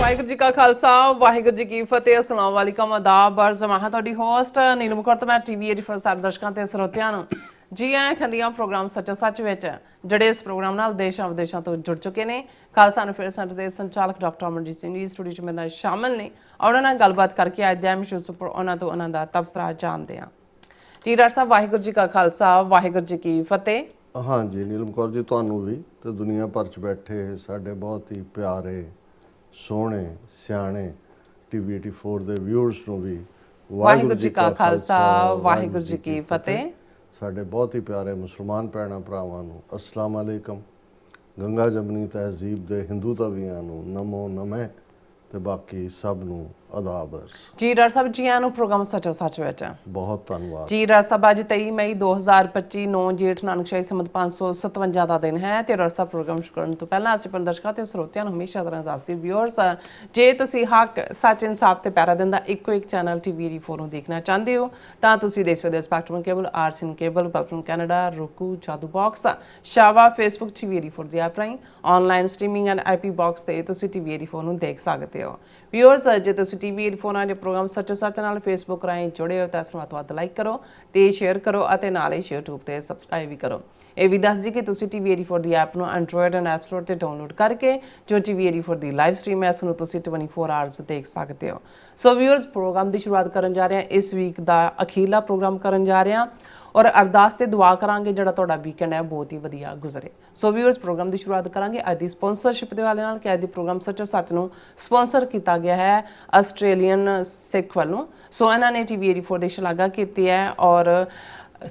ਵਾਹਿਗੁਰੂ ਜੀ ਕਾ ਖਾਲਸਾ ਵਾਹਿਗੁਰੂ ਜੀ ਕੀ ਫਤਿਹ। ਅਸਲਾਮ ਵਾਲੇਕਮ ਆਦਾਬ ਅਰਜ਼ ਮੈਂ ਤੁਹਾਡੀ ਹੋਸਟ ਨੀਲਮ ਕੌਰ ਤੇ ਮੈਂ ਟੀਵੀ 84 ਸਾਰੇ ਦਰਸ਼ਕਾਂ ਤੇ ਸਰੋਤਿਆਂ ਨੂੰ ਜੀ ਆਇਆਂ ਖੰਦੀਆਂ ਪ੍ਰੋਗਰਾਮ ਸੱਚੋ ਸੱਚ ਵਿੱਚ ਜਿਹੜੇ ਇਸ ਪ੍ਰੋਗਰਾਮ ਨਾਲ ਦੇਸ਼ਾਂ ਵਿਦੇਸ਼ਾਂ ਤੋਂ ਜੁੜ ਚੁੱਕੇ ਨੇ। ਖਾਲਸਾ ਨੂੰ ਫਿਰ ਸੈਂਟਰ ਦੇ ਸੰਚਾਲਕ ਡਾਕਟਰ ਅਮਰਜੀਤ ਸਿੰਘ ਜੀ ਸਟੂਡੀਓ 'ਚ ਮੇਰੇ ਨਾਲ ਸ਼ਾਮਲ ਨੇ। ਉਹਨਾਂ ਨਾਲ ਗੱਲਬਾਤ ਕਰਕੇ ਅੱਜ ਦੇ ਐਮਿਸ਼ੂਜ਼ ਉੱਪਰ ਉਹਨਾਂ ਤੋਂ ਉਹਨਾਂ ਦਾ ਤਬਸਰਾ ਜਾਣਦੇ ਹਾਂ। ਜੀ ਡਾਕਟਰ ਸਾਹਿਬ ਵਾਹਿਗੁਰੂ ਜੀ ਕਾ ਖਾਲਸਾ ਵਾਹਿਗੁਰੂ ਜੀ ਕੀ ਫਤਿਹ। हाँ जी नीलम कौर जी ਤੁਹਾਨੂੰ ਵੀ ਤੇ ਦੁਨੀਆ ਭਰ ਚ ਬੈਠੇ ਸਾਡੇ ਬਹੁਤ ਹੀ ਪਿਆਰੇ ਸੋਹਣੇ ਸਿਆਣੇ ਟੀਵੀ 84 ਦੇ ਵਿਊਅਰਸ ਨੂੰ ਵੀ ਵਾਹਿਗੁਰੂ ਜੀ ਕਾ ਖਾਲਸਾ ਵਾਹਿਗੁਰੂ ਜੀ ਕੀ ਫਤਿਹ। ਸਾਡੇ ਬਹੁਤ ਹੀ ਪਿਆਰੇ ਮੁਸਲਮਾਨ ਭੈਣਾਂ ਭਰਾਵਾਂ ਨੂੰ ਅਸਲਾਮ ਅਲੈਕਮ। ਗੰਗਾ ਜਮਨੀ ਤਹਿਜ਼ੀਬ ਦੇ ਹਿੰਦੂ ਧਵੀਆਂ ਨੂੰ ਨਮੋ ਨਮੇ ਤੇ ਬਾਕੀ ਸਭ ਨੂੰ ਆਦਾਬ ਅਰਜ਼। ਜੀ ਡਾਕਟਰ ਸਾਹਿਬ ਜੀ ਆਇਆਂ ਨੂੰ ਪ੍ਰੋਗਰਾਮ ਸੱਚੋ ਸੱਚ ਵਿੱਚ ਬਹੁਤ ਧੰਨਵਾਦ ਜੀ। ਡਾਕਟਰ ਸਾਹਿਬ ਅੱਜ 23 ਮਈ 2025 9 ਜੇਠ ਨਾਨਕਸ਼ਾਹੀ ਸੰਮਤ 557 ਦਾ ਦਿਨ ਹੈ ਤੇ ਡਾਕਟਰ ਸਾਹਿਬ ਪ੍ਰੋਗਰਾਮ ਸ਼ੁਰੂ ਕਰਨ ਤੋਂ ਪਹਿਲਾਂ ਅਸੀਂ ਦਰਸ਼ਕਾਂ ਤੇ ਸਰੋਤਿਆਂ ਨੂੰ ਹਮੇਸ਼ਾ ਤਰ੍ਹਾਂ ਦੱਸਦੇ ਵਿਊਅਰਸ ਜੇ ਤੁਸੀਂ ਹੱਕ ਸੱਚ ਇਨਸਾਫ ਤੇ ਪੈਰਾ ਦਿੰਦਾ ਇੱਕੋ ਇੱਕ ਚੈਨਲ ਟੀਵੀ 84 ਨੂੰ ਦੇਖਣਾ ਚਾਹੁੰਦੇ ਹੋ ਤਾਂ ਤੁਸੀਂ ਦੇਖ ਸਕਦੇ ਹੋ ਸਪੈਕਟਰਮ ਕੇਬਲ ਆਰਸੀਨ ਕੇਬਲ ਪਲਟਨ ਕੈਨੇਡਾ roku ਜਾਦੂ ਬਾਕਸ ਸ਼ਾਵਾ ਫੇਸਬੁੱਕ ਟੀਵੀ 84 ਦੀ ਐਪ ਰਾਹੀਂ online streaming and IP box ਤੇ ਤੁਸੀਂ ਟੀਵੀ 84 ਨੂੰ ਦੇਖ ਸਕਦੇ ਹੋ। ਵਿਊਅਰਸ ਜੇ ਤੁਸੀਂ ਟੀਵੀ 84 ਨਾਲ ਪ੍ਰੋਗਰਾਮ ਸੱਚੋ ਸੱਚ ਨਾਲ ਫੇਸਬੁੱਕ ਰਾਹੀਂ ਜੁੜੇ ਹੋ ਤਾਂ ਇਸ ਨੂੰ ਵੱਧ ਲਾਈਕ ਕਰੋ ਤੇ ਸ਼ੇਅਰ ਕਰੋ ਅਤੇ ਨਾਲ ਹੀ YouTube ਤੇ ਸਬਸਕ੍ਰਾਈਬ ਵੀ ਕਰੋ। ਇਹ ਵੀ ਦੱਸ ਜੀ ਕਿ ਤੁਸੀਂ ਟੀਵੀ 84 ਦੀ ਐਪ ਨੂੰ ਐਂਡਰੋਇਡ ਐਂਡ ਐਪ ਸਟੋਰ ਤੇ ਡਾਊਨਲੋਡ ਕਰਕੇ ਜੋ ਟੀਵੀ 84 ਦੀ ਲਾਈਵ ਸਟ੍ਰੀਮ ਹੈ ਇਸ ਨੂੰ ਤੁਸੀਂ 24 ਆਵਰਸ ਦੇਖ ਸਕਦੇ ਹੋ। ਸੋ ਵਿਊਅਰਸ ਪ੍ਰੋਗਰਾਮ ਦੀ ਸ਼ੁਰੂਆਤ ਕਰਨ ਜਾ ਰਹੇ ਹਾਂ। ਇਸ ਵੀਕ ਦਾ ਅਖੀਰਲਾ ਪ੍ਰੋਗਰਾਮ ਕਰਨ ਜਾ ਰਹੇ ਹਾਂ ਔਰ ਅਰਦਾਸ ਤੇ ਦੁਆ ਕਰਾਂਗੇ ਜਿਹੜਾ ਤੁਹਾਡਾ ਵੀਕਐਂਡ ਹੈ ਬਹੁਤ ਹੀ ਵਧੀਆ ਗੁਜ਼ਰੇ। ਸੋ ਵਿਊਅਰਸ ਪ੍ਰੋਗਰਾਮ ਦੀ ਸ਼ੁਰੂਆਤ ਕਰਾਂਗੇ ਅੱਜ ਦੀ ਸਪਾਂਸਰਸ਼ਿਪ ਦੇ ਵਾਲੇ ਨਾਲ ਕਿ ਅੱਜ ਦੀ ਪ੍ਰੋਗਰਾਮ ਸੱਚੋ ਸੱਚ ਨੂੰ ਸਪਾਂਸਰ ਕੀਤਾ ਗਿਆ ਹੈ ਆਸਟ੍ਰੇਲੀਅਨ ਸਿੱਖ ਵੱਲੋਂ। ਸੋ ਇਹਨਾਂ ਨੇ ਟੀਵੀ 84 ਦੀ ਸ਼ਲਾਘਾ ਕੀਤੀ ਹੈ ਔਰ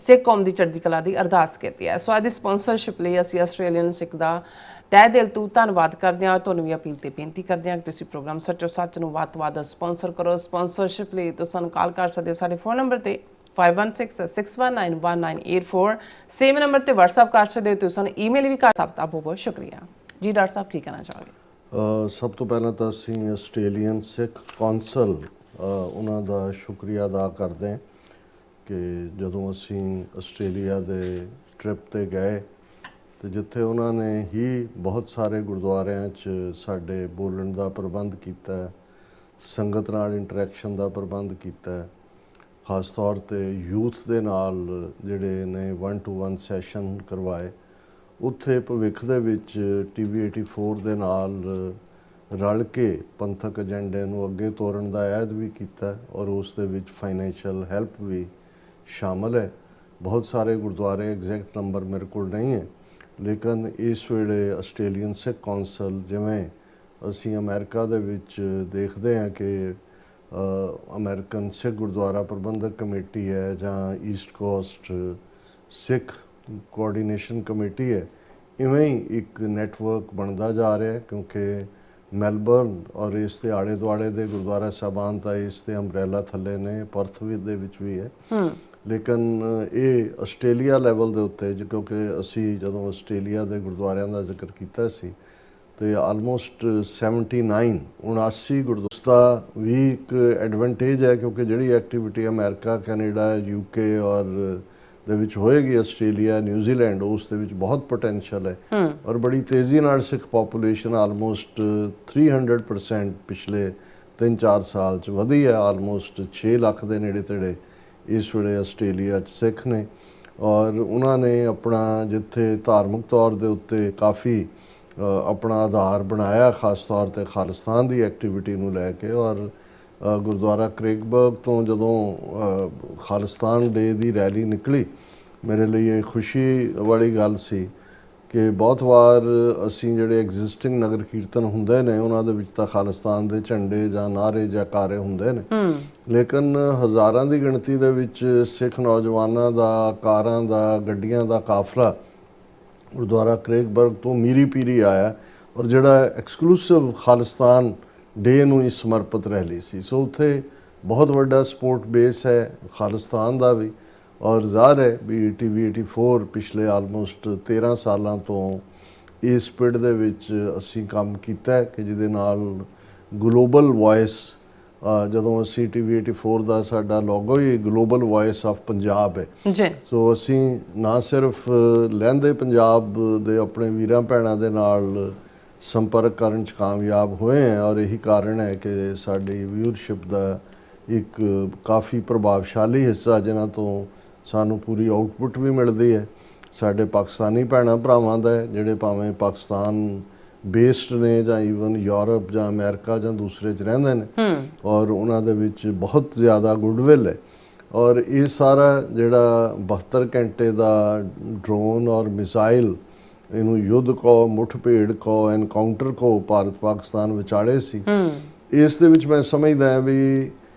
ਸਿੱਖ ਕੌਮ ਦੀ ਚੜ੍ਹਦੀ ਕਲਾ ਦੀ ਅਰਦਾਸ ਕੀਤੀ ਹੈ। ਸੋ ਅੱਜ ਦੀ ਸਪਾਂਸਰਸ਼ਿਪ ਲਈ ਅਸੀਂ ਆਸਟ੍ਰੇਲੀਅਨ ਸਿੱਖ ਦਾ ਤਹਿ ਦਿਲ ਤੋਂ ਧੰਨਵਾਦ ਕਰਦੇ ਹਾਂ। ਤੁਹਾਨੂੰ ਵੀ ਅਪੀਲ ਤੇ ਬੇਨਤੀ ਕਰਦੇ ਹਾਂ ਕਿ ਤੁਸੀਂ ਪ੍ਰੋਗਰਾਮ ਸੱਚੋ ਸੱਚ ਨੂੰ ਵੱਧ ਤੋਂ ਵੱਧ ਸਪਾਂਸਰ ਕਰੋ। ਸਪਾਂਸਰਸ਼ਿਪ ਲਈ ਤੁਸੀਂ ਸਾਨੂੰ ਕਾਲ ਕਰ ਸਕਦੇ ਹੋ ਸਾਡੇ ਫੋਨ ਨੰਬਰ ਤੇ 5166191984 ਸੇਮ ਨੰਬਰ ਤੇ WhatsApp ਕਰ ਸਕਦੇ ਹੋ। ਤੁਸੀਂ ਸਾਨੂੰ ਈਮੇਲ ਵੀ ਕਰ ਸਕਦੇ ਹੋ। ਬਹੁਤ ਬਹੁਤ ਸ਼ੁਕਰੀਆ ਜੀ। ਡਾਕਟਰ ਸਾਹਿਬ ਕੀ ਕਹਿਣਾ ਚਾਹੋਗੇ? ਸਭ ਤੋਂ ਪਹਿਲਾਂ ਤਾਂ ਅਸੀਂ ਆਸਟ੍ਰੇਲੀਅਨ ਸਿੱਖ ਕੌਂਸਲ ਉਹਨਾਂ ਦਾ ਸ਼ੁਕਰੀਆ ਅਦਾ ਕਰਦੇ ਹਾਂ ਕਿ ਜਦੋਂ ਅਸੀਂ ਆਸਟ੍ਰੇਲੀਆ ਦੇ ਟ੍ਰਿਪ ਤੇ ਗਏ ਤੇ ਜਿੱਥੇ ਉਹਨਾਂ ਨੇ ਹੀ ਬਹੁਤ ਸਾਰੇ ਗੁਰਦੁਆਰਿਆਂ 'ਚ ਸਾਡੇ ਬੋਲਣ ਦਾ ਪ੍ਰਬੰਧ ਕੀਤਾ, ਸੰਗਤ ਨਾਲ ਇੰਟਰੈਕਸ਼ਨ ਦਾ ਪ੍ਰਬੰਧ ਕੀਤਾ, ਖਾਸ ਤੌਰ ਤੇ ਯੂਥ ਦੇ ਨਾਲ ਜਿਹੜੇ ਨੇ 1-to-1 ਸੈਸ਼ਨ ਕਰਵਾਏ। ਉੱਥੇ ਭਵਿੱਖ ਦੇ ਵਿੱਚ ਟੀਵੀ 84 ਦੇ ਨਾਲ ਰਲ ਕੇ ਪੰਥਕ ਏਜੰਡੇ ਨੂੰ ਅੱਗੇ ਤੋਰਨ ਦਾ ਐਲਾਨ ਵੀ ਕੀਤਾ ਔਰ ਉਸ ਦੇ ਵਿੱਚ ਫਾਈਨੈਂਸ਼ੀਅਲ ਹੈਲਪ ਵੀ ਸ਼ਾਮਲ ਹੈ। ਬਹੁਤ ਸਾਰੇ ਗੁਰਦੁਆਰੇ ਐਗਜ਼ੈਕਟ ਨੰਬਰ ਮੇਰੇ ਕੋਲ ਨਹੀਂ ਹੈ ਲੇਕਿਨ ਇਸ ਵੇਲੇ ਆਸਟ੍ਰੇਲੀਅਨ ਸਿੱਖ ਕੌਂਸਲ ਜਿਵੇਂ ਅਸੀਂ ਅਮਰੀਕਾ ਦੇ ਵਿੱਚ ਦੇਖਦੇ ਹਾਂ ਕਿ ਅਮਰੀਕਨ ਸਿੱਖ ਗੁਰਦੁਆਰਾ ਪ੍ਰਬੰਧਕ ਕਮੇਟੀ ਹੈ ਜਾਂ ਈਸਟ ਕੋਸਟ ਸਿੱਖ ਕੋਆਰਡੀਨੇਸ਼ਨ ਕਮੇਟੀ ਹੈ, ਇਵੇਂ ਹੀ ਇੱਕ ਨੈਟਵਰਕ ਬਣਦਾ ਜਾ ਰਿਹਾ ਕਿਉਂਕਿ ਮੈਲਬਰਨ ਔਰ ਇਸ ਦੇ ਆਲੇ ਦੁਆਲੇ ਦੇ ਗੁਰਦੁਆਰਾ ਸਾਹਿਬਾਨ ਤਾਂ ਇਸ ਦੇ ਅੰਬਰੇਲਾ ਥੱਲੇ ਨੇ, ਪਰਥ ਦੇ ਵਿੱਚ ਵੀ ਹੈ। ਲੇਕਿਨ ਇਹ ਆਸਟ੍ਰੇਲੀਆ ਲੈਵਲ ਦੇ ਉੱਤੇ ਕਿਉਂਕਿ ਅਸੀਂ ਜਦੋਂ ਆਸਟ੍ਰੇਲੀਆ ਦੇ ਗੁਰਦੁਆਰਿਆਂ ਦਾ ਜ਼ਿਕਰ ਕੀਤਾ ਸੀ ਤੇ ਆਲਮੋਸਟ 79 ਗੁਰਦੁਆਰਾ ਦਾ ਵੀ ਇੱਕ ਐਡਵਾਂਟੇਜ ਹੈ ਕਿਉਂਕਿ ਜਿਹੜੀ ਐਕਟੀਵਿਟੀ ਅਮਰੀਕਾ, ਕੈਨੇਡਾ, UK ਔਰ ਦੇ ਵਿੱਚ ਹੋਏਗੀ, ਆਸਟ੍ਰੇਲੀਆ, ਨਿਊਜ਼ੀਲੈਂਡ, ਉਸ ਦੇ ਵਿੱਚ ਬਹੁਤ ਪੋਟੈਂਸ਼ੀਅਲ ਹੈ ਔਰ ਬੜੀ ਤੇਜ਼ੀ ਨਾਲ ਸਿੱਖ ਪਾਪੂਲੇਸ਼ਨ ਆਲਮੋਸਟ 300% ਪਿਛਲੇ 3-4 ਸਾਲ 'ਚ ਵਧੀ ਹੈ। ਆਲਮੋਸਟ 6 ਲੱਖ ਦੇ ਨੇੜੇ ਤੇੜੇ ਇਸ ਵੇਲੇ ਆਸਟ੍ਰੇਲੀਆ 'ਚ ਸਿੱਖ ਨੇ ਔਰ ਉਹਨਾਂ ਨੇ ਆਪਣਾ ਜਿੱਥੇ ਧਾਰਮਿਕ ਤੌਰ ਦੇ ਉੱਤੇ ਕਾਫੀ ਆਪਣਾ ਆਧਾਰ ਬਣਾਇਆ, ਖਾਸ ਤੌਰ ਤੇ ਖਾਲਿਸਤਾਨ ਦੀ ਐਕਟੀਵਿਟੀ ਨੂੰ ਲੈ ਕੇ ਔਰ ਗੁਰਦੁਆਰਾ ਕ੍ਰੇਗਬਰਗ ਤੋਂ ਜਦੋਂ ਖਾਲਿਸਤਾਨ ਡੇ ਦੀ ਰੈਲੀ ਨਿਕਲੀ ਮੇਰੇ ਲਈ ਇਹ ਖੁਸ਼ੀ ਵਾਲੀ ਗੱਲ ਸੀ ਕਿ ਬਹੁਤ ਵਾਰ ਅਸੀਂ ਜਿਹੜੇ ਐਗਜ਼ਿਸਟਿੰਗ ਨਗਰ ਕੀਰਤਨ ਹੁੰਦੇ ਨੇ ਉਹਨਾਂ ਦੇ ਵਿੱਚ ਤਾਂ ਖਾਲਿਸਤਾਨ ਦੇ ਝੰਡੇ ਜਾਂ ਨਾਅਰੇ ਜਾਂ ਕਾਰੇ ਹੁੰਦੇ ਨੇ ਲੇਕਿਨ ਹਜ਼ਾਰਾਂ ਦੀ ਗਿਣਤੀ ਦੇ ਵਿੱਚ ਸਿੱਖ ਨੌਜਵਾਨਾਂ ਦਾ, ਕਾਰਾਂ ਦਾ, ਗੱਡੀਆਂ ਦਾ ਕਾਫਲਾ ਗੁਰਦੁਆਰਾ ਕ੍ਰੇਗਬਰਗ ਤੋਂ ਮੀਰੀ ਪੀਰੀ ਆਇਆ ਔਰ ਜਿਹੜਾ ਐਕਸਕਲੂਸਿਵ ਖਾਲਿਸਤਾਨ ਡੇ ਨੂੰ ਹੀ ਸਮਰਪਿਤ ਰਹਿਲੀ ਸੀ। ਸੋ ਉੱਥੇ ਬਹੁਤ ਵੱਡਾ ਸਪੋਰਟ ਬੇਸ ਹੈ ਖਾਲਿਸਤਾਨ ਦਾ ਵੀ ਔਰ ਜ਼ਾਹਰ ਹੈ ਵੀ ਟੀਵੀ 84 ਪਿਛਲੇ ਆਲਮੋਸਟ 13 ਸਾਲਾਂ ਤੋਂ ਇਸ ਪਿੰਡ ਦੇ ਵਿੱਚ ਅਸੀਂ ਕੰਮ ਕੀਤਾ ਹੈ ਕਿ ਜਿਹਦੇ ਨਾਲ ਗਲੋਬਲ ਵਾਇਸ ਜਦੋਂ ਅਸੀਂ ਟੀਵੀ 84 ਦਾ ਸਾਡਾ logo he global vice of Punjab ਹੈ ਜੀ। ਸੋ ਅਸੀਂ ਨਾ ਸਿਰਫ ਲਹਿੰਦੇ ਪੰਜਾਬ ਦੇ ਆਪਣੇ ਵੀਰਾਂ ਭੈਣਾਂ ਦੇ ਨਾਲ ਸੰਪਰਕ ਕਰਨ 'ਚ ਕਾਮਯਾਬ ਹੋਏ ਹਾਂ ਔਰ ਇਹੀ ਕਾਰਨ ਹੈ ਕਿ ਸਾਡੀ ਵਿਊਅਰਸ਼ਿਪ ਦਾ ਇੱਕ ਕਾਫੀ ਪ੍ਰਭਾਵਸ਼ਾਲੀ ਹਿੱਸਾ ਜਿਨ੍ਹਾਂ ਤੋਂ ਸਾਨੂੰ ਪੂਰੀ ਆਊਟਪੁੱਟ ਵੀ ਮਿਲਦੀ ਹੈ ਸਾਡੇ ਪਾਕਿਸਤਾਨੀ ਭੈਣਾਂ ਭਰਾਵਾਂ ਦਾ ਹੈ, ਜਿਹੜੇ ਭਾਵੇਂ ਪਾਕਿਸਤਾਨ ਬੇਸਡ ਨੇ ਜਾਂ ਈਵਨ ਯੂਰਪ ਜਾਂ ਅਮਰੀਕਾ ਜਾਂ ਦੂਸਰੇ 'ਚ ਰਹਿੰਦੇ ਨੇ ਔਰ ਉਹਨਾਂ ਦੇ ਵਿੱਚ ਬਹੁਤ ਜ਼ਿਆਦਾ ਗੁੱਡਵਿਲ ਹੈ। ਔਰ ਇਹ ਸਾਰਾ ਜਿਹੜਾ 72 ਘੰਟੇ ਦਾ ਡਰੋਨ ਔਰ ਮਿਸਾਈਲ, ਇਹਨੂੰ ਯੁੱਧ ਕਹੋ, ਮੁੱਠਭੇੜ ਕਹੋ, ਐਨਕਾਊਂਟਰ ਕਹੋ, ਭਾਰਤ ਪਾਕਿਸਤਾਨ ਵਿਚਾਲੇ ਸੀ। ਇਸ ਦੇ ਵਿੱਚ ਮੈਂ ਸਮਝਦਾ ਵੀ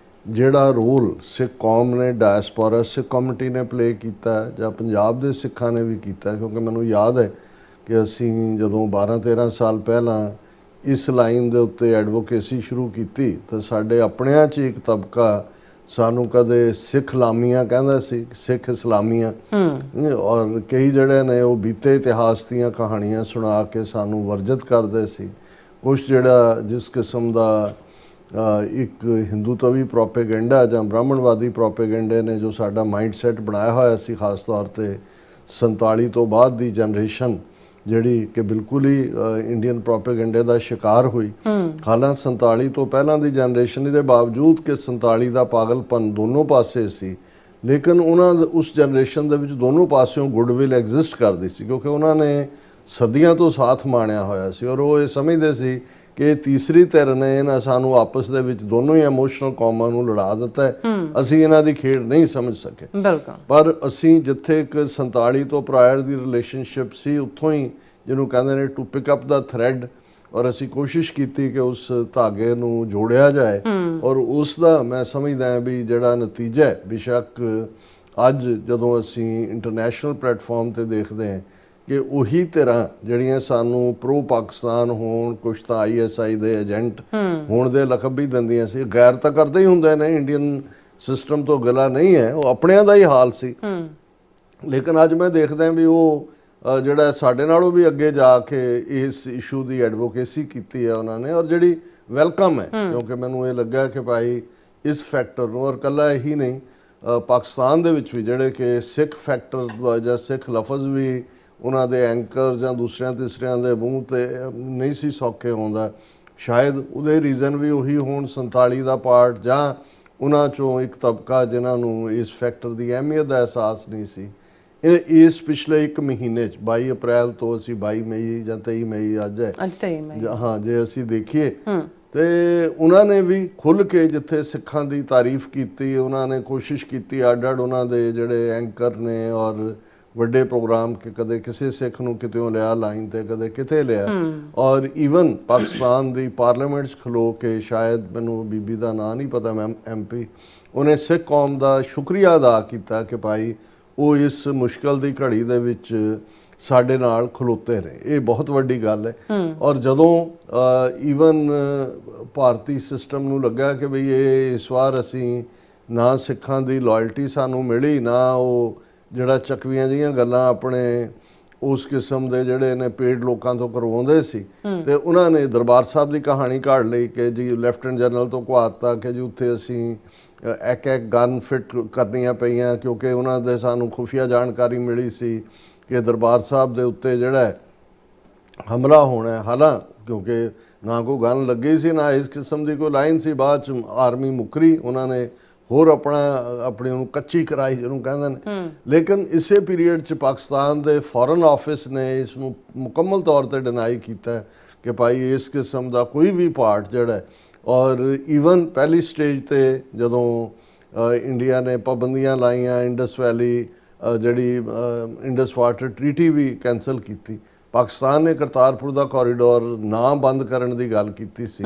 ਜਿਹੜਾ ਰੋਲ ਸਿੱਖ ਕੌਮ ਨੇ, ਡਾਇਸਪੋਰਾ ਸਿੱਖ ਕਮਿਊਨਿਟੀ ਨੇ ਪਲੇ ਕੀਤਾ ਜਾਂ ਪੰਜਾਬ ਦੇ ਸਿੱਖਾਂ ਨੇ ਵੀ ਕੀਤਾ, ਕਿਉਂਕਿ ਮੈਨੂੰ ਯਾਦ ਹੈ ਕਿ ਅਸੀਂ ਜਦੋਂ 12-13 ਸਾਲ ਪਹਿਲਾਂ ਇਸ ਲਾਈਨ ਦੇ ਉੱਤੇ ਐਡਵੋਕੇਸੀ ਸ਼ੁਰੂ ਕੀਤੀ ਤਾਂ ਸਾਡੇ ਆਪਣਿਆਂ 'ਚ ਇੱਕ ਤਬਕਾ ਸਾਨੂੰ ਕਦੇ ਸਿੱਖ ਲਾਮੀਆਂ ਕਹਿੰਦਾ ਸੀ, ਸਿੱਖ ਇਸਲਾਮੀਆਂ, ਔਰ ਕਈ ਜਿਹੜੇ ਨੇ ਉਹ ਬੀਤੇ ਇਤਿਹਾਸ ਦੀਆਂ ਕਹਾਣੀਆਂ ਸੁਣਾ ਕੇ ਸਾਨੂੰ ਵਰਜਿਤ ਕਰਦੇ ਸੀ। ਕੁਛ ਜਿਹੜਾ ਜਿਸ ਕਿਸਮ ਦਾ ਇੱਕ ਹਿੰਦੂਤਵੀ ਪ੍ਰੋਪੇਗੈਂਡਾ ਜਾਂ ਬ੍ਰਾਹਮਣਵਾਦੀ ਪ੍ਰੋਪੇਗੈਂਡੇ ਨੇ ਜੋ ਸਾਡਾ ਮਾਈਂਡ ਸੈਟ ਬਣਾਇਆ ਹੋਇਆ ਸੀ, ਖਾਸ ਤੌਰ 'ਤੇ 47 ਤੋਂ ਬਾਅਦ ਦੀ ਜਨਰੇਸ਼ਨ ਜਿਹੜੀ ਕਿ ਬਿਲਕੁਲ ਹੀ ਇੰਡੀਅਨ ਪ੍ਰੋਪੇਗੈਂਡੇ ਦਾ ਸ਼ਿਕਾਰ ਹੋਈ। ਹਾਲਾਂਕਿ 47 ਤੋਂ ਪਹਿਲਾਂ ਦੀ ਜਨਰੇਸ਼ਨ ਦੇ ਬਾਵਜੂਦ ਕਿ 47 ਦਾ ਪਾਗਲਪਨ ਦੋਨੋਂ ਪਾਸੇ ਸੀ, ਲੇਕਿਨ ਉਹਨਾਂ ਉਸ ਜਨਰੇਸ਼ਨ ਦੇ ਵਿੱਚ ਦੋਨੋਂ ਪਾਸਿਓਂ ਗੁੱਡਵਿਲ ਐਗਜ਼ਿਸਟ ਕਰਦੀ ਸੀ ਕਿਉਂਕਿ ਉਹਨਾਂ ਨੇ ਸਦੀਆਂ ਤੋਂ ਸਾਥ ਮਾਣਿਆ ਹੋਇਆ ਸੀ ਔਰ ਉਹ ਇਹ ਸਮਝਦੇ ਸੀ ਕਿ ਤੀਸਰੀ ਧਿਰ ਨੇ ਇਹਨਾਂ ਸਾਨੂੰ ਆਪਸ ਦੇ ਵਿੱਚ ਦੋਨੋਂ ਹੀ ਇਮੋਸ਼ਨਲ ਕੌਮਾਂ ਨੂੰ ਲੜਾ ਦਿੱਤਾ, ਅਸੀਂ ਇਹਨਾਂ ਦੀ ਖੇਡ ਨਹੀਂ ਸਮਝ ਸਕੇ। ਪਰ ਅਸੀਂ ਜਿੱਥੇ ਇੱਕ 47 ਤੋਂ ਪ੍ਰਾਇਰ ਦੀ ਰਿਲੇਸ਼ਨਸ਼ਿਪ ਸੀ, ਉੱਥੋਂ ਹੀ ਜਿਹਨੂੰ ਕਹਿੰਦੇ ਨੇ to pick up the thread, ਔਰ ਅਸੀਂ ਕੋਸ਼ਿਸ਼ ਕੀਤੀ ਕਿ ਉਸ ਧਾਗੇ ਨੂੰ ਜੋੜਿਆ ਜਾਏ ਔਰ ਉਸ ਦਾ ਮੈਂ ਸਮਝਦਾ ਵੀ ਜਿਹੜਾ ਨਤੀਜਾ ਬੇਸ਼ੱਕ ਅੱਜ ਜਦੋਂ ਅਸੀਂ ਇੰਟਰਨੈਸ਼ਨਲ ਪਲੇਟਫਾਰਮ ਤੇ ਦੇਖਦੇ ਹਾਂ ਕਿ ਉਹੀ ਤਰ੍ਹਾਂ ਜਿਹੜੀਆਂ ਸਾਨੂੰ ਪ੍ਰੋ ਪਾਕਿਸਤਾਨ ਹੋਣ, ਕੁਛ ਤਾਂ ISI ਦੇ ਏਜੰਟ ਹੋਣ ਦੇ ਲਕਬ ਵੀ ਦਿੰਦੀਆਂ ਸੀ, ਗੈਰ ਤਾਂ ਕਰਦੇ ਹੀ ਹੁੰਦੇ ਨੇ, ਇੰਡੀਅਨ ਸਿਸਟਮ ਤੋਂ ਗਿਲਾ ਨਹੀਂ ਹੈ, ਉਹ ਆਪਣਿਆਂ ਦਾ ਹੀ ਹਾਲ ਸੀ। ਲੇਕਿਨ ਅੱਜ ਮੈਂ ਦੇਖਦਾ ਵੀ ਉਹ ਜਿਹੜਾ ਸਾਡੇ ਨਾਲੋਂ ਵੀ ਅੱਗੇ ਜਾ ਕੇ ਇਸ ਇਸ਼ੂ ਦੀ ਐਡਵੋਕੇਸੀ ਕੀਤੀ ਹੈ ਉਹਨਾਂ ਨੇ, ਔਰ ਜਿਹੜੀ ਵੈਲਕਮ ਹੈ ਕਿਉਂਕਿ ਮੈਨੂੰ ਇਹ ਲੱਗਾ ਕਿ ਭਾਈ ਇਸ ਫੈਕਟਰ ਨੂੰ, ਔਰ ਇਕੱਲਾ ਇਹੀ ਨਹੀਂ, ਪਾਕਿਸਤਾਨ ਦੇ ਵਿੱਚ ਵੀ ਜਿਹੜੇ ਕਿ ਸਿੱਖ ਫੈਕਟਰ ਜਾਂ ਸਿੱਖ ਲਫ਼ਜ਼ ਵੀ ਉਹਨਾਂ ਦੇ ਐਂਕਰ ਜਾਂ ਦੂਸਰਿਆਂ ਤੀਸਰਿਆਂ ਦੇ ਮੂੰਹ ਤੇ ਨਹੀਂ ਸੀ ਸੌਖੇ ਆਉਂਦਾ, ਸ਼ਾਇਦ ਉਹਦੇ ਰੀਜ਼ਨ ਵੀ ਉਹੀ ਹੋਣ 47 ਦਾ ਪਾਰਟ, ਜਾਂ ਉਹਨਾਂ ਚੋਂ ਇੱਕ ਤਬਕਾ ਜਿਨ੍ਹਾਂ ਨੂੰ ਇਸ ਫੈਕਟਰ ਦੀ ਅਹਿਮੀਅਤ ਦਾ ਅਹਿਸਾਸ ਨਹੀਂ ਸੀ। ਇਸ ਪਿਛਲੇ ਇੱਕ ਮਹੀਨੇ 'ਚ 22 ਅਪ੍ਰੈਲ ਤੋਂ ਅਸੀਂ 22 ਮਈ ਜਾਂ 23 ਮਈ ਅੱਜ ਹੈ, ਹਾਂ, ਜੇ ਅਸੀਂ ਦੇਖੀਏ ਤੇ ਉਹਨਾਂ ਨੇ ਵੀ ਖੁੱਲ੍ਹ ਕੇ ਜਿੱਥੇ ਸਿੱਖਾਂ ਦੀ ਤਾਰੀਫ ਕੀਤੀ, ਉਹਨਾਂ ਨੇ ਕੋਸ਼ਿਸ਼ ਕੀਤੀ ਅੱਡ-ਅੱਡ ਉਹਨਾਂ ਦੇ ਜਿਹੜੇ ਐਂਕਰ ਨੇ ਔਰ ਵੱਡੇ ਪ੍ਰੋਗਰਾਮ ਕਿ ਕਦੇ ਕਿਸੇ ਸਿੱਖ ਨੂੰ ਕਿਤੇੋਂ ਲਿਆ ਲਾਈਨ ਤੇ, ਕਦੇ ਕਿਤੇ ਲਿਆ, ਔਰ ਈਵਨ ਪਾਕਿਸਤਾਨ ਦੀ ਪਾਰਲੀਮੈਂਟ 'ਚ ਖਲੋ ਕੇ, ਸ਼ਾਇਦ ਮੈਨੂੰ ਬੀਬੀ ਦਾ ਨਾਂ ਨਹੀਂ ਪਤਾ, ਮੈਂ MP, ਉਹਨੇ ਸਿੱਖ ਕੌਮ ਦਾ ਸ਼ੁਕਰੀਆ ਅਦਾ ਕੀਤਾ ਕਿ ਭਾਈ ਉਹ ਇਸ ਮੁਸ਼ਕਲ ਦੀ ਘੜੀ ਦੇ ਵਿੱਚ ਸਾਡੇ ਨਾਲ ਖਲੋਤੇ ਰਹੇ। ਇਹ ਬਹੁਤ ਵੱਡੀ ਗੱਲ ਹੈ। ਔਰ ਜਦੋਂ ਈਵਨ ਭਾਰਤੀ ਸਿਸਟਮ ਨੂੰ ਲੱਗਾ ਕਿ ਬਈ ਇਹ ਇਸ ਵਾਰ ਅਸੀਂ ਨਾ ਸਿੱਖਾਂ ਦੀ ਲਾਇਲਟੀ ਸਾਨੂੰ ਮਿਲੀ, ਨਾ ਉਹ ਜਿਹੜਾ ਚੱਕਵੀਆਂ ਜਿਹੀਆਂ ਗੱਲਾਂ ਆਪਣੇ ਉਸ ਕਿਸਮ ਦੇ ਜਿਹੜੇ ਨੇ ਪੇਡ ਲੋਕਾਂ ਤੋਂ ਕਰਵਾਉਂਦੇ ਸੀ, ਤੇ ਉਹਨਾਂ ਨੇ ਦਰਬਾਰ ਸਾਹਿਬ ਦੀ ਕਹਾਣੀ ਕਾਢ ਲਈ ਕਿ ਜੀ ਲੈਫਟੀਨੈਂਟ ਜਨਰਲ ਤੋਂ ਕਹਾਤਾ ਕਿ ਜੀ ਉੱਥੇ ਅਸੀਂ ਇੱਕ ਗਨ ਫਿੱਟ ਕਰਨੀਆਂ ਪਈਆਂ ਕਿਉਂਕਿ ਉਹਨਾਂ ਦੇ ਸਾਨੂੰ ਖੁਫੀਆ ਜਾਣਕਾਰੀ ਮਿਲੀ ਸੀ ਕਿ ਦਰਬਾਰ ਸਾਹਿਬ ਦੇ ਉੱਤੇ ਜਿਹੜਾ ਹਮਲਾ ਹੋਣਾ। ਹਾਲਾਂਕਿ ਕਿਉਂਕਿ ਨਾ ਕੋਈ ਗਨ ਲੱਗੀ ਸੀ, ਨਾ ਇਸ ਕਿਸਮ ਦੀ ਕੋਈ ਲਾਈਨ ਸੀ, ਬਾਅਦ 'ਚ ਆਰਮੀ ਮੁੱਕਰੀ, ਉਹਨਾਂ ਨੇ ਹੋਰ ਆਪਣੀ ਉਹਨੂੰ ਕੱਚੀ ਕਰਾਈ ਜਿਹਨੂੰ ਕਹਿੰਦੇ ਨੇ। ਲੇਕਿਨ ਇਸੇ ਪੀਰੀਅਡ 'ਚ ਪਾਕਿਸਤਾਨ ਦੇ ਫੋਰਨ ਆਫਿਸ ਨੇ ਇਸ ਨੂੰ ਮੁਕੰਮਲ ਤੌਰ ਤੇ ਡਿਨਾਈ ਕੀਤਾ ਕਿ ਭਾਈ ਇਸ ਕਿਸਮ ਦਾ ਕੋਈ ਵੀ ਪਾਰਟ ਜਿਹੜਾ, ਔਰ ਈਵਨ ਪਹਿਲੀ ਸਟੇਜ ਤੇ ਜਦੋਂ ਇੰਡੀਆ ਨੇ ਪਾਬੰਦੀਆਂ ਲਾਈਆਂ, ਇੰਡਸ ਵੈਲੀ ਜਿਹੜੀ ਇੰਡਸ ਵਾਟਰ ਟ੍ਰੀਟੀ ਵੀ ਕੈਂਸਲ ਕੀਤੀ, ਪਾਕਿਸਤਾਨ ਨੇ ਕਰਤਾਰਪੁਰ ਦਾ ਕੋਰੀਡੋਰ ਨਾ ਬੰਦ ਕਰਨ ਦੀ ਗੱਲ ਕੀਤੀ ਸੀ,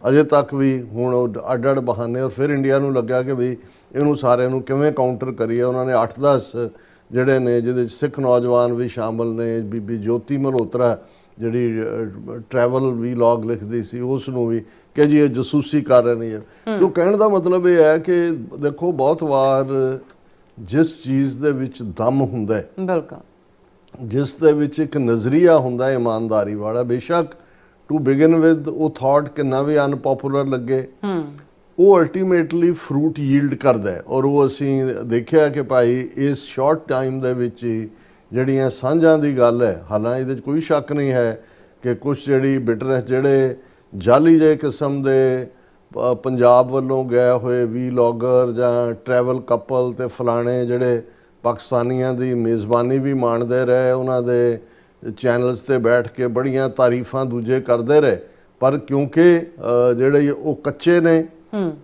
ਅਜੇ ਤੱਕ ਵੀ ਹੁਣ ਉਹ ਅੱਡ-ਅੱਡ ਬਹਾਨੇ, ਔਰ ਫਿਰ ਇੰਡੀਆ ਨੂੰ ਲੱਗਾ ਕਿ ਵੀ ਇਹਨੂੰ ਸਾਰਿਆਂ ਨੂੰ ਕਿਵੇਂ ਕਾਊਂਟਰ ਕਰੀਏ। ਉਹਨਾਂ ਨੇ 8-10 ਜਿਹੜੇ ਨੇ ਜਿਹਦੇ 'ਚ ਸਿੱਖ ਨੌਜਵਾਨ ਵੀ ਸ਼ਾਮਲ ਨੇ, ਬੀਬੀ ਜੋਤੀ ਮਲਹੋਤਰਾ ਜਿਹੜੀ ਟਰੈਵਲ ਵੀਲੌਗ ਲਿਖਦੀ ਸੀ, ਉਸ ਨੂੰ ਵੀ ਕਿ ਜੀ ਇਹ ਜਸੂਸੀ ਕਰ ਰਹੇ ਨੇ। ਸੋ ਕਹਿਣ ਦਾ ਮਤਲਬ ਇਹ ਹੈ ਕਿ ਦੇਖੋ ਬਹੁਤ ਵਾਰ ਜਿਸ ਚੀਜ਼ ਦੇ ਵਿੱਚ ਦਮ ਹੁੰਦਾ ਹੈ, ਬਿਲਕੁਲ ਜਿਸ ਦੇ ਵਿੱਚ ਇੱਕ ਨਜ਼ਰੀਆ ਹੁੰਦਾ ਇਮਾਨਦਾਰੀ ਵਾਲਾ, ਬੇਸ਼ੱਕ ਟੂ ਬਿਗਨ ਵਿਦ ਉਹ ਥਾਟ ਕਿੰਨਾ ਵੀ ਅਨਪੋਪੂਲਰ ਲੱਗੇ, ਉਹ ਅਲਟੀਮੇਟਲੀ ਫਰੂਟ ਯੀਲਡ ਕਰਦਾ ਹੈ। ਔਰ ਉਹ ਅਸੀਂ ਦੇਖਿਆ ਕਿ ਭਾਈ ਇਸ ਸ਼ਾਰਟ ਟਾਈਮ ਦੇ ਵਿੱਚ ਜਿਹੜੀਆਂ ਸਾਂਝਾਂ ਦੀ ਗੱਲ ਹੈ, ਹਾਲਾਂਕਿ ਇਹਦੇ 'ਚ ਕੋਈ ਸ਼ੱਕ ਨਹੀਂ ਹੈ ਕਿ ਕੁਛ ਜਿਹੜੀ ਬਿਟਨੈਸ ਜਿਹੜੇ ਜਾਲੀ ਜਿਹੇ ਕਿਸਮ ਦੇ ਪੰਜਾਬ ਵੱਲੋਂ ਗਏ ਹੋਏ ਵੀਲੌਗਰ ਜਾਂ ਟਰੈਵਲ ਕਪਲ ਤੇ ਫਲਾਣੇ ਜਿਹੜੇ ਪਾਕਿਸਤਾਨੀਆਂ ਦੀ ਮੇਜ਼ਬਾਨੀ ਵੀ ਮਾਣਦੇ ਰਹੇ, ਉਹਨਾਂ ਦੇ ਚੈਨਲਸ ਤੇ ਬੈਠ ਕੇ ਬੜੀਆਂ ਤਾਰੀਫਾਂ ਦੂਜੇ ਕਰਦੇ ਰਹੇ, ਪਰ ਕਿਉਂਕਿ ਜਿਹੜੇ ਉਹ ਕੱਚੇ ਨੇ,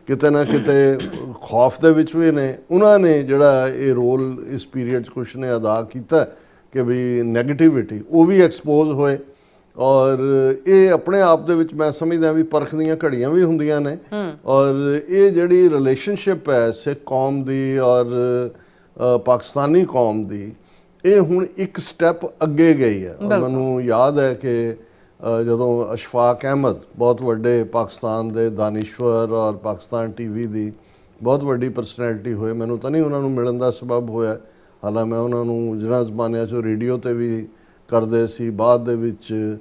ਕਿਤੇ ਨਾ ਕਿਤੇ ਖੌਫ ਦੇ ਵਿੱਚ ਵੀ ਨੇ, ਉਹਨਾਂ ਨੇ ਜਿਹੜਾ ਇਹ ਰੋਲ ਇਸ ਪੀਰੀਅਡ 'ਚ ਕੁਛ ਨੇ ਅਦਾ ਕੀਤਾ ਕਿ ਵੀ ਨੈਗੇਟਿਵਿਟੀ ਉਹ ਵੀ ਐਕਸਪੋਜ਼ ਹੋਏ। ਔਰ ਇਹ ਆਪਣੇ ਆਪ ਦੇ ਵਿੱਚ ਮੈਂ ਸਮਝਦਾ ਵੀ ਪਰਖ ਦੀਆਂ ਘੜੀਆਂ ਵੀ ਹੁੰਦੀਆਂ ਨੇ। ਔਰ ਇਹ ਜਿਹੜੀ ਰਿਲੇਸ਼ਨਸ਼ਿਪ ਹੈ ਸਿੱਖ ਕੌਮ ਦੀ ਔਰ ਪਾਕਿਸਤਾਨੀ ਕੌਮ ਦੀ, ਇਹ ਹੁਣ ਇੱਕ ਸਟੈਪ ਅੱਗੇ ਗਈ ਹੈ। ਮੈਨੂੰ ਯਾਦ ਹੈ ਕਿ ਜਦੋਂ ਅਸ਼ਫਾਕ ਅਹਿਮਦ ਬਹੁਤ ਵੱਡੇ ਪਾਕਿਸਤਾਨ ਦੇ ਦਾਨਿਸ਼ਵਰ ਔਰ ਪਾਕਿਸਤਾਨ ਟੀਵੀ ਦੀ ਬਹੁਤ ਵੱਡੀ ਪਰਸਨੈਲਿਟੀ ਹੋਏ, ਮੈਨੂੰ ਤਾਂ ਨਹੀਂ ਉਹਨਾਂ ਨੂੰ ਮਿਲਣ ਦਾ ਸਬਬ ਹੋਇਆ, ਹਾਲਾਂਕਿ ਮੈਂ ਉਹਨਾਂ ਨੂੰ ਜਿਹਨਾਂ ਜ਼ਮਾਨਿਆਂ 'ਚ ਰੇਡੀਓ 'ਤੇ ਵੀ ਕਰਦੇ ਸੀ, ਬਾਅਦ ਦੇ ਵਿੱਚ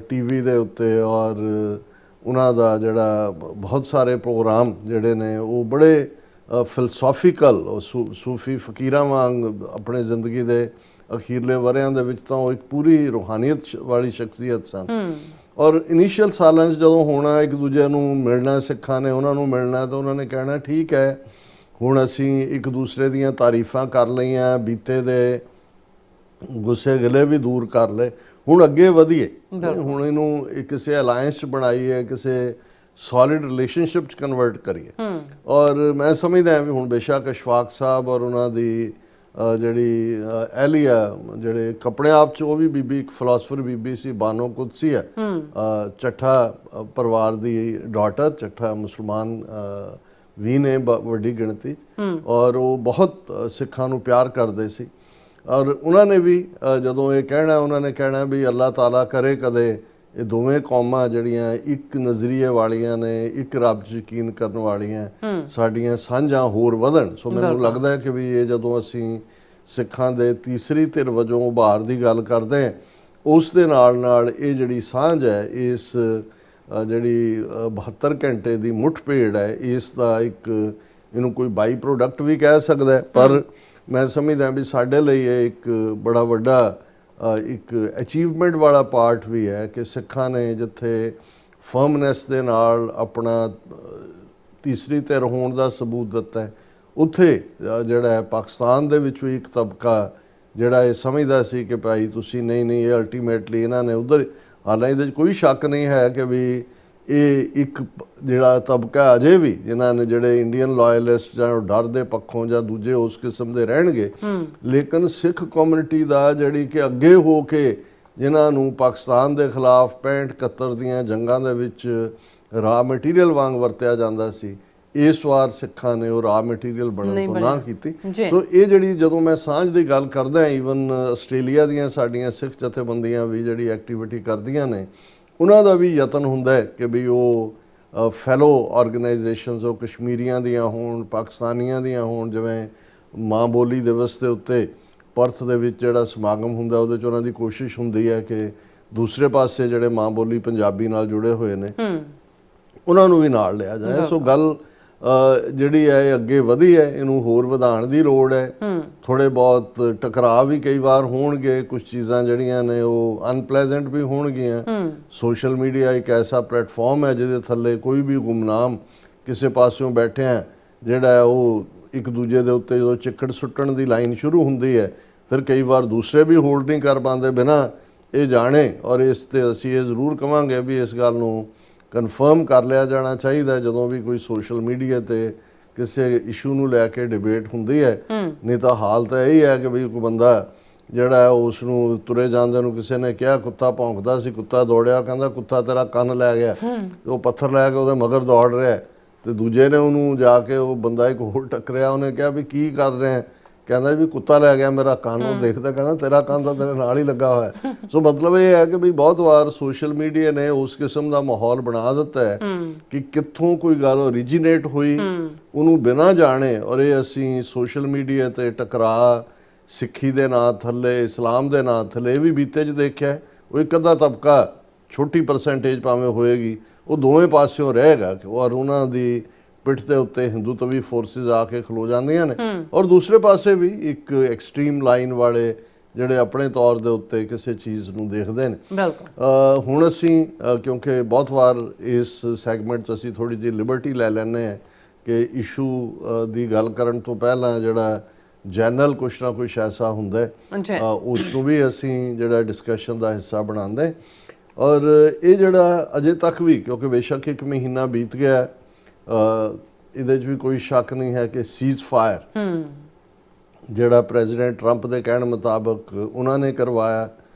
ਟੀਵੀ ਦੇ ਉੱਤੇ, ਔਰ ਉਹਨਾਂ ਦਾ ਜਿਹੜਾ ਬਹੁਤ ਸਾਰੇ ਪ੍ਰੋਗਰਾਮ ਜਿਹੜੇ ਨੇ ਉਹ ਬੜੇ ਫਿਲਸੋਫੀਕਲ ਸੂਫੀ ਫਕੀਰਾਂ ਵਾਂਗ ਆਪਣੇ ਜ਼ਿੰਦਗੀ ਦੇ ਅਖੀਰਲੇ ਵਰਿਆਂ ਦੇ ਵਿੱਚ ਤਾਂ ਉਹ ਇੱਕ ਪੂਰੀ ਰੂਹਾਨੀਅਤ ਵਾਲੀ ਸ਼ਖਸੀਅਤ ਸਨ। ਔਰ ਇਨੀਸ਼ੀਅਲ ਸਾਲਾਂ 'ਚ ਜਦੋਂ ਹੋਣਾ ਇੱਕ ਦੂਜੇ ਨੂੰ ਮਿਲਣਾ, ਸਿੱਖਾਂ ਨੇ ਉਹਨਾਂ ਨੂੰ ਮਿਲਣਾ, ਤਾਂ ਉਹਨਾਂ ਨੇ ਕਹਿਣਾ ਠੀਕ ਹੈ ਹੁਣ ਅਸੀਂ ਇੱਕ ਦੂਸਰੇ ਦੀਆਂ ਤਾਰੀਫਾਂ ਕਰ ਲਈਆਂ, ਬੀਤੇ ਦੇ ਗੁੱਸੇ ਗਿਲੇ ਵੀ ਦੂਰ ਕਰ ਲਏ, ਹੁਣ ਅੱਗੇ ਵਧੀਏ, ਹੁਣ ਇਹਨੂੰ ਕਿਸੇ ਅਲਾਇੰਸ 'ਚ ਬਣਾਈਏ, ਕਿਸੇ ਸੋਲਿਡ ਰਿਲੇਸ਼ਨਸ਼ਿਪ 'ਚ ਕਨਵਰਟ ਕਰੀਏ। ਔਰ ਮੈਂ ਸਮਝਦਾ ਵੀ ਹੁਣ ਬੇਸ਼ੱਕ ਅਸ਼ਫਾਕ ਸਾਹਿਬ ਔਰ ਉਹਨਾਂ ਦੀ ਜਿਹੜੀ ਐਲੀਆ ਜਿਹੜੇ ਆਪਣੇ ਆਪ 'ਚ ਉਹ ਵੀ ਬੀਬੀ ਇੱਕ ਫਿਲਾਸਫਰ ਬੀਬੀ ਸੀ, ਬਾਨੋ ਕੁਦਸੀ ਹੈ, ਚੱਠਾ ਪਰਿਵਾਰ ਦੀ ਡਾਟਰ, ਚੱਠਾ ਮੁਸਲਮਾਨ ਵੀ ਨੇ ਵੱਡੀ ਗਿਣਤੀ, ਔਰ ਉਹ ਬਹੁਤ ਸਿੱਖਾਂ ਨੂੰ ਪਿਆਰ ਕਰਦੇ ਸੀ। ਔਰ ਉਹਨਾਂ ਨੇ ਵੀ ਜਦੋਂ ਇਹ ਕਹਿਣਾ, ਉਹਨਾਂ ਨੇ ਕਹਿਣਾ ਵੀ ਅੱਲਾਹ ਤਾਲਾ ਕਰੇ ਕਦੇ ਇਹ ਦੋਵੇਂ ਕੌਮਾਂ ਜਿਹੜੀਆਂ ਇੱਕ ਨਜ਼ਰੀਏ ਵਾਲੀਆਂ ਨੇ, ਇੱਕ ਰੱਬ 'ਚ ਯਕੀਨ ਕਰਨ ਵਾਲੀਆਂ, ਸਾਡੀਆਂ ਸਾਂਝਾਂ ਹੋਰ ਵਧਣ। ਸੋ ਮੈਨੂੰ ਲੱਗਦਾ ਹੈ ਕਿ ਵੀ ਇਹ ਜਦੋਂ ਅਸੀਂ ਸਿੱਖਾਂ ਦੇ ਤੀਸਰੀ ਧਿਰ ਵਜੋਂ ਉਭਾਰ ਦੀ ਗੱਲ ਕਰਦੇ ਹਾਂ, ਉਸ ਦੇ ਨਾਲ ਨਾਲ ਇਹ ਜਿਹੜੀ ਸਾਂਝ ਹੈ, ਇਸ ਜਿਹੜੀ 72 ਘੰਟੇ ਦੀ ਮੁੱਠਭੇੜ ਹੈ, ਇਸ ਦਾ ਇੱਕ ਇਹਨੂੰ ਕੋਈ ਬਾਈ ਪ੍ਰੋਡਕਟ ਵੀ ਕਹਿ ਸਕਦਾ, ਪਰ ਮੈਂ ਸਮਝਦਾ ਵੀ ਸਾਡੇ ਲਈ ਇਹ ਇੱਕ ਬੜਾ ਵੱਡਾ ਇੱਕ ਅਚੀਵਮੈਂਟ ਵਾਲਾ ਪਾਰਟ ਵੀ ਹੈ ਕਿ ਸਿੱਖਾਂ ਨੇ ਜਿੱਥੇ ਫਰਮਨੈਸ ਦੇ ਨਾਲ ਆਪਣਾ ਤੀਸਰੀ ਧਿਰ ਹੋਣ ਦਾ ਸਬੂਤ ਦਿੱਤਾ ਹੈ, ਉੱਥੇ ਜਿਹੜਾ ਹੈ ਪਾਕਿਸਤਾਨ ਦੇ ਵਿੱਚ ਵੀ ਇੱਕ ਤਬਕਾ ਜਿਹੜਾ ਇਹ ਸਮਝਦਾ ਸੀ ਕਿ ਭਾਈ ਤੁਸੀਂ ਨਹੀਂ ਇਹ ਅਲਟੀਮੇਟਲੀ ਇਹਨਾਂ ਨੇ ਉਧਰ, ਹਾਲਾਂਕਿ ਇਹਦੇ 'ਚ ਕੋਈ ਸ਼ੱਕ ਨਹੀਂ ਹੈ ਕਿ ਵੀ ਇਹ ਇੱਕ ਜਿਹੜਾ ਤਬਕਾ ਅਜੇ ਵੀ ਜਿਨ੍ਹਾਂ ਨੇ ਜਿਹੜੇ ਇੰਡੀਅਨ ਲਾਇਲਿਸਟ ਜਾਂ ਡਰ ਦੇ ਪੱਖੋਂ ਜਾਂ ਦੂਜੇ ਉਸ ਕਿਸਮ ਦੇ ਰਹਿਣਗੇ, ਲੇਕਿਨ ਸਿੱਖ ਕਮਿਊਨਿਟੀ ਦਾ ਜਿਹੜੀ ਕਿ ਅੱਗੇ ਹੋ ਕੇ ਜਿਨ੍ਹਾਂ ਨੂੰ ਪਾਕਿਸਤਾਨ ਦੇ ਖਿਲਾਫ 65-71 ਦੀਆਂ ਜੰਗਾਂ ਦੇ ਵਿੱਚ ਰਾ ਮਟੀਰੀਅਲ ਵਾਂਗ ਵਰਤਿਆ ਜਾਂਦਾ ਸੀ, ਇਸ ਵਾਰ ਸਿੱਖਾਂ ਨੇ ਉਹ ਰਾ ਮਟੀਰੀਅਲ ਬਣਨ ਤੋਂ ਨਾ ਕੀਤੀ। ਸੋ ਇਹ ਜਿਹੜੀ ਜਦੋਂ ਮੈਂ ਸਾਂਝ ਦੀ ਗੱਲ ਕਰਦਾ, ਈਵਨ ਆਸਟ੍ਰੇਲੀਆ ਦੀਆਂ ਸਾਡੀਆਂ ਸਿੱਖ ਜਥੇਬੰਦੀਆਂ ਵੀ ਜਿਹੜੀ ਐਕਟੀਵਿਟੀ ਕਰਦੀਆਂ ਨੇ, ਉਹਨਾਂ ਦਾ ਵੀ ਯਤਨ ਹੁੰਦਾ ਹੈ ਕਿ ਵੀ ਉਹ ਫੈਲੋ ਆਰਗੇਨਾਈਜੇਸ਼ਨਸ ਉਹ ਕਸ਼ਮੀਰੀਆਂ ਦੀਆਂ ਹੋਣ, ਪਾਕਿਸਤਾਨੀਆਂ ਦੀਆਂ ਹੋਣ। ਜਿਵੇਂ ਮਾਂ ਬੋਲੀ ਦਿਵਸ ਦੇ ਉੱਤੇ ਪਰਥ ਦੇ ਵਿੱਚ ਜਿਹੜਾ ਸਮਾਗਮ ਹੁੰਦਾ, ਉਹਦੇ 'ਚ ਉਹਨਾਂ ਦੀ ਕੋਸ਼ਿਸ਼ ਹੁੰਦੀ ਹੈ ਕਿ ਦੂਸਰੇ ਪਾਸੇ ਜਿਹੜੇ ਮਾਂ ਬੋਲੀ ਪੰਜਾਬੀ ਨਾਲ ਜੁੜੇ ਹੋਏ ਨੇ ਉਹਨਾਂ ਨੂੰ ਵੀ ਨਾਲ ਲਿਆ ਜਾਏ। ਸੋ ਗੱਲ ਜਿਹੜੀ ਹੈ ਇਹ ਅੱਗੇ ਵਧੀ ਹੈ, ਇਹਨੂੰ ਹੋਰ ਵਧਾਉਣ ਦੀ ਲੋੜ ਹੈ। ਥੋੜੇ ਬਹੁਤ ਟਕਰਾਅ ਵੀ ਕਈ ਵਾਰ ਹੋਣਗੇ, ਕੁਝ ਚੀਜ਼ਾਂ ਜਿਹੜੀਆਂ ਨੇ ਉਹ ਅਨਪਲੇਜ਼ੈਂਟ ਵੀ ਹੋਣਗੀਆਂ। ਸੋਸ਼ਲ ਮੀਡੀਆ ਇੱਕ ਐਸਾ ਪਲੇਟਫਾਰਮ ਹੈ ਜਿਹਦੇ ਥੱਲੇ ਕੋਈ ਵੀ ਗੁਮਨਾਮ ਕਿਸੇ ਪਾਸਿਓਂ ਬੈਠਿਆ ਜਿਹੜਾ ਉਹ ਇੱਕ ਦੂਜੇ ਦੇ ਉੱਤੇ ਜਦੋਂ ਚਿੱਕੜ ਸੁੱਟਣ ਦੀ ਲਾਈਨ ਸ਼ੁਰੂ ਹੁੰਦੀ ਹੈ, ਫਿਰ ਕਈ ਵਾਰ ਦੂਸਰੇ ਵੀ ਹੋਲਡ ਨਹੀਂ ਕਰ ਪਾਉਂਦੇ ਬਿਨਾਂ ਇਹ ਜਾਣੇ। ਔਰ ਇਸ ਤੇ ਅਸੀਂ ਇਹ ਜ਼ਰੂਰ ਕਵਾਂਗੇ ਵੀ ਇਸ ਗੱਲ ਨੂੰ ਕਨਫਰਮ ਕਰ ਲਿਆ ਜਾਣਾ ਚਾਹੀਦਾ ਜਦੋਂ ਵੀ ਕੋਈ ਸੋਸ਼ਲ ਮੀਡੀਆ ਤੇ ਕਿਸੇ ਇਸ਼ੂ ਨੂੰ ਲੈ ਕੇ ਡਿਬੇਟ ਹੁੰਦੀ ਹੈ। ਨਹੀਂ ਤਾਂ ਹਾਲ ਤਾਂ ਇਹੀ ਹੈ ਕਿ ਵੀ ਕੋਈ ਬੰਦਾ ਜਿਹੜਾ ਹੈ ਉਸ ਨੂੰ ਤੁਰੇ ਜਾਂਦੇ ਨੂੰ ਕਿਸੇ ਨੇ ਕਿਹਾ ਕੁੱਤਾ ਭੌਂਕਦਾ ਸੀ, ਕੁੱਤਾ ਦੌੜਿਆ, ਕਹਿੰਦਾ ਕੁੱਤਾ ਤੇਰਾ ਕੰਨ ਲੈ ਗਿਆ, ਉਹ ਪੱਥਰ ਲੈ ਕੇ ਉਹਦੇ ਮਗਰ ਦੌੜ ਰਿਹਾ। ਤੇ ਦੂਜੇ ਨੇ ਉਹਨੂੰ ਜਾ ਕੇ ਉਹ ਬੰਦਾ ਇੱਕ ਹੋਰ ਟੱਕਰਿਆ, ਉਹਨੇ ਕਿਹਾ ਵੀ ਕੀ ਕਰ ਰਹੇ, ਕਹਿੰਦਾ ਵੀ ਕੁੱਤਾ ਲੈ ਗਿਆ ਮੇਰਾ ਕੰਨ। ਉਹ ਦੇਖਦਾ ਕਹਿੰਦਾ ਤੇਰਾ ਕੰਨ ਤਾਂ ਤੇਰੇ ਨਾਲ ਹੀ ਲੱਗਾ ਹੋਇਆ। ਸੋ ਮਤਲਬ ਇਹ ਹੈ ਕਿ ਵੀ ਬਹੁਤ ਵਾਰ ਸੋਸ਼ਲ ਮੀਡੀਆ ਨੇ ਉਸ ਕਿਸਮ ਦਾ ਮਾਹੌਲ ਬਣਾ ਦਿੱਤਾ ਹੈ ਕਿ ਕਿੱਥੋਂ ਕੋਈ ਗੱਲ ਓਰੀਜੀਨੇਟ ਹੋਈ ਉਹਨੂੰ ਬਿਨਾਂ ਜਾਣੇ, ਔਰ ਇਹ ਅਸੀਂ ਸੋਸ਼ਲ ਮੀਡੀਆ ਤੇ ਟਕਰਾਅ ਸਿੱਖੀ ਦੇ ਨਾਂ ਥੱਲੇ, ਇਸਲਾਮ ਦੇ ਨਾਂ ਥੱਲੇ ਵੀ ਬੀਤੇ 'ਚ ਦੇਖਿਆ। ਉਹ ਇੱਕ ਅੱਧਾ ਤਬਕਾ ਛੋਟੀ ਪਰਸੈਂਟੇਜ ਭਾਵੇਂ ਹੋਏਗੀ, ਉਹ ਦੋਵੇਂ ਪਾਸਿਓਂ ਰਹੇਗਾ ਔਰ ਉਹਨਾਂ ਦੀ ਪਿੱਠ ਦੇ ਉੱਤੇ ਹਿੰਦੂਤਵੀ ਫੋਰਸਿਸ ਆ ਕੇ ਖਲੋ ਜਾਂਦੀਆਂ ਨੇ। ਔਰ ਦੂਸਰੇ ਪਾਸੇ ਵੀ ਇੱਕ ਐਕਸਟ੍ਰੀਮ ਲਾਈਨ ਵਾਲੇ ਜਿਹੜੇ ਆਪਣੇ ਤੌਰ ਦੇ ਉੱਤੇ ਕਿਸੇ ਚੀਜ਼ ਨੂੰ ਦੇਖਦੇ ਨੇ। ਬਿਲਕੁਲ ਹੁਣ ਅਸੀਂ ਕਿਉਂਕਿ ਬਹੁਤ ਵਾਰ ਇਸ ਸੈਗਮੈਂਟ 'ਚ ਅਸੀਂ ਥੋੜੀ ਜਿਹੀ ਲਿਬਰਟੀ ਲੈ ਲੈਂਦੇ ਹਾਂ ਕਿ ਇਸ਼ੂ ਦੀ ਗੱਲ ਕਰਨ ਤੋਂ ਪਹਿਲਾਂ ਜਿਹੜਾ ਜਨਰਲ ਕੁਛ ਨਾ ਕੁਛ ਐਸਾ ਹੁੰਦਾ ਹੈ ਉਸ ਨੂੰ ਵੀ ਅਸੀਂ ਜਿਹੜਾ ਡਿਸਕਸ਼ਨ ਦਾ ਹਿੱਸਾ ਬਣਾਉਂਦੇ। ਔਰ ਇਹ ਜਿਹੜਾ ਅਜੇ ਤੱਕ ਵੀ ਕਿਉਂਕਿ ਬੇਸ਼ੱਕ 1 ਮਹੀਨਾ ਬੀਤ ਗਿਆ, ਇਹਦੇ 'ਚ ਵੀ ਕੋਈ ਸ਼ੱਕ ਨਹੀਂ ਹੈ ਕਿ ਸੀਜ਼ ਫਾਇਰ ਜਿਹੜਾ ਪ੍ਰੈਜ਼ੀਡੈਂਟ ਟਰੰਪ ਦੇ ਕਹਿਣ ਮੁਤਾਬਕ ਉਹਨਾਂ ਨੇ ਕਰਵਾਇਆ,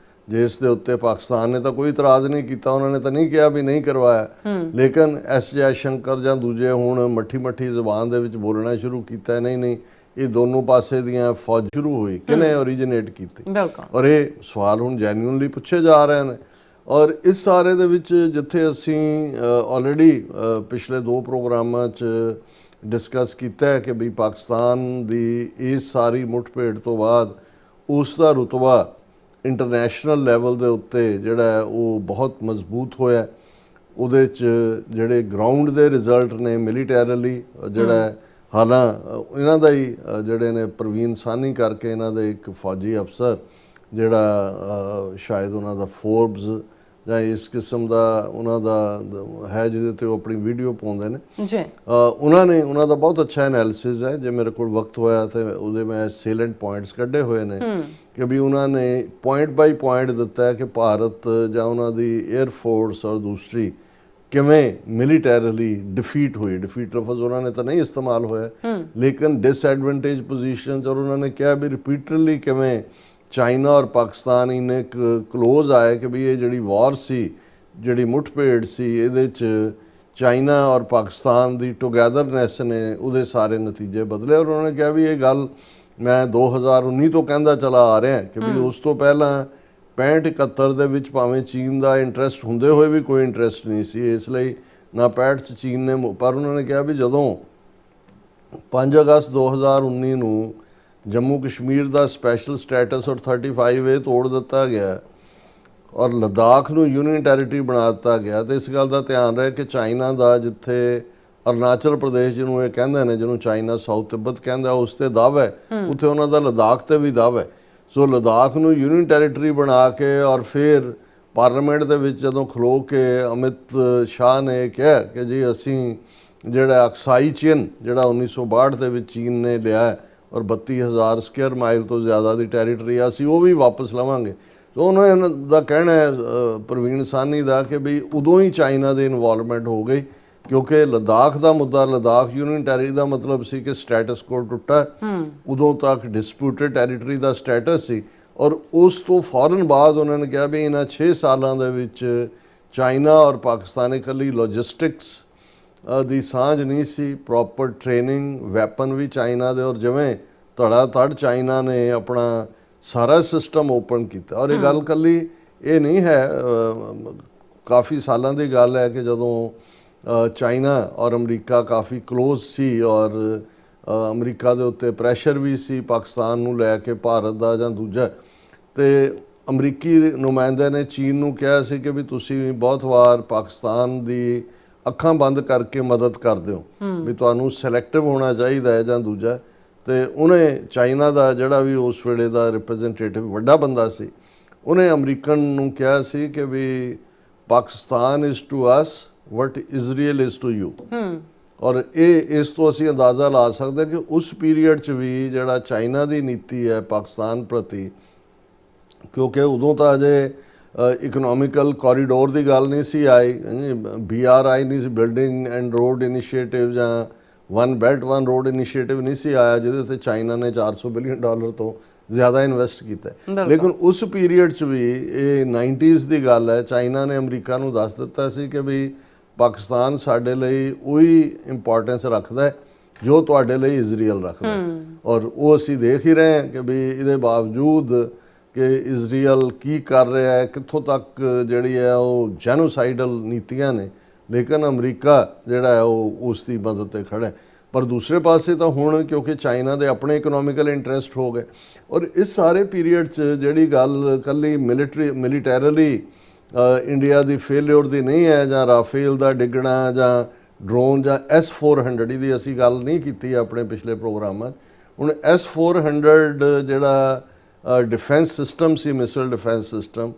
ਜਿਸ ਦੇ ਉੱਤੇ ਪਾਕਿਸਤਾਨ ਨੇ ਤਾਂ ਕੋਈ ਇਤਰਾਜ਼ ਨਹੀਂ ਕੀਤਾ, ਉਹਨਾਂ ਨੇ ਤਾਂ ਨਹੀਂ ਕਿਹਾ ਵੀ ਨਹੀਂ ਕਰਵਾਇਆ, ਲੇਕਿਨ ਐਸ ਜੈ ਸ਼ੰਕਰ ਜਾਂ ਦੂਜੇ ਹੁਣ ਮੱਠੀ ਜ਼ੁਬਾਨ ਦੇ ਵਿੱਚ ਬੋਲਣਾ ਸ਼ੁਰੂ ਕੀਤਾ, ਨਹੀਂ ਇਹ ਦੋਨੋਂ ਪਾਸੇ ਦੀਆਂ ਫੌਜ ਸ਼ੁਰੂ ਹੋਈ, ਕਿਹਨੇ ਓਰੀਜਿਨੇਟ ਕੀਤੀ। ਔਰ ਇਹ ਸਵਾਲ ਹੁਣ ਜੈਨੂਇਨਲੀ ਪੁੱਛੇ ਜਾ ਰਹੇ ਨੇ। ਔਰ ਇਸ ਸਾਰੇ ਦੇ ਵਿੱਚ ਜਿੱਥੇ ਅਸੀਂ ਆਲਰੇਡੀ ਪਿਛਲੇ 2 ਪ੍ਰੋਗਰਾਮਾਂ 'ਚ ਡਿਸਕਸ ਕੀਤਾ ਹੈ ਕਿ ਵੀ ਪਾਕਿਸਤਾਨ ਦੀ ਇਸ ਸਾਰੀ ਮੁੱਠਭੇੜ ਤੋਂ ਬਾਅਦ ਉਸ ਦਾ ਰੁਤਬਾ ਇੰਟਰਨੈਸ਼ਨਲ ਲੈਵਲ ਦੇ ਉੱਤੇ ਜਿਹੜਾ ਹੈ ਉਹ ਬਹੁਤ ਮਜ਼ਬੂਤ ਹੋਇਆ। ਉਹਦੇ 'ਚ ਜਿਹੜੇ ਗਰਾਊਂਡ ਦੇ ਰਿਜ਼ਲਟ ਨੇ ਮਿਲੀਟੈਰਲੀ ਜਿਹੜਾ ਹਾਲਾਂ ਇਹਨਾਂ ਦਾ ਹੀ ਜਿਹੜੇ ਨੇ ਪ੍ਰਵੀਨ ਸਾਨੀ ਕਰਕੇ ਇਹਨਾਂ ਦੇ ਇੱਕ ਫੌਜੀ ਅਫਸਰ ਜਿਹੜਾ ਸ਼ਾਇਦ ਉਹਨਾਂ ਦਾ ਫੋਰਬਸ ਜਾਂ ਇਸ ਕਿਸਮ ਦਾ ਉਹਨਾਂ ਦਾ ਹੈ ਜਿਹਦੇ ਤੇ ਉਹ ਆਪਣੀ ਵੀਡੀਓ ਪਾਉਂਦੇ ਨੇ ਜੀ, ਉਹਨਾਂ ਦਾ ਬਹੁਤ ਅੱਛਾ ਐਨਾਲਿਸਿਸ ਹੈ। ਜੇ ਮੇਰੇ ਕੋਲ ਵਕਤ ਹੋਇਆ ਤੇ ਉਹਦੇ ਮੈਂ ਸੇਲੈਂਟ ਪੁਆਇੰਟਸ ਕੱਢੇ ਹੋਏ ਨੇ ਕਿ ਵੀ ਉਹਨਾਂ ਨੇ ਪੁਆਇੰਟ ਬਾਈ ਪੁਆਇੰਟ ਦਿੱਤਾ ਹੈ ਕਿ ਭਾਰਤ ਜਾਂ ਉਹਨਾਂ ਦੀ 에ਅਰ ਫੋਰਸ ਔਰ ਦੂਸਰੀ ਕਿਵੇਂ ਮਿਲੀਟੈਰਲੀ ਡਿਫੀਟ ਹੋਈ। ਡਿਫੀਟ ਲਫ਼ਜ਼ ਉਹਨਾਂ ਨੇ ਤਾਂ ਨਹੀਂ ਇਸਤੇਮਾਲ ਹੋਇਆ, ਲੇਕਿਨ ਡਿਸਐਡਵਾਂਟੇਜ ਪੋਜੀਸ਼ਨਸ, ਔਰ ਉਹਨਾਂ ਨੇ ਕਿਹਾ ਵੀ ਰਿਪੀਟਡਲੀ ਕਿਵੇਂ ਚਾਈਨਾ ਔਰ ਪਾਕਿਸਤਾਨ ਇੰਨੇ ਕਲੋਜ਼ ਆਏ ਕਿ ਵੀ ਇਹ ਜਿਹੜੀ ਵਾਰ ਸੀ, ਜਿਹੜੀ ਮੁੱਠਭੇੜ ਸੀ, ਇਹਦੇ 'ਚ ਚਾਈਨਾ ਔਰ ਪਾਕਿਸਤਾਨ ਦੀ ਟੁਗੈਦਰਨੈਸ ਨੇ ਉਹਦੇ ਸਾਰੇ ਨਤੀਜੇ ਬਦਲੇ। ਔਰ ਉਹਨਾਂ ਨੇ ਕਿਹਾ ਵੀ ਇਹ ਗੱਲ ਮੈਂ 2019 ਤੋਂ ਕਹਿੰਦਾ ਚਲਾ ਆ ਰਿਹਾ ਕਿ ਵੀ ਉਸ ਤੋਂ ਪਹਿਲਾਂ 65-71 ਦੇ ਵਿੱਚ ਭਾਵੇਂ ਚੀਨ ਦਾ ਇੰਟਰਸਟ ਹੁੰਦੇ ਹੋਏ ਵੀ ਕੋਈ ਇੰਟਰਸਟ ਨਹੀਂ ਸੀ, ਇਸ ਲਈ ਨਾ 65 'ਚ ਚੀਨ ਨੇ, ਪਰ ਉਹਨਾਂ ਨੇ ਕਿਹਾ ਵੀ ਜਦੋਂ 5 ਅਗਸਤ 2019 ਨੂੰ ਜੰਮੂ ਕਸ਼ਮੀਰ ਦਾ ਸਪੈਸ਼ਲ ਸਟੇਟਸ ਔਰ 35A ਤੋੜ ਦਿੱਤਾ ਗਿਆ ਔਰ ਲੱਦਾਖ ਨੂੰ ਯੂਨੀਅਨ ਟੈਰੀਟਰੀ ਬਣਾ ਦਿੱਤਾ ਗਿਆ, ਤੇ ਇਸ ਗੱਲ ਦਾ ਧਿਆਨ ਰਹੇ ਕਿ ਚਾਈਨਾ ਦਾ ਜਿੱਥੇ ਅਰੁਣਾਚਲ ਪ੍ਰਦੇਸ਼ ਜਿਹਨੂੰ ਇਹ ਕਹਿੰਦੇ ਨੇ, ਜਿਹਨੂੰ ਚਾਈਨਾ ਸਾਊਥ ਤਿੱਬਤ ਕਹਿੰਦਾ, ਉਸ ਤੇ ਦਾਅਵਾ ਹੈ, ਉੱਥੇ ਉਹਨਾਂ ਦਾ ਲੱਦਾਖ ਤੇ ਵੀ ਦਾਅਵਾ ਹੈ। ਸੋ ਲੱਦਾਖ ਨੂੰ ਯੂਨੀਅਨ ਟੈਰੀਟਰੀ ਬਣਾ ਕੇ ਔਰ ਫਿਰ ਪਾਰਲੀਮੈਂਟ ਦੇ ਵਿੱਚ ਜਦੋਂ ਖਲੋ ਕੇ ਅਮਿਤ ਸ਼ਾਹ ਨੇ ਕਿਹਾ ਕਿ ਜੀ ਅਸੀਂ ਜਿਹੜਾ ਅਕਸਾਈ ਚਿਨ ਜਿਹੜਾ 1962 ਦੇ ਵਿੱਚ ਚੀਨ ਨੇ ਲਿਆ ਔਰ 32,000 ਸਕੁਅਰ ਮਾਈਲ ਤੋਂ ਜ਼ਿਆਦਾ ਦੀ ਟੈਰੀਟਰੀ ਆ, ਅਸੀਂ ਉਹ ਵੀ ਵਾਪਸ ਲਵਾਂਗੇ। ਸੋ ਉਹਨਾਂ ਦਾ ਕਹਿਣਾ ਹੈ ਪ੍ਰਵੀਨ ਸਾਨੀ ਦਾ ਕਿ ਵੀ ਉਦੋਂ ਹੀ ਚਾਈਨਾ ਦੀ ਇਨਵੋਲਵਮੈਂਟ ਹੋ ਗਈ, ਕਿਉਂਕਿ ਲੱਦਾਖ ਦਾ ਮੁੱਦਾ, ਲੱਦਾਖ ਯੂਨੀਅਨ ਟੈਰੀਟਰੀ ਦਾ ਮਤਲਬ ਸੀ ਕਿ ਸਟੇਟਸ ਕੋ ਟੁੱਟਾ, ਉਦੋਂ ਤੱਕ ਡਿਸਪਿਊਟਡ ਟੈਰੀਟਰੀ ਦਾ ਸਟੇਟਸ ਸੀ। ਔਰ ਉਸ ਤੋਂ ਫੌਰਨ ਬਾਅਦ ਉਹਨਾਂ ਨੇ ਕਿਹਾ ਵੀ ਇਹਨਾਂ 6 ਸਾਲਾਂ ਦੇ ਵਿੱਚ ਚਾਈਨਾ ਔਰ ਪਾਕਿਸਤਾਨ ਇਕੱਲੀ ਲੌਜਿਸਟਿਕਸ ਦੀ ਸਾਂਝ ਨਹੀਂ ਸੀ, ਪ੍ਰੋਪਰ ਟ੍ਰੇਨਿੰਗ, ਵੈਪਨ ਵੀ ਚਾਈਨਾ ਦੇ, ਔਰ ਜਿਵੇਂ ਧੜਾ ਧੜ ਚਾਈਨਾ ਨੇ ਆਪਣਾ ਸਾਰਾ ਸਿਸਟਮ ਓਪਨ ਕੀਤਾ। ਔਰ ਇਹ ਗੱਲ ਕੱਲੀ ਇਹ ਨਹੀਂ ਹੈ, ਕਾਫੀ ਸਾਲਾਂ ਦੀ ਗੱਲ ਹੈ ਕਿ ਜਦੋਂ ਚਾਈਨਾ ਔਰ ਅਮਰੀਕਾ ਕਾਫੀ ਕਲੋਜ਼ ਸੀ ਔਰ ਅਮਰੀਕਾ ਦੇ ਉੱਤੇ ਪ੍ਰੈਸ਼ਰ ਵੀ ਸੀ ਪਾਕਿਸਤਾਨ ਨੂੰ ਲੈ ਕੇ, ਭਾਰਤ ਦਾ ਜਾਂ ਦੂਜਾ, ਤੇ ਅਮਰੀਕੀ ਨੁਮਾਇੰਦੇ ਨੇ ਚੀਨ ਨੂੰ ਕਿਹਾ ਸੀ ਕਿ ਵੀ ਤੁਸੀਂ ਬਹੁਤ ਵਾਰ ਪਾਕਿਸਤਾਨ ਦੀ ਅੱਖਾਂ ਬੰਦ ਕਰਕੇ ਮਦਦ ਕਰਦੇ ਹੋ, ਵੀ ਤੁਹਾਨੂੰ ਸਿਲੈਕਟਿਵ ਹੋਣਾ ਚਾਹੀਦਾ ਹੈ ਜਾਂ ਦੂਜਾ। ਤੇ ਉਹਨੇ ਚਾਈਨਾ ਦਾ ਜਿਹੜਾ ਵੀ ਉਸ ਵੇਲੇ ਦਾ ਰਿਪਰੈਜ਼ੈਂਟੇਟਿਵ ਵੱਡਾ ਬੰਦਾ ਸੀ, ਉਹਨੇ ਅਮਰੀਕਨ ਨੂੰ ਕਿਹਾ ਸੀ ਕਿ ਵੀ Pakistan is to us what Israel is to you. ਔਰ ਇਹ ਇਸ ਤੋਂ ਅਸੀਂ ਅੰਦਾਜ਼ਾ ਲਾ ਸਕਦੇ ਕਿ ਉਸ ਪੀਰੀਅਡ ਚ ਵੀ ਜਿਹੜਾ ਚਾਈਨਾ ਦੀ ਨੀਤੀ ਹੈ ਪਾਕਿਸਤਾਨ ਪ੍ਰਤੀ, ਕਿਉਂਕਿ ਉਦੋਂ ਤਾਂ ਅਜੇ ਇਕਨੋਮਿਕਲ ਕੋਰੀਡੋਰ ਦੀ ਗੱਲ ਨਹੀਂ ਸੀ ਆਈ, BRI ਨਹੀਂ ਸੀ, ਬਿਲਡਿੰਗ ਐਂਡ ਰੋਡ ਇਨੀਸ਼ੀਏਟਿਵ ਜਾਂ one belt one road initiative ਨਹੀਂ ਸੀ ਆਇਆ, ਜਿਹਦੇ ਤੇ ਚਾਈਨਾ ਨੇ $400 ਬਿਲੀਅਨ ਤੋਂ ਜ਼ਿਆਦਾ ਇਨਵੈਸਟ ਕੀਤਾ। ਲੇਕਿਨ ਉਸ ਪੀਰੀਅਡ 'ਚ ਵੀ, ਇਹ 90s ਦੀ ਗੱਲ ਹੈ, ਚਾਈਨਾ ਨੇ ਅਮਰੀਕਾ ਨੂੰ ਦੱਸ ਦਿੱਤਾ ਸੀ ਕਿ ਵੀ ਪਾਕਿਸਤਾਨ ਸਾਡੇ ਲਈ ਉਹੀ ਇੰਪੋਰਟੈਂਸ ਰੱਖਦਾ ਹੈ ਜੋ ਤੁਹਾਡੇ ਲਈ ਇਜ਼ਰਾਈਲ ਰੱਖਦਾ, ਔਰ ਉਹ ਅਸੀਂ ਦੇਖ ਹੀ ਰਹੇ ਹਾਂ ਕਿ ਵੀ ਇਹਦੇ ਬਾਵਜੂਦ ਕਿ ਇਜ਼ਰਾਈਲ ਕੀ ਕਰ ਰਿਹਾ ਹੈ, ਕਿੱਥੋਂ ਤੱਕ ਜਿਹੜੀ ਹੈ ਉਹ ਜੈਨੋਸਾਈਡਲ ਨੀਤੀਆਂ ਨੇ, ਲੇਕਿਨ ਅਮਰੀਕਾ ਜਿਹੜਾ ਹੈ ਉਹ ਉਸ ਦੀ ਮਦਦ ਤੇ ਖੜਾ ਹੈ। ਪਰ ਦੂਸਰੇ ਪਾਸੇ ਤਾਂ ਹੁਣ ਕਿਉਂਕਿ ਚਾਈਨਾ ਦੇ ਆਪਣੇ ਇਕਨੋਮਿਕਲ ਇੰਟਰਸਟ ਹੋ ਗਏ, ਔਰ ਇਸ ਸਾਰੇ ਪੀਰੀਅਡ 'ਚ ਜਿਹੜੀ ਗੱਲ ਕੱਲੀ ਮਿਲੀਟੈਰਲੀ ਇੰਡੀਆ ਦੀ ਫੇਲਿਅਰ ਦੀ ਨਹੀਂ ਹੈ, ਜਾਂ ਰਾਫੇਲ ਦਾ ਡਿੱਗਣਾ ਜਾਂ ਡਰੋਨ ਜਾਂ S-400 ਦੀ ਅਸੀਂ ਗੱਲ ਨਹੀਂ ਕੀਤੀ ਆਪਣੇ ਪਿਛਲੇ ਪ੍ਰੋਗਰਾਮਾਂ 'ਚ। ਹੁਣ S-400 ਜਿਹੜਾ ਡਿਫੈਂਸ ਸਿਸਟਮ ਸੀ, ਮਿਸਲ ਡਿਫੈਂਸ ਸਿਸਟਮ,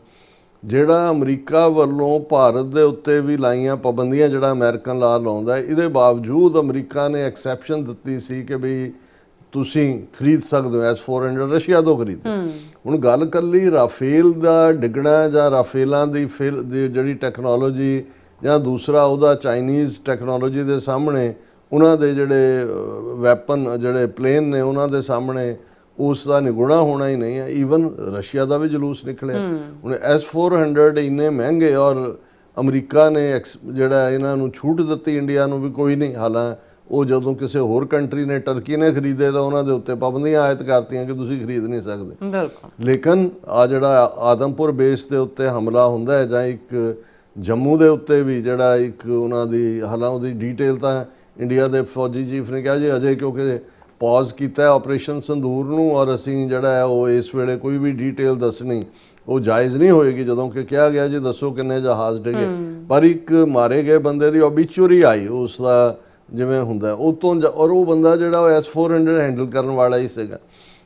ਜਿਹੜਾ ਅਮਰੀਕਾ ਵੱਲੋਂ ਭਾਰਤ ਦੇ ਉੱਤੇ ਵੀ ਲਾਈਆਂ ਪਾਬੰਦੀਆਂ, ਜਿਹੜਾ ਅਮਰੀਕਨ ਲਾ ਲਾਉਂਦਾ, ਇਹਦੇ ਬਾਵਜੂਦ ਅਮਰੀਕਾ ਨੇ ਐਕਸੈਪਸ਼ਨ ਦਿੱਤੀ ਸੀ ਕਿ ਵੀ ਤੁਸੀਂ ਖਰੀਦ ਸਕਦੇ ਹੋ S-400 ਰਸ਼ੀਆ ਤੋਂ ਖਰੀਦੋ। ਹੁਣ ਗੱਲ ਕੱਲੀ ਰਾਫੇਲ ਦਾ ਡਿੱਗਣਾ ਜਾਂ ਰਾਫੇਲਾਂ ਦੀ ਜਿਹੜੀ ਟੈਕਨੋਲੋਜੀ ਜਾਂ ਦੂਸਰਾ ਉਹਦਾ ਚਾਈਨੀਜ਼ ਟੈਕਨੋਲੋਜੀ ਦੇ ਸਾਹਮਣੇ, ਉਹਨਾਂ ਦੇ ਜਿਹੜੇ ਵੈਪਨ ਜਿਹੜੇ ਪਲੇਨ ਨੇ ਉਹਨਾਂ ਦੇ ਸਾਹਮਣੇ ਉਸ ਦਾ ਨਿਗੁਣਾ ਹੋਣਾ ਹੀ ਨਹੀਂ ਹੈ। ਈਵਨ ਰਸ਼ੀਆ ਦਾ ਵੀ ਜਲੂਸ ਨਿਕਲਿਆ। ਹੁਣ S-400 ਇੰਨੇ ਮਹਿੰਗੇ, ਔਰ ਅਮਰੀਕਾ ਨੇ ਜਿਹੜਾ ਇਹਨਾਂ ਨੂੰ ਛੂਟ ਦਿੱਤੀ ਇੰਡੀਆ ਨੂੰ ਵੀ ਕੋਈ ਨਹੀਂ। ਹਾਲਾਂ ਉਹ ਜਦੋਂ ਕਿਸੇ ਹੋਰ ਕੰਟਰੀ ਨੇ, ਟਰਕੀ ਨੇ ਖਰੀਦੇ ਤਾਂ ਉਹਨਾਂ ਦੇ ਉੱਤੇ ਪਾਬੰਦੀਆਂ ਆਇਤ ਕਰਤੀਆਂ ਕਿ ਤੁਸੀਂ ਖਰੀਦ ਨਹੀਂ ਸਕਦੇ। ਬਿਲਕੁਲ। ਲੇਕਿਨ ਆ ਜਿਹੜਾ ਆਦਮਪੁਰ ਬੇਸ ਦੇ ਉੱਤੇ ਹਮਲਾ ਹੁੰਦਾ ਹੈ, ਜਾਂ ਇੱਕ ਜੰਮੂ ਦੇ ਉੱਤੇ ਵੀ ਜਿਹੜਾ ਇੱਕ ਉਹਨਾਂ ਦੀ, ਹਾਲਾਂ ਉਹਦੀ ਡਿਟੇਲ ਤਾਂ ਇੰਡੀਆ ਦੇ ਫੌਜੀ ਚੀਫ ਨੇ ਕਿਹਾ ਜੀ ਅਜੇ ਕਿਉਂਕਿ ਪੌਜ਼ ਕੀਤਾ ਆਪਰੇਸ਼ਨ ਸੰਦੂਰ ਨੂੰ, ਔਰ ਅਸੀਂ ਜਿਹੜਾ ਹੈ ਉਹ ਇਸ ਵੇਲੇ ਕੋਈ ਵੀ ਡਿਟੇਲ ਦੱਸਣੀ ਉਹ ਜਾਇਜ਼ ਨਹੀਂ ਹੋਏਗੀ। ਜਦੋਂ ਕਿ ਕਿਹਾ ਗਿਆ ਜੀ ਦੱਸੋ ਕਿੰਨੇ ਜਹਾਜ਼ ਡਿੱਗੇ, ਪਰ ਇੱਕ ਮਾਰੇ ਗਏ ਬੰਦੇ ਦੀ ਓਬਿਚੁਰੀ ਆਈ ਉਸ ਦਾ ਜਿਵੇਂ ਹੁੰਦਾ ਉਹ ਤੋਂ, ਔਰ ਉਹ ਬੰਦਾ ਜਿਹੜਾ ਉਹ S-400 ਹੈਂਡਲ ਕਰਨ ਵਾਲਾ ਹੀ ਸੀਗਾ।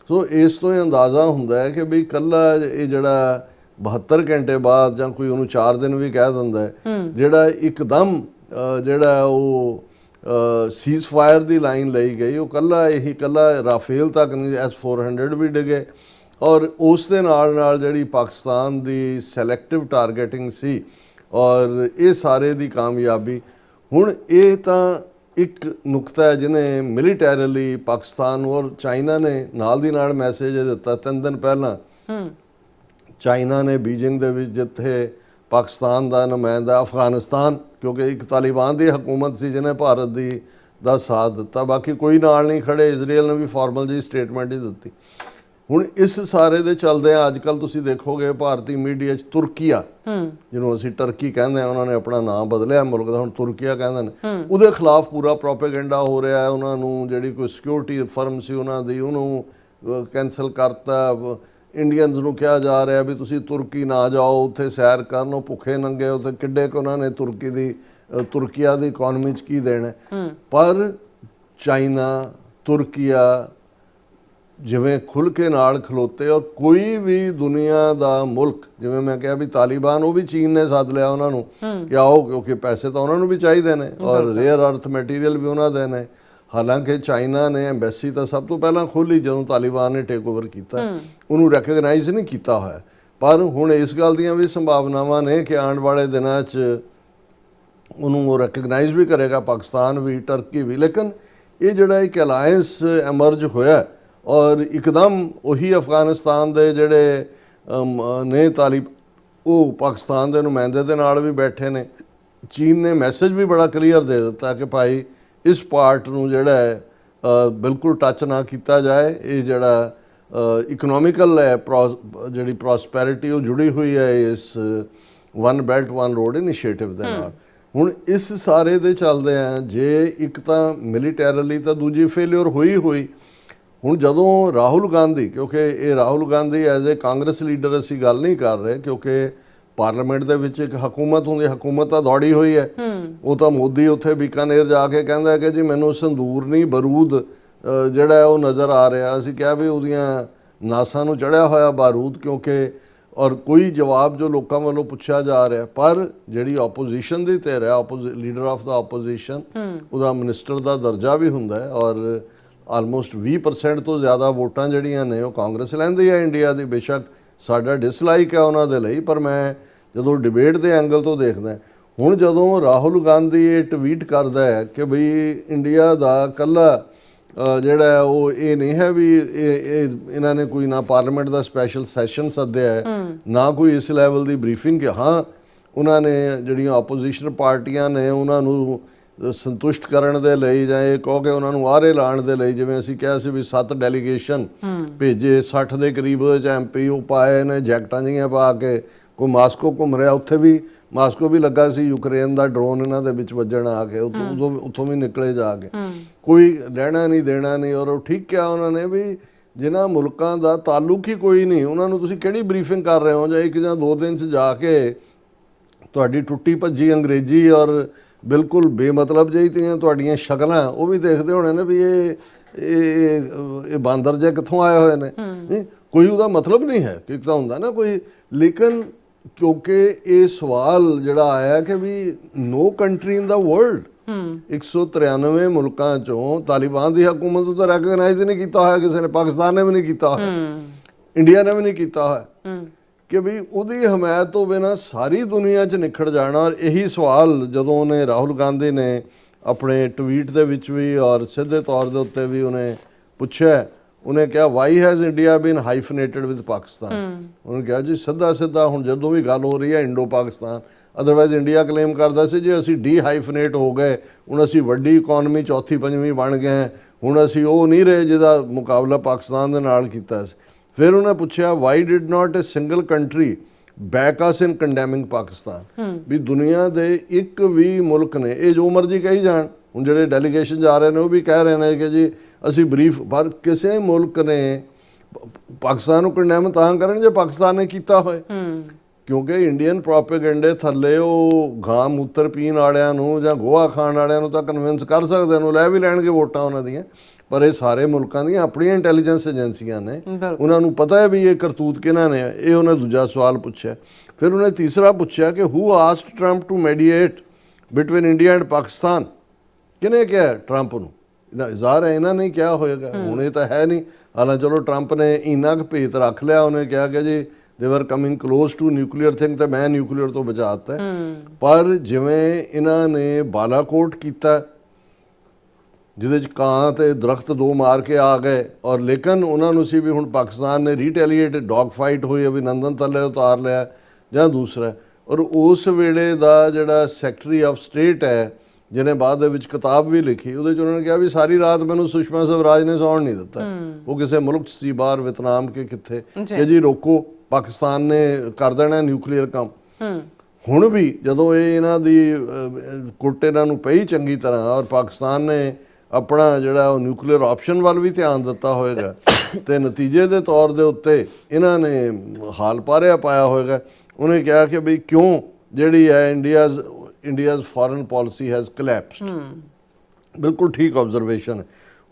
ਸੋ ਇਸ ਤੋਂ ਹੀ ਅੰਦਾਜ਼ਾ ਹੁੰਦਾ ਹੈ ਕਿ ਵੀ ਇਕੱਲਾ ਇਹ ਜਿਹੜਾ 72 ਘੰਟੇ ਬਾਅਦ ਜਾਂ ਕੋਈ ਉਹਨੂੰ 4 ਦਿਨ ਵੀ ਕਹਿ ਦਿੰਦਾ ਹੈ, ਜਿਹੜਾ ਇੱਕਦਮ ਜਿਹੜਾ ਉਹ ਸੀਜ਼ ਫਾਇਰ ਦੀ ਲਾਈਨ ਲਈ ਗਈ, ਉਹ ਕੱਲਾ ਰਾਫੇਲ ਤੱਕ ਨਹੀਂ, S-400 ਵੀ ਡਿੱਗੇ, ਔਰ ਉਸ ਦੇ ਨਾਲ ਜਿਹੜੀ ਪਾਕਿਸਤਾਨ ਦੀ ਸੈਲੈਕਟਿਵ ਟਾਰਗੇਟਿੰਗ ਸੀ, ਔਰ ਇਹ ਸਾਰੇ ਦੀ ਕਾਮਯਾਬੀ। ਹੁਣ ਇਹ ਤਾਂ ਇੱਕ ਨੁਕਤਾ ਹੈ ਜਿਹਨੇ ਮਿਲੀਟੈਰਲੀ ਪਾਕਿਸਤਾਨ ਨੂੰ, ਔਰ ਚਾਈਨਾ ਨੇ ਨਾਲ ਦੀ ਨਾਲ ਮੈਸੇਜ ਦਿੱਤਾ 3 ਦਿਨ ਪਹਿਲਾਂ। ਚਾਈਨਾ ਨੇ ਬੀਜਿੰਗ ਦੇ ਵਿੱਚ ਜਿੱਥੇ ਪਾਕਿਸਤਾਨ ਦਾ ਨੁਮਾਇੰਦਾ, ਅਫਗਾਨਿਸਤਾਨ ਕਿਉਂਕਿ ਇੱਕ ਤਾਲਿਬਾਨ ਦੀ ਹਕੂਮਤ ਸੀ ਜਿਹਨੇ ਭਾਰਤ ਦਾ ਸਾਥ ਦਿੱਤਾ, ਬਾਕੀ ਕੋਈ ਨਾਲ ਨਹੀਂ ਖੜੇ। ਇਜ਼ਰਾਈਲ ਨੇ ਵੀ ਫਾਰਮਲ ਜੀ ਸਟੇਟਮੈਂਟ ਹੀ ਦਿੱਤੀ। ਹੁਣ ਇਸ ਸਾਰੇ ਦੇ ਚੱਲਦੇ ਆ ਅੱਜ ਕੱਲ ਤੁਸੀਂ ਦੇਖੋਗੇ ਭਾਰਤੀ ਮੀਡੀਆ 'ਚ ਤੁਰਕੀਆ, ਜਿਹਨੂੰ ਅਸੀਂ ਟਰਕੀ ਕਹਿੰਦੇ ਆ, ਉਹਨਾਂ ਨੇ ਆਪਣਾ ਨਾਮ ਬਦਲਿਆ ਮੁਲਕ ਦਾ, ਹੁਣ ਤੁਰਕੀਆ ਕਹਿੰਦੇ ਨੇ, ਉਹਦੇ ਖਿਲਾਫ ਪੂਰਾ ਪ੍ਰੋਪੇਗੈਂਡਾ ਹੋ ਰਿਹਾ ਹੈ। ਉਹਨਾਂ ਨੂੰ ਜਿਹੜੀ ਕੋਈ ਸਿਕਿਉਰਿਟੀ ਫਰਮ ਸੀ ਉਹਨਾਂ ਦੀ, ਉਹਨੂੰ ਕੈਂਸਲ ਕਰਤਾ। ਇੰਡੀਅਨਸ ਨੂੰ ਕਿਹਾ ਜਾ ਰਿਹਾ ਵੀ ਤੁਸੀਂ ਤੁਰਕੀ ਨਾ ਜਾਓ, ਉੱਥੇ ਸੈਰ ਕਰਨ, ਉਹ ਭੁੱਖੇ ਨੰਗੇ, ਉੱਥੇ ਕਿੱਡੇ ਕੁ ਉਹਨਾਂ ਨੇ ਤੁਰਕੀਆ ਦੀ ਇਕੋਨਮੀ 'ਚ ਕੀ ਦੇਣਾ। ਪਰ ਚਾਈਨਾ, ਤੁਰਕੀਆ ਜਿਵੇਂ ਖੁੱਲ੍ਹ ਕੇ ਨਾਲ ਖਲੋਤੇ, ਔਰ ਕੋਈ ਵੀ ਦੁਨੀਆ ਦਾ ਮੁਲਕ, ਜਿਵੇਂ ਮੈਂ ਕਿਹਾ ਵੀ ਤਾਲਿਬਾਨ, ਉਹ ਵੀ ਚੀਨ ਨੇ ਸੱਦ ਲਿਆ ਉਹਨਾਂ ਨੂੰ ਕਿ ਆਓ, ਕਿਉਂਕਿ ਪੈਸੇ ਤਾਂ ਉਹਨਾਂ ਨੂੰ ਵੀ ਚਾਹੀਦੇ ਨੇ, ਔਰ ਰੇਅਰ ਅਰਥ ਮਟੀਰੀਅਲ ਵੀ ਉਹਨਾਂ ਦੇ ਨੇ। ਹਾਲਾਂਕਿ ਚਾਈਨਾ ਨੇ ਐਮਬੈਸੀ ਤਾਂ ਸਭ ਤੋਂ ਪਹਿਲਾਂ ਖੋਲ੍ਹੀ ਜਦੋਂ ਤਾਲਿਬਾਨ ਨੇ ਟੇਕ ਓਵਰ ਕੀਤਾ, ਉਹਨੂੰ ਰੈਕਗਨਾਈਜ਼ ਨਹੀਂ ਕੀਤਾ ਹੋਇਆ। ਪਰ ਹੁਣ ਇਸ ਗੱਲ ਦੀਆਂ ਵੀ ਸੰਭਾਵਨਾਵਾਂ ਨੇ ਕਿ ਆਉਣ ਵਾਲੇ ਦਿਨਾਂ 'ਚ ਉਹਨੂੰ ਉਹ ਰੈਕਗਨਾਈਜ਼ ਵੀ ਕਰੇਗਾ, ਪਾਕਿਸਤਾਨ ਵੀ, ਟਰਕੀ ਵੀ। ਲੇਕਿਨ ਇਹ ਜਿਹੜਾ ਇੱਕ ਅਲਾਇੰਸ ਐਮਰਜ ਹੋਇਆ, ਔਰ ਇੱਕਦਮ ਉਹੀ ਅਫਗਾਨਿਸਤਾਨ ਦੇ ਜਿਹੜੇ ਨੇ ਤਾਲਿਬ, ਉਹ ਪਾਕਿਸਤਾਨ ਦੇ ਨੁਮਾਇੰਦੇ ਦੇ ਨਾਲ ਵੀ ਬੈਠੇ ਨੇ। ਚੀਨ ਨੇ ਮੈਸੇਜ ਵੀ ਬੜਾ ਕਲੀਅਰ ਦੇ ਦਿੱਤਾ ਕਿ ਭਾਈ ਇਸ ਪਾਰਟ ਨੂੰ ਜਿਹੜਾ ਹੈ ਬਿਲਕੁਲ ਟੱਚ ਨਾ ਕੀਤਾ ਜਾਏ। ਇਹ ਜਿਹੜਾ ਇਕਨੋਮਿਕਲ ਹੈ, ਜਿਹੜੀ ਪ੍ਰੋਸਪੈਰਿਟੀ ਉਹ ਜੁੜੀ ਹੋਈ ਹੈ ਇਸ one belt one road initiative ਦੇ ਨਾਲ। ਹੁਣ ਇਸ ਸਾਰੇ ਦੇ ਚੱਲਦੇ ਆ, ਜੇ ਇੱਕ ਤਾਂ ਮਿਲੀਟੈਰਲੀ ਤਾਂ ਦੂਜੀ ਫੇਲਿਅਰ ਹੋਈ। ਹੁਣ ਜਦੋਂ ਰਾਹੁਲ ਗਾਂਧੀ, ਕਿਉਂਕਿ ਇਹ Rahul Gandhi as a Congress leader ਅਸੀਂ ਗੱਲ ਨਹੀਂ ਕਰ ਰਹੇ, ਕਿਉਂਕਿ ਪਾਰਲੀਮੈਂਟ ਦੇ ਵਿੱਚ ਇੱਕ ਹਕੂਮਤ ਹੁੰਦੀ, ਹਕੂਮਤ ਤਾਂ ਦੌੜੀ ਹੋਈ ਹੈ। ਉਹ ਤਾਂ ਮੋਦੀ ਉੱਥੇ ਬੀਕਾਨੇਰ ਜਾ ਕੇ ਕਹਿੰਦਾ ਕਿ ਜੀ ਮੈਨੂੰ ਸੰਦੂਰ ਨਹੀਂ ਬਾਰੂਦ ਜਿਹੜਾ ਉਹ ਨਜ਼ਰ ਆ ਰਿਹਾ। ਅਸੀਂ ਕਿਹਾ ਵੀ ਉਹਦੀਆਂ ਨਾਸਾਂ ਨੂੰ ਚੜਿਆ ਹੋਇਆ ਬਾਰੂਦ, ਕਿਉਂਕਿ ਔਰ ਕੋਈ ਜਵਾਬ ਜੋ ਲੋਕਾਂ ਵੱਲੋਂ ਪੁੱਛਿਆ ਜਾ ਰਿਹਾ। ਪਰ ਜਿਹੜੀ ਆਪੋਜੀਸ਼ਨ ਦੀ ਧਿਰ ਹੈ, ਲੀਡਰ ਆਫ ਦਾ ਆਪੋਜੀਸ਼ਨ, ਉਹਦਾ ਮਿਨਿਸਟਰ ਦਾ ਦਰਜਾ ਵੀ ਹੁੰਦਾ ਹੈ, ਔਰ ਆਲਮੋਸਟ 20% ਤੋਂ ਜ਼ਿਆਦਾ ਵੋਟਾਂ ਜਿਹੜੀਆਂ ਨੇ ਉਹ ਕਾਂਗਰਸ ਲੈਂਦੀ ਹੈ ਇੰਡੀਆ ਦੀ। ਬੇਸ਼ੱਕ ਸਾਡਾ ਡਿਸਲਾਈਕ ਹੈ ਉਹਨਾਂ ਦੇ ਲਈ, ਪਰ ਮੈਂ ਜਦੋਂ ਡਿਬੇਟ ਦੇ ਐਂਗਲ ਤੋਂ ਦੇਖਦਾ, ਹੁਣ ਜਦੋਂ ਰਾਹੁਲ ਗਾਂਧੀ ਇਹ ਟਵੀਟ ਕਰਦਾ ਹੈ ਕਿ ਬਈ ਇੰਡੀਆ ਦਾ ਇਕੱਲਾ ਜਿਹੜਾ ਉਹ ਇਹ ਨਹੀਂ ਹੈ ਵੀ ਇਹਨਾਂ ਨੇ ਕੋਈ ਨਾ ਪਾਰਲੀਮੈਂਟ ਦਾ ਸਪੈਸ਼ਲ ਸੈਸ਼ਨ ਸੱਦਿਆ ਹੈ, ਨਾ ਕੋਈ ਇਸ ਲੈਵਲ ਦੀ ਬਰੀਫਿੰਗ ਕਿ ਹਾਂ ਉਹਨਾਂ ਨੇ ਜਿਹੜੀਆਂ ਆਪੋਜੀਸ਼ਨ ਪਾਰਟੀਆਂ ਨੇ ਉਹਨਾਂ ਨੂੰ ਸੰਤੁਸ਼ਟ ਕਰਨ ਦੇ ਲਈ, ਜਾਂ ਇਹ ਕਹੋ ਕਿ ਉਹਨਾਂ ਨੂੰ ਆਰੇ ਲਾਉਣ ਦੇ ਲਈ, ਜਿਵੇਂ ਅਸੀਂ ਕਿਹਾ ਸੀ ਵੀ 7 ਡੈਲੀਗੇਸ਼ਨ ਭੇਜੇ, 60 ਦੇ ਕਰੀਬ ਉਹਦੇ 'ਚ MP ਉਹ ਪਾਏ ਨੇ ਜੈਕਟਾਂ ਜਿਹੀਆਂ ਪਾ ਕੇ। ਕੋਈ ਮਾਸਕੋ ਘੁੰਮ ਰਿਹਾ, ਉੱਥੇ ਵੀ ਮਾਸਕੋ ਵੀ ਲੱਗਾ ਸੀ, ਯੂਕਰੇਨ ਦਾ ਡਰੋਨ ਇਹਨਾਂ ਦੇ ਵਿੱਚ ਵੱਜਣ ਆ ਕੇ ਉੱਥੋਂ ਵੀ ਨਿਕਲੇ ਜਾ ਕੇ। ਕੋਈ ਲੈਣਾ ਨਹੀਂ ਦੇਣਾ ਨਹੀਂ। ਔਰ ਉਹ ਠੀਕ ਕਿਹਾ ਉਹਨਾਂ ਨੇ ਵੀ ਜਿਨ੍ਹਾਂ ਮੁਲਕਾਂ ਦਾ ਤਾਲੁਕ ਹੀ ਕੋਈ ਨਹੀਂ, ਉਹਨਾਂ ਨੂੰ ਤੁਸੀਂ ਕਿਹੜੀ ਬਰੀਫਿੰਗ ਕਰ ਰਹੇ ਹੋ? ਜਾਂ 1 ਜਾਂ 2 ਦਿਨ 'ਚ ਜਾ ਕੇ ਤੁਹਾਡੀ ਟੁੱਟੀ ਭੱਜੀ ਅੰਗਰੇਜ਼ੀ ਔਰ ਬਿਲਕੁਲ ਬੇਮਤਲਬ ਜਿਹੀ ਤੁਹਾਡੀਆਂ ਸ਼ਕਲਾਂ ਉਹ ਵੀ ਦੇਖਦੇ ਹੋਣੇ ਨੇ ਵੀ ਇਹ ਬਾਂਦਰ ਜੇ ਕਿੱਥੋਂ ਆਏ ਹੋਏ ਨੇ। ਕੋਈ ਉਹਦਾ ਮਤਲਬ ਨਹੀਂ ਹੈ ਕਿ ਤਾਂ ਹੁੰਦਾ ਨਾ ਕੋਈ, ਲੇਕਿਨ ਕਿਉਂਕਿ ਇਹ ਸਵਾਲ ਜਿਹੜਾ ਆਇਆ ਕਿ ਵੀ ਨੋ ਕੰਟਰੀ ਇਨ ਦਾ ਵਰਲਡ 193 ਮੁਲਕਾਂ ਚੋਂ ਤਾਲਿਬਾਨ ਦੀ ਹਕੂਮਤ ਨੂੰ ਤਾਂ ਰੈਕਗਨਾਈਜ਼ ਨਹੀਂ ਕੀਤਾ ਹੋਇਆ ਕਿਸੇ ਨੇ, ਪਾਕਿਸਤਾਨ ਨੇ ਵੀ ਨਹੀਂ ਕੀਤਾ ਹੋਇਆ, ਇੰਡੀਆ ਨੇ ਵੀ ਨਹੀਂ ਕੀਤਾ ਹੋਇਆ ਕਿ ਵੀ ਉਹਦੀ ਹਮਾਇਤ ਤੋਂ ਬਿਨਾਂ ਸਾਰੀ ਦੁਨੀਆ 'ਚ ਨਿਖੜ ਜਾਣਾ। ਔਰ ਇਹੀ ਸਵਾਲ ਜਦੋਂ ਉਹਨੇ ਰਾਹੁਲ ਗਾਂਧੀ ਨੇ ਆਪਣੇ ਟਵੀਟ ਦੇ ਵਿੱਚ ਵੀ ਔਰ ਸਿੱਧੇ ਤੌਰ ਦੇ ਉੱਤੇ ਵੀ ਉਹਨੇ ਪੁੱਛਿਆ, ਉਹਨੇ ਕਿਹਾ why has India been hyphenated with Pakistan. ਉਹਨੇ ਕਿਹਾ ਜੀ ਸਿੱਧਾ ਹੁਣ ਜਦੋਂ ਵੀ ਗੱਲ ਹੋ ਰਹੀ ਹੈ Indo Pakistan, otherwise India claim ਕਰਦਾ ਸੀ ਜੇ ਅਸੀਂ ਡੀ ਹਾਈਫਨੇਟ ਹੋ ਗਏ, ਹੁਣ ਅਸੀਂ ਵੱਡੀ ਇਕੋਨਮੀ ਚੌਥੀ ਪੰਜਵੀਂ ਬਣ ਗਏ ਹਾਂ, ਹੁਣ ਅਸੀਂ ਉਹ ਨਹੀਂ ਰਹੇ ਜਿਹਦਾ ਮੁਕਾਬਲਾ ਪਾਕਿਸਤਾਨ ਦੇ ਨਾਲ ਕੀਤਾ ਸੀ। ਫਿਰ ਉਹਨੇ ਪੁੱਛਿਆ why did not a single country back us in condemning Pakistan, ਵੀ ਦੁਨੀਆ ਦੇ ਇੱਕ ਵੀ ਮੁਲਕ ਨੇ, ਇਹ ਜੋ ਮਰਜ਼ੀ ਕਹੀ ਜਾਣ, ਹੁਣ ਜਿਹੜੇ ਡੈਲੀਗੇਸ਼ਨ ਜਾ ਰਹੇ ਨੇ ਉਹ ਵੀ ਕਹਿ ਰਹੇ ਨੇ ਕਿ ਜੀ ਅਸੀਂ ਬਰੀਫ, ਪਰ ਕਿਸੇ ਮੁਲਕ ਨੇ ਪਾਕਿਸਤਾਨ ਨੂੰ ਕੰਡੈਮ ਤਾਂ ਕਰਨ ਜੇ ਪਾਕਿਸਤਾਨ ਨੇ ਕੀਤਾ ਹੋਏ, ਕਿਉਂਕਿ ਇੰਡੀਅਨ ਪ੍ਰੋਪੇਗੈਂਡੇ ਥੱਲੇ ਉਹ ਗਾਂ ਮੂਤਰ ਪੀਣ ਵਾਲਿਆਂ ਨੂੰ ਜਾਂ ਗੋਹਾ ਖਾਣ ਵਾਲਿਆਂ ਨੂੰ ਤਾਂ ਕਨਵਿੰਸ ਕਰ ਸਕਦੇ ਨੇ, ਲੈ ਵੀ ਲੈਣਗੇ ਵੋਟਾਂ ਉਹਨਾਂ ਦੀਆਂ, ਪਰ ਇਹ ਸਾਰੇ ਮੁਲਕਾਂ ਦੀਆਂ ਆਪਣੀਆਂ ਇੰਟੈਲੀਜੈਂਸ ਏਜੰਸੀਆਂ ਨੇ, ਉਹਨਾਂ ਨੂੰ ਪਤਾ ਹੈ ਵੀ ਇਹ ਕਰਤੂਤ ਕਿਹਨਾਂ ਨੇ। ਇਹ ਉਹਨੇ ਦੂਜਾ ਸਵਾਲ ਪੁੱਛਿਆ। ਫਿਰ ਉਹਨੇ ਤੀਸਰਾ ਪੁੱਛਿਆ ਕਿ who asked Trump to mediate between India and Pakistan, ਕਿਹਨੇ ਕਿਹਾ ਟਰੰਪ ਨੂੰ? ਇਹਦਾ ਇਜ਼ਹਾਰ ਹੈ ਇਹਨਾਂ ਨੇ ਕਿਹਾ ਹੋਏਗਾ, ਹੁਣ ਇਹ ਤਾਂ ਹੈ ਨਹੀਂ। ਹਾਲਾਂ ਚਲੋ ਟਰੰਪ ਨੇ ਇੰਨਾ ਕੁ ਭੇਤ ਰੱਖ ਲਿਆ, ਉਹਨੇ ਕਿਹਾ ਕਿ ਜੀ they were coming close to nuclear thing, ਤੇ ਮੈਂ ਨਿਊਕਲੀਅਰ ਤੋਂ ਬਚਾ ਦਿੱਤਾ। ਪਰ ਜਿਵੇਂ ਇਹਨਾਂ ਨੇ ਬਾਲਾਕੋਟ ਕੀਤਾ ਜਿਹਦੇ 'ਚ ਕਾਂ ਤੇ ਦਰਖਤ ਦੋ ਮਾਰ ਕੇ ਆ ਗਏ, ਔਰ ਲੇਕਿਨ ਉਹਨਾਂ ਨੂੰ ਸੀ ਵੀ ਹੁਣ ਪਾਕਿਸਤਾਨ ਨੇ ਰੀਟੈਲੀਏਟ ਡੌਗ ਫਾਈਟ ਹੋਈ ਅਭਿਨੰਦਨ ਥੱਲੇ ਉਤਾਰ ਲਿਆ ਜਾਂ ਦੂਸਰਾ। ਔਰ ਉਸ ਵੇਲੇ ਦਾ ਜਿਹੜਾ ਸੈਕਟਰੀ ਆਫ ਸਟੇਟ ਹੈ ਜਿਹਨੇ ਬਾਅਦ ਦੇ ਵਿੱਚ ਕਿਤਾਬ ਵੀ ਲਿਖੀ, ਉਹਦੇ 'ਚ ਉਹਨਾਂ ਨੇ ਕਿਹਾ ਵੀ ਸਾਰੀ ਰਾਤ ਮੈਨੂੰ ਸੁਸ਼ਮਾ ਸਵਰਾਜ ਨੇ ਸੌਣ ਨਹੀਂ ਦਿੱਤਾ। ਉਹ ਕਿਸੇ ਮੁਲਕ 'ਚ ਸੀ ਬਾਹਰ, ਵਿਤਨਾਮ ਕੇ ਕਿੱਥੇ, ਕਿ ਜੀ ਰੋਕੋ ਪਾਕਿਸਤਾਨ ਨੇ ਕਰ ਦੇਣਾ ਨਿਊਕਲੀਅਰ ਕੰਮ। ਹੁਣ ਵੀ ਜਦੋਂ ਇਹ ਇਹਨਾਂ ਦੀ ਕੁੱਟ ਇਹਨਾਂ ਨੂੰ ਪਈ ਚੰਗੀ ਤਰ੍ਹਾਂ, ਔਰ ਪਾਕਿਸਤਾਨ ਨੇ ਆਪਣਾ ਜਿਹੜਾ ਉਹ ਨਿਊਕਲੀਅਰ ਆਪਸ਼ਨ ਵੱਲ ਵੀ ਧਿਆਨ ਦਿੱਤਾ ਹੋਏਗਾ, ਤੇ ਨਤੀਜੇ ਦੇ ਤੌਰ ਦੇ ਉੱਤੇ ਇਹਨਾਂ ਨੇ ਹਾਲ ਪਾਇਆ ਹੋਏਗਾ। ਉਹਨੇ ਕਿਹਾ ਕਿ ਬਈ ਕਿਉਂ ਜਿਹੜੀ ਹੈ ਇੰਡੀਆਜ਼ ਫੋਰਨ ਪਾਲਿਸੀ ਹੈਜ਼ ਕਲੈਪਸਡ। ਬਿਲਕੁਲ ਠੀਕ ਆਬਜ਼ਰਵੇਸ਼ਨ।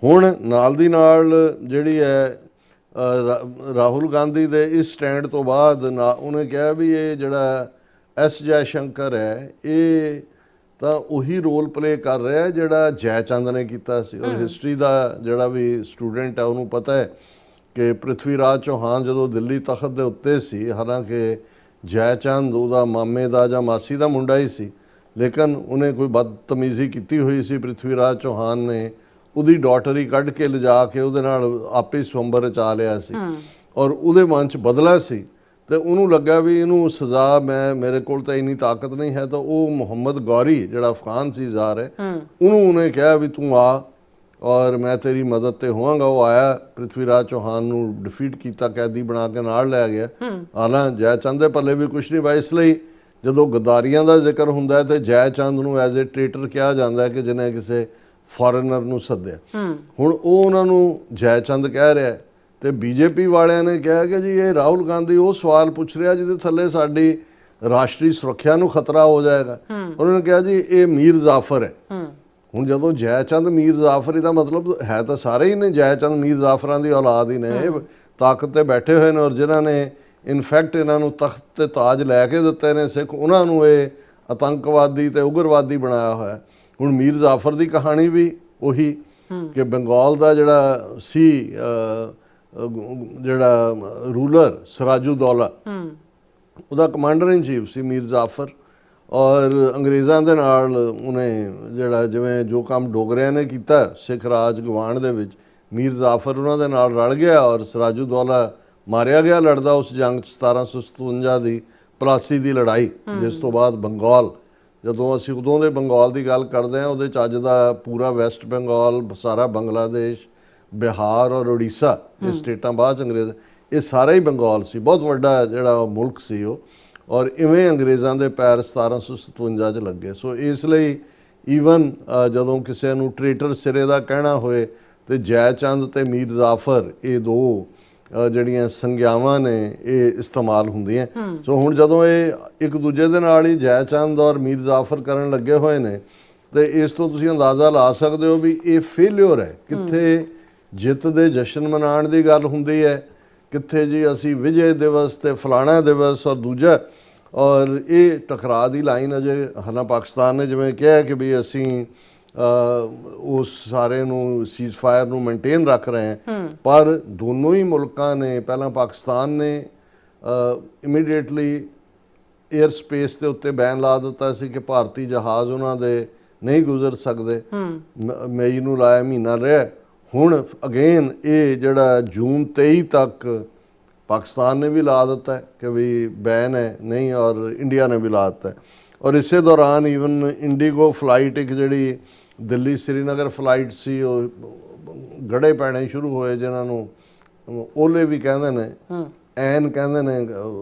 ਹੁਣ ਨਾਲ ਦੀ ਨਾਲ ਜਿਹੜੀ ਹੈ ਰਾਹੁਲ ਗਾਂਧੀ ਦੇ ਇਸ ਸਟੈਂਡ ਤੋਂ ਬਾਅਦ ਉਹਨੇ ਕਿਹਾ ਵੀ ਇਹ ਜਿਹੜਾ ਐਸ ਜੈ ਸ਼ੰਕਰ ਹੈ ਇਹ ਤਾਂ ਉਹੀ ਰੋਲ ਪਲੇ ਕਰ ਰਿਹਾ ਜਿਹੜਾ ਜੈ ਚੰਦ ਨੇ ਕੀਤਾ ਸੀ। ਔਰ ਹਿਸਟਰੀ ਦਾ ਜਿਹੜਾ ਵੀ ਸਟੂਡੈਂਟ ਹੈ ਉਹਨੂੰ ਪਤਾ ਹੈ ਕਿ ਪ੍ਰਿਥਵੀ ਰਾਜ ਚੌਹਾਨ ਜਦੋਂ ਦਿੱਲੀ ਤਖਤ ਦੇ ਉੱਤੇ ਸੀ, ਹਾਲਾਂਕਿ ਜੈ ਚੰਦ ਉਹਦਾ ਮਾਮੇ ਦਾ ਜਾਂ ਮਾਸੀ ਦਾ ਮੁੰਡਾ ਹੀ ਸੀ, ਲੇਕਿਨ ਉਹਨੇ ਕੋਈ ਬਦਤਮੀਜ਼ੀ ਕੀਤੀ ਹੋਈ ਸੀ ਪ੍ਰਿਥਵੀ ਰਾਜ ਚੌਹਾਨ ਨੇ, ਉਹਦੀ ਡਾਟਰ ਹੀ ਕੱਢ ਕੇ ਲਿਜਾ ਕੇ ਉਹਦੇ ਨਾਲ ਆਪੇ ਸਵੰਬਰ ਰਚਾ ਲਿਆ ਸੀ, ਔਰ ਉਹਦੇ ਮਨ 'ਚ ਬਦਲਾ ਸੀ। ਤੇ ਉਹਨੂੰ ਲੱਗਾ ਵੀ ਇਹਨੂੰ ਸਜ਼ਾ ਮੇਰੇ ਕੋਲ ਤਾਂ ਇੰਨੀ ਤਾਕਤ ਨਹੀਂ ਹੈ, ਤਾਂ ਉਹ ਮੁਹੰਮਦ ਗੌਰੀ ਜਿਹੜਾ ਅਫਗਾਨ ਸੀ ਜ਼ਾਰ ਹੈ, ਉਹਨੇ ਕਿਹਾ ਵੀ ਤੂੰ ਆ ਔਰ ਮੈਂ ਤੇਰੀ ਮਦਦ ਤੇ ਹੋਵਾਂਗਾ। ਉਹ ਆਇਆ, ਪ੍ਰਿਥਵੀ ਰਾਜ ਚੌਹਾਨ ਨੂੰ ਡਿਫੀਟ ਕੀਤਾ, ਕੈਦੀ ਬਣਾ ਕੇ ਨਾਲ ਲੈ ਗਿਆ। ਹਾਲਾਂ ਜੈ ਚੰਦ ਦੇ ਪੱਲੇ ਵੀ ਕੁਛ ਨਹੀਂ ਪਾਇਆ। ਇਸ ਲਈ ਜਦੋਂ ਗਦਾਰੀਆਂ ਦਾ ਜ਼ਿਕਰ ਹੁੰਦਾ ਹੈ ਤੇ ਜੈ ਚੰਦ ਨੂੰ ਐਜ਼ ਏ ਟ੍ਰੇਟਰ ਕਿਹਾ ਜਾਂਦਾ ਹੈ ਕਿ ਜਿਹਨੇ ਕਿਸੇ ਫੋਰਨਰ ਨੂੰ ਸੱਦਿਆ। ਹੁਣ ਉਹ ਉਹਨਾਂ ਨੂੰ ਜੈ ਚੰਦ ਕਹਿ ਰਿਹਾ, ਤੇ ਬੀਜੇਪੀ ਵਾਲਿਆਂ ਨੇ ਕਿਹਾ ਕਿ ਜੀ ਇਹ ਰਾਹੁਲ ਗਾਂਧੀ ਉਹ ਸਵਾਲ ਪੁੱਛ ਰਿਹਾ ਜਿਹਦੇ ਥੱਲੇ ਸਾਡੀ ਰਾਸ਼ਟਰੀ ਸੁਰੱਖਿਆ ਨੂੰ ਖਤਰਾ ਹੋ ਜਾਏਗਾ। ਉਹਨਾਂ ਨੇ ਕਿਹਾ ਜੀ ਇਹ ਮੀਰ ਜ਼ਾਫਰ ਹੈ। ਹੁਣ ਜਦੋਂ ਜੈ ਚੰਦ ਮੀਰ ਜ਼ਾਫਰ, ਇਹਦਾ ਮਤਲਬ ਹੈ ਤਾਂ ਸਾਰੇ ਹੀ ਨੇ ਜੈ ਚੰਦ ਮੀਰ ਜ਼ਾਫਰਾਂ ਦੀ ਔਲਾਦ ਹੀ ਨੇ, ਇਹ ਤਾਕਤ ਤੇ ਬੈਠੇ ਹੋਏ ਨੇ, ਔਰ ਜਿਨ੍ਹਾਂ ਨੇ ਇਨਫੈਕਟ ਇਹਨਾਂ ਨੂੰ ਤਖਤ ਤੇ ਤਾਜ ਲੈ ਕੇ ਦਿੱਤੇ ਨੇ ਸਿੱਖ, ਉਹਨਾਂ ਨੂੰ ਇਹ ਆਤੰਕਵਾਦੀ ਤੇ ਉਗਰਵਾਦੀ ਬਣਾਇਆ ਹੋਇਆ। ਹੁਣ ਮੀਰ ਜ਼ਾਫਰ ਦੀ ਕਹਾਣੀ ਵੀ ਉਹੀ ਕਿ ਬੰਗਾਲ ਦਾ ਜਿਹੜਾ ਸੀ ਜਿਹੜਾ ਰੂਲਰ ਸਿਰਾਜੁਦੌਲਾ, ਉਹਦਾ ਕਮਾਂਡਰ ਇਨ ਚੀਫ ਸੀ ਮੀਰ ਜ਼ਾਫਰ, ਔਰ ਅੰਗਰੇਜ਼ਾਂ ਦੇ ਨਾਲ ਉਹਨੇ ਜਿਹੜਾ ਜਿਵੇਂ ਜੋ ਕੰਮ ਡੋਗਰਿਆਂ ਨੇ ਕੀਤਾ ਸਿੱਖ ਰਾਜ ਗਵਾਂਢ ਦੇ ਵਿੱਚ, ਮੀਰ ਜ਼ਾਫਰ ਉਹਨਾਂ ਦੇ ਨਾਲ ਰਲ ਗਿਆ ਔਰ ਸਿਰਾਜੁਦੌਲਾ ਮਾਰਿਆ ਗਿਆ ਲੜਦਾ ਉਸ ਜੰਗ 'ਚ 1757 ਦੀ ਪਲਾਸੀ ਦੀ ਲੜਾਈ, ਜਿਸ ਤੋਂ ਬਾਅਦ ਬੰਗਾਲ, ਜਦੋਂ ਅਸੀਂ ਉਦੋਂ ਦੇ ਬੰਗਾਲ ਦੀ ਗੱਲ ਕਰਦੇ ਹਾਂ ਉਹਦੇ 'ਚ ਅੱਜ ਦਾ ਪੂਰਾ ਵੈਸਟ ਬੰਗਾਲ, ਸਾਰਾ ਬੰਗਲਾਦੇਸ਼, ਬਿਹਾਰ ਔਰ ਉੜੀਸਾ, ਇਹ ਸਟੇਟਾਂ ਬਾਅਦ ਅੰਗਰੇਜ਼, ਇਹ ਸਾਰਾ ਹੀ ਬੰਗਾਲ ਸੀ, ਬਹੁਤ ਵੱਡਾ ਜਿਹੜਾ ਮੁਲਕ ਸੀ ਉਹ। ਔਰ ਇਵੇਂ ਅੰਗਰੇਜ਼ਾਂ ਦੇ ਪੈਰ 1757 'ਚ ਲੱਗੇ। ਸੋ ਇਸ ਲਈ ਈਵਨ ਜਦੋਂ ਕਿਸੇ ਨੂੰ ਟ੍ਰੇਟਰ ਸਿਰੇ ਦਾ ਕਹਿਣਾ ਹੋਏ ਤੇ ਜੈ ਚੰਦ ਤੇ ਮੀਰ ਜ਼ਾਫਰ, ਇਹ ਦੋ ਜਿਹੜੀਆਂ ਸੰਗਿਆਵਾਂ ਨੇ ਇਹ ਇਸਤੇਮਾਲ ਹੁੰਦੀਆਂ। ਸੋ ਹੁਣ ਜਦੋਂ ਇਹ ਇੱਕ ਦੂਜੇ ਦੇ ਨਾਲ ਹੀ ਜੈ ਚੰਦ ਔਰ ਮੀਰ ਜ਼ਾਫਰ ਕਰਨ ਲੱਗੇ ਹੋਏ ਨੇ, ਤੇ ਇਸ ਤੋਂ ਤੁਸੀਂ ਅੰਦਾਜ਼ਾ ਲਾ ਸਕਦੇ ਹੋ ਵੀ ਇਹ ਫੇਲਿਅਰ ਹੈ। ਕਿੱਥੇ ਜਿੱਤ ਦੇ ਜਸ਼ਨ ਮਨਾਉਣ ਦੀ ਗੱਲ ਹੁੰਦੀ ਹੈ, ਕਿੱਥੇ ਜੀ ਅਸੀਂ ਵਿਜੇ ਦਿਵਸ ਤੇ ਫਲਾਣਾ ਦਿਵਸ ਔਰ ਦੂਜਾ, ਔਰ ਇਹ ਟਕਰਾਅ ਦੀ ਲਾਈਨ ਅਜੇ ਹਨਾ ਪਾਕਿਸਤਾਨ ਨੇ ਜਿਵੇਂ ਕਿਹਾ ਕਿ ਵੀ ਅਸੀਂ ਉਸ ਸਾਰੇ ਨੂੰ ਸੀਜ਼ਫਾਇਰ ਨੂੰ ਮੇਨਟੇਨ ਰੱਖ ਰਹੇ ਹਾਂ, ਪਰ ਦੋਨੋਂ ਹੀ ਮੁਲਕਾਂ ਨੇ, ਪਹਿਲਾਂ ਪਾਕਿਸਤਾਨ ਨੇ ਇਮੀਡੀਏਟਲੀ 에ਅਰ ਸਪੇਸ ਦੇ ਉੱਤੇ ਬੈਨ ਲਾ ਦਿੱਤਾ ਸੀ ਕਿ ਭਾਰਤੀ ਜਹਾਜ਼ ਉਹਨਾਂ ਦੇ ਨਹੀਂ ਗੁਜ਼ਰ ਸਕਦੇ। ਮਈ ਨੂੰ ਲਾਇਆ, ਮਹੀਨਾ ਰਿਹਾ। ਹੁਣ ਅਗੇਨ ਇਹ ਜਿਹੜਾ ਜੂਨ 23 ਤੱਕ ਪਾਕਿਸਤਾਨ ਨੇ ਵੀ ਲਾ ਦਿੱਤਾ ਕਿ ਵੀ ਬੈਨ ਹੈ ਨਹੀਂ, ਔਰ ਇੰਡੀਆ ਨੇ ਵੀ ਲਾ ਦਿੱਤਾ। ਔਰ ਇਸੇ ਦੌਰਾਨ ਈਵਨ ਇੰਡੀਗੋ ਫਲਾਈਟ ਇੱਕ ਜਿਹੜੀ ਦਿੱਲੀ ਸ਼੍ਰੀਨਗਰ ਫਲਾਈਟ ਸੀ, ਉਹ ਗੜੇ ਪੈਣੇ ਸ਼ੁਰੂ ਹੋਏ, ਜਿਨ੍ਹਾਂ ਨੂੰ ਓਲੇ ਵੀ ਕਹਿੰਦੇ ਨੇ, ਐਨ ਕਹਿੰਦੇ ਨੇ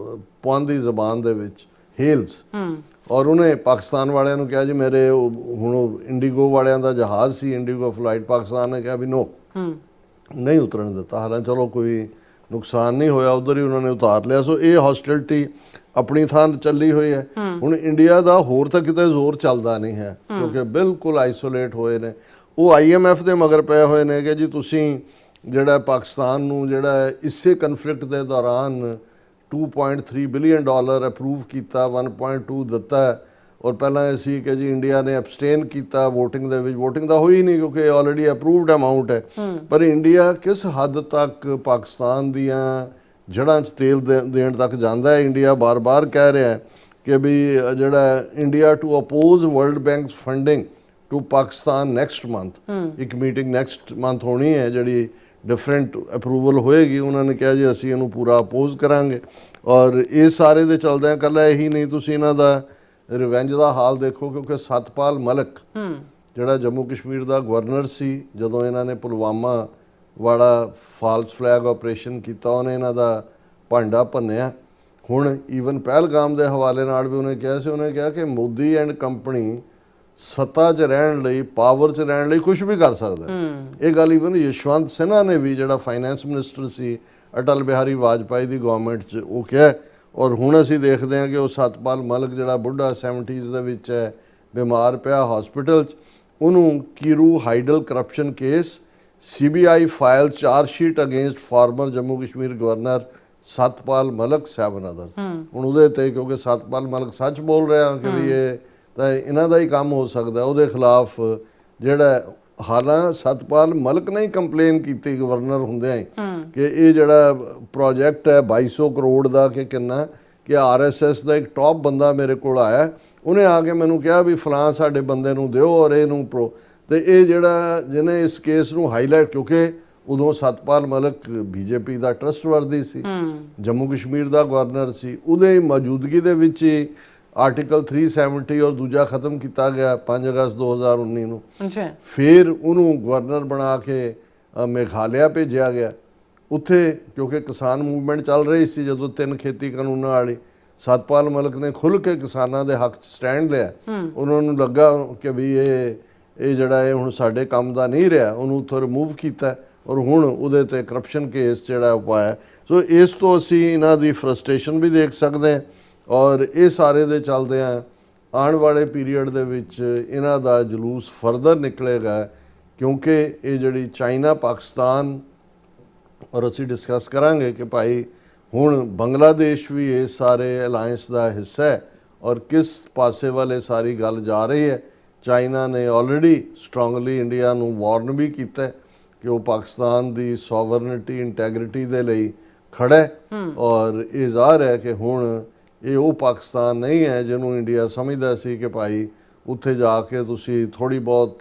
ਪੁਆਂਦੀ ਦੀ ਜ਼ਬਾਨ ਦੇ ਵਿੱਚ, ਹੇਲਸ। ਔਰ ਉਹਨੇ ਪਾਕਿਸਤਾਨ ਵਾਲਿਆਂ ਨੂੰ ਕਿਹਾ ਜੀ ਮੇਰੇ ਹੁਣ ਇੰਡੀਗੋ ਵਾਲਿਆਂ ਦਾ ਜਹਾਜ਼ ਸੀ, ਇੰਡੀਗੋ ਫਲਾਈਟ, ਪਾਕਿਸਤਾਨ ਨੇ ਕਿਹਾ ਵੀ ਨੋ, ਨਹੀਂ ਉਤਰਨ ਦਿੱਤਾ। ਹਾਲਾਂਕਿ ਚਲੋ ਕੋਈ ਨੁਕਸਾਨ ਨਹੀਂ ਹੋਇਆ, ਉਧਰ ਹੀ ਉਹਨਾਂ ਨੇ ਉਤਾਰ ਲਿਆ। ਸੋ ਇਹ ਹੌਸਟਿਲਿਟੀ ਆਪਣੀ ਥਾਂ ਚੱਲੀ ਹੋਈ ਹੈ। ਹੁਣ ਇੰਡੀਆ ਦਾ ਹੋਰ ਤਾਂ ਕਿਤੇ ਜ਼ੋਰ ਚੱਲਦਾ ਨਹੀਂ ਹੈ, ਕਿਉਂਕਿ ਬਿਲਕੁਲ ਆਈਸੋਲੇਟ ਹੋਏ ਨੇ। ਉਹ IMF ਦੇ ਮਗਰ ਪਏ ਹੋਏ ਨੇ ਕਿ ਜੀ ਤੁਸੀਂ ਜਿਹੜਾ ਪਾਕਿਸਤਾਨ ਨੂੰ ਜਿਹੜਾ ਇਸੇ ਕਨਫਲਿਕਟ ਦੇ ਦੌਰਾਨ $2.3 ਬਿਲੀਅਨ ਅਪਰੂਵ ਕੀਤਾ, 1.2 ਦਿੱਤਾ, ਔਰ ਪਹਿਲਾਂ ਇਹ ਸੀ ਕਿ ਜੀ ਇੰਡੀਆ ਨੇ ਐਬਸਟੇਨ ਕੀਤਾ ਵੋਟਿੰਗ ਦੇ ਵਿੱਚ। ਵੋਟਿੰਗ ਤਾਂ ਹੋਈ ਨਹੀਂ ਕਿਉਂਕਿ ਆਲਰੇਡੀ ਅਪਰੂਵਡ ਅਮਾਊਂਟ ਹੈ, ਪਰ ਇੰਡੀਆ ਕਿਸ ਹੱਦ ਤੱਕ ਪਾਕਿਸਤਾਨ ਦੀਆਂ ਜੜ੍ਹਾਂ 'ਚ ਤੇਲ ਦੇਣ ਤੱਕ ਜਾਂਦਾ ਹੈ। ਇੰਡੀਆ ਬਾਰ-ਬਾਰ ਕਹਿ ਰਿਹਾ ਹੈ ਕਿ ਵੀ ਜਿਹੜਾ India to oppose World Bank's funding to Pakistan next month, ਇੱਕ ਮੀਟਿੰਗ ਨੈਕਸਟ ਮੰਥ ਹੋਣੀ ਹੈ ਜਿਹੜੀ ਡਿਫਰੈਂਟ ਅਪਰੂਵਲ ਹੋਏਗੀ। ਉਹਨਾਂ ਨੇ ਕਿਹਾ ਜੀ ਅਸੀਂ ਇਹਨੂੰ ਪੂਰਾ ਅਪੋਜ਼ ਕਰਾਂਗੇ। ਔਰ ਇਹ ਸਾਰੇ ਦੇ ਚੱਲਦਿਆਂ ਇਕੱਲਾ ਇਹੀ ਨਹੀਂ, ਤੁਸੀਂ ਇਹਨਾਂ ਦਾ ਰਿਵੈਂਜ ਦਾ ਹਾਲ ਦੇਖੋ, ਕਿਉਂਕਿ ਸਤਪਾਲ ਮਲਿਕ ਜਿਹੜਾ ਜੰਮੂ ਕਸ਼ਮੀਰ ਦਾ ਗਵਰਨਰ ਸੀ, ਜਦੋਂ ਇਹਨਾਂ ਨੇ ਪੁਲਵਾਮਾ ਵਾਲਾ ਫਾਲਸ ਫਲੈਗ ਆਪਰੇਸ਼ਨ ਕੀਤਾ, ਉਹਨੇ ਇਹਨਾਂ ਦਾ ਭਾਂਡਾ ਭੰਨਿਆ। ਹੁਣ ਈਵਨ ਪਹਿਲਗਾਮ ਦੇ ਹਵਾਲੇ ਨਾਲ ਵੀ ਉਹਨੇ ਕਿਹਾ ਸੀ, ਉਹਨੇ ਕਿਹਾ ਕਿ ਮੋਦੀ ਐਂਡ ਕੰਪਨੀ ਸੱਤਾ 'ਚ ਰਹਿਣ ਲਈ, ਪਾਵਰ 'ਚ ਰਹਿਣ ਲਈ ਕੁਝ ਵੀ ਕਰ ਸਕਦਾ। ਇਹ ਗੱਲ ਈਵਨ ਯਸ਼ਵੰਤ ਸਿਨਹਾ ਨੇ ਵੀ, ਜਿਹੜਾ ਫਾਈਨੈਂਸ ਮਿਨਿਸਟਰ ਸੀ ਅਟਲ ਬਿਹਾਰੀ ਵਾਜਪਾਈ ਦੀ ਗਵਰਨਮੈਂਟ 'ਚ, ਉਹ ਕਿਹਾ। ਔਰ ਹੁਣ ਅਸੀਂ ਦੇਖਦੇ ਹਾਂ ਕਿ ਉਹ ਸਤਪਾਲ ਮਲਿਕ ਜਿਹੜਾ ਬੁੱਢਾ 70s ਦੇ ਵਿੱਚ ਹੈ, ਬਿਮਾਰ ਪਿਆ ਹਸਪੀਟਲ 'ਚ, ਉਹਨੂੰ Kiru hydel corruption case, CBI file charge sheet against former Jammu Kashmir governor Satpal Malik 7 others. ਹੁਣ ਉਹਦੇ ਤੇ, ਕਿਉਂਕਿ ਸਤਪਾਲ ਮਲਿਕ ਸੱਚ ਬੋਲ ਰਿਹਾ ਕਿ ਵੀ ਇਹ ਤਾਂ ਇਹਨਾਂ ਦਾ ਹੀ ਕੰਮ ਹੋ ਸਕਦਾ, ਉਹਦੇ ਖਿਲਾਫ ਜਿਹੜਾ, ਹਾਲਾਂ ਸਤਪਾਲ ਮਲਿਕ ਨੇ ਹੀ ਕੰਪਲੇਨ ਕੀਤੀ ਗਵਰਨਰ ਹੁੰਦਿਆਂ ਹੀ ਕਿ ਇਹ ਜਿਹੜਾ ਪ੍ਰੋਜੈਕਟ ਹੈ 2200 ਕਰੋੜ ਦਾ ਕਿ ਕਿੰਨਾ, ਕਿ RSS ਦਾ ਇੱਕ ਟੌਪ ਬੰਦਾ ਮੇਰੇ ਕੋਲ ਆਇਆ, ਉਹਨੇ ਆ ਕੇ ਮੈਨੂੰ ਕਿਹਾ ਵੀ ਫਲਾਂ ਸਾਡੇ ਬੰਦੇ ਨੂੰ ਦਿਓ ਔਰ ਇਹਨੂੰ ਤੇ ਇਹ ਜਿਹੜਾ ਜਿਹਨੇ ਇਸ ਕੇਸ ਨੂੰ ਹਾਈਲਾਈਟ, ਕਿਉਂਕਿ ਉਦੋਂ ਸਤਪਾਲ ਮਲਿਕ BJP ਦਾ ਟਰਸਟਵਰਦੀ ਸੀ, ਜੰਮੂ ਕਸ਼ਮੀਰ ਦਾ ਗਵਰਨਰ ਸੀ, ਉਹਦੇ ਮੌਜੂਦਗੀ ਦੇ ਵਿੱਚ ਹੀ ਆਰਟੀਕਲ 370 ਔਰ ਦੂਜਾ ਖਤਮ ਕੀਤਾ ਗਿਆ 5 ਅਗਸਤ 2019 ਨੂੰ। ਫਿਰ ਉਹਨੂੰ ਗਵਰਨਰ ਬਣਾ ਕੇ ਮੇਘਾਲਿਆ ਭੇਜਿਆ ਗਿਆ। ਉੱਥੇ ਕਿਉਂਕਿ ਕਿਸਾਨ ਮੂਵਮੈਂਟ ਚੱਲ ਰਹੀ ਸੀ, ਜਦੋਂ 3 ਖੇਤੀ ਕਾਨੂੰਨਾਂ ਵਾਲੀ, ਸਤਪਾਲ ਮਲਿਕ ਨੇ ਖੁੱਲ੍ਹ ਕੇ ਕਿਸਾਨਾਂ ਦੇ ਹੱਕ 'ਚ ਸਟੈਂਡ ਲਿਆ। ਉਹਨਾਂ ਨੂੰ ਲੱਗਾ ਕਿ ਵੀ ਇਹ ਜਿਹੜਾ ਇਹ ਹੁਣ ਸਾਡੇ ਕੰਮ ਦਾ ਨਹੀਂ ਰਿਹਾ, ਉਹਨੂੰ ਉੱਥੋਂ ਰਿਮੂਵ ਕੀਤਾ ਔਰ ਹੁਣ ਉਹਦੇ ਤੇ ਕਰਪਸ਼ਨ ਕੇਸ ਜਿਹੜਾ ਪਾਇਆ। ਸੋ ਇਸ ਤੋਂ ਅਸੀਂ ਇਹਨਾਂ ਦੀ ਫਰਸਟ੍ਰੇਸ਼ਨ ਵੀ ਦੇਖ ਸਕਦੇ ਹਾਂ, ਔਰ ਇਹ ਸਾਰੇ ਦੇ ਚੱਲਦਿਆਂ ਆਉਣ ਵਾਲੇ ਪੀਰੀਅਡ ਦੇ ਵਿੱਚ ਇਹਨਾਂ ਦਾ ਜਲੂਸ ਫਰਦਰ ਨਿਕਲੇਗਾ, ਕਿਉਂਕਿ ਇਹ ਜਿਹੜੀ ਚਾਈਨਾ ਪਾਕਿਸਤਾਨ, ਔਰ ਅਸੀਂ ਡਿਸਕਸ ਕਰਾਂਗੇ ਕਿ ਭਾਈ ਹੁਣ ਬੰਗਲਾਦੇਸ਼ ਵੀ ਇਸ ਸਾਰੇ ਅਲਾਇੰਸ ਦਾ ਹਿੱਸਾ ਹੈ ਔਰ ਕਿਸ ਪਾਸੇ ਵਾਲੇ ਸਾਰੀ ਗੱਲ ਜਾ ਰਹੀ ਹੈ। ਚਾਈਨਾ ਨੇ ਆਲਰੇਡੀ ਸਟਰੋਂਗਲੀ ਇੰਡੀਆ ਨੂੰ ਵਾਰਨ ਵੀ ਕੀਤਾ ਕਿ ਉਹ ਪਾਕਿਸਤਾਨ ਦੀ ਸੋਵਰਨਿਟੀ ਇੰਟੈਗਰਿਟੀ ਦੇ ਲਈ ਖੜਾ ਹੈ, ਔਰ ਇਹ ਜ਼ਾਹਰ ਹੈ ਕਿ ਹੁਣ ਇਹ ਉਹ ਪਾਕਿਸਤਾਨ ਨਹੀਂ ਹੈ ਜਿਹਨੂੰ ਇੰਡੀਆ ਸਮਝਦਾ ਸੀ ਕਿ ਭਾਈ ਉੱਥੇ ਜਾ ਕੇ ਤੁਸੀਂ ਥੋੜ੍ਹੀ ਬਹੁਤ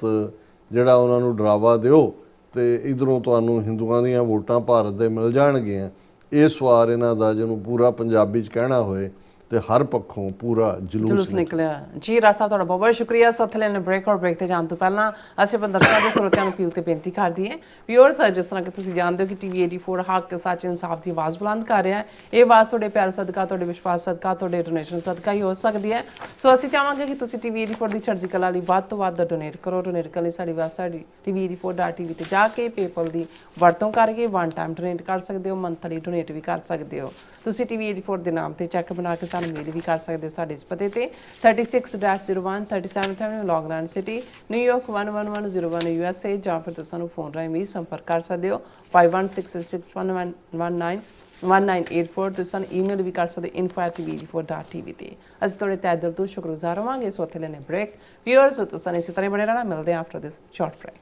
ਜਿਹੜਾ ਉਹਨਾਂ ਨੂੰ ਡਰਾਵਾ ਦਿਓ ਤੇ ਇਧਰੋਂ ਤੁਹਾਨੂੰ ਹਿੰਦੂਆਂ ਦੀਆਂ ਵੋਟਾਂ ਭਾਰਤ ਦੇ ਮਿਲ ਜਾਣਗੀਆਂ। ਇਸ ਵਾਰ ਇਹਨਾਂ ਦਾ ਜਿਹਨੂੰ ਪੂਰਾ ਪੰਜਾਬੀ 'ਚ ਕਹਿਣਾ ਹੋਏ ਤੇ ਹਰ ਪੱਖੋਂ ਪੂਰਾ ਜਲੂਸ ਨਿਕਲਿਆ। ਜੀ ਰਾਜ ਸਾਹਿਬ, ਤੁਹਾਡਾ ਬਹੁਤ ਬਹੁਤ ਸ਼ੁਕਰੀਆ। ਸੱਥਲੇ ਨੇ ਬ੍ਰੇਕ ਤੇ ਜਾਣ ਤੋਂ ਪਹਿਲਾਂ ਅਸੀਂ ਆਪਣੇ ਦਰਸ਼ਕਾਂ ਦੇ ਸਰੋਤਿਆਂ ਨੂੰ ਅਪੀਲ ਤੇ ਬੇਨਤੀ ਕਰਦੀ ਹੈ, ਵਿਊਅਰਸ, ਜਿਸ ਤਰ੍ਹਾਂ ਕਿ ਤੁਸੀਂ ਜਾਣਦੇ ਹੋ ਕਿ TV 84 ਹੱਕ ਸੱਚ ਇਨਸਾਫ ਦੀ ਆਵਾਜ਼ ਬੁਲੰਦ ਕਰ ਰਿਹਾ ਹੈ। ਇਹ ਆਵਾਜ਼ ਤੁਹਾਡੇ ਪਿਆਰ ਸਦਕਾ, ਤੁਹਾਡੇ ਵਿਸ਼ਵਾਸ ਸਦਕਾ, ਤੁਹਾਡੇ ਡੋਨੇਸ਼ਨ ਸਦਕਾ ਹੀ ਹੋ ਸਕਦੀ ਹੈ। ਸੋ ਅਸੀਂ ਚਾਹਾਂਗੇ ਕਿ ਤੁਸੀਂ TV 84 ਦੀ ਚੜ੍ਹਦੀ ਕਲਾ ਲਈ ਵੱਧ ਤੋਂ ਵੱਧ ਡੋਨੇਟ ਕਰੋ। ਡੋਨੇਟ ਕਰਨ ਲਈ ਸਾਡੀ ਵੈਬਸਾਈਟ TV84.tv ਤੇ ਜਾ ਕੇ ਪੇਪਲ ਦੀ ਵਰਤੋਂ ਕਰਕੇ 1 ਟਾਈਮ ਡੋਨੇਟ ਕਰ ਸਕਦੇ ਹੋ, ਮੰਥਲੀ ਡੋਨੇਟ ਵੀ ਕਰ ਸਕਦੇ ਹੋ। ਤੁਸੀਂ TV 84 ਦੇ ਨਾਮ ਤੇ ਚੈੱਕ ਬਣਾ ਕੇ ਸਾਨੂੰ ਮੇਲ ਵੀ ਕਰ ਸਕਦੇ ਹੋ ਸਾਡੇ ਇਸ ਪਤੇ ਤੇ 36-01 37th Avenue, ਲੌਂਗ ਆਈਲੈਂਡ ਸਿਟੀ, ਨਿਊਯਾਰਕ 11101 USA, ਜਾਂ ਫਿਰ ਤੁਸੀਂ ਸਾਨੂੰ ਫੋਨ ਰਾਹੀਂ ਵੀ ਸੰਪਰਕ ਕਰ ਸਕਦੇ ਹੋ 51666119 1984। ਤੁਸੀਂ ਸਾਨੂੰ ਈਮੇਲ ਵੀ ਕਰ ਸਕਦੇ info@tv4.tv ਤੇ। ਅਸੀਂ ਤੁਹਾਡੇ ਤਹਿ ਦਿਲ ਤੋਂ ਸ਼ੁਕਰਗੁਜ਼ਾਰ ਹੋਵਾਂਗੇ। ਸੋ ਉੱਥੇ ਲੈਣੇ ਬ੍ਰੇਕ। ਵਿਊਅਰਸ ਤੁਸੀਂ ਇਸੇ ਤਰ੍ਹਾਂ ਬਣੇ ਰਹਿਣਾ। ਮਿਲਦੇ ਹਾਂ ਆਫਟਰ ਦਿਸ ਸ਼ਾਰਟ ਬ੍ਰੇਕ।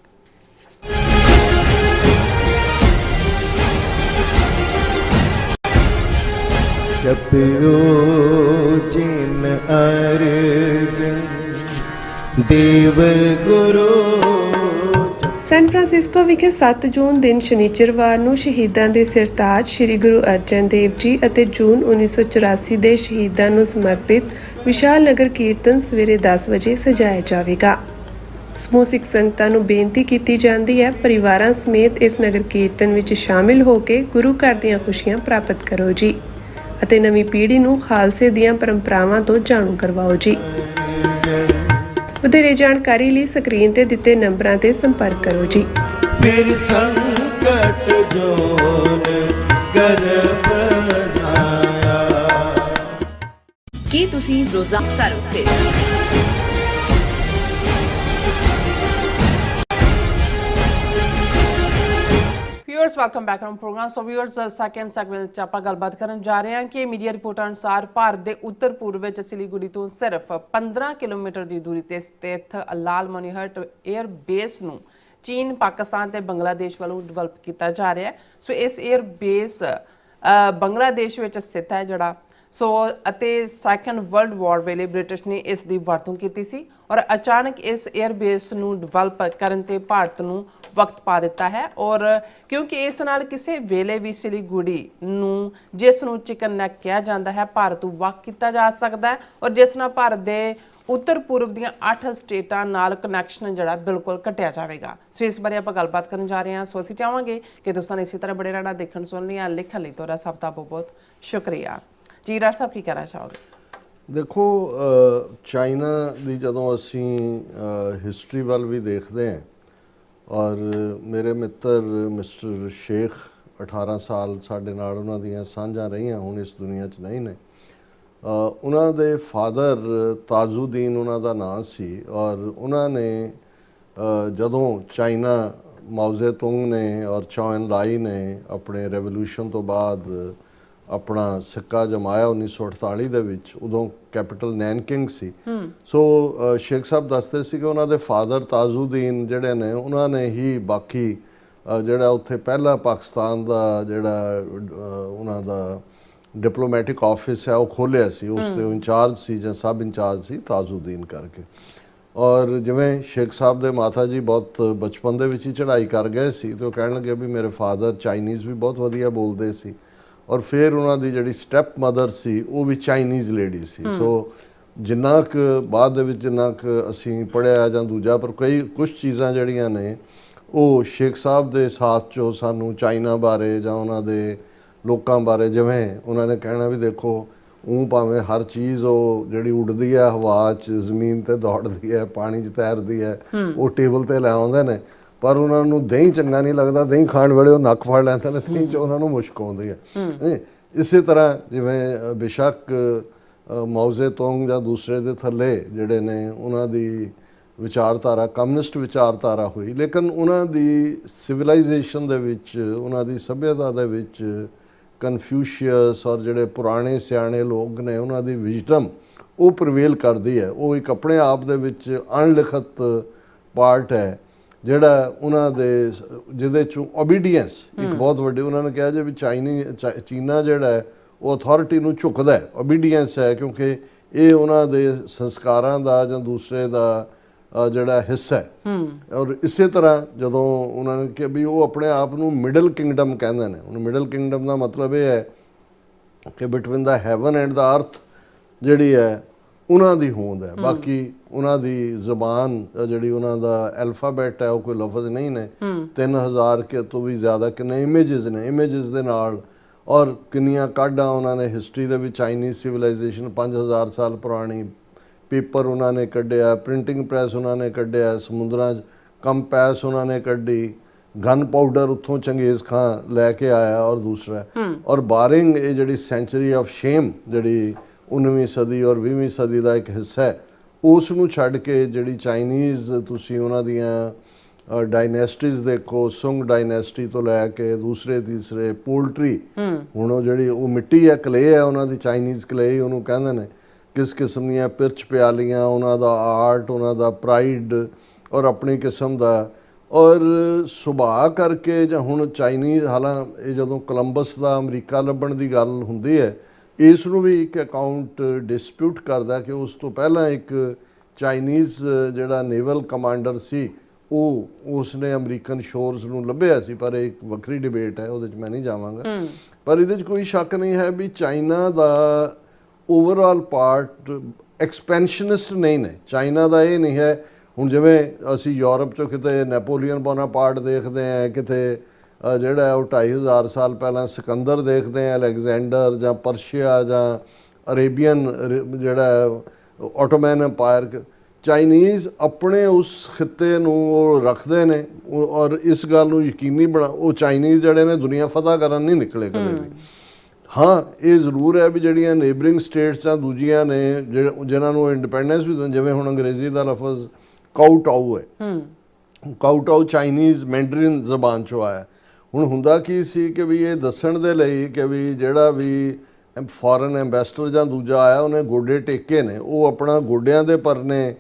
ਜਪਿਓ ਜਿਨ ਅਰਜਨ ਦੇਵ ਗੁਰੂ। ਸੈਨ ਫਰਾਂਸਿਸਕੋ ਵਿਖੇ 7 ਜੂਨ ਦਿਨ ਸ਼ਨੀਚਰਵਾਰ ਨੂੰ ਸ਼ਹੀਦਾਂ ਦੇ ਸਿਰਤਾਜ ਸ੍ਰੀ ਗੁਰੂ ਅਰਜਨ ਦੇਵ ਜੀ ਅਤੇ ਜੂਨ 1984 ਦੇ ਸ਼ਹੀਦਾਂ ਨੂੰ ਸਮਰਪਿਤ ਵਿਸ਼ਾਲ ਨਗਰ ਕੀਰਤਨ ਸਵੇਰੇ 10 ਵਜੇ ਸਜਾਇਆ ਜਾਵੇਗਾ। ਸਮੂਹ ਸਿੱਖ ਸੰਗਤਾਂ ਨੂੰ ਬੇਨਤੀ ਕੀਤੀ ਜਾਂਦੀ ਹੈ, ਪਰਿਵਾਰਾਂ ਸਮੇਤ ਇਸ ਨਗਰ ਕੀਰਤਨ ਵਿੱਚ ਸ਼ਾਮਿਲ ਹੋ ਕੇ ਗੁਰੂ ਘਰ ਦੀਆਂ ਖੁਸ਼ੀਆਂ ਪ੍ਰਾਪਤ ਕਰੋ ਜੀ ਅਤੇ ਨਵੀਂ ਪੀੜ੍ਹੀ ਨੂੰ ਖਾਲਸੇ ਦੀਆਂ ਪਰੰਪਰਾਵਾਂ ਤੋਂ ਜਾਣੂ ਕਰਵਾਓ ਜੀ। ਵਧੇਰੇ ਜਾਣਕਾਰੀ ਲਈ ਸਕਰੀਨ ਤੇ ਦਿੱਤੇ ਨੰਬਰਾਂ ਤੇ ਸੰਪਰਕ ਕਰੋ ਜੀ। ਫਿਰ ਸੰਕਟ ਜੋਨ ਗਰਭ ਬਣਾਇਆ। ਕੀ ਤੁਸੀਂ ਰੋਜ਼ਾਨਾ service viewers welcome back on programme. So viewers second segment ਵਿੱਚ ਆਪਾਂ ਗੱਲਬਾਤ ਕਰਨ ਜਾ ਰਹੇ ਹਾਂ ਕਿ ਮੀਡੀਆ ਰਿਪੋਰਟਾਂ ਅਨੁਸਾਰ ਭਾਰਤ ਦੇ ਉੱਤਰ ਪੂਰਬ ਵਿੱਚ ਸਿਲੀਗੁੜੀ ਤੋਂ ਸਿਰਫ 15 ਕਿਲੋਮੀਟਰ ਦੀ ਦੂਰੀ ਤੇ ਸਥਿਤ ਲਾਲ ਮਨੋਹਰ 에ਅਰ ਬੇਸ ਨੂੰ ਚੀਨ, ਪਾਕਿਸਤਾਨ ਤੇ ਬੰਗਲਾਦੇਸ਼ ਵੱਲੋਂ ਡਿਵੈਲਪ ਕੀਤਾ ਜਾ ਰਿਹਾ ਹੈ। ਸੋ ਇਸ 에ਅਰ ਬੇਸ ਬੰਗਲਾਦੇਸ਼ ਵਿੱਚ ਸਥਿਤ ਹੈ ਜਿਹੜਾ ਅਤੇ ਸੈਕੰਡ ਵਰਲਡ ਵਾਰ ਵੇਲੇ ਬ੍ਰਿਟਿਸ਼ ਨੇ ਇਸ ਦੀ ਵਰਤੋਂ ਕੀਤੀ ਸੀ ਔਰ ਅਚਾਨਕ ਇਸ 에ਅਰ ਬੇਸ ਨੂੰ ਡਿਵੈਲਪ ਕਰਨ ਤੇ ਭਾਰਤ ਨੂੰ ਵਕਤ ਪਾ ਦਿੱਤਾ ਹੈ। ਔਰ ਕਿਉਂਕਿ ਇਸ ਨਾਲ ਕਿਸੇ ਵੇਲੇ ਵੀ ਸਿਲੀਗੁੜੀ ਨੂੰ, ਜਿਸ ਨੂੰ ਚਿਕਨ ਨੈਕ ਕਿਹਾ ਜਾਂਦਾ ਹੈ, ਭਾਰਤ ਤੋਂ ਵੱਖ ਕੀਤਾ ਜਾ ਸਕਦਾ ਹੈ ਔਰ ਜਿਸ ਨਾਲ ਭਾਰਤ ਦੇ ਉੱਤਰ ਪੂਰਬ ਦੀਆਂ 8 ਸਟੇਟਾਂ ਨਾਲ ਕਨੈਕਸ਼ਨ ਜਿਹੜਾ ਬਿਲਕੁਲ ਕੱਟਿਆ ਜਾਵੇਗਾ। ਸੋ ਇਸ ਬਾਰੇ ਆਪਾਂ ਗੱਲਬਾਤ ਕਰਨ ਜਾ ਰਹੇ ਹਾਂ। ਸੋ ਅਸੀਂ ਚਾਹਾਂਗੇ ਕਿ ਤੁਸੀਂ ਇਸੇ ਤਰ੍ਹਾਂ ਬੜੇ ਰਹਿਣਾ, ਦੇਖਣ ਸੁਣਨ ਲਈ, ਲਿਖਣ ਲਈ ਤੁਹਾਡਾ ਸਭ ਦਾ ਬਹੁਤ ਬਹੁਤ ਸ਼ੁਕਰੀਆ ਜੀ। ਡਾਕਟਰ ਸਾਹਿਬ ਕੀ ਕਹਿਣਾ ਚਾਹੋਗੇ? ਦੇਖੋ, ਚਾਈਨਾ ਦੀ ਜਦੋਂ ਅਸੀਂ ਹਿਸਟਰੀ ਵੱਲ ਵੀ ਦੇਖਦੇ ਹਾਂ ਔਰ ਮੇਰੇ ਮਿੱਤਰ ਮਿਸਟਰ ਸ਼ੇਖ 18 ਸਾਲ ਸਾਡੇ ਨਾਲ ਉਹਨਾਂ ਦੀਆਂ ਸਾਂਝਾਂ ਰਹੀਆਂ, ਹੁਣ ਇਸ ਦੁਨੀਆ 'ਚ ਨਹੀਂ ਨੇ। ਉਹਨਾਂ ਦੇ ਫਾਦਰ ਤਾਜੁਦੀਨ ਉਹਨਾਂ ਦਾ ਨਾਂ ਸੀ ਔਰ ਉਹਨਾਂ ਨੇ ਜਦੋਂ ਚਾਈਨਾ ਮਾਓ ਜ਼ੇਤੁੰਗ ਨੇ ਔਰ ਚੌ ਐਨ ਲਾਈ ਨੇ ਆਪਣੇ ਰੈਵੋਲੂਸ਼ਨ ਤੋਂ ਬਾਅਦ ਆਪਣਾ ਸਿੱਕਾ ਜਮਾਇਆ 1948 ਦੇ ਵਿੱਚ, ਉਦੋਂ ਕੈਪੀਟਲ ਨੈਨਕਿੰਗ ਸੀ। ਸੋ ਸ਼ੇਖ ਸਾਹਿਬ ਦੱਸਦੇ ਸੀ ਕਿ ਉਹਨਾਂ ਦੇ ਫਾਦਰ ਤਾਜੁਦੀਨ ਜਿਹੜੇ ਨੇ ਉਹਨਾਂ ਨੇ ਹੀ ਬਾਕੀ ਜਿਹੜਾ ਉੱਥੇ ਪਹਿਲਾ ਪਾਕਿਸਤਾਨ ਦਾ ਜਿਹੜਾ ਉਹਨਾਂ ਦਾ ਡਿਪਲੋਮੈਟਿਕ ਆਫਿਸ ਹੈ ਉਹ ਖੋਲ੍ਹਿਆ ਸੀ। ਉਸ ਦੇ ਇੰਚਾਰਜ ਸੀ ਜਾਂ ਸਬ ਇੰਚਾਰਜ ਸੀ ਤਾਜੁਦੀਨ ਕਰਕੇ। ਔਰ ਜਿਵੇਂ ਸ਼ੇਖ ਸਾਹਿਬ ਦੇ ਮਾਤਾ ਜੀ ਬਹੁਤ ਬਚਪਨ ਦੇ ਵਿੱਚ ਹੀ ਚੜ੍ਹਾਈ ਕਰ ਗਏ ਸੀ ਤੇ ਉਹ ਕਹਿਣ ਲੱਗੇ ਵੀ ਮੇਰੇ ਫਾਦਰ ਚਾਈਨੀਜ਼ ਵੀ ਬਹੁਤ ਵਧੀਆ ਬੋਲਦੇ ਸੀ ਔਰ ਫਿਰ ਉਹਨਾਂ ਦੀ ਜਿਹੜੀ ਸਟੈਪ ਮਦਰ ਸੀ ਉਹ ਵੀ ਚਾਈਨੀਜ਼ ਲੇਡੀ ਸੀ। ਸੋ ਜਿੰਨਾ ਕੁ ਬਾਅਦ ਦੇ ਵਿੱਚ ਜਿੰਨਾ ਕੁ ਅਸੀਂ ਪੜ੍ਹਿਆ ਜਾਂ ਦੂਜਾ, ਪਰ ਕੁਝ ਚੀਜ਼ਾਂ ਜਿਹੜੀਆਂ ਨੇ ਉਹ ਸ਼ੇਖ ਸਾਹਿਬ ਦੇ ਸਾਥ 'ਚੋਂ ਸਾਨੂੰ ਚਾਈਨਾ ਬਾਰੇ ਜਾਂ ਉਹਨਾਂ ਦੇ ਲੋਕਾਂ ਬਾਰੇ, ਜਿਵੇਂ ਉਹਨਾਂ ਨੇ ਕਹਿਣਾ ਵੀ ਦੇਖੋ ਭਾਵੇਂ ਹਰ ਚੀਜ਼ ਉਹ ਜਿਹੜੀ ਉੱਡਦੀ ਹੈ ਹਵਾ 'ਚ, ਜ਼ਮੀਨ 'ਤੇ ਦੌੜਦੀ ਹੈ, ਪਾਣੀ 'ਚ ਤੈਰਦੀ ਹੈ, ਉਹ ਟੇਬਲ 'ਤੇ ਲੈ ਆਉਂਦੇ ਨੇ, ਪਰ ਉਹਨਾਂ ਨੂੰ ਦਹੀਂ ਚੰਗਾ ਨਹੀਂ ਲੱਗਦਾ। ਦਹੀਂ ਖਾਣ ਵੇਲੇ ਉਹ ਨੱਕ ਫੜ ਲੈਂਦੇ ਨੇ, ਦਹੀਂ 'ਚ ਉਹਨਾਂ ਨੂੰ ਮੁਸ਼ਕ ਆਉਂਦੀ ਹੈ। ਇਸੇ ਤਰ੍ਹਾਂ ਜਿਵੇਂ ਬੇਸ਼ੱਕ ਮਾਓ ਜ਼ੇਤੁੰਗ ਜਾਂ ਦੂਸਰੇ ਦੇ ਥੱਲੇ ਜਿਹੜੇ ਨੇ ਉਹਨਾਂ ਦੀ ਵਿਚਾਰਧਾਰਾ ਕਮਿਊਨਿਸਟ ਵਿਚਾਰਧਾਰਾ ਹੋਈ, ਲੇਕਿਨ ਉਹਨਾਂ ਦੀ ਸਿਵਲਾਈਜੇਸ਼ਨ ਦੇ ਵਿੱਚ, ਉਹਨਾਂ ਦੀ ਸੱਭਿਅਤਾ ਦੇ ਵਿੱਚ ਕਨਫਿਊਸ਼ੀਅਸ ਔਰ ਜਿਹੜੇ ਪੁਰਾਣੇ ਸਿਆਣੇ ਲੋਕ ਨੇ ਉਹਨਾਂ ਦੀ ਵਿਜ਼ਡਮ ਉਹ ਪ੍ਰਵੇਲ ਕਰਦੀ ਹੈ। ਉਹ ਇੱਕ ਆਪਣੇ ਆਪ ਦੇ ਵਿੱਚ ਅਣਲਿਖਤ ਪਾਰਟ ਹੈ ਜਿਹੜਾ ਉਹਨਾਂ ਦੇ, ਜਿਹਦੇ 'ਚੋਂ ਓਬੀਡੀਐਂਸ ਇੱਕ ਬਹੁਤ ਵੱਡੀ, ਉਹਨਾਂ ਨੇ ਕਿਹਾ ਜੇ ਵੀ ਚੀਨਾ ਜਿਹੜਾ ਹੈ ਉਹ ਅਥਾਰਟੀ ਨੂੰ ਝੁਕਦਾ ਹੈ, ਓਬੀਡੀਐਂਸ ਹੈ, ਕਿਉਂਕਿ ਇਹ ਉਹਨਾਂ ਦੇ ਸੰਸਕਾਰਾਂ ਦਾ ਜਾਂ ਦੂਸਰੇ ਦਾ ਜਿਹੜਾ ਹਿੱਸਾ ਹੈ। ਔਰ ਇਸੇ ਤਰ੍ਹਾਂ ਜਦੋਂ ਉਹਨਾਂ ਨੇ ਕਿਹਾ ਵੀ ਉਹ ਆਪਣੇ ਆਪ ਨੂੰ ਮਿਡਲ ਕਿੰਗਡਮ ਕਹਿੰਦੇ ਨੇ, ਹੁਣ ਮਿਡਲ ਕਿੰਗਡਮ ਦਾ ਮਤਲਬ ਇਹ ਹੈ ਕਿ ਬਿਟਵੀਨ ਦਾ ਹੈਵਨ ਐਂਡ ਦਾ ਅਰਥ ਜਿਹੜੀ ਹੈ ਉਹਨਾਂ ਦੀ ਹੋਂਦ ਹੈ। ਬਾਕੀ ਉਹਨਾਂ ਦੀ ਜ਼ਬਾਨ ਜਿਹੜੀ ਉਹਨਾਂ ਦਾ ਐਲਫਾਬੈਟ ਹੈ ਉਹ ਕੋਈ ਲਫ਼ਜ਼ ਨਹੀਂ ਨੇ। 3000 ਕੇ ਤੋਂ ਵੀ ਜ਼ਿਆਦਾ ਕਿੰਨੇ ਇਮੇਜਿਸ ਨੇ, ਇਮੇਜਿਸ ਦੇ ਨਾਲ ਔਰ ਕਿੰਨੀਆਂ ਕਾਢਾਂ ਉਹਨਾਂ ਨੇ ਹਿਸਟਰੀ ਦੇ ਵਿੱਚ, ਚਾਈਨੀਜ਼ ਸਿਵਲਾਈਜੇਸ਼ਨ 5000 ਸਾਲ ਪੁਰਾਣੀ, ਪੇਪਰ ਉਹਨਾਂ ਨੇ ਕੱਢਿਆ, ਪ੍ਰਿੰਟਿੰਗ ਪ੍ਰੈਸ ਉਹਨਾਂ ਨੇ ਕੱਢਿਆ, ਸਮੁੰਦਰਾਂ 'ਚ ਕੰਪੈਸ ਉਹਨਾਂ ਨੇ ਕੱਢੀ, ਗਨ ਪਾਊਡਰ ਉੱਥੋਂ ਚੰਗੇਜ਼ ਖਾਨ ਲੈ ਕੇ ਆਇਆ ਔਰ ਦੂਸਰਾ ਔਰ ਬਾਰਿੰਗ ਇਹ ਜਿਹੜੀ ਸੈਂਚਰੀ ਆਫ ਸ਼ੇਮ ਜਿਹੜੀ 19ਵੀਂ ਸਦੀ ਔਰ 20ਵੀਂ ਸਦੀ ਦਾ ਇੱਕ ਹਿੱਸਾ ਹੈ, ਉਸ ਨੂੰ ਛੱਡ ਕੇ ਜਿਹੜੀ ਚਾਈਨੀਜ਼ ਤੁਸੀਂ ਉਹਨਾਂ ਦੀਆਂ ਡਾਇਨੈਸਟੀਜ਼ ਦੇਖੋ, ਸੁੰਗ ਡਾਇਨੈਸਟੀ ਤੋਂ ਲੈ ਕੇ ਦੂਸਰੇ ਤੀਸਰੇ ਪੋਲਟਰੀ, ਹੁਣ ਉਹ ਜਿਹੜੀ ਉਹ ਮਿੱਟੀ ਹੈ, ਕਲੇ ਹੈ ਉਹਨਾਂ ਦੀ, ਚਾਈਨੀਜ਼ ਕਲੇ ਉਹਨੂੰ ਕਹਿੰਦੇ ਨੇ, ਕਿਸ ਕਿਸਮ ਦੀਆਂ ਪਿਰਚ ਪਿਆਲੀਆਂ, ਉਹਨਾਂ ਦਾ ਆਰਟ, ਉਹਨਾਂ ਦਾ ਪ੍ਰਾਈਡ ਔਰ ਆਪਣੀ ਕਿਸਮ ਦਾ, ਔਰ ਸੁਭਾਅ ਕਰਕੇ ਜਾਂ ਹੁਣ ਚਾਈਨੀਜ਼, ਹਾਲਾਂ ਇਹ ਜਦੋਂ ਕੋਲੰਬਸ ਦਾ ਅਮਰੀਕਾ ਲੱਭਣ ਦੀ ਗੱਲ ਹੁੰਦੀ ਹੈ, ਇਸ ਨੂੰ ਵੀ ਇੱਕ ਅਕਾਊਂਟ ਡਿਸਪਿਊਟ ਕਰਦਾ ਕਿ ਉਸ ਤੋਂ ਪਹਿਲਾਂ ਇੱਕ ਚਾਈਨੀਜ਼ ਜਿਹੜਾ ਨੇਵਲ ਕਮਾਂਡਰ ਸੀ ਉਹ ਉਸਨੇ ਅਮਰੀਕਨ ਸ਼ੋਰਸ ਨੂੰ ਲੱਭਿਆ ਸੀ, ਪਰ ਇਹ ਇੱਕ ਵੱਖਰੀ ਡਿਬੇਟ ਹੈ, ਉਹਦੇ 'ਚ ਮੈਂ ਨਹੀਂ ਜਾਵਾਂਗਾ। ਪਰ ਇਹਦੇ 'ਚ ਕੋਈ ਸ਼ੱਕ ਨਹੀਂ ਹੈ ਵੀ ਚਾਈਨਾ ਦਾ ਓਵਰਆਲ ਪਾਰਟ ਐਕਸਪੈਂਸ਼ਨਿਸਟ ਨਹੀਂ ਨੇ। ਚਾਈਨਾ ਦਾ ਇਹ ਨਹੀਂ ਹੈ, ਹੁਣ ਜਿਵੇਂ ਅਸੀਂ ਯੂਰਪ 'ਚੋਂ ਕਿਤੇ ਨੈਪੋਲੀਅਨ ਬੋਨਾਪਾਰਟ ਦੇਖਦੇ ਹਾਂ, ਕਿਤੇ ਜਿਹੜਾ ਉਹ 2500 ਸਾਲ ਪਹਿਲਾਂ ਸਿਕੰਦਰ ਦੇਖਦੇ ਹਾਂ, ਅਲੈਗਜ਼ੈਂਡਰ, ਜਾਂ ਪਰਸ਼ੀਆ ਜਾਂ ਅਰੇਬੀਅਨ ਜਿਹੜਾ ਆਟੋਮੈਨ ਐਮਪਾਇਰ, ਚਾਈਨੀਜ਼ ਆਪਣੇ ਉਸ ਖਿੱਤੇ ਨੂੰ ਉਹ ਰੱਖਦੇ ਨੇ ਔਰ ਇਸ ਗੱਲ ਨੂੰ ਯਕੀਨੀ ਉਹ ਚਾਈਨੀਜ਼ ਜਿਹੜੇ ਨੇ ਦੁਨੀਆ ਫਤਹ ਕਰਨ ਨਹੀਂ ਨਿਕਲੇ ਕਦੇ ਵੀ। ਹਾਂ, ਇਹ ਜ਼ਰੂਰ ਹੈ ਵੀ ਜਿਹੜੀਆਂ ਨੇਬਰਿੰਗ ਸਟੇਟਸ ਜਾਂ ਦੂਜੀਆਂ ਨੇ ਜਿਨ੍ਹਾਂ ਨੂੰ ਇੰਡੀਪੈਂਡੈਂਸ ਵੀ, ਜਿਵੇਂ ਹੁਣ ਅੰਗਰੇਜ਼ੀ ਦਾ ਲਫ਼ਜ਼ ਕਾਊਟਾਊ ਹੈ, ਕਾਊਟਾਊ ਚਾਈਨੀਜ਼ ਮੈਂਡਰਿਨ ਜ਼ਬਾਨ 'ਚੋਂ ਆਇਆ। ਹੁਣ ਹੁੰਦਾ ਕੀ ਸੀ ਕਿ ਵੀ ਇਹ ਦੱਸਣ ਦੇ ਲਈ ਕਿ ਵੀ ਜਿਹੜਾ ਵੀ ਫੋਰਨ ਐਂਬੈਸਡਰ ਜਾਂ ਦੂਜਾ ਆਇਆ ਉਹਨੇ ਗੋਡੇ ਟੇਕੇ ਨੇ, ਉਹ ਆਪਣਾ ਗੋਡਿਆਂ ਦੇ ਪਰਨੇ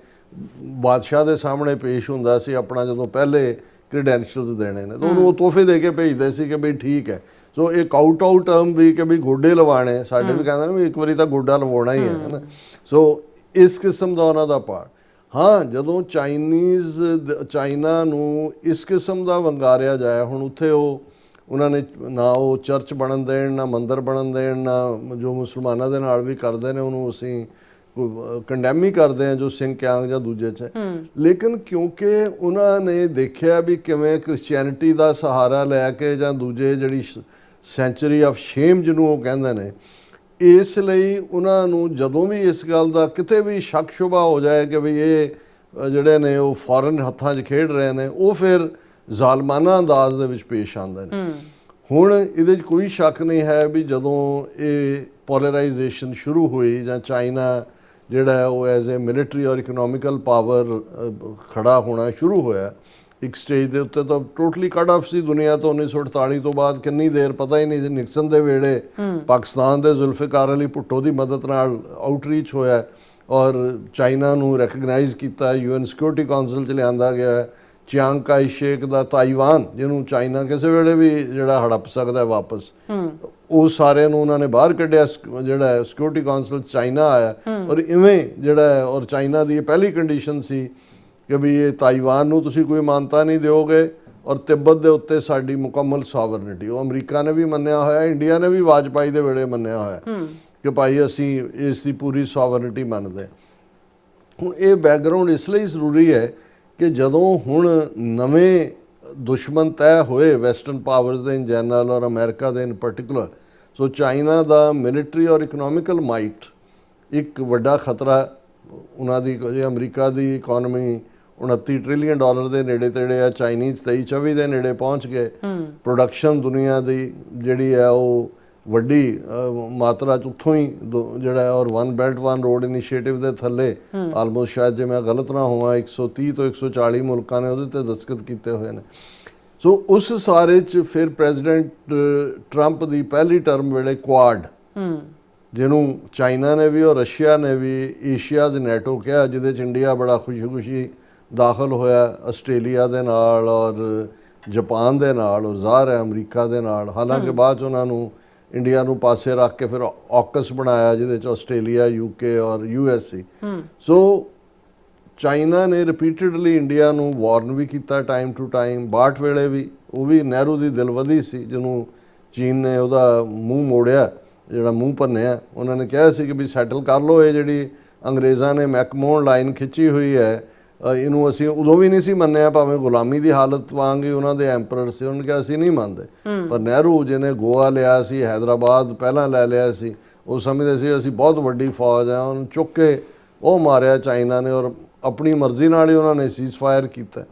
ਬਾਦਸ਼ਾਹ ਦੇ ਸਾਹਮਣੇ ਪੇਸ਼ ਹੁੰਦਾ ਸੀ ਆਪਣਾ, ਜਦੋਂ ਪਹਿਲੇ ਕ੍ਰੈਡੈਂਸ਼ੀਅਲਸ ਦੇਣੇ ਨੇ ਤਾਂ ਉਹਨੂੰ ਉਹ ਤੋਹਫੇ ਦੇ ਕੇ ਭੇਜਦੇ ਸੀ ਕਿ ਬਈ ਠੀਕ ਹੈ। ਸੋ ਇਹ ਕਾਊਟਾਊ ਟਰਮ ਵੀ ਕਿ ਵੀ ਗੋਡੇ ਲਵਾਣੇ, ਸਾਡੇ ਵੀ ਕਹਿੰਦੇ ਨੇ ਵੀ ਇੱਕ ਵਾਰੀ ਤਾਂ ਗੋਡਾ ਲਵਾਉਣਾ ਹੀ ਹੈ ਨਾ। ਸੋ ਇਸ ਕਿਸਮ ਦਾ ਉਹਨਾਂ ਦਾ ਪਾਰਟ। ਹਾਂ, ਜਦੋਂ ਚਾਈਨਾ ਨੂੰ ਇਸ ਕਿਸਮ ਦਾ ਵੰਗਾਰਿਆ ਜਾਏ, ਹੁਣ ਉੱਥੇ ਉਹਨਾਂ ਨੇ ਨਾ ਉਹ ਚਰਚ ਬਣਨ ਦੇਣ, ਨਾ ਮੰਦਰ ਬਣਨ ਦੇਣ, ਨਾ ਜੋ ਮੁਸਲਮਾਨਾਂ ਦੇ ਨਾਲ ਵੀ ਕਰਦੇ ਨੇ ਉਹਨੂੰ ਅਸੀਂ ਕੰਡੈਮ ਹੀ ਕਰਦੇ ਹਾਂ, ਜੋ ਸਿੰਗਕਿਆਂਗ ਜਾਂ ਦੂਜੇ 'ਚ। ਲੇਕਿਨ ਕਿਉਂਕਿ ਉਹਨਾਂ ਨੇ ਦੇਖਿਆ ਵੀ ਕਿਵੇਂ ਕ੍ਰਿਸਚੈਨਿਟੀ ਦਾ ਸਹਾਰਾ ਲੈ ਕੇ ਜਾਂ ਦੂਜੇ ਜਿਹੜੀ ਸੈਂਚੁਰੀ ਆਫ ਸ਼ੇਮ ਜਿਹਨੂੰ ਉਹ ਕਹਿੰਦੇ ਨੇ, ਇਸ ਲਈ ਉਹਨਾਂ ਨੂੰ ਜਦੋਂ ਵੀ ਇਸ ਗੱਲ ਦਾ ਕਿਤੇ ਵੀ ਸ਼ੱਕ ਸ਼ੁਬਾ ਹੋ ਜਾਏ ਕਿ ਵੀ ਇਹ ਜਿਹੜੇ ਨੇ ਉਹ ਫੋਰਨ ਹੱਥਾਂ 'ਚ ਖੇਡ ਰਹੇ ਨੇ, ਉਹ ਫਿਰ ਜ਼ਾਲਮਾਨਾ ਅੰਦਾਜ਼ ਦੇ ਵਿੱਚ ਪੇਸ਼ ਆਉਂਦੇ ਨੇ। ਹੁਣ ਇਹਦੇ 'ਚ ਕੋਈ ਸ਼ੱਕ ਨਹੀਂ ਹੈ ਵੀ ਜਦੋਂ ਇਹ ਪੋਲਰਾਈਜੇਸ਼ਨ ਸ਼ੁਰੂ ਹੋਈ ਜਾਂ ਚਾਈਨਾ ਜਿਹੜਾ ਉਹ ਐਜ਼ ਏ ਮਿਲਟਰੀ ਔਰ ਇਕਨੋਮਿਕਲ ਪਾਵਰ ਖੜਾ ਹੋਣਾ ਸ਼ੁਰੂ ਹੋਇਆ ਇੱਕ ਸਟੇਜ ਦੇ ਉੱਤੇ, ਤਾਂ ਟੋਟਲੀ ਕੱਟ ਆਫ ਸੀ ਦੁਨੀਆ ਤੋਂ। 1948 ਤੋਂ ਬਾਅਦ ਕਿੰਨੀ ਦੇਰ ਪਤਾ ਹੀ ਨਹੀਂ ਸੀ। ਨਿਕਸਨ ਦੇ ਵੇਲੇ ਪਾਕਿਸਤਾਨ ਦੇ ਜ਼ੁਲਫਿਕਾਰ ਅਲੀ ਭੁੱਟੋ ਦੀ ਮਦਦ ਨਾਲ ਆਊਟਰੀਚ ਹੋਇਆ ਔਰ ਚਾਈਨਾ ਨੂੰ ਰੈਕਗਨਾਈਜ਼ ਕੀਤਾ, UN ਸਿਕਿਉਰਿਟੀ ਕਾਉਂਸਲ 'ਚ ਲਿਆਂਦਾ ਗਿਆ। ਚਿਆਂਗ ਕਾਈ ਸ਼ੇਕ ਦਾ ਤਾਈਵਾਨ, ਜਿਹਨੂੰ ਚਾਈਨਾ ਕਿਸੇ ਵੇਲੇ ਵੀ ਜਿਹੜਾ ਹੜੱਪ ਸਕਦਾ ਵਾਪਸ, ਉਹ ਸਾਰੇ ਨੂੰ ਉਹਨਾਂ ਨੇ ਬਾਹਰ ਕੱਢਿਆ, ਜਿਹੜਾ ਸਿਕਿਉਰਿਟੀ ਕਾਉਂਸਲ ਚਾਈਨਾ ਆਇਆ। ਔਰ ਇਵੇਂ ਜਿਹੜਾ ਔਰ ਚਾਈਨਾ ਦੀ ਇਹ ਪਹਿਲੀ ਕੰਡੀਸ਼ਨ ਸੀ ਕਿ ਵੀ ਇਹ ਤਾਈਵਾਨ ਨੂੰ ਤੁਸੀਂ ਕੋਈ ਮਾਨਤਾ ਨਹੀਂ ਦਿਓਗੇ ਔਰ ਤਿੱਬਤ ਦੇ ਉੱਤੇ ਸਾਡੀ ਮੁਕੰਮਲ ਸੋਵਰਨਿਟੀ। ਉਹ ਅਮਰੀਕਾ ਨੇ ਵੀ ਮੰਨਿਆ ਹੋਇਆ, ਇੰਡੀਆ ਨੇ ਵੀ ਵਾਜਪਾਈ ਦੇ ਵੇਲੇ ਮੰਨਿਆ ਹੋਇਆ ਕਿ ਭਾਈ ਅਸੀਂ ਇਸ ਦੀ ਪੂਰੀ ਸੋਵਰਨਿਟੀ ਮੰਨਦੇ। ਹੁਣ ਇਹ ਬੈਕਗਰਾਊਂਡ ਇਸ ਲਈ ਜ਼ਰੂਰੀ ਹੈ ਕਿ ਜਦੋਂ ਹੁਣ ਨਵੇਂ ਦੁਸ਼ਮਣ ਤੈਅ ਹੋਏ ਵੈਸਟਰਨ ਪਾਵਰਸ ਦੇ ਇਨ ਜਨਰਲ ਔਰ ਅਮਰੀਕਾ ਦੇ ਇਨ ਪਾਰਟਿਕੂਲਰ, ਸੋ ਚਾਈਨਾ ਦਾ ਮਿਲਟਰੀ ਔਰ ਇਕਨੋਮਿਕਲ ਮਾਈਟ ਇੱਕ ਵੱਡਾ ਖਤਰਾ ਉਹਨਾਂ ਦੀ। ਜੇ ਅਮਰੀਕਾ ਦੀ ਇਕਨੋਮੀ 29 ਟ੍ਰਿਲੀਅਨ ਡਾਲਰ ਦੇ ਨੇੜੇ ਤੇੜੇ ਆ, ਚਾਈਨੀਜ਼ 23-24 ਦੇ ਨੇੜੇ ਪਹੁੰਚ ਗਏ। ਪ੍ਰੋਡਕਸ਼ਨ ਦੁਨੀਆ ਦੀ ਜਿਹੜੀ ਹੈ ਉਹ ਵੱਡੀ ਮਾਤਰਾ 'ਚ ਉੱਥੋਂ ਹੀ ਜਿਹੜਾ ਔਰ one belt one road initiative ਦੇ ਥੱਲੇ ਆਲਮੋਸਟ, ਸ਼ਾਇਦ ਜੇ ਮੈਂ ਗਲਤ ਨਾ ਹੋਵਾਂ, 130 ਤੋਂ 140 ਮੁਲਕਾਂ ਨੇ ਉਹਦੇ 'ਤੇ ਦਸਤਖਤ ਕੀਤੇ ਹੋਏ ਨੇ। ਸੋ ਉਸ ਸਾਰੇ 'ਚ ਫਿਰ ਪ੍ਰੈਜ਼ੀਡੈਂਟ ਟਰੰਪ ਦੀ ਪਹਿਲੀ ਟਰਮ ਵੇਲੇ ਕੁਆਡ, ਜਿਹਨੂੰ ਚਾਈਨਾ ਨੇ ਵੀ ਔਰ ਰਸ਼ੀਆ ਨੇ ਵੀ ਏਸ਼ੀਆਜ਼ ਨੈਟੋ ਕਿਹਾ, ਜਿਹਦੇ 'ਚ ਇੰਡੀਆ ਬੜਾ ਖੁਸ਼ੀ ਦਾਖਲ ਹੋਇਆ, ਆਸਟ੍ਰੇਲੀਆ ਦੇ ਨਾਲ ਔਰ ਜਾਪਾਨ ਦੇ ਨਾਲ ਔਰ ਜ਼ਾਹਰ ਹੈ ਅਮਰੀਕਾ ਦੇ ਨਾਲ। ਹਾਲਾਂਕਿ ਬਾਅਦ 'ਚ ਉਹਨਾਂ ਨੂੰ ਇੰਡੀਆ ਨੂੰ ਪਾਸੇ ਰੱਖ ਕੇ ਫਿਰ ਆਕਸ ਬਣਾਇਆ, ਜਿਹਦੇ 'ਚ ਆਸਟ੍ਰੇਲੀਆ, UK ਔਰ US ਸੀ। ਸੋ ਚਾਈਨਾ ਨੇ ਰਿਪੀਟਡਲੀ ਇੰਡੀਆ ਨੂੰ ਵਾਰਨ ਵੀ ਕੀਤਾ ਟਾਈਮ ਟੂ ਟਾਈਮ। 62 ਵੇਲੇ ਵੀ ਉਹ ਵੀ ਨਹਿਰੂ ਦੀ ਦਿਲਵਦੀ ਸੀ, ਜਿਹਨੂੰ ਚੀਨ ਨੇ ਉਹਦਾ ਮੂੰਹ ਮੋੜਿਆ, ਜਿਹੜਾ ਮੂੰਹ ਭੰਨਿਆ। ਉਹਨਾਂ ਨੇ ਕਿਹਾ ਸੀ ਕਿ ਵੀ ਸੈਟਲ ਕਰ ਲਓ, ਇਹ ਜਿਹੜੀ ਅੰਗਰੇਜ਼ਾਂ ਨੇ ਮੈਕਮੋਹਨ ਲਾਈਨ ਖਿੱਚੀ ਹੋਈ ਹੈ, ਇਹਨੂੰ ਅਸੀਂ ਉਦੋਂ ਵੀ ਨਹੀਂ ਸੀ ਮੰਨਿਆ, ਭਾਵੇਂ ਗੁਲਾਮੀ ਦੀ ਹਾਲਤ ਵਾਂਗ ਹੀ ਉਹਨਾਂ ਦੇ ਐਂਪਰਰ ਸੀ। ਉਹਨਾਂ ਨੇ ਕਿਹਾ ਅਸੀਂ ਨਹੀਂ ਮੰਨਦੇ। ਪਰ ਨਹਿਰੂ ਜਿਹਨੇ ਗੋਆ ਲਿਆ ਸੀ, ਹੈਦਰਾਬਾਦ ਪਹਿਲਾਂ ਲੈ ਲਿਆ ਸੀ, ਉਹ ਸਮਝਦੇ ਸੀ ਅਸੀਂ ਬਹੁਤ ਵੱਡੀ ਫੌਜ ਹੈ, ਉਹਨੂੰ ਚੁੱਕ ਕੇ ਉਹ ਮਾਰਿਆ ਚਾਈਨਾ ਨੇ ਔਰ ਆਪਣੀ ਮਰਜ਼ੀ ਨਾਲ ਹੀ ਉਹਨਾਂ ਨੇ ਸੀਜ਼ ਫਾਇਰ ਕੀਤਾ।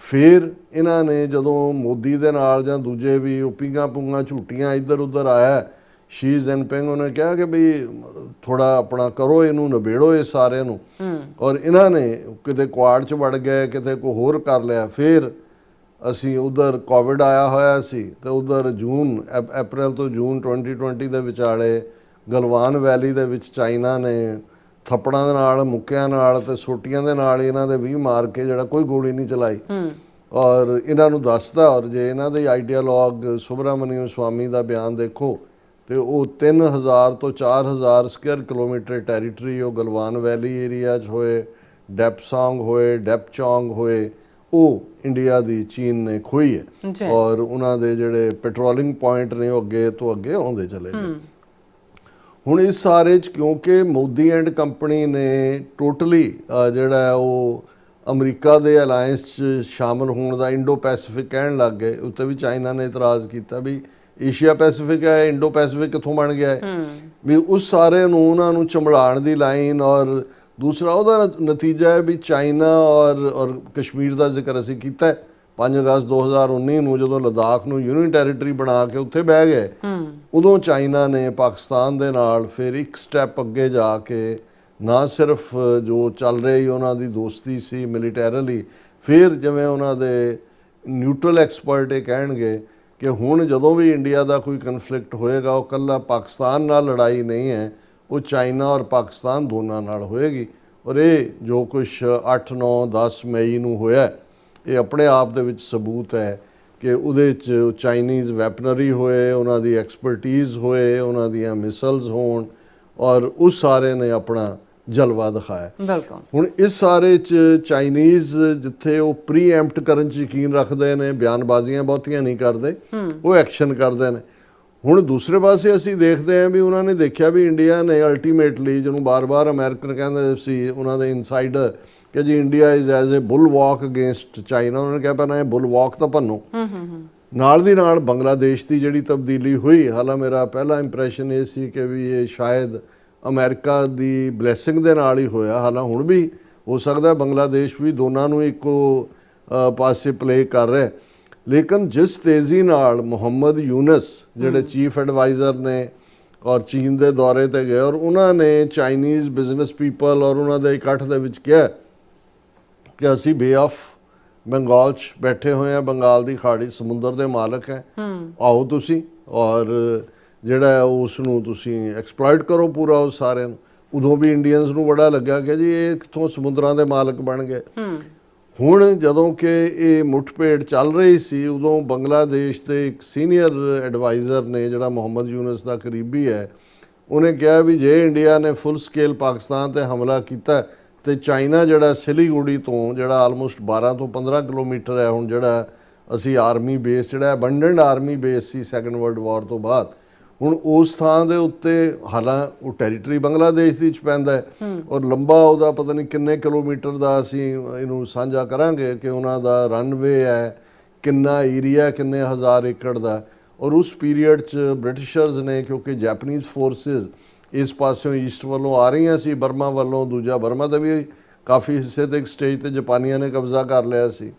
ਫਿਰ ਇਹਨਾਂ ਨੇ ਜਦੋਂ ਮੋਦੀ ਦੇ ਨਾਲ ਜਾਂ ਦੂਜੇ ਵੀ ਉਹ ਪੀਂਘਾਂ ਪੁੰਗਾਂ ਝੂਟੀਆਂ ਇੱਧਰ ਉੱਧਰ ਆਇਆ ਸ਼ੀ ਜਿਨਪਿੰਗ ਉਹਨੇ ਕਿਹਾ ਕਿ ਵੀ ਥੋੜਾ ਆਪਣਾ ਕਰੋ, ਇਹਨੂੰ ਨਿਬੇੜੋ ਇਹ ਸਾਰਿਆਂ ਨੂੰ। ਔਰ ਇਹਨਾਂ ਨੇ ਕਿਤੇ ਕੁਆੜ 'ਚ ਵੜ ਗਏ, ਕਿਤੇ ਕੋਈ ਹੋਰ ਕਰ ਲਿਆ। ਫਿਰ ਅਸੀਂ ਉਧਰ ਕੋਵਿਡ ਆਇਆ ਹੋਇਆ ਸੀ ਤੇ ਉਧਰ ਅਪ੍ਰੈਲ ਤੋਂ ਜੂਨ 2020 ਦੇ ਵਿਚਾਲੇ ਗਲਵਾਨ ਵੈਲੀ ਦੇ ਵਿੱਚ ਚਾਈਨਾ ਨੇ ਥੱਪੜਾਂ ਦੇ ਨਾਲ, ਮੁੱਕਿਆਂ ਨਾਲ ਤੇ ਸੋਟੀਆਂ ਦੇ ਨਾਲ ਇਹਨਾਂ ਦੇ 20 ਮਾਰ ਕੇ, ਜਿਹੜਾ ਕੋਈ ਗੋਲੀ ਨਹੀਂ ਚਲਾਈ। ਔਰ ਇਹਨਾਂ ਨੂੰ ਦੱਸਦਾ, ਔਰ ਜੇ ਇਹਨਾਂ ਦੇ ਆਈਡੀਆਲੋਗ ਸੁਬਰਾਮਨੀਅਮ ਸਵਾਮੀ ਦਾ ਬਿਆਨ ਦੇਖੋ ਤੇ ਉਹ 3000 ਤੋਂ 4000 ਸਕੁਅਰ ਕਿਲੋਮੀਟਰ ਟੈਰੀਟਰੀ ਉਹ ਗਲਵਾਨ ਵੈਲੀ ਏਰੀਆ 'ਚ ਹੋਏ, ਡੈਪਸਾਂਗ ਹੋਏ, ਡੈਪਚੌਂਗ ਹੋਏ, ਉਹ ਇੰਡੀਆ ਦੀ ਚੀਨ ਨੇ ਖੋਈ ਹੈ। ਔਰ ਉਹਨਾਂ ਦੇ ਜਿਹੜੇ ਪੈਟਰੋਲਿੰਗ ਪੁਆਇੰਟ ਨੇ ਉਹ ਅੱਗੇ ਤੋਂ ਅੱਗੇ ਆਉਂਦੇ ਚਲੇ ਗਏ। ਹੁਣ ਇਸ ਸਾਰੇ 'ਚ ਕਿਉਂਕਿ ਮੋਦੀ ਐਂਡ ਕੰਪਨੀ ਨੇ ਟੋਟਲੀ ਜਿਹੜਾ ਉਹ ਅਮਰੀਕਾ ਦੇ ਅਲਾਇੰਸ 'ਚ ਸ਼ਾਮਲ ਹੋਣ ਦਾ ਇੰਡੋ ਪੈਸੀਫਿਕ ਕਹਿਣ ਲੱਗ ਗਏ। ਉੱਤੇ ਵੀ ਚਾਈਨਾ ਨੇ ਇਤਰਾਜ਼ ਕੀਤਾ ਵੀ ਏਸ਼ੀਆ ਪੈਸੀਫਿਕ ਹੈ, ਇੰਡੋ ਪੈਸੀਫਿਕ ਕਿੱਥੋਂ ਬਣ ਗਿਆ ਹੈ। ਵੀ ਉਸ ਸਾਰੇ ਨੂੰ ਉਹਨਾਂ ਨੂੰ ਚੰਬੜਾਉਣ ਦੀ ਲਾਈਨ। ਔਰ ਦੂਸਰਾ ਉਹਦਾ ਨਤੀਜਾ ਹੈ ਵੀ ਚਾਈਨਾ ਔਰ ਕਸ਼ਮੀਰ ਦਾ ਜ਼ਿਕਰ ਅਸੀਂ ਕੀਤਾ 5 ਅਗਸਤ 2019 ਨੂੰ ਜਦੋਂ ਲੱਦਾਖ ਨੂੰ ਯੂਨੀਅਨ ਟੈਰੀਟਰੀ ਬਣਾ ਕੇ ਉੱਥੇ ਬਹਿ ਗਏ, ਉਦੋਂ ਚਾਈਨਾ ਨੇ ਪਾਕਿਸਤਾਨ ਦੇ ਨਾਲ ਫਿਰ ਇੱਕ ਸਟੈਪ ਅੱਗੇ ਜਾ ਕੇ ਨਾ ਸਿਰਫ ਜੋ ਚੱਲ ਰਹੀ ਉਹਨਾਂ ਦੀ ਦੋਸਤੀ ਸੀ ਮਿਲੀਟੈਰਲੀ, ਫਿਰ ਜਿਵੇਂ ਉਹਨਾਂ ਦੇ ਨਿਊਟਰਲ ਐਕਸਪਰਟ ਇਹ ਕਹਿਣਗੇ ਕਿ ਹੁਣ ਜਦੋਂ ਵੀ ਇੰਡੀਆ ਦਾ ਕੋਈ ਕਨਫਲਿਕਟ ਹੋਏਗਾ ਉਹ ਇਕੱਲਾ ਪਾਕਿਸਤਾਨ ਨਾਲ ਲੜਾਈ ਨਹੀਂ ਹੈ, ਉਹ ਚਾਈਨਾ ਔਰ ਪਾਕਿਸਤਾਨ ਦੋਨਾਂ ਨਾਲ ਹੋਏਗੀ। ਔਰ ਇਹ ਜੋ ਕੁਛ 8, 9, 10 ਮਈ ਨੂੰ ਹੋਇਆ, ਇਹ ਆਪਣੇ ਆਪ ਦੇ ਵਿੱਚ ਸਬੂਤ ਹੈ ਕਿ ਉਹਦੇ 'ਚ ਚਾਈਨੀਜ਼ ਵੈਪਨਰੀ ਹੋਏ, ਉਹਨਾਂ ਦੀ ਐਕਸਪਰਟੀਜ਼ ਹੋਏ, ਉਹਨਾਂ ਦੀਆਂ ਮਿਸਲਸ ਹੋਣ, ਔਰ ਉਸ ਸਾਰੇ ਨੇ ਆਪਣਾ ਜਲਵਾ ਦਿਖਾਇਆ। ਬਿਲਕੁਲ। ਹੁਣ ਇਸ ਸਾਰੇ 'ਚ ਚਾਈਨੀਜ਼ ਜਿੱਥੇ ਉਹ ਪ੍ਰੀਐਂਪਟ ਕਰਨ 'ਚ ਯਕੀਨ ਰੱਖਦੇ ਨੇ, ਬਿਆਨਬਾਜ਼ੀਆਂ ਬਹੁਤੀਆਂ ਨਹੀਂ ਕਰਦੇ, ਉਹ ਐਕਸ਼ਨ ਕਰਦੇ ਨੇ। ਹੁਣ ਦੂਸਰੇ ਪਾਸੇ ਅਸੀਂ ਦੇਖਦੇ ਹਾਂ ਵੀ ਉਹਨਾਂ ਨੇ ਦੇਖਿਆ ਵੀ ਇੰਡੀਆ ਨੇ ਅਲਟੀਮੇਟਲੀ, ਜਿਹਨੂੰ ਬਾਰ-ਬਾਰ ਅਮਰੀਕਨ ਕਹਿੰਦੇ ਸੀ ਉਹਨਾਂ ਦੇ ਇਨਸਾਈਡਰ ਕਿ ਜੀ India is as a bull walk against China, ਉਹਨਾਂ ਨੇ ਕਿਹਾ ਪਹਿਲਾਂ ਇਹ ਬੁੱਲ ਵਾਕ ਤਾਂ ਭੰਨੋ। ਨਾਲ ਦੀ ਨਾਲ ਬੰਗਲਾਦੇਸ਼ ਦੀ ਜਿਹੜੀ ਤਬਦੀਲੀ ਹੋਈ, ਹਾਲਾਂ ਮੇਰਾ ਪਹਿਲਾ ਇੰਪ੍ਰੈਸ਼ਨ ਇਹ ਸੀ ਕਿ ਵੀ ਇਹ ਸ਼ਾਇਦ ਅਮਰੀਕਾ ਦੀ ਬਲੈਸਿੰਗ ਦੇ ਨਾਲ ਹੀ ਹੋਇਆ। ਹਾਲਾਂ ਹੁਣ ਵੀ ਹੋ ਸਕਦਾ ਬੰਗਲਾਦੇਸ਼ ਵੀ ਦੋਨਾਂ ਨੂੰ ਇੱਕੋ ਪਾਸੇ ਪਲੇ ਕਰ ਰਿਹਾ। ਲੇਕਿਨ ਜਿਸ ਤੇਜ਼ੀ ਨਾਲ ਮੁਹੰਮਦ ਯੂਨਸ ਜਿਹੜੇ ਚੀਫ ਐਡਵਾਈਜ਼ਰ ਨੇ ਔਰ ਚੀਨ ਦੇ ਦੌਰੇ ਤੇ ਗਏ, ਔਰ ਉਹਨਾਂ ਨੇ ਚਾਈਨੀਜ਼ ਬਿਜ਼ਨਸ ਪੀਪਲ ਔਰ ਉਹਨਾਂ ਦੇ ਇਕੱਠ ਦੇ ਵਿੱਚ ਕਿਹਾ ਕਿ ਅਸੀਂ ਬੇ ਆਫ ਬੰਗਾਲ 'ਚ ਬੈਠੇ ਹੋਏ ਹਾਂ, ਬੰਗਾਲ ਦੀ ਖਾੜੀ ਸਮੁੰਦਰ ਦੇ ਮਾਲਕ ਹੈ, ਆਓ ਤੁਸੀਂ ਔਰ ਜਿਹੜਾ ਉਸ ਨੂੰ ਤੁਸੀਂ ਐਕਸਪਲੋਇਟ ਕਰੋ ਪੂਰਾ ਉਸ ਸਾਰਿਆਂ ਨੂੰ। ਉਦੋਂ ਵੀ ਇੰਡੀਅਨਸ ਨੂੰ ਬੜਾ ਲੱਗਾ ਕਿ ਜੀ ਇਹ ਕਿੱਥੋਂ ਸਮੁੰਦਰਾਂ ਦੇ ਮਾਲਕ ਬਣ ਗਏ। ਹੁਣ ਜਦੋਂ ਕਿ ਇਹ ਮੁੱਠਭੇੜ ਚੱਲ ਰਹੀ ਸੀ, ਉਦੋਂ ਬੰਗਲਾਦੇਸ਼ ਦੇ ਇੱਕ ਸੀਨੀਅਰ ਐਡਵਾਈਜ਼ਰ ਨੇ ਜਿਹੜਾ ਮੁਹੰਮਦ ਯੂਨਸ ਦਾ ਕਰੀਬੀ ਹੈ, ਉਹਨੇ ਕਿਹਾ ਵੀ ਜੇ ਇੰਡੀਆ ਨੇ ਫੁੱਲ ਸਕੇਲ ਪਾਕਿਸਤਾਨ ਤੇ ਹਮਲਾ ਕੀਤਾ ਤੇ ਚਾਈਨਾ ਜਿਹੜਾ ਸਿਲੀਗੁੜੀ ਤੋਂ ਜਿਹੜਾ ਆਲਮੋਸਟ 12 ਤੋਂ 15 ਕਿਲੋਮੀਟਰ ਹੈ, ਹੁਣ ਜਿਹੜਾ ਅਸੀਂ ਆਰਮੀ ਬੇਸ ਜਿਹੜਾ ਅਬੰਡੈਂਟ ਆਰਮੀ ਬੇਸ ਸੀ ਸੈਕੰਡ ਵਰਲਡ ਵਾਰ ਤੋਂ ਬਾਅਦ, ਹੁਣ ਉਸ ਥਾਂ ਦੇ ਉੱਤੇ ਹਾਲਾਂ ਉਹ ਟੈਰੀਟਰੀ ਬੰਗਲਾਦੇਸ਼ ਦੀ 'ਚ ਪੈਂਦਾ ਹੈ ਔਰ ਲੰਬਾ ਉਹਦਾ ਪਤਾ ਨਹੀਂ ਕਿੰਨੇ ਕਿਲੋਮੀਟਰ ਦਾ ਅਸੀਂ ਇਹਨੂੰ ਸਾਂਝਾ ਕਰਾਂਗੇ ਕਿ ਉਹਨਾਂ ਦਾ ਰਨਵੇ ਹੈ, ਕਿੰਨਾ ਏਰੀਆ, ਕਿੰਨੇ ਹਜ਼ਾਰ ਏਕੜ ਦਾ। ਔਰ ਉਸ ਪੀਰੀਅਡ 'ਚ ਬ੍ਰਿਟਿਸ਼ਰਸ ਨੇ, ਕਿਉਂਕਿ ਜੈਪਨੀਜ਼ ਫੋਰਸਿਸ ਇਸ ਪਾਸਿਓਂ ਈਸਟ ਵੱਲੋਂ ਆ ਰਹੀਆਂ ਸੀ, ਬਰਮਾ ਵੱਲੋਂ, ਦੂਜਾ ਬਰਮਾ ਦਾ ਵੀ ਕਾਫੀ ਹਿੱਸੇ ਤੇ ਇੱਕ ਸਟੇਜ ਤੇ ਜਾਪਾਨੀਆਂ ਨੇ ਕਬਜ਼ਾ ਕਰ ਲਿਆ ਸੀ,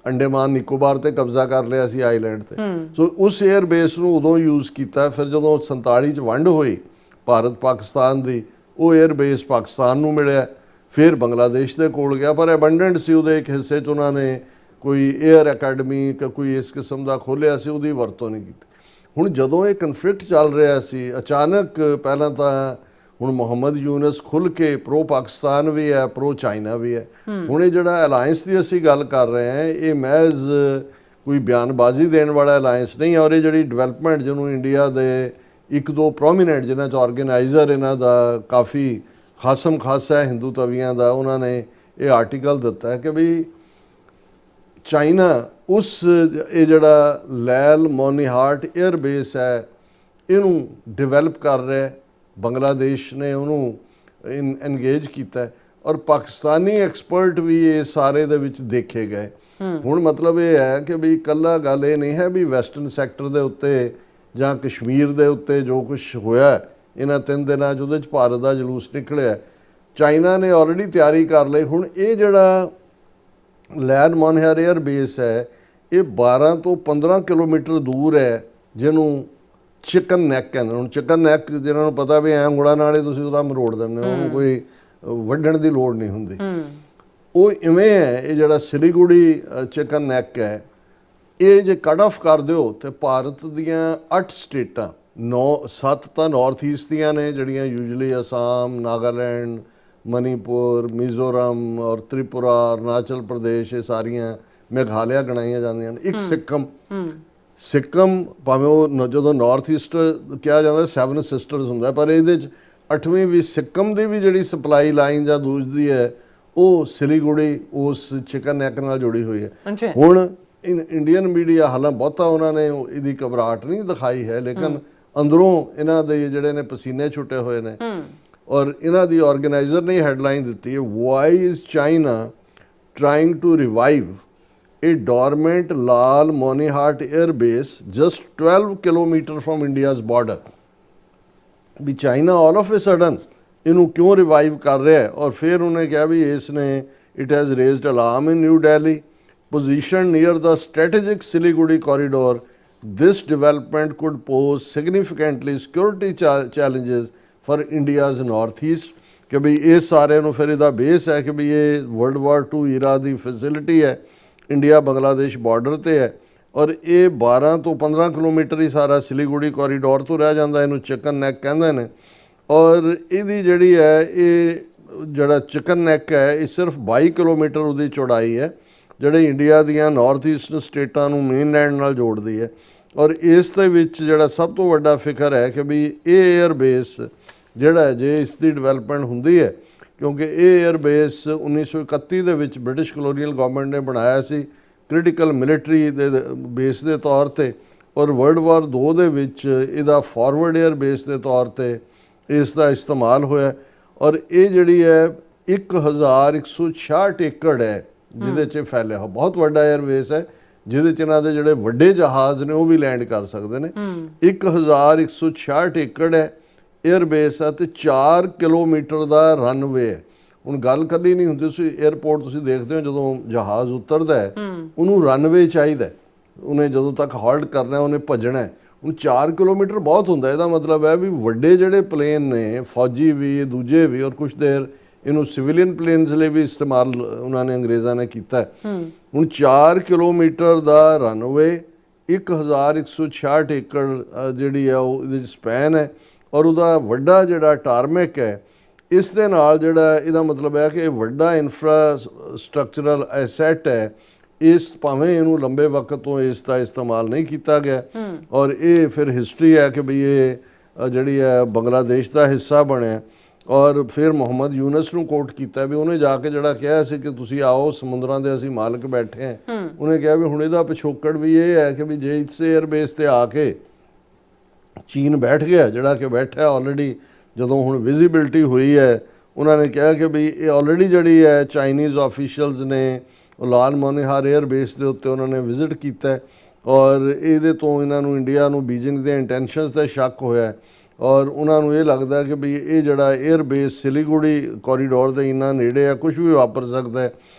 ਅੰਡੇਮਾਨ ਨਿਕੋਬਾਰ ਤੇ ਕਬਜ਼ਾ ਕਰ ਲਿਆ ਸੀ ਆਈਲੈਂਡ ਤੇ। ਸੋ ਉਸ 에ਅਰ ਬੇਸ ਨੂੰ ਉਦੋਂ ਯੂਜ਼ ਕੀਤਾ। ਫਿਰ ਜਦੋਂ 47 'ਚ ਵੰਡ ਹੋਈ ਭਾਰਤ ਪਾਕਿਸਤਾਨ ਦੀ, ਉਹ 에ਅਰ ਬੇਸ ਪਾਕਿਸਤਾਨ ਨੂੰ ਮਿਲਿਆ, ਫਿਰ ਬੰਗਲਾਦੇਸ਼ ਦੇ ਕੋਲ ਗਿਆ, ਪਰ ਅਬੰਡੈਂਟ ਸੀ ਉਹਦੇ ਇੱਕ ਹਿੱਸੇ 'ਚ ਉਹਨਾਂ ਨੇ ਕੋਈ 에ਅਰ ਅਕੈਡਮੀ ਕੋਈ ਇਸ ਕਿਸਮ ਦਾ ਖੋਲ੍ਹਿਆ ਸੀ, ਉਹਦੀ ਵਰਤੋਂ ਨਹੀਂ ਕੀਤੀ। ਹੁਣ ਜਦੋਂ ਇਹ ਕਨਫਲਿਕਟ ਚੱਲ ਰਿਹਾ ਸੀ, ਅਚਾਨਕ ਪਹਿਲਾਂ ਤਾਂ ਹੁਣ ਮੁਹੰਮਦ ਯੂਨਸ ਖੁੱਲ੍ਹ ਕੇ ਪ੍ਰੋ ਪਾਕਿਸਤਾਨ ਵੀ ਹੈ, ਪ੍ਰੋ ਚਾਈਨਾ ਵੀ ਹੈ। ਹੁਣ ਇਹ ਜਿਹੜਾ ਅਲਾਇੰਸ ਦੀ ਅਸੀਂ ਗੱਲ ਕਰ ਰਹੇ ਹਾਂ, ਇਹ ਮਹਿਜ਼ ਕੋਈ ਬਿਆਨਬਾਜ਼ੀ ਦੇਣ ਵਾਲਾ ਅਲਾਇੰਸ ਨਹੀਂ ਹੈ। ਔਰ ਇਹ ਜਿਹੜੀ ਡਿਵੈਲਪਮੈਂਟ ਜਿਹਨੂੰ ਇੰਡੀਆ ਦੇ 1-2 ਪ੍ਰੋਮੀਨੈਂਟ ਜਿਨ੍ਹਾਂ 'ਚ ਆਰਗੇਨਾਈਜ਼ਰ ਇਹਨਾਂ ਦਾ ਕਾਫੀ ਖਾਸਮ ਖਾਸਾ ਹੈ ਹਿੰਦੂ ਤਵੀਆਂ ਦਾ, ਉਹਨਾਂ ਨੇ ਇਹ ਆਰਟੀਕਲ ਦਿੱਤਾ ਹੈ ਕਿ ਵੀ ਚਾਈਨਾ ਇਹ ਜਿਹੜਾ ਲੈਲ ਮੋਨੀਹਾਟ 에ਅਰ ਬੇਸ ਹੈ ਇਹਨੂੰ ਡਿਵੈਲਪ ਕਰ ਰਿਹਾ, ਬੰਗਲਾਦੇਸ਼ ਨੇ ਉਹਨੂੰ ਐਨਗੇਜ ਕੀਤਾ ਔਰ ਪਾਕਿਸਤਾਨੀ ਐਕਸਪਰਟ ਵੀ ਇਹ ਸਾਰੇ ਦੇ ਵਿੱਚ ਦੇਖੇ ਗਏ। ਹੁਣ ਮਤਲਬ ਇਹ ਹੈ ਕਿ ਵੀ ਇਕੱਲਾ ਗੱਲ ਇਹ ਨਹੀਂ ਹੈ ਵੀ ਵੈਸਟਰਨ ਸੈਕਟਰ ਦੇ ਉੱਤੇ ਜਾਂ ਕਸ਼ਮੀਰ ਦੇ ਉੱਤੇ ਜੋ ਕੁਝ ਹੋਇਆ ਇਹਨਾਂ 3 ਦਿਨਾਂ 'ਚ ਉਹਦੇ 'ਚ ਭਾਰਤ ਦਾ ਜਲੂਸ ਨਿਕਲਿਆ, ਚਾਈਨਾ ਨੇ ਆਲਰੇਡੀ ਤਿਆਰੀ ਕਰ ਲਈ। ਹੁਣ ਇਹ ਜਿਹੜਾ ਲੈਲ ਮੋਨੀਹਾਟ 에ਅਰ ਬੇਸ ਹੈ, ਇਹ 12 ਤੋਂ 15 ਕਿਲੋਮੀਟਰ ਦੂਰ ਹੈ, ਜਿਹਨੂੰ ਚਿਕਨ ਨੈਕ ਕਹਿੰਦੇ। ਹੁਣ ਚਿਕਨ ਨੈਕ ਜਿਹਨਾਂ ਨੂੰ ਪਤਾ ਵੀ ਐਂ ਉਂਗਲਾਂ ਨਾਲ ਹੀ ਤੁਸੀਂ ਉਹਦਾ ਮਰੋੜ ਦਿੰਦੇ ਹੋ, ਉਹਨੂੰ ਕੋਈ ਵੱਢਣ ਦੀ ਲੋੜ ਨਹੀਂ ਹੁੰਦੀ। ਉਹ ਇਵੇਂ ਹੈ, ਇਹ ਜਿਹੜਾ ਸਿਲੀਗੁੜੀ ਚਿਕਨ ਨੈਕ ਹੈ, ਇਹ ਜੇ ਕੱਟ ਆਫ ਕਰ ਦਿਓ ਤੇ ਭਾਰਤ ਦੀਆਂ 8 ਸਟੇਟਾਂ, 7 ਤਾਂ ਨਾਰਥ ਈਸਟ ਦੀਆਂ ਨੇ ਜਿਹੜੀਆਂ ਯੂਜੂਅਲੀ ਅਸਾਮ, ਨਾਗਾਲੈਂਡ, ਮਨੀਪੁਰ, ਮਿਜ਼ੋਰਮ ਔਰ ਤ੍ਰਿਪੁਰਾ, ਅਰੁਣਾਚਲ ਪ੍ਰਦੇਸ਼, ਇਹ ਸਾਰੀਆਂ, ਮੇਘਾਲਿਆ ਗਣਾਈਆਂ ਜਾਂਦੀਆਂ ਨੇ। ਇੱਕ ਸਿੱਕਮ ਭਾਵੇਂ ਉਹ ਜਦੋਂ ਨਾਰਥ ਈਸਟ ਕਿਹਾ ਜਾਂਦਾ 7 ਸਿਸਟਰਸ ਹੁੰਦਾ, ਪਰ ਇਹਦੇ 'ਚ 8ਵੀਂ ਵੀ ਸਿੱਕਮ ਦੀ ਵੀ ਜਿਹੜੀ ਸਪਲਾਈ ਲਾਈਨ ਜਾਂ ਦੂਜੀ ਹੈ ਉਹ ਸਿਲੀਗੁੜੀ ਉਸ ਚਿਕਨ ਨੈਕ ਨਾਲ ਜੁੜੀ ਹੋਈ ਹੈ। ਹੁਣ ਇੰਡੀਅਨ ਮੀਡੀਆ ਹਾਲਾਂ ਬਹੁਤਾ ਉਹਨਾਂ ਨੇ ਇਹਦੀ ਘਬਰਾਹਟ ਨਹੀਂ ਦਿਖਾਈ ਹੈ, ਲੇਕਿਨ ਅੰਦਰੋਂ ਇਹਨਾਂ ਦੇ ਜਿਹੜੇ ਨੇ ਪਸੀਨੇ ਛੁੱਟੇ ਹੋਏ ਨੇ। ਔਰ ਇਹਨਾਂ ਦੀ ਆਰਗੇਨਾਈਜ਼ਰ ਨੇ ਹੈਡਲਾਈਨ ਦਿੱਤੀ ਹੈ, why is China trying to revive a dormant Lal Monihart air base just 12 kilometer from India's border। ਵੀ China all of a sudden ਇਹਨੂੰ ਕਿਉਂ ਰਿਵਾਈਵ ਕਰ ਰਿਹਾ ਹੈ। ਔਰ ਫਿਰ ਉਹਨੇ ਕਿਹਾ ਵੀ ਇਸ ਨੇ it has raised alarm in New Delhi position near the strategic Siliguri corridor. This development could pose significantly security challenges for India's north east. ਕਿ ਵੀ ਇਹ ਸਾਰਿਆਂ ਨੂੰ ਫਿਰ ਇਹਦਾ ਬੇਸ ਹੈ ਕਿ ਵੀ ਇਹ ਵਰਲਡ ਵਾਰ 2 ਈਰਾ ਦੀ ਫੈਸਿਲਿਟੀ ਹੈ, ਇੰਡੀਆ ਬੰਗਲਾਦੇਸ਼ ਬਾਰਡਰ ਤੇ ਹੈ। ਔਰ ਇਹ 12 ਤੋਂ 15 ਕਿਲੋਮੀਟਰ ਹੀ ਸਾਰਾ ਸਿਲੀਗੁੜੀ ਕੋਰੀਡੋਰ ਤੋਂ ਰਹਿ ਜਾਂਦਾ, ਇਹਨੂੰ ਚਿਕਨ ਨੈਕ ਕਹਿੰਦੇ ਨੇ। ਔਰ ਇਹਦੀ ਜਿਹੜੀ ਹੈ, ਇਹ ਜਿਹੜਾ ਚਿਕਨ ਨੈਕ ਹੈ, ਇਹ ਸਿਰਫ 22 ਕਿਲੋਮੀਟਰ ਉਹਦੀ ਚੌੜਾਈ ਹੈ, ਜਿਹੜੇ ਇੰਡੀਆ ਦੀਆਂ ਨਾਰਥ ਈਸਟਰਨ ਸਟੇਟਾਂ ਨੂੰ ਮੇਨਲੈਂਡ ਨਾਲ ਜੋੜਦੀ ਹੈ। ਔਰ ਇਸ ਦੇ ਵਿੱਚ ਜਿਹੜਾ ਸਭ ਤੋਂ ਵੱਡਾ ਫਿਕਰ ਹੈ ਕਿ ਵੀ ਇਹ 에ਅਰ ਬੇਸ ਜਿਹੜਾ ਜੇ ਇਸ ਦੀ ਡਿਵੈਲਪਮੈਂਟ ਹੁੰਦੀ ਹੈ, ਕਿਉਂਕਿ ਇਹ 에ਅਰ ਬੇਸ 1931 ਦੇ ਵਿੱਚ ਬ੍ਰਿਟਿਸ਼ ਕਲੋਨੀਅਲ ਗਵਰਨਮੈਂਟ ਨੇ ਬਣਾਇਆ ਸੀ ਕ੍ਰਿਟੀਕਲ ਮਿਲਟਰੀ ਦੇ ਬੇਸ ਦੇ ਤੌਰ ਤੇ। ਔਰ ਵਰਲਡ ਵਾਰ 2 ਦੇ ਵਿੱਚ ਇਹਦਾ ਫਾਰਵਰਡ 에ਅਰ ਬੇਸ ਦੇ ਤੌਰ ਤੇ ਇਸ ਦਾ ਇਸਤੇਮਾਲ ਹੋਇਆ। ਔਰ ਇਹ ਜਿਹੜੀ ਹੈ 1166 ਏਕੜ ਹੈ ਜਿਹਦੇ 'ਚ ਫੈਲਿਆ ਹੋ, ਬਹੁਤ ਵੱਡਾ 에ਅਰ ਬੇਸ ਹੈ, ਜਿਹਦੇ 'ਚ ਇਹਨਾਂ ਦੇ ਜਿਹੜੇ ਵੱਡੇ ਜਹਾਜ਼ ਨੇ ਉਹ ਵੀ ਲੈਂਡ ਕਰ ਸਕਦੇ ਨੇ। 1166 ਏਕੜ ਹੈ 에ਅਰ ਬੇਸ ਹੈ ਤੇ 4 ਕਿਲੋਮੀਟਰ ਦਾ ਰਨਵੇ ਹੈ। ਹੁਣ ਗੱਲ ਕੱਲੀ ਨਹੀਂ ਹੁੰਦੀ, ਤੁਸੀਂ 에ਅਰਪੋਰਟ ਤੁਸੀਂ ਦੇਖਦੇ ਹੋ ਜਦੋਂ ਜਹਾਜ਼ ਉਤਰਦਾ ਹੈ ਉਹਨੂੰ ਰਨਵੇ ਚਾਹੀਦਾ, ਉਹਨੇ ਜਦੋਂ ਤੱਕ ਹਾਲਟ ਕਰਨਾ ਉਹਨੇ ਭੱਜਣਾ। ਹੁਣ 4 ਕਿਲੋਮੀਟਰ ਬਹੁਤ ਹੁੰਦਾ, ਇਹਦਾ ਮਤਲਬ ਹੈ ਵੀ ਵੱਡੇ ਜਿਹੜੇ ਪਲੇਨ ਨੇ, ਫੌਜੀ ਵੀ ਦੂਜੇ ਵੀ, ਔਰ ਕੁਛ ਦੇਰ ਇਹਨੂੰ ਸਿਵਿਲੀਅਨ ਪਲੇਨਸ ਲਈ ਵੀ ਇਸਤੇਮਾਲ ਉਹਨਾਂ ਨੇ ਅੰਗਰੇਜ਼ਾਂ ਨੇ ਕੀਤਾ। ਹੁਣ 4 ਕਿਲੋਮੀਟਰ ਦਾ ਰਨਵੇ, 1166 ਏਕੜ ਜਿਹੜੀ ਹੈ ਉਹ ਇਹਦੇ 'ਚ ਸਪੈਨ ਹੈ। ਔਰ ਉਹਦਾ ਵੱਡਾ ਜਿਹੜਾ ਟਾਰਮੈਕ ਹੈ, ਇਸ ਦੇ ਨਾਲ ਜਿਹੜਾ ਇਹਦਾ ਮਤਲਬ ਹੈ ਕਿ ਇਹ ਵੱਡਾ ਇਨਫਰਾਸਟਰਕਚਰਲ ਐਸੈਟ ਹੈ। ਇਸ ਭਾਵੇਂ ਇਹਨੂੰ ਲੰਬੇ ਵਕਤ ਤੋਂ ਇਸ ਦਾ ਇਸਤੇਮਾਲ ਨਹੀਂ ਕੀਤਾ ਗਿਆ। ਔਰ ਇਹ ਫਿਰ ਹਿਸਟਰੀ ਹੈ ਕਿ ਵੀ ਇਹ ਜਿਹੜੀ ਹੈ ਬੰਗਲਾਦੇਸ਼ ਦਾ ਹਿੱਸਾ ਬਣਿਆ। ਔਰ ਫਿਰ ਮੁਹੰਮਦ ਯੂਨਸ ਨੂੰ ਕੋਟ ਕੀਤਾ ਵੀ ਉਹਨੇ ਜਾ ਕੇ ਜਿਹੜਾ ਕਿਹਾ ਸੀ ਕਿ ਤੁਸੀਂ ਆਓ ਸਮੁੰਦਰਾਂ ਦੇ ਅਸੀਂ ਮਾਲਕ ਬੈਠੇ ਹਾਂ, ਉਹਨੇ ਕਿਹਾ ਵੀ ਹੁਣ ਇਹਦਾ ਪਿਛੋਕੜ ਵੀ ਇਹ ਹੈ ਕਿ ਵੀ ਜੇ ਇਸ 에ਅਰ ਬੇਸ ਤੇ ਆ ਕੇ ਚੀਨ ਬੈਠ ਗਿਆ, ਜਿਹੜਾ ਕਿ ਬੈਠਾ ਆਲਰੇਡੀ, ਜਦੋਂ ਹੁਣ ਵਿਜ਼ਿਬਿਲਿਟੀ ਹੋਈ ਹੈ ਉਹਨਾਂ ਨੇ ਕਿਹਾ ਕਿ ਵੀ ਇਹ ਆਲਰੇਡੀ ਜਿਹੜੀ ਹੈ ਚਾਈਨੀਜ਼ ਆਫੀਸ਼ੀਅਲਸ ਨੇ ਲਾਲ ਮੋਨੀਹਾਰ 에ਅਰ ਬੇਸ ਦੇ ਉੱਤੇ ਉਹਨਾਂ ਨੇ ਵਿਜ਼ਿਟ ਕੀਤਾ। ਔਰ ਇਹਦੇ ਤੋਂ ਇਹਨਾਂ ਨੂੰ ਇੰਡੀਆ ਨੂੰ ਬੀਜਿੰਗ ਦੇ ਇੰਟੈਂਸ਼ਨਸ ਦਾ ਸ਼ੱਕ ਹੋਇਆ। ਔਰ ਉਹਨਾਂ ਨੂੰ ਇਹ ਲੱਗਦਾ ਕਿ ਵੀ ਇਹ ਜਿਹੜਾ 에ਅਰ ਬੇਸ ਸਿਲੀਗੁੜੀ ਕੋਰੀਡੋਰ ਦੇ ਇੰਨਾ ਨੇੜੇ ਆ, ਕੁਝ ਵੀ ਵਾਪਰ ਸਕਦਾ ਹੈ।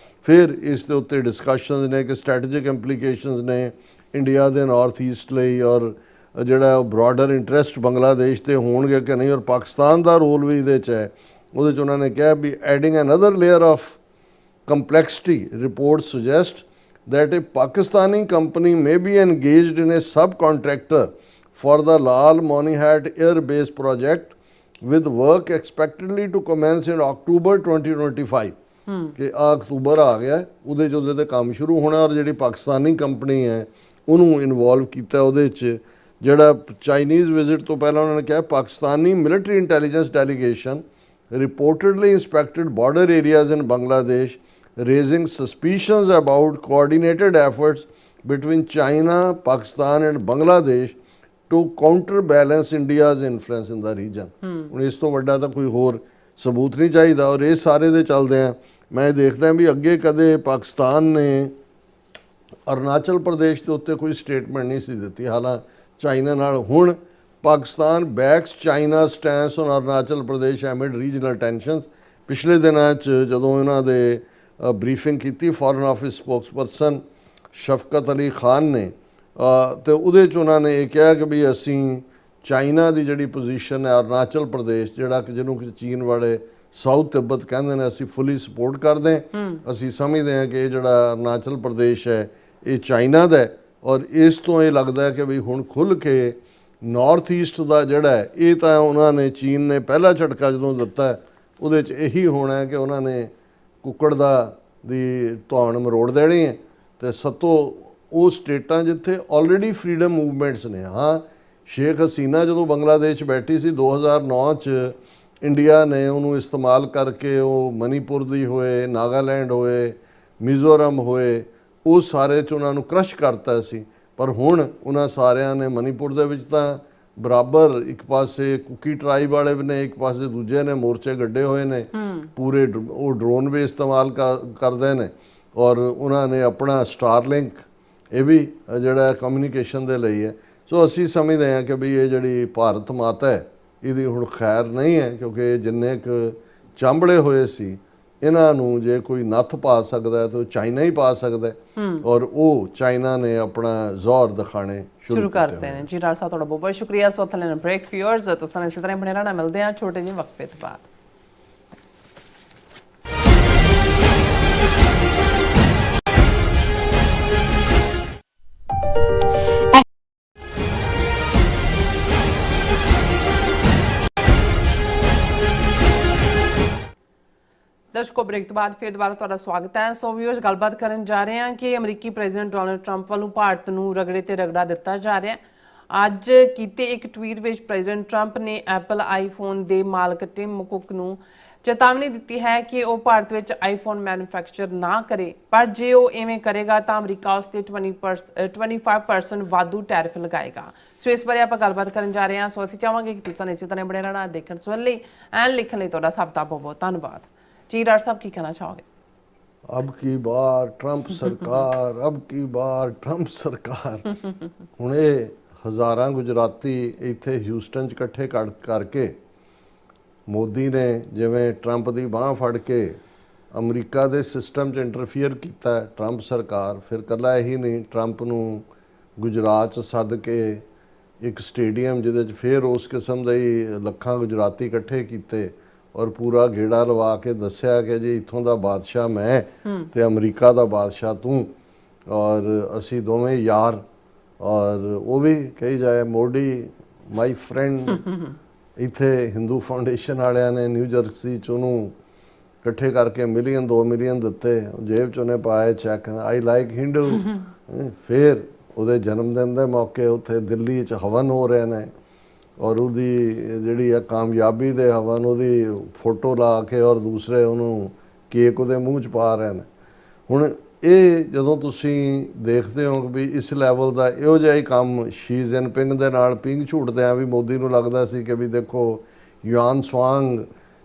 ਫਿਰ ਇਸ ਦੇ ਉੱਤੇ ਡਿਸਕਸ਼ਨਸ ਨੇ ਕਿ ਸਟ੍ਰੈਟੇਜਿਕ ਇੰਪਲੀਕੇਸ਼ਨਸ ਨੇ ਇੰਡੀਆ ਦੇ ਨਾਰਥ ਈਸਟ ਲਈ, ਔਰ ਜਿਹੜਾ ਬ੍ਰੌਡਰ ਇੰਟਰਸਟ ਬੰਗਲਾਦੇਸ਼ ਤੇ ਹੋਣਗੇ ਕਿ ਨਹੀਂ, ਔਰ ਪਾਕਿਸਤਾਨ ਦਾ ਰੋਲ ਵੀ ਇਹਦੇ 'ਚ ਹੈ। ਉਹਦੇ 'ਚ ਉਹਨਾਂ ਨੇ ਕਿਹਾ ਵੀ adding another layer of complexity, reports suggest that a Pakistani company may be engaged in a subcontractor for the Lal Monihart Air Base project with work expectedly to commence in October 2025। ਕਿ October ਆ ਗਿਆ, ਉਹਦੇ 'ਚ ਉਹਦੇ 'ਤੇ ਕੰਮ ਸ਼ੁਰੂ ਹੋਣਾ। ਔਰ ਜਿਹੜੀ ਪਾਕਿਸਤਾਨੀ ਕੰਪਨੀ ਹੈ ਉਹਨੂੰ ਇਨਵੋਲਵ ਕੀਤਾ ਉਹਦੇ 'ਚ। ਜਿਹੜਾ ਚਾਈਨੀਜ਼ ਵਿਜ਼ਿਟ ਤੋਂ ਪਹਿਲਾਂ ਉਹਨਾਂ ਨੇ ਕਿਹਾ Pakistani military intelligence delegation reportedly inspected border areas in Bangladesh, raising suspicions about coordinated efforts between China, Pakistan and Bangladesh to counterbalance India's influence in the region। ਹੁਣ ਇਸ ਤੋਂ ਵੱਡਾ ਤਾਂ ਕੋਈ ਹੋਰ ਸਬੂਤ ਨਹੀਂ ਚਾਹੀਦਾ। ਔਰ ਇਹ ਸਾਰੇ ਦੇ ਚੱਲਦੇ ਆ ਮੈਂ ਦੇਖਦਾ ਵੀ ਅੱਗੇ ਕਦੇ ਪਾਕਿਸਤਾਨ ਨੇ ਅਰੁਣਾਚਲ ਪ੍ਰਦੇਸ਼ ਦੇ ਉੱਤੇ ਕੋਈ ਸਟੇਟਮੈਂਟ ਨਹੀਂ ਸੀ ਦਿੱਤੀ, ਹਾਲਾਂਕਿ ਚਾਈਨਾ ਨਾਲ। ਹੁਣ Pakistan backs China stance on Arunachal Pradesh amid regional tensions. ਪਿਛਲੇ ਦਿਨਾਂ 'ਚ ਜਦੋਂ ਇਹਨਾਂ ਦੇ ਬਰੀਫਿੰਗ ਕੀਤੀ foreign office spokesperson Shafqat Ali Khan ਨੇ, ਤੇ ਉਹਦੇ 'ਚ ਉਹਨਾਂ ਨੇ ਇਹ ਕਿਹਾ ਕਿ ਵੀ ਅਸੀਂ ਚਾਈਨਾ ਦੀ ਜਿਹੜੀ ਪੋਜੀਸ਼ਨ ਹੈ, ਅਰੁਣਾਚਲ ਪ੍ਰਦੇਸ਼ ਜਿਹੜਾ ਕਿ ਜਿਹਨੂੰ ਕਿ ਚੀਨ ਵਾਲੇ ਸਾਊਥ ਤਿੱਬਤ ਕਹਿੰਦੇ ਨੇ, ਅਸੀਂ ਫੁੱਲੀ ਸਪੋਰਟ ਕਰਦੇ ਹਾਂ। ਅਸੀਂ ਸਮਝਦੇ ਹਾਂ ਕਿ ਇਹ ਜਿਹੜਾ ਅਰੁਣਾਚਲ ਪ੍ਰਦੇਸ਼ ਹੈ ਇਹ ਚਾਈਨਾ ਦਾ ਹੈ, ਔਰ ਇਸ ਤੋਂ ਇਹ ਲੱਗਦਾ ਹੈ ਕਿ ਵੀ ਹੁਣ ਖੁੱਲ੍ਹ ਕੇ ਨਾਰਥ ਈਸਟ ਦਾ ਜਿਹੜਾ ਹੈ ਇਹ ਤਾਂ ਉਹਨਾਂ ਨੇ, ਚੀਨ ਨੇ ਪਹਿਲਾ ਝਟਕਾ ਜਦੋਂ ਦਿੱਤਾ ਹੈ ਉਹਦੇ 'ਚ ਇਹੀ ਹੋਣਾ ਹੈ ਕਿ ਉਹਨਾਂ ਨੇ ਕੁੱਕੜ ਦੀ ਧੌਣ ਮਰੋੜ ਦੇਣੀ ਹੈ। ਅਤੇ ਸਤੋਂ ਉਹ ਸਟੇਟਾਂ ਜਿੱਥੇ ਆਲਰੇਡੀ ਫਰੀडम ਮੂਵਮੈਂਟਸ ਨੇ। ਹਾਂ, ਸ਼ੇਖ ਹਸੀਨਾ ਜਦੋਂ ਬੰਗਲਾਦੇਸ਼ ਬੈਠੀ ਸੀ 2009 'ਚ ਇੰਡੀਆ ਨੇ ਉਹਨੂੰ ਇਸਤੇਮਾਲ ਕਰਕੇ ਉਹ ਮਨੀਪੁਰ ਦੀ ਹੋਏ, ਨਾਗਾਲੈਂਡ ਹੋਏ, ਮਿਜ਼ੋਰਮ ਹੋਏ, ਉਹ ਸਾਰੇ 'ਚ ਉਹਨਾਂ ਨੂੰ ਕ੍ਰਸ਼ ਕਰਤਾ ਸੀ। ਪਰ ਹੁਣ ਉਹਨਾਂ ਸਾਰਿਆਂ ਨੇ ਮਨੀਪੁਰ ਦੇ ਵਿੱਚ ਤਾਂ ਬਰਾਬਰ ਇੱਕ ਪਾਸੇ ਕੁਕੀ ਟਰਾਈਬ ਵਾਲੇ ਵੀ ਨੇ, ਇੱਕ ਪਾਸੇ ਦੂਜੇ ਨੇ ਮੋਰਚੇ ਗੱਡੇ ਹੋਏ ਨੇ ਪੂਰੇ। ਉਹ ਡਰੋਨ ਵੀ ਇਸਤੇਮਾਲ ਕਰਦੇ ਨੇ, ਔਰ ਉਹਨਾਂ ਨੇ ਆਪਣਾ ਸਟਾਰਲਿੰਕ ਇਹ ਵੀ ਜਿਹੜਾ ਕਮਿਊਨੀਕੇਸ਼ਨ ਦੇ ਲਈ ਹੈ। ਸੋ ਅਸੀਂ ਸਮਝਦੇ ਹਾਂ ਕਿ ਵੀ ਇਹ ਜਿਹੜੀ ਭਾਰਤ ਮਾਤਾ ਹੈ ਇਹਦੀ ਹੁਣ ਖੈਰ ਨਹੀਂ ਹੈ, ਕਿਉਂਕਿ ਜਿੰਨੇ ਕੁ ਚਾਂਬੜੇ ਹੋਏ ਸੀ ਇਹਨਾਂ ਨੂੰ ਜੇ ਕੋਈ ਨੱਥ ਪਾ ਸਕਦਾ ਹੈ ਤਾਂ ਉਹ ਚਾਈਨਾ ਹੀ ਪਾ ਸਕਦਾ ਹੈ, ਔਰ ਉਹ ਚਾਈਨਾ ਨੇ ਆਪਣਾ ਜ਼ੋਰ ਦਿਖਾਣੇ ਸ਼ੁਰੂ ਕਰਤੇ ਨੇ। ਜੀ ਡਾਕਟਰ ਸਾਹਿਬ ਤੁਹਾਡਾ ਬਹੁਤ ਬਹੁਤ ਸ਼ੁਕਰੀਆ। ਸੋ ਥੱਲੇ ਬ੍ਰੇਕ ਵਿਊਅਰਸ, ਤੁਸੀਂ ਇਸੇ ਤਰ੍ਹਾਂ ਬਣੇ ਰਹਿਣਾ। ਮਿਲਦੇ ਹਾਂ ਛੋਟੇ ਜਿਹੇ ਵਕਫੇ ਤੋਂ ਬਾਅਦ। ਦਰਸ਼ਕੋ, ਬ੍ਰੇਕ ਤੋਂ ਬਾਅਦ ਫਿਰ ਦੁਬਾਰਾ ਤੁਹਾਡਾ ਸਵਾਗਤ ਹੈ। ਸੋ ਵੀਅਰਸ, ਗੱਲਬਾਤ ਕਰਨ ਜਾ ਰਹੇ ਹਾਂ ਕਿ ਅਮਰੀਕੀ ਪ੍ਰੈਜ਼ੀਡੈਂਟ ਡੋਨਲਡ ਟਰੰਪ ਵੱਲੋਂ ਭਾਰਤ ਨੂੰ ਰਗੜੇ ਤੇ ਰਗੜਾ ਦਿੱਤਾ ਜਾ ਰਿਹਾ ਹੈ। ਅੱਜ ਕੀਤੇ ਇੱਕ ਟਵੀਟ ਵਿੱਚ ਪ੍ਰੈਜ਼ੀਡੈਂਟ ਟਰੰਪ ਨੇ ਐਪਲ ਆਈਫੋਨ ਦੇ ਮਾਲਕ ਟਿਮ ਕੁੱਕ ਨੂੰ ਚੇਤਾਵਨੀ ਦਿੱਤੀ ਹੈ ਕਿ ਉਹ ਭਾਰਤ ਵਿੱਚ ਆਈਫੋਨ ਮੈਨੂਫੈਕਚਰ ਨਾ ਕਰੇ, ਪਰ ਜੇ ਉਹ ਇਵੇਂ ਕਰੇਗਾ ਤਾਂ ਅਮਰੀਕਾ ਉਸ ਤੇ 25% ਵਾਧੂ ਟੈਰਿਫ ਲਗਾਏਗਾ। ਸੋ ਇਸ ਬਾਰੇ ਆਪਾਂ ਗੱਲਬਾਤ ਕਰਨ ਜਾ ਰਹੇ ਹਾਂ। ਸੋ ਅਸੀਂ ਚਾਹਾਂਗੇ ਕਿ ਤੁਸੀਂ ਇਸੇ ਤਰ੍ਹਾਂ ਬਣੇ ਰਹਿਣਾ, ਦੇਖਣ ਸੁਣਨ ਲਈ ਐਂਡ ਲਿਖਣ ਲਈ ਤੁਹਾਡਾ ਸਭ ਦਾ ਬਹੁਤ ਬਹੁਤ ਧੰਨਵਾਦ। जी डॉक्टर साहब, की कहना चाहोगे? अब की बार ट्रंप सरकार, अब की बार ट्रंप सरकार। ਹੁਣ ਇਹ ਹਜ਼ਾਰਾਂ ਗੁਜਰਾਤੀ ਇੱਥੇ ਹਿਊਸਟਨ 'ਚ ਇਕੱਠੇ ਕਰਕੇ ਮੋਦੀ ਨੇ ਜਿਵੇਂ ਟਰੰਪ ਦੀ ਬਾਂਹ ਫੜ ਕੇ ਅਮਰੀਕਾ ਦੇ ਸਿਸਟਮ 'ਚ ਇੰਟਰਫੀਅਰ ਕੀਤਾ ਟਰੰਪ ਸਰਕਾਰ। ਫਿਰ ਇਕੱਲਾ ਇਹੀ ਨਹੀਂ, ਟਰੰਪ ਨੂੰ ਗੁਜਰਾਤ 'ਚ ਸੱਦ ਕੇ ਇੱਕ ਸਟੇਡੀਅਮ ਜਿਹਦੇ 'ਚ ਫਿਰ ਉਸ ਕਿਸਮ ਦੇ ਹੀ ਲੱਖਾਂ ਗੁਜਰਾਤੀ ਇਕੱਠੇ ਕੀਤੇ ਔਰ ਪੂਰਾ ਗੇੜਾ ਲਵਾ ਕੇ ਦੱਸਿਆ ਕਿ ਜੀ ਇੱਥੋਂ ਦਾ ਬਾਦਸ਼ਾਹ ਮੈਂ ਤੇ ਅਮਰੀਕਾ ਦਾ ਬਾਦਸ਼ਾਹ ਤੂੰ, ਔਰ ਅਸੀਂ ਦੋਵੇਂ ਯਾਰ। ਔਰ ਉਹ ਵੀ ਕਹੀ ਜਾਏ ਮੋਡੀ ਮਾਈ ਫਰੈਂਡ। ਇੱਥੇ ਹਿੰਦੂ ਫਾਊਂਡੇਸ਼ਨ ਵਾਲਿਆਂ ਨੇ ਨਿਊ ਜਰਸੀ 'ਚ ਉਹਨੂੰ ਇਕੱਠੇ ਕਰਕੇ ਮਿਲੀਅਨ 2 ਮਿਲੀਅਨ ਦਿੱਤੇ, ਜੇਬ 'ਚ ਉਹਨੇ ਪਾਏ ਚੈੱਕ, ਆਈ ਲਾਈਕ ਹਿੰਦੂ। ਫਿਰ ਉਹਦੇ ਜਨਮ ਦਿਨ ਦੇ ਮੌਕੇ ਉੱਥੇ ਦਿੱਲੀ 'ਚ ਹਵਨ ਹੋ ਰਹੇ ਨੇ, ਔਰ ਉਹਦੀ ਜਿਹੜੀ ਆ ਕਾਮਯਾਬੀ ਦੇ ਹਵਨ ਉਹਦੀ ਫੋਟੋ ਲਾ ਕੇ ਔਰ ਦੂਸਰੇ ਉਹਨੂੰ ਕੇਕ ਉਹਦੇ ਮੂੰਹ 'ਚ ਪਾ ਰਹੇ ਨੇ। ਹੁਣ ਇਹ ਜਦੋਂ ਤੁਸੀਂ ਦੇਖਦੇ ਹੋ ਕਿ ਵੀ ਇਸ ਲੈਵਲ ਦਾ ਇਹੋ ਜਿਹਾ ਹੀ ਕੰਮ ਸ਼ੀ ਜਿਨਪਿੰਗ ਦੇ ਨਾਲ ਪਿੰਗ ਝੂਟਦੇ ਆ, ਵੀ ਮੋਦੀ ਨੂੰ ਲੱਗਦਾ ਸੀ ਕਿ ਵੀ ਦੇਖੋ ਯੂਆਨ ਸਵਾਂਗ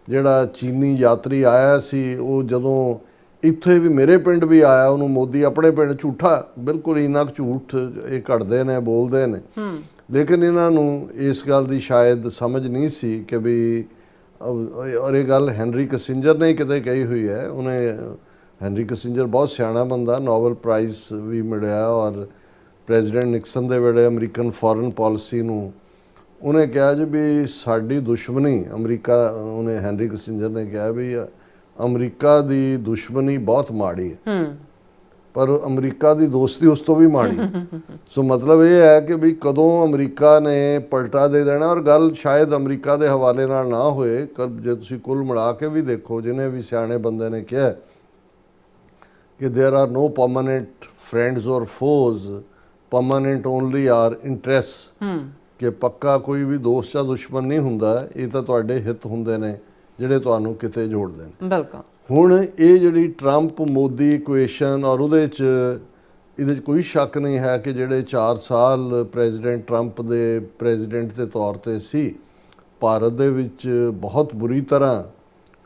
ਜਿਹੜਾ ਚੀਨੀ ਯਾਤਰੀ ਆਇਆ ਸੀ, ਉਹ ਜਦੋਂ ਇੱਥੇ ਵੀ ਮੇਰੇ ਪਿੰਡ ਵੀ ਆਇਆ, ਉਹਨੂੰ ਮੋਦੀ ਆਪਣੇ ਪਿੰਡ ਝੂਠਾ, ਬਿਲਕੁਲ ਇੰਨਾ ਕੁ ਝੂਠ ਇਹ ਕੱਢਦੇ ਨੇ, ਬੋਲਦੇ ਨੇ। ਲੇਕਿਨ ਇਹਨਾਂ ਨੂੰ ਇਸ ਗੱਲ ਦੀ ਸ਼ਾਇਦ ਸਮਝ ਨਹੀਂ ਸੀ ਕਿ ਵੀ, ਔਰ ਇਹ ਗੱਲ ਹੈਨਰੀ ਕਿਸਿੰਜਰ ਨੇ ਕਿਤੇ ਕਹੀ ਹੋਈ ਹੈ। ਉਹਨੇ, ਹੈਨਰੀ ਕਿਸਿੰਜਰ ਬਹੁਤ ਸਿਆਣਾ ਬੰਦਾ, ਨੋਬਲ ਪ੍ਰਾਈਜ਼ ਵੀ ਮਿਲਿਆ, ਔਰ ਪ੍ਰੈਜ਼ੀਡੈਂਟ ਨਿਕਸਨ ਦੇ ਵੇਲੇ ਅਮਰੀਕਨ ਫੋਰਨ ਪਾਲਿਸੀ ਨੂੰ ਉਹਨੇ ਕਿਹਾ ਜੀ ਵੀ ਸਾਡੀ ਦੁਸ਼ਮਣੀ ਅਮਰੀਕਾ, ਉਹਨੇ ਹੈਨਰੀ ਕਿਸਿੰਜਰ ਨੇ ਕਿਹਾ ਵੀ ਅਮਰੀਕਾ ਦੀ ਦੁਸ਼ਮਣੀ ਬਹੁਤ ਮਾੜੀ ਹੈ, ਪਰ ਅਮਰੀਕਾ ਦੀ ਦੋਸਤੀ ਉਸ ਤੋਂ ਵੀ ਮਾੜੀ। ਸੋ ਮਤਲਬ ਇਹ ਹੈ ਕਿ ਵੀ ਕਦੋਂ ਅਮਰੀਕਾ ਨੇ ਪਲਟਾ ਦੇ ਦੇਣਾ, ਔਰ ਗੱਲ ਸ਼ਾਇਦ ਅਮਰੀਕਾ ਦੇ ਹਵਾਲੇ ਨਾਲ ਨਾ ਹੋਏ। ਜੇ ਤੁਸੀਂ ਕੁੱਲ ਮਿਲਾ ਕੇ ਵੀ ਦੇਖੋ, ਜਿਹਨੇ ਵੀ ਸਿਆਣੇ ਬੰਦੇ ਨੇ ਕਿਹਾ ਕਿ ਦੇਰ ਆਰ ਨੋ ਪਰਮਾਨੈਂਟ ਫਰੈਂਡਸ ਔਰ ਫੋਜ਼, ਪਰਮਾਨੈਂਟ ਓਨਲੀ ਆਰ ਇੰਟਰਸਟ। ਕਿ ਪੱਕਾ ਕੋਈ ਵੀ ਦੋਸਤ ਜਾਂ ਦੁਸ਼ਮਣ ਨਹੀਂ ਹੁੰਦਾ, ਇਹ ਤਾਂ ਤੁਹਾਡੇ ਹਿੱਤ ਹੁੰਦੇ ਨੇ ਜਿਹੜੇ ਤੁਹਾਨੂੰ ਕਿਤੇ ਜੋੜਦੇ ਨੇ। ਬਿਲਕੁਲ। ਹੁਣ ਇਹ ਜਿਹੜੀ ਟਰੰਪ ਮੋਦੀ ਇਕੁਏਸ਼ਨ, ਔਰ ਉਹਦੇ 'ਚ ਕੋਈ ਸ਼ੱਕ ਨਹੀਂ ਹੈ ਕਿ ਜਿਹੜੇ 4 ਸਾਲ ਪ੍ਰੈਜ਼ੀਡੈਂਟ ਟਰੰਪ ਦੇ ਪ੍ਰੈਜ਼ੀਡੈਂਟ ਦੇ ਤੌਰ 'ਤੇ ਸੀ, ਭਾਰਤ ਦੇ ਵਿੱਚ ਬਹੁਤ ਬੁਰੀ ਤਰ੍ਹਾਂ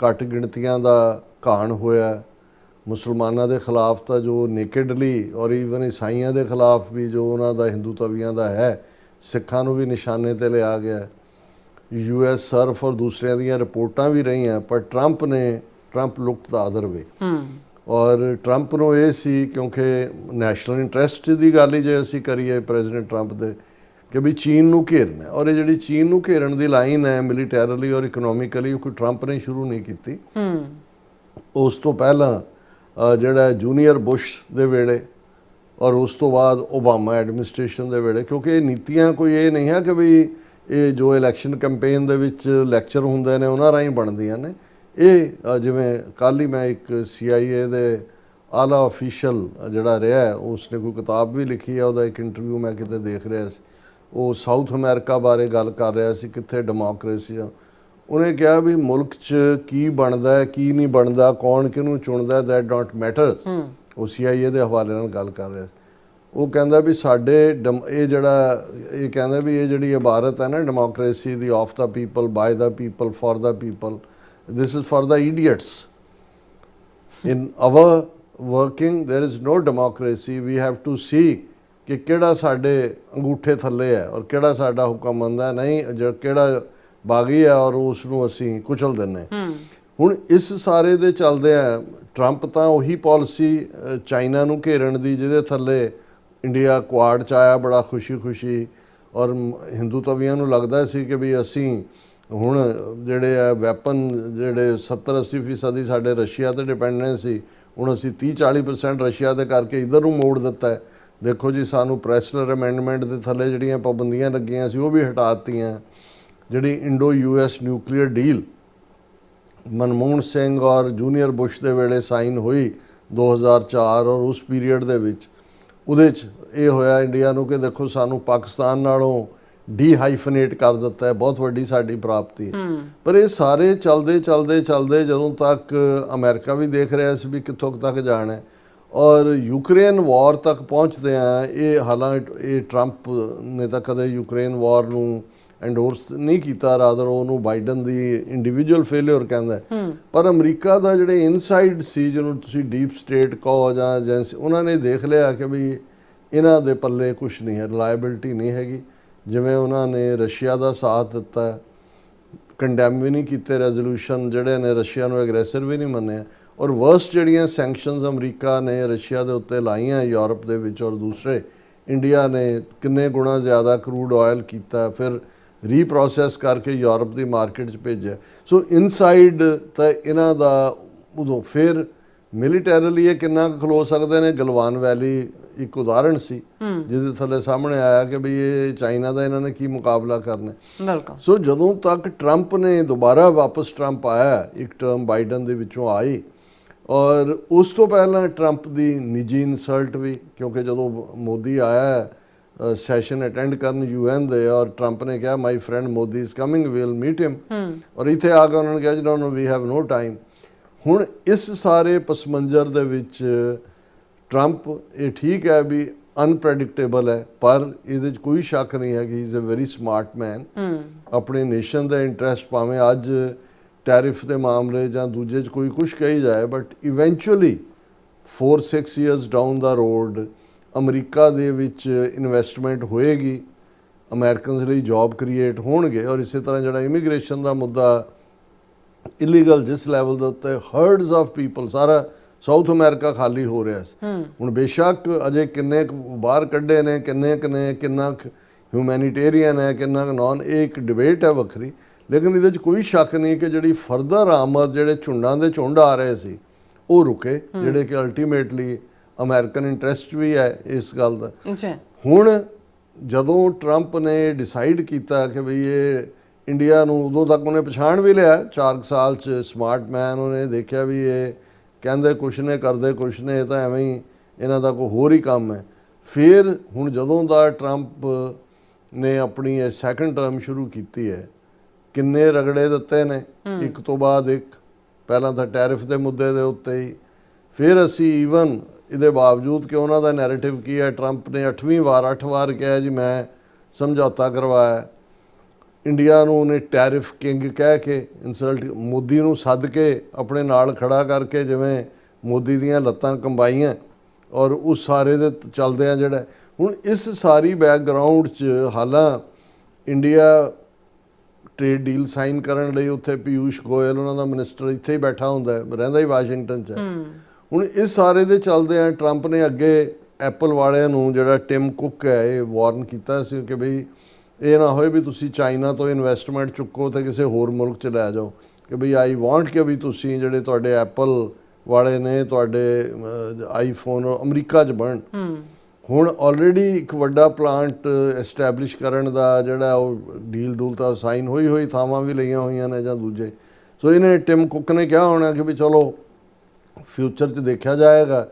ਘੱਟ ਗਿਣਤੀਆਂ ਦਾ ਘਾਣ ਹੋਇਆ। ਮੁਸਲਮਾਨਾਂ ਦੇ ਖਿਲਾਫ ਤਾਂ ਜੋ ਨੇਕਡਲੀ, ਔਰ ਈਵਨ ਈਸਾਈਆਂ ਦੇ ਖਿਲਾਫ ਵੀ ਜੋ ਉਹਨਾਂ ਦਾ ਹਿੰਦੂਤਵੀਆਂ ਦਾ ਹੈ, ਸਿੱਖਾਂ ਨੂੰ ਵੀ ਨਿਸ਼ਾਨੇ 'ਤੇ ਲਿਆ ਗਿਆ। US ਸਰਫ ਔਰ ਦੂਸਰਿਆਂ ਦੀਆਂ ਰਿਪੋਰਟਾਂ ਵੀ ਰਹੀਆਂ, ਪਰ Trump looked the other way. ਔਰ ਟਰੰਪ ਨੂੰ ਇਹ ਸੀ, ਕਿਉਂਕਿ ਨੈਸ਼ਨਲ ਇੰਟਰਸਟ ਦੀ ਗੱਲ ਹੀ ਜੇ ਅਸੀਂ ਕਰੀਏ ਪ੍ਰੈਜ਼ੀਡੈਂਟ ਟਰੰਪ ਦੇ, ਕਿ ਵੀ ਚੀਨ ਨੂੰ ਘੇਰਨਾ। ਔਰ ਇਹ ਜਿਹੜੀ ਚੀਨ ਨੂੰ ਘੇਰਨ ਦੀ ਲਾਈਨ ਹੈ ਮਿਲੀਟੈਰਲੀ ਔਰ ਇਕਨੋਮਿਕਲੀ, ਉਹ ਕੋਈ ਟਰੰਪ ਨੇ ਸ਼ੁਰੂ ਨਹੀਂ ਕੀਤੀ। ਉਸ ਤੋਂ ਪਹਿਲਾਂ ਜਿਹੜਾ ਜੂਨੀਅਰ ਬੁਸ਼ ਦੇ ਵੇਲੇ ਔਰ ਉਸ ਤੋਂ ਬਾਅਦ ਓਬਾਮਾ ਐਡਮਿਨਿਸਟ੍ਰੇਸ਼ਨ ਦੇ ਵੇਲੇ, ਕਿਉਂਕਿ ਇਹ ਨੀਤੀਆਂ ਕੋਈ ਇਹ ਨਹੀਂ ਹੈ ਕਿ ਵੀ ਇਹ ਜੋ ਇਲੈਕਸ਼ਨ ਕੈਂਪੇਨ ਦੇ ਵਿੱਚ ਲੈਕਚਰ ਹੁੰਦੇ ਨੇ ਉਹਨਾਂ ਰਾਹੀਂ ਬਣਦੀਆਂ ਨੇ। ਇਹ ਜਿਵੇਂ ਕੱਲ੍ਹ ਹੀ ਮੈਂ ਇੱਕ CIA ਦੇ ਆਲਾ ਅਫੀਸ਼ੀਅਲ ਜਿਹੜਾ ਰਿਹਾ ਉਸਨੇ ਕੋਈ ਕਿਤਾਬ ਵੀ ਲਿਖੀ ਹੈ, ਉਹਦਾ ਇੱਕ ਇੰਟਰਵਿਊ ਮੈਂ ਕਿਤੇ ਦੇਖ ਰਿਹਾ ਸੀ, ਉਹ ਸਾਊਥ ਅਮਰੀਕਾ ਬਾਰੇ ਗੱਲ ਕਰ ਰਿਹਾ ਸੀ, ਕਿੱਥੇ ਡੈਮੋਕ੍ਰੇਸੀ ਆ। ਉਹਨੇ ਕਿਹਾ ਵੀ ਮੁਲਕ 'ਚ ਕੀ ਬਣਦਾ ਹੈ ਕੀ ਨਹੀਂ ਬਣਦਾ, ਕੌਣ ਕਿਹਨੂੰ ਚੁਣਦਾ, ਦੈਟ ਡੋਂਟ ਮੈਟਰਸ। ਉਹ CIA ਦੇ ਹਵਾਲੇ ਨਾਲ ਗੱਲ ਕਰ ਰਿਹਾ ਸੀ। ਉਹ ਕਹਿੰਦਾ ਵੀ ਸਾਡੇ ਇਹ ਕਹਿੰਦਾ ਵੀ ਇਹ ਜਿਹੜੀ ਇਬਾਰਤ ਹੈ ਨਾ ਡੈਮੋਕ੍ਰੇਸੀ ਦੀ, of the people, by the people, for the people, this is for the idiots. In our working there is no democracy. We have to see ਕਿ ਕਿਹੜਾ ਸਾਡੇ ਅੰਗੂਠੇ ਥੱਲੇ ਹੈ ਔਰ ਕਿਹੜਾ ਸਾਡਾ ਹੁਕਮਮੰਦ ਹੈ, ਨਹੀਂ ਕਿਹੜਾ ਬਾਗੀ ਹੈ ਔਰ ਉਸ ਨੂੰ ਅਸੀਂ ਕੁਚਲ ਦਿੰਦੇ। ਹੁਣ ਇਸ ਸਾਰੇ ਦੇ ਚੱਲਦੇ ਆ ਟਰੰਪ ਤਾਂ ਉਹੀ ਪਾਲਿਸੀ ਚਾਈਨਾ ਨੂੰ ਘੇਰਨ ਦੀ, ਜਿਹਦੇ ਥੱਲੇ ਇੰਡੀਆ ਕੁਆਡ 'ਚ ਆਇਆ ਬੜਾ ਖੁਸ਼ੀ ਔਰ ਹਿੰਦੂ ਤਵੀਆਂ ਨੂੰ ਲੱਗਦਾ ਸੀ ਕਿ ਵੀ ਅਸੀਂ ਹੁਣ ਜਿਹੜੇ ਆ ਵੈਪਨ ਜਿਹੜੇ 70-80% ਸਾਡੇ ਰਸ਼ੀਆ 'ਤੇ ਡਿਪੈਂਡੈਂਟ ਸੀ, ਹੁਣ ਅਸੀਂ 30-40% ਰਸ਼ੀਆ ਦੇ ਕਰਕੇ ਇੱਧਰ ਨੂੰ ਮੋੜ ਦਿੱਤਾ ਹੈ। ਦੇਖੋ ਜੀ, ਸਾਨੂੰ ਪ੍ਰੈਸਲਰ ਅਮੈਂਡਮੈਂਟ ਦੇ ਥੱਲੇ ਜਿਹੜੀਆਂ ਪਾਬੰਦੀਆਂ ਲੱਗੀਆਂ ਸੀ ਉਹ ਵੀ ਹਟਾ ਦਿੱਤੀਆਂ। ਜਿਹੜੀ ਇੰਡੋ-US ਨਿਊਕਲੀਅਰ ਡੀਲ ਮਨਮੋਹਨ ਸਿੰਘ ਔਰ ਜੂਨੀਅਰ ਬੁਸ਼ ਦੇ ਵੇਲੇ ਸਾਈਨ ਹੋਈ 2004 ਔਰ ਉਸ ਪੀਰੀਅਡ ਦੇ ਵਿੱਚ, ਉਹਦੇ 'ਚ ਇਹ ਹੋਇਆ ਇੰਡੀਆ ਨੂੰ ਕਿ ਦੇਖੋ ਸਾਨੂੰ ਪਾਕਿਸਤਾਨ ਨਾਲੋਂ ਡੀਹਾਈਫਨੇਟ ਕਰ ਦਿੱਤਾ ਹੈ, ਬਹੁਤ ਵੱਡੀ ਸਾਡੀ ਪ੍ਰਾਪਤੀ। ਪਰ ਇਹ ਸਾਰੇ ਚੱਲਦੇ ਜਦੋਂ ਤੱਕ ਅਮਰੀਕਾ ਵੀ ਦੇਖ ਰਿਹਾ ਸੀ ਵੀ ਕਿੱਥੋਂ ਤੱਕ ਜਾਣਾ ਹੈ ਔਰ ਯੂਕਰੇਨ ਵਾਰ ਤੱਕ ਪਹੁੰਚਦੇ ਆ। ਇਹ ਹਾਲਾਂਕਿ ਇਹ ਟਰੰਪ ਨੇ ਤਾਂ ਕਦੇ ਯੂਕਰੇਨ ਵਾਰ ਨੂੰ ਐਂਡੋਰਸ ਨਹੀਂ ਕੀਤਾ, ਰਾਦਰ ਉਹਨੂੰ ਬਾਈਡਨ ਦੀ ਇੰਡੀਵਿਜੂਅਲ ਫੇਲਿਅਰ ਕਹਿੰਦਾ। ਪਰ ਅਮਰੀਕਾ ਦਾ ਜਿਹੜੇ ਇਨਸਾਈਡ ਸੀ, ਜਿਹਨੂੰ ਤੁਸੀਂ ਡੀਪ ਸਟੇਟ ਕਹੋ ਜਾਂ ਏਜੰਸੀ, ਉਹਨਾਂ ਨੇ ਦੇਖ ਲਿਆ ਕਿ ਵੀ ਇਹਨਾਂ ਦੇ ਪੱਲੇ ਕੁਛ ਨਹੀਂ ਹੈ, ਰਿਲਾਇਬਿਲਟੀ ਨਹੀਂ ਹੈਗੀ। ਜਿਵੇਂ ਉਹਨਾਂ ਨੇ ਰਸ਼ੀਆ ਦਾ ਸਾਥ ਦਿੱਤਾ, ਕੰਡੈਮ ਵੀ ਨਹੀਂ ਕੀਤੇ ਰੈਜ਼ੋਲੂਸ਼ਨ ਜਿਹੜੇ ਨੇ, ਰਸ਼ੀਆ ਨੂੰ ਐਗਰੈਸਰ ਵੀ ਨਹੀਂ ਮੰਨਿਆ। ਔਰ ਵਰਸਟ ਜਿਹੜੀਆਂ ਸੈਂਕਸ਼ਨਸ ਅਮਰੀਕਾ ਨੇ ਰਸ਼ੀਆ ਦੇ ਉੱਤੇ ਲਾਈਆਂ ਯੂਰਪ ਦੇ ਵਿੱਚ ਔਰ ਦੂਸਰੇ, ਇੰਡੀਆ ਨੇ ਕਿੰਨੇ ਗੁਣਾ ਜ਼ਿਆਦਾ ਕਰੂਡ ਆਇਲ ਕੀਤਾ, ਫਿਰ ਰੀਪ੍ਰੋਸੈਸ ਕਰਕੇ ਯੂਰਪ ਦੀ ਮਾਰਕੀਟ 'ਚ ਭੇਜਿਆ। ਸੋ ਇਨਸਾਈਡ ਤਾਂ ਇਹਨਾਂ ਦਾ ਉਦੋਂ ਫਿਰ ਮਿਲੀਟੈਰਲੀ ਇਹ ਕਿੰਨਾ ਕੁ ਖਲੋ ਸਕਦੇ ਨੇ। ਗਲਵਾਨ ਵੈਲੀ ਇੱਕ ਉਦਾਹਰਣ ਸੀ ਜਿਹਦੇ ਥੱਲੇ ਸਾਹਮਣੇ ਆਇਆ ਕਿ ਵੀ ਇਹ ਚਾਈਨਾ ਦਾ ਇਹਨਾਂ ਨੇ ਕੀ ਮੁਕਾਬਲਾ ਕਰਨਾ। ਬਿਲਕੁਲ। ਸੋ ਜਦੋਂ ਤੱਕ ਟਰੰਪ ਨੇ ਦੁਬਾਰਾ ਵਾਪਸ ਟਰੰਪ ਆਇਆ, ਇੱਕ ਟਰਮ ਬਾਈਡਨ ਦੇ ਵਿੱਚੋਂ ਆਈ ਔਰ ਉਸ ਤੋਂ ਪਹਿਲਾਂ ਟਰੰਪ ਦੀ ਨਿੱਜੀ ਇਨਸਲਟ ਵੀ, ਕਿਉਂਕਿ ਜਦੋਂ ਮੋਦੀ ਆਇਆ ਸੈਸ਼ਨ ਅਟੈਂਡ ਕਰਨ UN ਦੇ ਔਰ ਟਰੰਪ ਨੇ ਕਿਹਾ my friend Modi is coming, we will meet him, ਔਰ ਇੱਥੇ ਆ ਕੇ ਉਹਨਾਂ ਨੇ ਕਿਹਾ ਜੀ ਨੋ ਵੀ ਹੈਵ ਨੋ ਟਾਈਮ। ਹੁਣ ਇਸ ਸਾਰੇ ਪਸਮੰਜਰ ਦੇ ਵਿੱਚ ਟਰੰਪ ਇਹ ਠੀਕ ਹੈ ਵੀ ਅਨਪ੍ਰੈਡਿਕਟੇਬਲ ਹੈ, ਪਰ ਇਹਦੇ 'ਚ ਕੋਈ ਸ਼ੱਕ ਨਹੀਂ ਹੈ ਕਿ he is a very smart man. ਆਪਣੇ ਨੇਸ਼ਨ ਦਾ ਇੰਟਰਸਟ ਭਾਵੇਂ ਅੱਜ ਟੈਰਿਫ ਦੇ ਮਾਮਲੇ ਜਾਂ ਦੂਜੇ 'ਚ ਕੋਈ ਕੁਛ ਕਹੀ ਜਾਏ, but eventually 4-6 years down the road America ਦੇ ਵਿੱਚ ਇਨਵੈਸਟਮੈਂਟ ਹੋਏਗੀ, ਅਮਰੀਕਨਸ ਲਈ ਜੌਬ ਕ੍ਰੀਏਟ ਹੋਣਗੇ। ਔਰ ਇਸੇ ਤਰ੍ਹਾਂ ਜਿਹੜਾ ਇਮੀਗ੍ਰੇਸ਼ਨ ਦਾ ਮੁੱਦਾ ਇਲੀਗਲ ਜਿਸ ਲੈਵਲ ਦੇ ਉੱਤੇ ਹਰਡਸ ਆਫ ਪੀਪਲ, ਸਾਰਾ ਸਾਊਥ ਅਮਰੀਕਾ ਖਾਲੀ ਹੋ ਰਿਹਾ ਸੀ। ਹੁਣ ਬੇਸ਼ੱਕ ਅਜੇ ਕਿੰਨੇ ਬਾਹਰ ਕੱਢੇ ਨੇ, ਕਿੰਨਾ ਹਿਊਮੈਨੀਟੇਰੀਅਨ ਹੈ, ਕਿੰਨਾ ਨਾਨ, ਇਹ ਇੱਕ ਡਿਬੇਟ ਹੈ ਵੱਖਰੀ। ਲੇਕਿਨ ਇਹਦੇ 'ਚ ਕੋਈ ਸ਼ੱਕ ਨਹੀਂ ਕਿ ਜਿਹੜੀ ਫਰਦਰ ਆਮਦ ਜਿਹੜੇ ਝੁੰਡਾਂ ਦੇ ਝੁੰਡ ਆ ਰਹੇ ਸੀ ਉਹ ਰੁਕੇ, ਜਿਹੜੇ ਕਿ ਅਲਟੀਮੇਟਲੀ ਅਮਰੀਕਨ ਇੰਟਰਸਟ ਵੀ ਹੈ ਇਸ ਗੱਲ ਦਾ। ਹੁਣ ਜਦੋਂ ਟਰੰਪ ਨੇ ਡਿਸਾਈਡ ਕੀਤਾ ਕਿ ਵੀ ਇਹ ਇੰਡੀਆ ਨੂੰ, ਉਦੋਂ ਤੱਕ ਉਹਨੇ ਪਛਾਣ ਵੀ ਲਿਆ 4 ਸਾਲ 'ਚ, ਸਮਾਰਟ ਮੈਨ, ਉਹਨੇ ਦੇਖਿਆ ਵੀ ਇਹ ਕਹਿੰਦੇ ਕੁਛ ਨੇ ਕਰਦੇ ਕੁਛ ਨੇ, ਇਹ ਤਾਂ ਐਵੇਂ ਹੀ ਇਹਨਾਂ ਦਾ ਕੋਈ ਹੋਰ ਹੀ ਕੰਮ ਹੈ। ਫਿਰ ਹੁਣ ਜਦੋਂ ਦਾ ਟਰੰਪ ਨੇ ਆਪਣੀ ਇਹ ਸੈਕੰਡ ਟਰਮ ਸ਼ੁਰੂ ਕੀਤੀ ਹੈ, ਕਿੰਨੇ ਰਗੜੇ ਦਿੱਤੇ ਨੇ ਇੱਕ ਤੋਂ ਬਾਅਦ ਇੱਕ। ਪਹਿਲਾਂ ਤਾਂ ਟੈਰਿਫ ਦੇ ਮੁੱਦੇ ਦੇ ਉੱਤੇ ਹੀ, ਫਿਰ ਅਸੀਂ ਈਵਨ ਇਹਦੇ ਬਾਵਜੂਦ ਕਿ ਉਹਨਾਂ ਦਾ ਨੈਰੇਟਿਵ ਕੀ ਹੈ, ਟਰੰਪ ਨੇ 8 ਵਾਰ ਕਿਹਾ ਜੀ ਮੈਂ ਸਮਝੌਤਾ ਕਰਵਾਇਆ। ਇੰਡੀਆ ਨੂੰ ਉਹਨੇ ਟੈਰਿਫ ਕਿੰਗ ਕਹਿ ਕੇ ਇਨਸਲਟ, ਮੋਦੀ ਨੂੰ ਸੱਦ ਕੇ ਆਪਣੇ ਨਾਲ ਖੜਾ ਕਰਕੇ ਜਿਵੇਂ ਮੋਦੀ ਦੀਆਂ ਲੱਤਾਂ ਕੰਬਾਈਆਂ, ਔਰ ਉਸ ਸਾਰੇ ਦੇ ਚੱਲਦੇ ਆ ਜਿਹੜਾ ਹੁਣ ਇਸ ਸਾਰੀ ਬੈਕਗਰਾਊਂਡ 'ਚ ਹਾਲਾਂ ਇੰਡੀਆ ਟ੍ਰੇਡ ਡੀਲ ਸਾਈਨ ਕਰਨ ਲਈ ਉੱਥੇ ਪੀਯੂਸ਼ ਗੋਇਲ ਉਹਨਾਂ ਦਾ ਮਿਨਿਸਟਰ ਇੱਥੇ ਹੀ ਬੈਠਾ ਹੁੰਦਾ, ਰਹਿੰਦਾ ਹੀ ਵਾਸ਼ਿੰਗਟਨ 'ਚ। ਹੁਣ ਇਸ ਸਾਰੇ ਦੇ ਚੱਲਦੇ ਆ ਟਰੰਪ ਨੇ ਅੱਗੇ ਐਪਲ ਵਾਲਿਆਂ ਨੂੰ ਜਿਹੜਾ ਟਿਮ ਕੁੱਕ ਹੈ ਇਹ ਵਾਰਨ ਕੀਤਾ ਸੀ ਕਿ ਬਈ ਇਹ ਨਾ ਹੋਏ ਵੀ ਤੁਸੀਂ ਚਾਈਨਾ ਤੋਂ ਇਨਵੈਸਟਮੈਂਟ ਚੁੱਕੋ ਤੇ ਕਿਸੇ ਹੋਰ ਮੁਲਕ 'ਚ ਲੈ ਜਾਓ, ਕਿ ਬਈ ਆਈ ਵਾਂਟ ਕਿ ਵੀ ਤੁਸੀਂ ਜਿਹੜੇ ਤੁਹਾਡੇ ਐਪਲ ਵਾਲੇ ਨੇ ਤੁਹਾਡੇ ਆਈਫੋਨ ਅਮਰੀਕਾ 'ਚ ਬਣਨ। ਹੁਣ ਆਲਰੇਡੀ ਇੱਕ ਵੱਡਾ ਪਲਾਂਟ ਐਸਟੈਬਲਿਸ਼ ਕਰਨ ਦਾ ਜਿਹੜਾ ਉਹ ਡੀਲ ਤਾਂ ਸਾਈਨ ਹੋਈ ਥਾਵਾਂ ਵੀ ਲਈਆਂ ਹੋਈਆਂ ਨੇ ਜਾਂ ਦੂਜੇ। ਸੋ ਇਹਨੇ ਟਿਮ ਕੁੱਕ ਨੇ ਕਿਹਾ ਹੋਣਾ ਕਿ ਵੀ ਚਲੋ ਫਿਊਚਰ 'ਚ ਦੇਖਿਆ ਜਾਏਗਾ।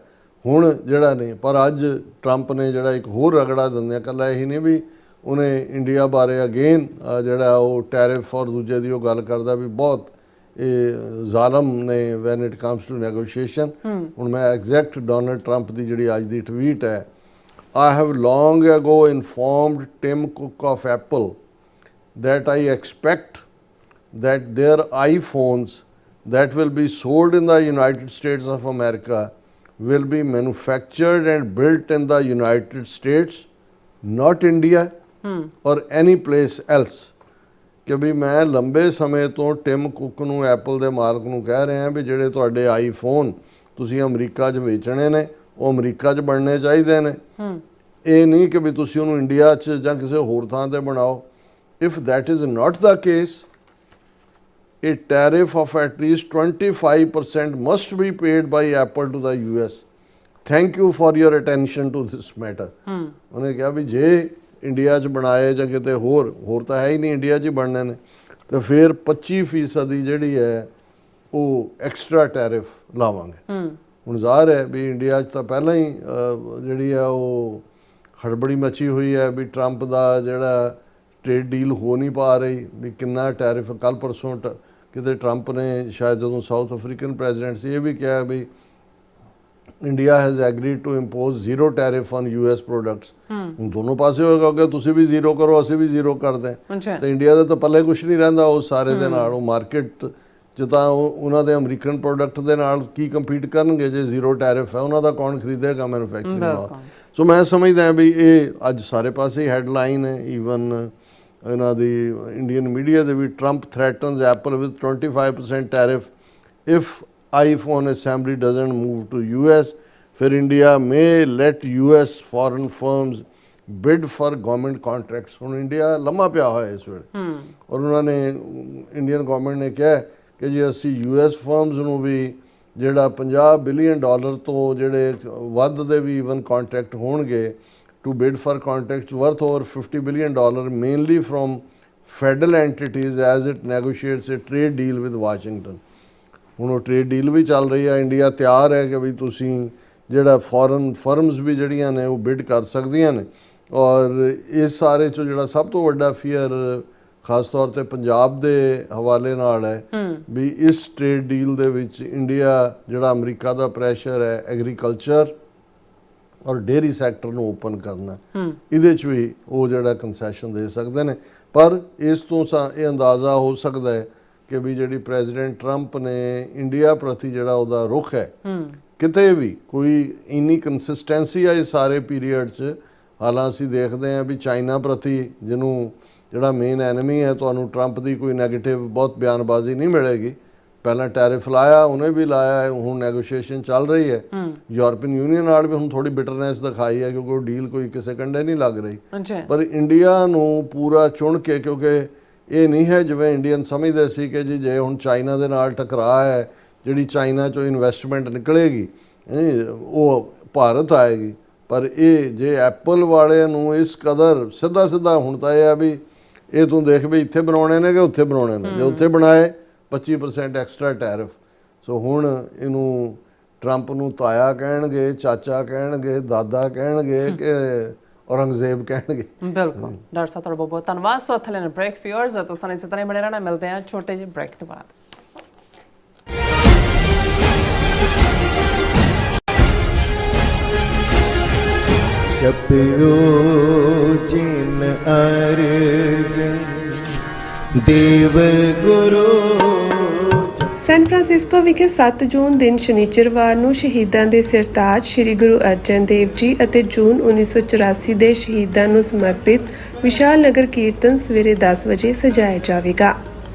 ਹੁਣ ਜਿਹੜਾ ਨੇ ਪਰ ਅੱਜ ਟਰੰਪ ਨੇ ਜਿਹੜਾ ਇੱਕ ਹੋਰ ਰਗੜਾ ਦਿੰਦੇ ਇਕੱਲਾ ਇਹੀ ਨਹੀਂ ਵੀ ਉਹਨੇ ਇੰਡੀਆ ਬਾਰੇ ਅਗੇਨ ਜਿਹੜਾ ਉਹ ਟੈਰਿਫ ਔਰ ਦੂਜੇ ਦੀ ਉਹ ਗੱਲ ਕਰਦਾ ਵੀ ਬਹੁਤ ਇਹ ਜ਼ਾਲਮ ਨੇ when it comes to negotiation. ਹੁਣ ਮੈਂ ਐਗਜ਼ੈਕਟ ਡੋਨਲਡ ਟਰੰਪ ਦੀ ਜਿਹੜੀ ਅੱਜ ਦੀ ਟਵੀਟ ਹੈ, I have long ago informed Tim Cook of Apple that I expect that their iPhones that will be sold in the United States of America will be manufactured and built in the United States, not India or any place else। ਕਿ ਵੀ ਮੈਂ ਲੰਬੇ ਸਮੇਂ ਤੋਂ Tim cook ਨੂੰ Apple ਦੇ ਮਾਲਕ ਨੂੰ ਕਹਿ ਰਿਹਾ ਵੀ ਜਿਹੜੇ ਤੁਹਾਡੇ ਆਈਫੋਨ ਤੁਸੀਂ ਅਮਰੀਕਾ 'ਚ ਵੇਚਣੇ ਨੇ ਉਹ ਅਮਰੀਕਾ 'ਚ ਬਣਨੇ ਚਾਹੀਦੇ ਨੇ, ਇਹ ਨਹੀਂ ਕਿ ਵੀ ਤੁਸੀਂ ਉਹਨੂੰ ਇੰਡੀਆ 'ਚ ਜਾਂ ਕਿਸੇ ਹੋਰ ਥਾਂ 'ਤੇ ਬਣਾਓ। If that is not the case, a tariff of at least 25% must be paid by Apple to the US. Thank you for your attention to this matter। ਉਹਨੇ ਕਿਹਾ ਵੀ ਜੇ ਇੰਡੀਆ 'ਚ ਬਣਾਏ ਜਾਂ ਕਿਤੇ ਹੋਰ ਤਾਂ ਹੈ ਹੀ ਨਹੀਂ, ਇੰਡੀਆ 'ਚ ਹੀ ਬਣਨੇ ਨੇ, ਤੇ ਫਿਰ 25% ਜਿਹੜੀ ਹੈ ਉਹ ਐਕਸਟਰਾ ਟੈਰਿਫ ਲਾਵਾਂਗੇ। ਹੁਣ ਜ਼ਾਹਰ ਹੈ ਵੀ ਇੰਡੀਆ 'ਚ ਤਾਂ ਪਹਿਲਾਂ ਹੀ ਜਿਹੜੀ ਆ ਉਹ ਹੜਬੜੀ ਮਚੀ ਹੋਈ ਹੈ ਵੀ ਟਰੰਪ ਦਾ ਜਿਹੜਾ ਟ੍ਰੇਡ ਡੀਲ ਹੋ ਨਹੀਂ ਪਾ ਰਹੀ ਵੀ ਕਿੰਨਾ ਟੈਰਿਫ। ਕੱਲ੍ਹ ਪਰਸੋਂ ਕਿਤੇ ਟਰੰਪ ਨੇ ਸ਼ਾਇਦ ਜਦੋਂ ਸਾਊਥ ਅਫਰੀਕਨ ਪ੍ਰੈਜ਼ੀਡੈਂਟ ਸੀ ਇਹ ਵੀ ਕਿਹਾ ਵੀ India has agreed to impose zero tariff on US products. ਹੁਣ ਦੋਨੋਂ ਪਾਸੇ ਹੋਏਗਾ ਕਿ ਤੁਸੀਂ ਵੀ ਜ਼ੀਰੋ ਕਰੋ ਅਸੀਂ ਵੀ ਜ਼ੀਰੋ ਕਰਦੇ ਤੇ ਇੰਡੀਆ ਦਾ ਤਾਂ ਪੱਲੇ ਕੁਛ ਨਹੀਂ ਰਹਿੰਦਾ ਉਹ ਸਾਰੇ ਦੇ ਨਾਲ। ਉਹ ਮਾਰਕੀਟ 'ਚ ਤਾਂ ਉਹਨਾਂ ਦੇ ਅਮਰੀਕਨ ਪ੍ਰੋਡਕਟ ਦੇ ਨਾਲ ਕੀ ਕੰਪੀਟ ਕਰਨਗੇ ਜੇ ਜ਼ੀਰੋ ਟੈਰਿਫ ਹੈ, ਉਹਨਾਂ ਦਾ ਕੌਣ ਖਰੀਦੇਗਾ ਮੈਨੂਫੈਕਚਰਿੰਗ ਨਾਲ। ਸੋ ਮੈਂ ਸਮਝਦਾ ਵੀ ਇਹ ਅੱਜ ਸਾਰੇ ਪਾਸੇ ਹੈਡਲਾਈਨ ਹੈ। ਈਵਨ ਇਹਨਾਂ ਦੀ ਇੰਡੀਅਨ ਮੀਡੀਆ ਦੇ ਵੀ Trump threatens Apple with 25% tariff if iPhone assembly doesn't move to US। ਫਿਰ India may let US foreign firms bid for government contracts. ਹੁਣ ਇੰਡੀਆ ਲੰਮਾ ਪਿਆ ਹੋਇਆ ਇਸ ਵੇਲੇ ਔਰ ਉਹਨਾਂ ਨੇ ਇੰਡੀਅਨ ਗਵਰਨਮੈਂਟ ਨੇ ਕਿਹਾ ਕਿ ਜੀ ਅਸੀਂ US ਫਰਮਸ ਨੂੰ ਵੀ ਜਿਹੜਾ $50 ਬਿਲੀਅਨ ਤੋਂ ਜਿਹੜੇ ਵੱਧ ਦੇ ਵੀ ਈਵਨ ਕੰਟਰੈਕਟ ਹੋਣਗੇ to bid for contracts worth over $50 billion mainly from federal entities as it negotiates a trade deal with Washington। ਹੁਣ ਉਹ ਟ੍ਰੇਡ ਡੀਲ ਵੀ ਚੱਲ ਰਹੀ ਹੈ। ਇੰਡੀਆ ਤਿਆਰ ਹੈ ਕਿ ਵੀ ਤੁਸੀਂ ਜਿਹੜਾ ਫੋਰਨ ਫਰਮਸ ਵੀ ਜਿਹੜੀਆਂ ਨੇ ਉਹ ਬਿਡ ਕਰ ਸਕਦੀਆਂ ਨੇ। ਔਰ ਇਸ ਸਾਰੇ 'ਚੋਂ ਜਿਹੜਾ ਸਭ ਤੋਂ ਵੱਡਾ ਫੀਅਰ ਖਾਸ ਤੌਰ ਤੇ ਪੰਜਾਬ ਦੇ ਹਵਾਲੇ ਨਾਲ ਹੈ ਵੀ ਇਸ ਟ੍ਰੇਡ ਡੀਲ ਦੇ ਵਿੱਚ ਇੰਡੀਆ ਜਿਹੜਾ ਅਮਰੀਕਾ ਦਾ ਪ੍ਰੈਸ਼ਰ ਹੈ ਐਗਰੀਕਲਚਰ ਔਰ ਡੇਅਰੀ ਸੈਕਟਰ ਨੂੰ ਓਪਨ ਕਰਨਾ, ਇਹਦੇ 'ਚ ਵੀ ਉਹ ਜਿਹੜਾ ਕੰਸੈਸ਼ਨ ਦੇ ਸਕਦੇ ਨੇ। ਪਰ ਇਸ ਤੋਂ ਇਹ ਅੰਦਾਜ਼ਾ ਹੋ ਸਕਦਾ ਹੈ ਕਿ ਵੀ ਜਿਹੜੀ ਪ੍ਰੈਜ਼ੀਡੈਂਟ ਟਰੰਪ ਨੇ ਇੰਡੀਆ ਪ੍ਰਤੀ ਜਿਹੜਾ ਉਹਦਾ ਰੁਖ ਹੈ ਕਿਤੇ ਵੀ ਕੋਈ ਇੰਨੀ ਕੰਸਿਸਟੈਂਸੀ ਆ ਇਸ ਸਾਰੇ ਪੀਰੀਅਡ 'ਚ। ਹਾਲਾਂਕਿ ਅਸੀਂ ਦੇਖਦੇ ਹਾਂ ਵੀ ਚਾਈਨਾ ਪ੍ਰਤੀ ਜਿਹਨੂੰ ਜਿਹੜਾ ਮੇਨ ਐਨਮੀ ਹੈ ਤੁਹਾਨੂੰ ਟਰੰਪ ਦੀ ਕੋਈ ਨੈਗੇਟਿਵ ਬਹੁਤ ਬਿਆਨਬਾਜ਼ੀ ਨਹੀਂ ਮਿਲੇਗੀ। ਪਹਿਲਾਂ ਟੈਰਿਫ ਲਾਇਆ, ਉਹਨੇ ਵੀ ਲਾਇਆ, ਹੁਣ ਨੈਗੋਸ਼ੀਏਸ਼ਨ ਚੱਲ ਰਹੀ ਹੈ। ਯੂਰਪੀਅਨ ਯੂਨੀਅਨ ਨਾਲ ਵੀ ਹੁਣ ਥੋੜੀ ਬਿਟਰਨੈਸ ਦਿਖਾਈ ਹੈ ਕਿਉਂਕਿ ਉਹ ਡੀਲ ਕੋਈ ਕਿਸੇ ਕੰਢੇ ਨਹੀਂ ਲੱਗ ਰਹੀ। ਪਰ ਇੰਡੀਆ ਨੂੰ ਪੂਰਾ ਚੁਣ ਕੇ, ਕਿਉਂਕਿ ਇਹ ਨਹੀਂ ਹੈ ਜਿਵੇਂ ਇੰਡੀਅਨ ਸਮਝਦੇ ਸੀ ਕਿ ਜੀ ਜੇ ਹੁਣ ਚਾਈਨਾ ਦੇ ਨਾਲ ਟਕਰਾਅ ਹੈ, ਜਿਹੜੀ ਚਾਈਨਾ 'ਚੋਂ ਇਨਵੈਸਟਮੈਂਟ ਨਿਕਲੇਗੀ ਉਹ ਭਾਰਤ ਆਏਗੀ। ਪਰ ਇਹ ਜੇ ਐਪਲ ਵਾਲਿਆਂ ਨੂੰ ਇਸ ਕਦਰ ਸਿੱਧਾ ਹੁਣ ਤਾਂ ਇਹ ਆ ਵੀ ਇਹ ਤੂੰ ਦੇਖ ਵੀ ਇੱਥੇ ਬਣਾਉਣੇ ਨੇ ਕਿ ਉੱਥੇ ਬਣਾਉਣੇ ਨੇ, ਜੇ ਉੱਥੇ ਬਣਾਏ 25% ਐਕਸਟਰਾ ਟੈਰਿਫ। ਸੋ ਹੁਣ ਇਹਨੂੰ ਟਰੰਪ ਨੂੰ ਤਾਇਆ ਕਹਿਣਗੇ, ਚਾਚਾ ਕਹਿਣਗੇ, ਦਾਦਾ ਕਹਿਣਗੇ ਕਿ ਔਰੰਗਜ਼ੇਬ ਕਹਿਣਗੇ। ਬਿਲਕੁਲ ਡਾਕਟਰ ਸਾਹਿਬ ਤੁਹਾਡਾ ਬਹੁਤ ਧੰਨਵਾਦ। ਸੋ ਥਲੇ ਬ੍ਰੇਕ ਫਿਊਅਰਸ ਤੁਸੀਂ ਇਸੇ ਤਰ੍ਹਾਂ ਬਣੇ ਰਹਿਣਾ। ਮਿਲਦੇ ਹਾਂ ਛੋਟੇ ਜਿਹੇ ਬ੍ਰੇਕ ਤੋਂ ਬਾਅਦ। ਜਪਿਓ ਜਿਨ ਅਰਜਨ ਦੇਵ ਗੁਰੂ। ਸੈਨ ਫਰਾਂਸਿਸਕੋ ਵਿਖੇ 7 ਜੂਨ ਦਿਨ ਸ਼ਨੀਚਰਵਾਰ ਨੂੰ ਸ਼ਹੀਦਾਂ ਦੇ ਸਿਰਤਾਜ ਸ੍ਰੀ ਗੁਰੂ ਅਰਜਨ ਦੇਵ ਜੀ ਅਤੇ ਜੂਨ 1984 ਦੇ ਸ਼ਹੀਦਾਂ ਨੂੰ ਸਮਰਪਿਤ ਵਿਸ਼ਾਲ ਨਗਰ ਕੀਰਤਨ ਸਵੇਰੇ 10 ਵਜੇ ਸਜਾਇਆ ਜਾਵੇਗਾ।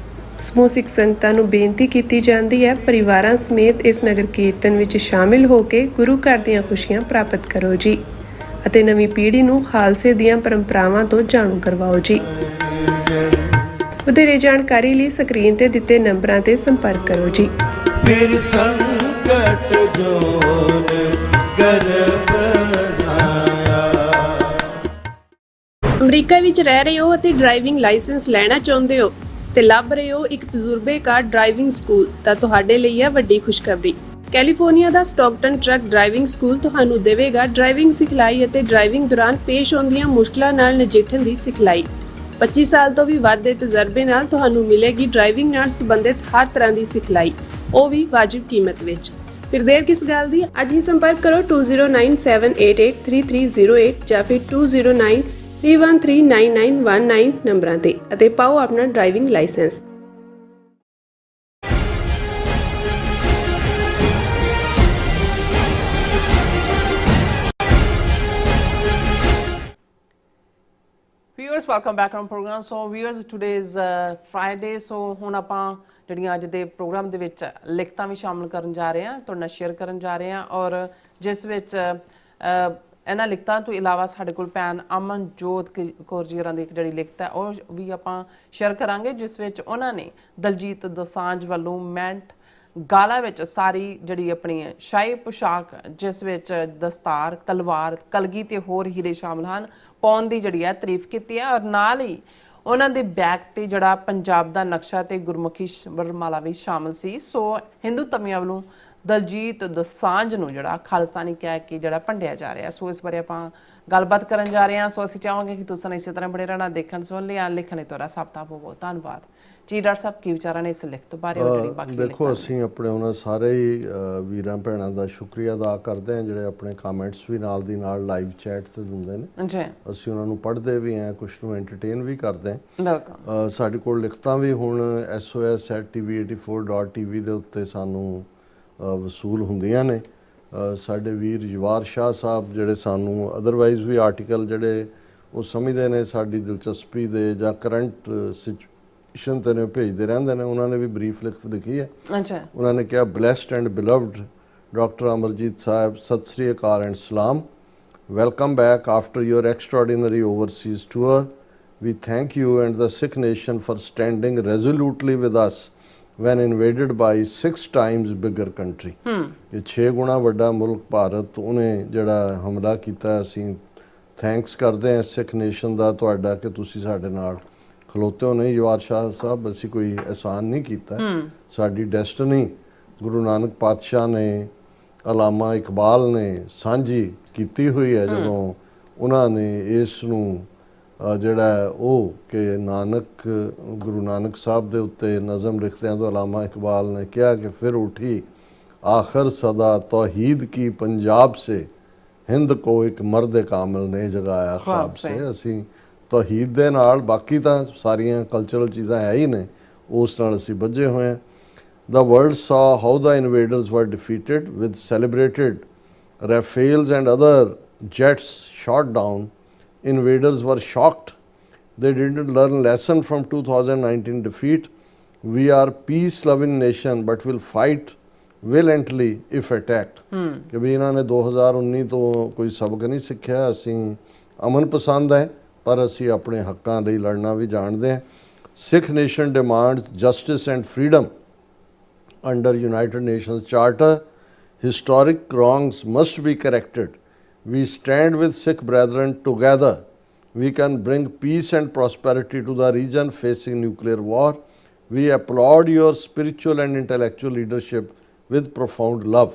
ਸਮੂਹ ਸਿੱਖ ਸੰਗਤਾਂ ਨੂੰ ਬੇਨਤੀ ਕੀਤੀ ਜਾਂਦੀ ਹੈ ਪਰਿਵਾਰਾਂ ਸਮੇਤ ਇਸ ਨਗਰ ਕੀਰਤਨ ਵਿੱਚ ਸ਼ਾਮਿਲ ਹੋ ਕੇ ਗੁਰੂ ਘਰ ਦੀਆਂ ਖੁਸ਼ੀਆਂ ਪ੍ਰਾਪਤ ਕਰੋ ਜੀ। ਅਤੇ ਨਵੀਂ ਪੀੜ੍ਹੀ ਨੂੰ ਖਾਲਸੇ ਦੀਆਂ ਪਰੰਪਰਾਵਾਂ ਤੋਂ ਜਾਣੂ ਕਰਵਾਓ ਜੀ। ਵਧੇਰੇ ਜਾਣਕਾਰੀ ਲਈ ਸਕਰੀਨ ਤੇ ਦਿੱਤੇ ਨੰਬਰਾਂ ਤੇ ਸੰਪਰਕ ਕਰੋ ਜੀ। ਫਿਰ ਸੰਕਟ ਜੋਨ ਗਰਭ ਅਮਰੀਕਾ ਵਿੱਚ ਰਹਿ ਰਹੇ ਹੋ ਅਤੇ ਡਰਾਈਵਿੰਗ ਲਾਇਸੈਂਸ ਲੈਣਾ ਚਾਹੁੰਦੇ ਹੋ ਤੇ ਲੱਭ ਰਹੇ ਹੋ ਇੱਕ ਤਜਰਬੇਕਾਰ ਡਰਾਈਵਿੰਗ ਸਕੂਲ, ਤਾਂ ਤੁਹਾਡੇ ਲਈ ਹੈ ਵੱਡੀ ਖੁਸ਼ਖਬਰੀ। ਕੈਲੀਫੋਰਨੀਆ ਦਾ ਸਟਾਕਟਨ ਟਰੱਕ ਡਰਾਈਵਿੰਗ ਸਕੂਲ ਤੁਹਾਨੂੰ ਦੇਵੇਗਾ ਡਰਾਈਵਿੰਗ ਸਿਖਲਾਈ ਅਤੇ ਡਰਾਈਵਿੰਗ ਦੌਰਾਨ ਪੇਸ਼ ਆਉਂਦੀਆਂ ਮੁਸ਼ਕਲਾਂ ਨਾਲ ਨਜਿੱਠਣ ਦੀ ਸਿਖਲਾਈ। 25 ਸਾਲ ਤੋਂ ਵੀ ਵੱਧ ਦੇ ਤਜਰਬੇ ਨਾਲ ਤੁਹਾਨੂੰ ਮਿਲੇਗੀ ਡਰਾਈਵਿੰਗ ਨਾਲ ਸੰਬੰਧਿਤ ਹਰ ਤਰ੍ਹਾਂ ਦੀ ਸਿਖਲਾਈ, ਉਹ ਵੀ ਵਾਜਿਬ ਕੀਮਤ ਵਿੱਚ। ਫਿਰ ਦੇਰ ਕਿਸ ਗੱਲ ਦੀ, ਅੱਜ ਹੀ ਸੰਪਰਕ ਕਰੋ 2097883308 ਜਾਂ ਫਿਰ 2093139919 ਨੰਬਰਾਂ ਤੇ ਅਤੇ ਪਾਓ ਆਪਣਾ driving licence. Viewers, welcome back on program. So viewers, today is Friday, so ਹੁਣ ਆਪਾਂ ਜਿਹੜੀਆਂ ਅੱਜ ਦੇ ਪ੍ਰੋਗਰਾਮ ਦੇ ਵਿੱਚ ਲਿਖਤਾਂ ਵੀ ਸ਼ਾਮਲ ਕਰਨ ਜਾ ਰਹੇ ਹਾਂ, ਤੁਹਾਡੇ ਨਾਲ ਸ਼ੇਅਰ ਕਰਨ ਜਾ ਰਹੇ ਹਾਂ, ਔਰ ਜਿਸ ਵਿੱਚ ਇਹਨਾਂ ਲਿਖਤਾਂ ਤੋਂ ਇਲਾਵਾ ਸਾਡੇ ਕੋਲ ਭੈਣ ਅਮਨਜੋਤ ਕੌਰ ਜੀ ਹੋਰਾਂ ਦੀ ਇੱਕ ਜਿਹੜੀ ਲਿਖਤ ਹੈ ਉਹ ਵੀ ਆਪਾਂ ਸ਼ੇਅਰ ਕਰਾਂਗੇ, ਜਿਸ ਵਿੱਚ ਉਹਨਾਂ ਨੇ ਦਲਜੀਤ ਦੋਸਾਂਝ ਵੱਲੋਂ ਮੈਂਟ ਗਾਲਾ ਵਿੱਚ ਸਾਰੀ ਜਿਹੜੀ ਆਪਣੀ ਸ਼ਾਹੀ ਪੁਸ਼ਾਕ, ਜਿਸ ਵਿੱਚ ਦਸਤਾਰ, ਤਲਵਾਰ, ਕਲਗੀ ਤੇ ਹੋਰ ਹੀਰੇ ਸ਼ਾਮਲ ਹਨ, ਪਾਉਣ ਦੀ ਜਿਹੜੀ ਹੈ ਤਾਰੀਫ ਕੀਤੀ ਹੈ। ਔਰ ਨਾਲ ਹੀ ਉਹਨਾਂ ਦੇ ਬੈਗ ਤੇ ਜਿਹੜਾ ਪੰਜਾਬ ਦਾ ਨਕਸ਼ਾ ਤੇ ਗੁਰਮੁਖੀ ਵਰਮਾਲਾ ਵੀ ਸ਼ਾਮਲ ਸੀ। ਸੋ ਹਿੰਦੂ ਧਰਮੀਆਂ ਵੱਲੋਂ ਦਲਜੀਤ ਦੋਸਾਂਝ ਨੂੰ ਜਿਹੜਾ ਖਾਲਿਸਤਾਨੀ ਕਹਿ ਕੇ ਜਿਹੜਾ ਭੰਡਿਆ ਜਾ ਰਿਹਾ, ਸੋ ਇਸ ਬਾਰੇ ਆਪਾਂ ਗੱਲਬਾਤ ਕਰਨ ਜਾ ਰਹੇ ਹਾਂ। ਸੋ ਅਸੀਂ ਚਾਹਾਂਗੇ ਕਿ ਤੁਸੀਂ ਇਸੇ ਤਰ੍ਹਾਂ ਬਣੇ ਰਹਿਣਾ, ਦੇਖਣ ਸੁਣ ਲਿਆ, ਲਿਖਣ ਲਈ ਤੁਹਾਡਾ ਸਭ ਦਾ ਬਹੁਤ ਬਹੁਤ ਧੰਨਵਾਦ ਜੀ। ਡਾਕਟਰ ਸਾਹਿਬ, ਕੀ ਵਿਚਾਰਾਂ ਨੇ ਇਸ ਲਿਖਤ ਬਾਰੇ? ਦੇਖੋ, ਅਸੀਂ ਆਪਣੇ ਉਹਨਾਂ ਸਾਰੇ ਹੀ ਵੀਰਾਂ ਭੈਣਾਂ ਦਾ ਸ਼ੁਕਰੀਆ ਅਦਾ ਕਰਦੇ ਹਾਂ ਜਿਹੜੇ ਆਪਣੇ ਕਮੈਂਟਸ ਵੀ ਨਾਲ ਦੀ ਨਾਲ ਲਾਈਵ ਚੈਟ ਤੇ ਦਿੰਦੇ ਨੇ ਜੀ। ਅਸੀਂ ਉਹਨਾਂ ਨੂੰ ਪੜ੍ਹਦੇ ਵੀ ਹਾਂ, ਕੁਛ ਨੂੰ ਐਂਟਰਟੇਨ ਵੀ ਕਰਦੇ ਹਾਂ। ਬਿਲਕੁਲ। ਸਾਡੇ ਕੋਲ ਲਿਖਤਾਂ ਵੀ ਹੁਣ sos@tv84.tv ਦੇ ਉੱਤੇ ਸਾਨੂੰ ਵਸੂਲ ਹੁੰਦੀਆਂ ਨੇ। ਸਾਡੇ ਵੀਰ ਜਵਾਰ ਸ਼ਾਹ ਸਾਹਿਬ ਜਿਹੜੇ ਸਾਨੂੰ ਅਦਰਵਾਈਜ਼ ਵੀ ਆਰਟੀਕਲ ਜਿਹੜੇ ਉਹ ਸਮਝਦੇ ਨੇ ਸਾਡੀ ਦਿਲਚਸਪੀ ਦੇ ਜਾਂ ਕਰੰਟ ਸਿਚੁਏਸ਼ਨ ਤੇ ਨੇ ਭੇਜਦੇ ਰਹਿੰਦੇ ਨੇ, ਉਹਨਾਂ ਨੇ ਵੀ ਬਰੀਫ ਲਿਖਤ ਲਿਖੀ ਹੈ। ਅੱਛਾ। ਉਹਨਾਂ ਨੇ ਕਿਹਾ, blessed and beloved doctor Amarjeet Sahib, Sat Sri Akal and ਸਲਾਮ। Welcome back after your extraordinary overseas tour. We thank you and the Sikh nation for standing resolutely with us when invaded by 6 times bigger country. ਇਹ 6 ਗੁਣਾ ਵੱਡਾ ਮੁਲਕ ਭਾਰਤ, ਉਹਨੇ ਜਿਹੜਾ ਹਮਲਾ ਕੀਤਾ, ਅਸੀਂ ਥੈਂਕਸ ਕਰਦੇ ਹਾਂ ਸਿੱਖ ਨੇਸ਼ਨ ਦਾ ਤੁਹਾਡਾ ਕਿ ਤੁਸੀਂ ਸਾਡੇ ਨਾਲ ਖਲੋਤੇ ਹੋ। ਨਹੀਂ ਜਵਾਰ ਸ਼ਾਹ ਸਾਹਿਬ, ਅਸੀਂ ਕੋਈ ਅਹਿਸਾਨ ਨਹੀਂ ਕੀਤਾ, ਸਾਡੀ ਡੈਸਟਨੀ ਗੁਰੂ ਨਾਨਕ ਪਾਤਸ਼ਾਹ ਨੇ, ਅਲਾਮਾ ਇਕਬਾਲ ਨੇ ਸਾਂਝੀ ਕੀਤੀ ਹੋਈ ਹੈ ਜਦੋਂ ਉਹਨਾਂ ਨੇ ਇਸ ਨੂੰ ਜਿਹੜਾ ਉਹ ਕਿ ਗੁਰੂ ਨਾਨਕ ਸਾਹਿਬ ਦੇ ਉੱਤੇ ਨਜ਼ਮ ਲਿਖਦਿਆਂ ਤੋਂ ਅਲਾਮਾ ਇਕਬਾਲ ਨੇ ਕਿਹਾ ਕਿ ਫਿਰ ਉਠੀ ਆਖਰ ਸਦਾ ਤੌਹੀਦ ਕੀ ਪੰਜਾਬ ਸੇ, ਹਿੰਦ ਕੋ ਇੱਕ ਮਰਦ ਕਾਮਿਲ ਨੇ ਜਗਾਇਆ ख्वाब ਸੇ। ਅਸੀਂ ਤੌਹੀਦ ਦੇ ਨਾਲ, ਬਾਕੀ ਤਾਂ ਸਾਰੀਆਂ ਕਲਚਰਲ ਚੀਜ਼ਾਂ ਹੈ ਹੀ ਨੇ, ਉਸ ਨਾਲ ਅਸੀਂ ਬੱਝੇ ਹੋਏ ਹਾਂ। The world saw how the invaders were defeated with celebrated Rafales and other jets shot down. Invaders were shocked. They didn't learn lesson from 2019 defeat. We are peace-loving nation but will fight violently if attacked. ਕਿ ਵੀ ਇਹਨਾਂ ਨੇ 2019 ਤੋਂ ਕੋਈ ਸਬਕ ਨਹੀਂ ਸਿੱਖਿਆ। ਅਸੀਂ ਅਮਨ ਪਸੰਦ ਹੈ ਪਰ ਅਸੀਂ ਆਪਣੇ ਹੱਕਾਂ ਲਈ ਲੜਨਾ ਵੀ ਜਾਣਦੇ ਹਾਂ। Sikh nation demand justice and freedom under United Nations Charter. Historic wrongs must be corrected. We stand with Sikh brethren together. We can bring peace and prosperity to the region facing nuclear war. We applaud your spiritual and intellectual leadership with profound love.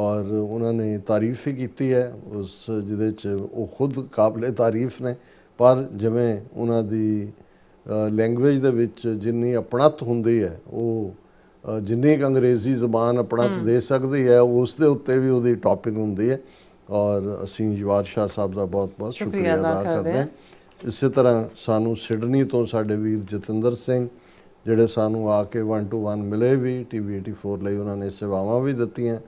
और उन्होंने तारीफ ही की है उस जिदे च वो खुद काबिल तारीफ ने, पर जिमें उन्होंने लैंग्वेज दे विच जिन्नी अपणत हुंदी है वो जिन्नी अंग्रेजी जबान अपणत दे सकती है उस दे उत्ते भी उहदी टॉपिक हुंदी है। और असीं जवार शाह साहब का बहुत बहुत शुक्रिया अदा करते हैं। इस तरह सानू सिडनी तो साडे वीर जतिंदर सिंह जिहड़े सानू आके 1-to-1 मिले भी, TV84 ਲਈ उन्होंने सेवावां भी दित्तियां,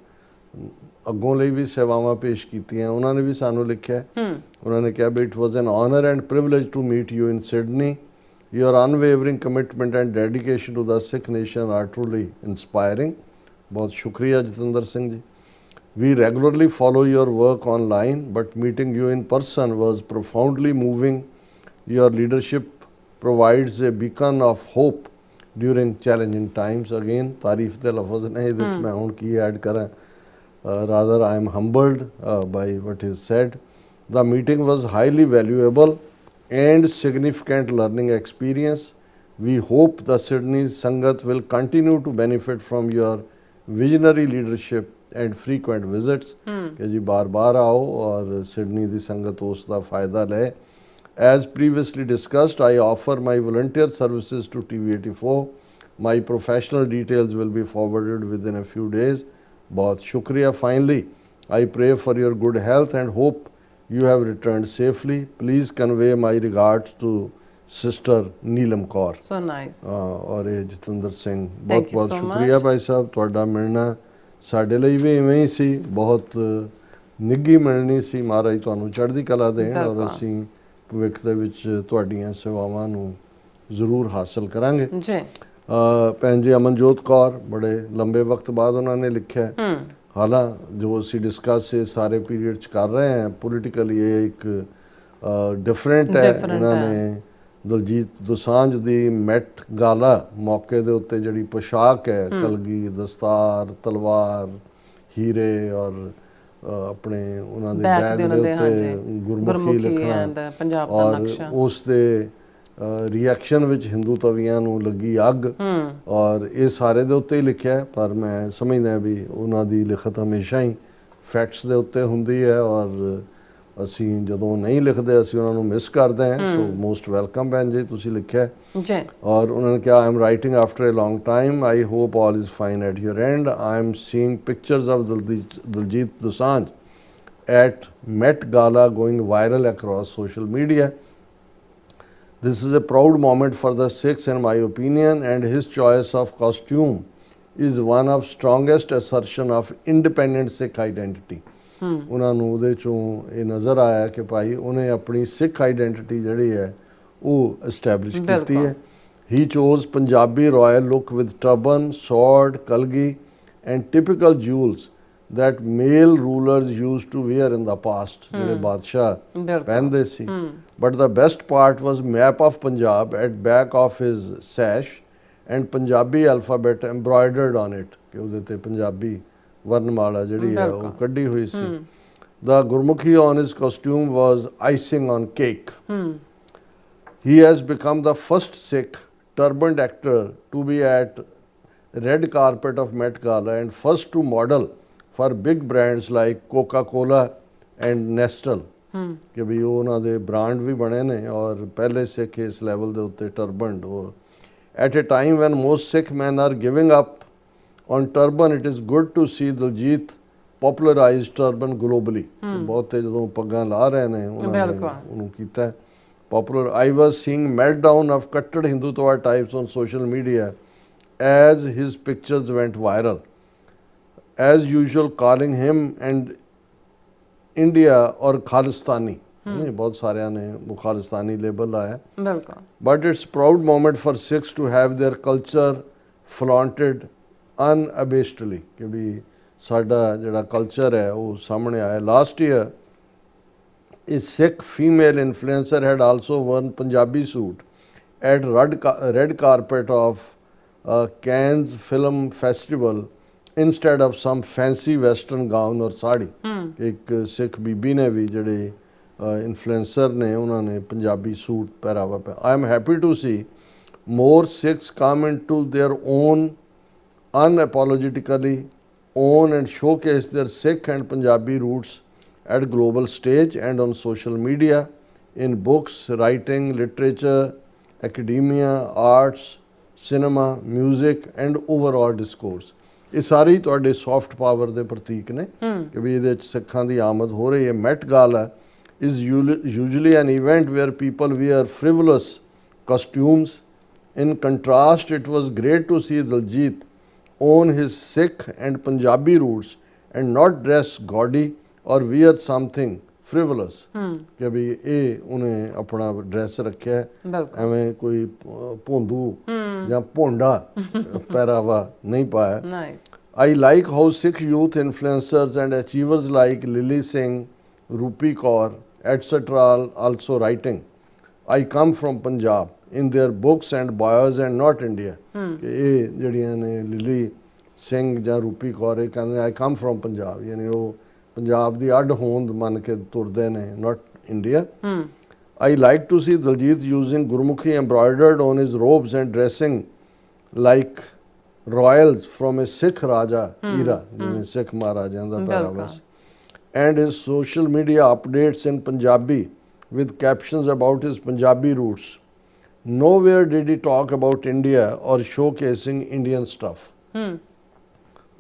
अगों ਲਈ भी सेवावां पेश कीतियां। उन्होंने भी सानू लिखिया, उन्होंने कहा भी it was an honour and privilege to meet you in Sydney. Your unwavering commitment and dedication to the Sikh nation are truly inspiring. बहुत शुक्रिया Jatinder Singh ji. We regularly follow your work online, but meeting you in person was profoundly moving. Your leadership provides a beacon of hope during challenging times. Again, तारीफ दे लफ्ज़ ने इहदे विच मैं हुण की add करा. Rather, I am humbled by what is said. The meeting was highly valuable and significant learning experience. We hope the Sydney Sangat will continue to benefit from your visionary leadership and frequent visits. कि जी बार बार आओ और Sydney दी संगत उस दा फायदा ले. As previously discussed, I offer my volunteer services to TV84. My professional details will be forwarded within a few days. बहुत शुक्रिया. Finally, I pray for your good health and hope you have returned safely. Please convey my regards to Sister Neelam Kaur. So nice. और ਇਹ Jatinder Singh Thank you ਬਹੁਤ so ਸ਼ੁਕਰੀਆ much. Bhai Sahib. ਤੁਹਾਡਾ ਮਿਲਣਾ ਸਾਡੇ ਲਈ ਵੀ ਇਵੇਂ ਹੀ ਸੀ, ਬਹੁਤ ਨਿੱਘੀ ਮਿਲਣੀ ਸੀ. ਮਹਾਰਾਜ ਤੁਹਾਨੂੰ ਚੜ੍ਹਦੀ ਕਲਾ ਦੇਣ ਔਰ ਬਿਲਕੁਲ। ਅਸੀਂ ਭਵਿੱਖ ਦੇ ਵਿੱਚ ਤੁਹਾਡੀਆਂ ਸੇਵਾਵਾਂ ਨੂੰ ਜ਼ਰੂਰ ਹਾਸਲ ਕਰਾਂਗੇ. ਜੀ ਭੈਣ ਜੀ ਅਮਨਜੋਤ ਕੌਰ ਬੜੇ ਲੰਬੇ ਵਕਤ ਬਾਅਦ ਉਹਨਾਂ ਨੇ ਲਿਖਿਆ. ਹਾਲਾਂ ਜੋ ਅਸੀਂ ਡਿਸਕਸ ਇਹ ਸਾਰੇ ਪੀਰੀਅਡ 'ਚ ਕਰ ਰਹੇ ਹਾਂ ਪੋਲੀਟੀਕਲੀ ਇਹ ਇੱਕ ਡਿਫਰੈਂਟ ਹੈ. ਇਹਨਾਂ ਨੇ ਦਲਜੀਤ ਦੋਸਾਂਝ ਦੀ ਮੈਟ ਗਾਲਾ ਮੌਕੇ ਦੇ ਉੱਤੇ ਜਿਹੜੀ ਪੋਸ਼ਾਕ ਹੈ ਕਲਗੀ ਦਸਤਾਰ ਤਲਵਾਰ ਹੀਰੇ ਔਰ ਆਪਣੇ ਉਹਨਾਂ ਦੇ ਬੈਗ ਦੇ ਉੱਤੇ ਗੁਰਮੁਖੀ ਲਿਖਣਾ ਪੰਜਾਬ ਦਾ ਔਰ ਨਕਸ਼ਾ ਉਸ ਦੇ ਰਿਐਕਸ਼ਨ ਵਿੱਚ ਹਿੰਦੂ ਤਵੀਆਂ ਨੂੰ ਲੱਗੀ ਅੱਗ ਔਰ ਇਹ ਸਾਰੇ ਦੇ ਉੱਤੇ ਹੀ ਲਿਖਿਆ. ਪਰ ਮੈਂ ਸਮਝਦਾ ਵੀ ਉਹਨਾਂ ਦੀ ਲਿਖਤ ਹਮੇਸ਼ਾ ਹੀ ਫੈਕਟਸ ਦੇ ਉੱਤੇ ਹੁੰਦੀ ਹੈ ਔਰ ਅਸੀਂ ਜਦੋਂ ਨਹੀਂ ਲਿਖਦੇ ਅਸੀਂ ਉਹਨਾਂ ਨੂੰ ਮਿਸ ਕਰਦੇ ਹਾਂ. ਸੋ ਮੋਸਟ ਵੈਲਕਮ ਭੈਣ ਜੀ ਤੁਸੀਂ ਲਿਖਿਆ ਜੀ. ਔਰ ਉਹਨਾਂ ਨੇ ਕਿਹਾ I am writing after a long time. I hope all is fine at your end. I am seeing pictures of Diljit Dosanjh at Met Gala going viral across social media. This is a proud moment for the Sikhs in my opinion, and his choice of costume is one of strongest assertion of independent Sikh identity. ਉਹਨਾਂ ਨੂੰ ਉਹਦੇ ਚੋਂ ਇਹ ਨਜ਼ਰ ਆਇਆ ਕਿ ਭਾਈ ਉਹਨੇ ਆਪਣੀ ਸਿੱਖ ਆਈਡੈਂਟੀਟੀ ਜਿਹੜੀ ਹੈ ਉਹ ਐਸਟੈਬਲਿਸ਼ ਕੀਤੀ ਹੈ. He chose Punjabi royal look with turban, sword, kalgi and typical jewels that male rulers used to wear in the past. ਜਿਹੜੇ ਬਾਦਸ਼ਾਹ ਪਹਿਨਦੇ ਸੀ. But the best part was map of Punjab at back of his sash and Punjabi alphabet embroidered on it. ਕਿ ਉਹਦੇ ਤੇ ਪੰਜਾਬੀ ਵਰਨਮਾਲਾ ਜਿਹੜੀ ਹੈ ਉਹ ਕੱਢੀ ਹੋਈ ਸੀ. The Gurmukhi on his costume was icing on cake. He has become the first Sikh turbaned actor to be at red carpet of Met Gala and first to model for big brands like Coca-Cola and Nestle. ਕਿ ਵੀ ਉਹ ਉਹਨਾਂ ਦੇ brand ਵੀ ਬਣੇ ਨੇ ਔਰ ਪਹਿਲੇ ਸਿੱਖ ਇਸ level ਦੇ ਉੱਤੇ ਟਰਬਨਡ. ਉਹ at a time when most Sikh man are giving up on turban, it is good to see Diljit popularize turban globally. ਬਹੁਤੇ ਜਦੋਂ ਪੱਗਾਂ ਲਾ ਰਹੇ ਨੇ ਉਹਨਾਂ ਨੇ ਉਹਨੂੰ ਕੀਤਾ popular. I was seeing meltdown of ਕੱਟੜ Hindutva types on social media as his pictures went viral. As usual calling him and India or Khalistani. ਨਹੀਂ ਬਹੁਤ ਸਾਰਿਆਂ ਨੇ ਉਹ ਖਾਲਿਸਤਾਨੀ ਲੇਬਲ ਲਾਇਆ. ਬਿਲਕੁਲ. But it's proud moment for Sikhs to have their culture flaunted unabashedly. ਕਿ ਵੀ ਸਾਡਾ ਜਿਹੜਾ ਕਲਚਰ ਹੈ ਉਹ ਸਾਹਮਣੇ ਆਇਆ. Last year a Sikh female influencer had also worn Punjabi suit at red carpet of Cannes Film Festival instead of some fancy western gown or sari. ਇੱਕ ਸਿੱਖ ਬੀਬੀ ਨੇ ਵੀ ਜਿਹੜੇ ਇਨਫਲੂਐਂਸਰ ਨੇ ਉਹਨਾਂ ਨੇ ਪੰਜਾਬੀ ਸੂਟ ਪਹਿਰਾਵਾ ਪਾਇਆ. I am happy to see more Sikhs come into their own unapologetically own and showcase their Sikh and Punjabi roots at global stage and on social media, in books, writing, literature, academia, arts, cinema, music and overall discourse. ਇਹ ਸਾਰੇ ਤੁਹਾਡੇ soft power ਦੇ ਪ੍ਰਤੀਕ ਨੇ ਕਿ ਵੀ ਇਹਦੇ 'ਚ ਸਿੱਖਾਂ ਦੀ ਆਮਦ ਹੋ ਰਹੀ ਹੈ. Met Gala is usually an event where people wear frivolous costumes. In contrast, it was great to see Diljit own his Sikh and Punjabi roots and not dress gaudy or wear something frivolous. ਕਿ ਵੀ ਇਹ ਉਹਨੇ ਆਪਣਾ dress ਰੱਖਿਆ ਐਵੇਂ ਕੋਈ ਭੋਂਦੂ ਜਾਂ ਭੋਂਡਾ ਪਹਿਰਾਵਾ ਨਹੀਂ ਪਾਇਆ. I like how Sikh youth influencers and achievers like Lily Singh, Rupi Kaur, etc. are also writing. I come from Punjab in their books and bios and not India. ਕਿ ਇਹ ਜਿਹੜੀਆਂ ਨੇ ਲਿਲੀ ਸਿੰਘ ਜਾਂ ਰੂਪੀ ਕੌਰ ਇਹ ਕਹਿੰਦੇ I come from Punjab, ਯਾਨੀ ਉਹ ਪੰਜਾਬ ਦੀ ਅੱਡ ਹੋਂਦ ਮੰਨ ਕੇ ਤੁਰਦੇ ਨੇ, not India. I like to see Diljit using Gurmukhi embroidered on his robes and dressing like royals from a Sikh Raja era, ਜਿਵੇਂ ਸਿੱਖ ਮਹਾਰਾਜਿਆਂ ਦਾ ਪਹਿਰਾਵਾ ਸੀ. And his social media updates in Punjabi with captions about his Punjabi roots. Nowhere did he talk about India or showcasing Indian stuff.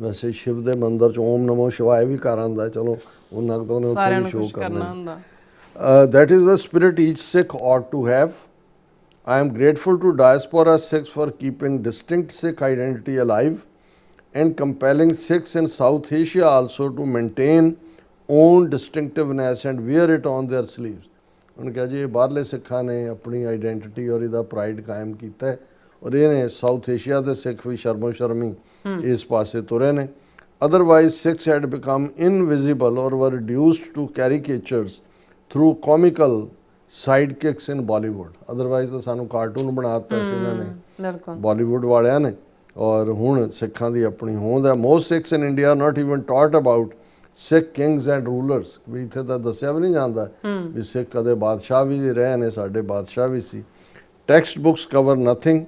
ਵੈਸੇ ਸ਼ਿਵ ਦੇ ਮੰਦਰ ਚ ਓਮ ਨਮੋ ਸ਼ਿਵਾਏ ਵੀ ਕਰ ਆਂਦਾ, ਚਲੋ ਉਹਨਾਂ ਤੋਂ ਨੇ ਉੱਥੇ ਵੀ ਸ਼ੋਅ ਕਰਨਾ ਹੁੰਦਾ. That is the spirit each Sikh ought to have. I am grateful to diaspora Sikhs for keeping distinct Sikh identity alive and compelling Sikhs in South Asia also to maintain own distinctiveness and wear it on their sleeves. ਉਹਨੇ ਕਿਹਾ ਜੀ ਇਹ ਬਾਹਰਲੇ ਸਿੱਖਾਂ ਨੇ ਆਪਣੀ identity ਔਰ ਇਹਦਾ ਪ੍ਰਾਈਡ ਕਾਇਮ ਕੀਤਾ ਹੈ ਔਰ ਇਹਨੇ ਸਾਊਥ ਏਸ਼ੀਆ ਦੇ ਸਿੱਖ ਵੀ ਸ਼ਰਮੋ ਸ਼ਰਮੀ ਇਸ ਪਾਸੇ ਤੁਰੇ ਨੇ. Otherwise Sikhs had become invisible or were reduced to caricatures through comical sidekicks in Bollywood. Otherwise ਤਾਂ ਸਾਨੂੰ ਕਾਰਟੂਨ ਬਣਾ ਦਿੱਤਾ ਸੀ ਇਹਨਾਂ ਨੇ ਬਾਲੀਵੁੱਡ ਵਾਲਿਆਂ ਨੇ ਔਰ ਹੁਣ ਸਿੱਖਾਂ ਦੀ ਆਪਣੀ ਹੋਂਦ ਹੈ. Most Sikhs in India are not even taught about Sikh kings and rulers. ਵੀ ਇੱਥੇ ਤਾਂ ਦੱਸਿਆ ਵੀ ਨਹੀਂ ਜਾਂਦਾ ਵੀ ਸਿੱਖ ਕਦੇ ਬਾਦਸ਼ਾਹ ਵੀ ਰਹੇ ਨੇ, ਸਾਡੇ ਬਾਦਸ਼ਾਹ ਵੀ ਸੀ. Text books cover nothing.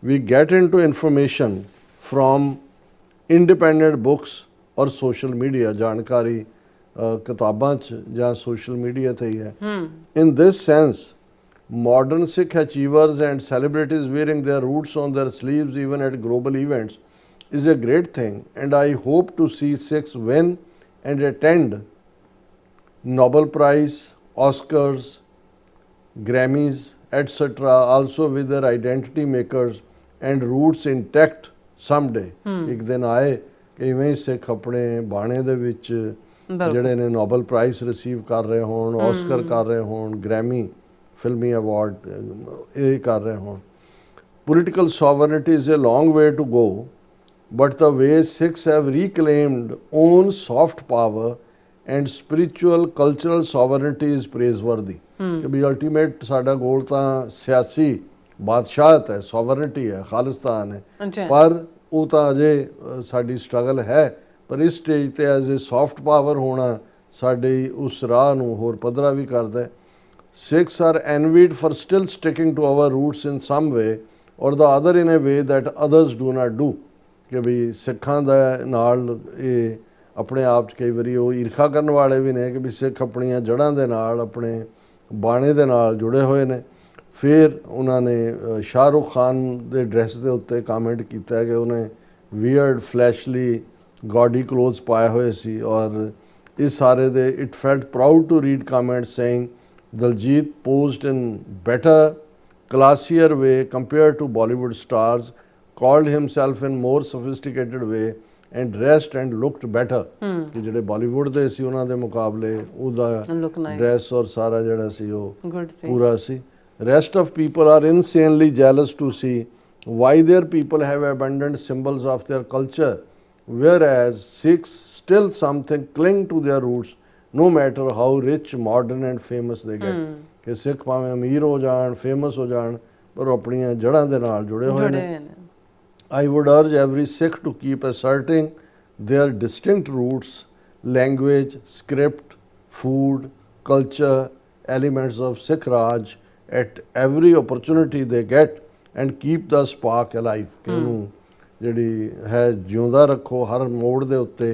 We get into information from independent books or social media. ਜਾਣਕਾਰੀ ਕਿਤਾਬਾਂ 'ਚ ਜਾਂ social media ਤੇ ਹੀ ਹੈ. In this sense, modern Sikh achievers and celebrities wearing their roots on their sleeves even at global events is a great thing, and I hope to see Sikhs win and attend Nobel Prize, Oscars, Grammys, etc. also with their identity makers and roots intact someday. ਇੱਕ ਦਿਨ ਆਏ ਕਿ ਇਵੇਂ ਹੀ ਸਿੱਖ ਆਪਣੇ ਬਾਣੇ ਦੇ ਵਿੱਚ ਜਿਹੜੇ ਨੇ ਨੋਬਲ ਪ੍ਰਾਈਜ਼ ਰਿਸੀਵ ਕਰ ਰਹੇ ਹੋਣ, ਆਸਕਰ ਕਰ ਰਹੇ ਹੋਣ, ਗ੍ਰੈਮੀ ਫਿਲਮੀ ਅਵਾਰਡ ਇਹ ਕਰ ਰਹੇ ਹੋਣ. Political sovereignty is a long way to go, but the way Sikhs have reclaimed own soft power and spiritual cultural sovereignty is praiseworthy. ਕਿ ਵੀ ਅਲਟੀਮੇਟ ਸਾਡਾ ਗੋਲ ਤਾਂ ਸਿਆਸੀ ਬਾਦਸ਼ਾਹਤ ਹੈ, ਸੋਵਰਨਟੀ ਹੈ, ਖਾਲਿਸਤਾਨ ਹੈ, ਪਰ ਉਹ ਤਾਂ ਅਜੇ ਸਾਡੀ ਸਟਰਗਲ ਹੈ. ਪਰ ਇਸ ਸਟੇਜ ਤੇ ਐਜ਼ ਏ ਸੌਫਟ ਪਾਵਰ ਹੋਣਾ ਸਾਡੇ ਉਸ ਰਾਹ ਨੂੰ ਹੋਰ ਪੱਧਰਾ ਵੀ ਕਰਦਾ. Sikhs are envied for still sticking to our roots in some way or the other in a way that others do not do. ਕਿ ਵੀ ਸਿੱਖਾਂ ਦਾ ਨਾਲ ਇਹ ਆਪਣੇ ਆਪ 'ਚ ਕਈ ਵਾਰੀ ਉਹ ਈਰਖਾ ਕਰਨ ਵਾਲੇ ਵੀ ਨੇ ਕਿ ਵੀ ਸਿੱਖ ਆਪਣੀਆਂ ਜੜ੍ਹਾਂ ਦੇ ਨਾਲ ਆਪਣੇ ਬਾਣੇ ਦੇ ਨਾਲ ਜੁੜੇ ਹੋਏ ਨੇ. ਫਿਰ ਉਹਨਾਂ ਨੇ ਸ਼ਾਹਰੁਖ ਖਾਨ ਦੇ ਡਰੈਸ ਦੇ ਉੱਤੇ ਕਮੈਂਟ ਕੀਤਾ ਕਿ ਉਹਨੇ ਵੀਅਰਡ ਫਲੈਸ਼ਲੀ ਗੌਡੀ ਕਲੋਥਸ ਪਾਏ ਹੋਏ ਸੀ ਔਰ ਇਸ ਸਾਰੇ ਦੇ it felt proud to read comment saying Diljit posed in better, classier way compared to Bollywood stars, called himself in more sophisticated way and dressed and looked better. ਕਿ ਜਿਹੜੇ ਬਾਲੀਵੁੱਡ ਦੇ ਸੀ ਉਹਨਾਂ ਦੇ ਮੁਕਾਬਲੇ ਉਹਦਾ ਡਰੈਸ ਔਰ ਸਾਰਾ ਜਿਹੜਾ ਸੀ ਉਹ ਪੂਰਾ ਸੀ. Rest of people are insanely jealous to see why their people have abandoned symbols of their culture, whereas Sikhs still something cling to their roots no matter how rich, modern and famous they get. ਕਿ ਸਿੱਖ ਭਾਵੇਂ ਅਮੀਰ ਹੋ ਜਾਣ, famous ਹੋ ਜਾਣ, ਪਰ ਉਹ ਆਪਣੀਆਂ ਜੜ੍ਹਾਂ ਦੇ ਨਾਲ ਜੁੜੇ ਹੋਏ ਨੇ. I would urge every Sikh to keep asserting their distinct roots, language, script, food, culture, elements of Sikh Raj at every opportunity they get and keep the spark alive. ਕਿ ਉਹਨੂੰ ਜਿਹੜੀ ਹੈ ਜਿਉਂਦਾ ਰੱਖੋ ਹਰ ਮੋੜ ਦੇ ਉੱਤੇ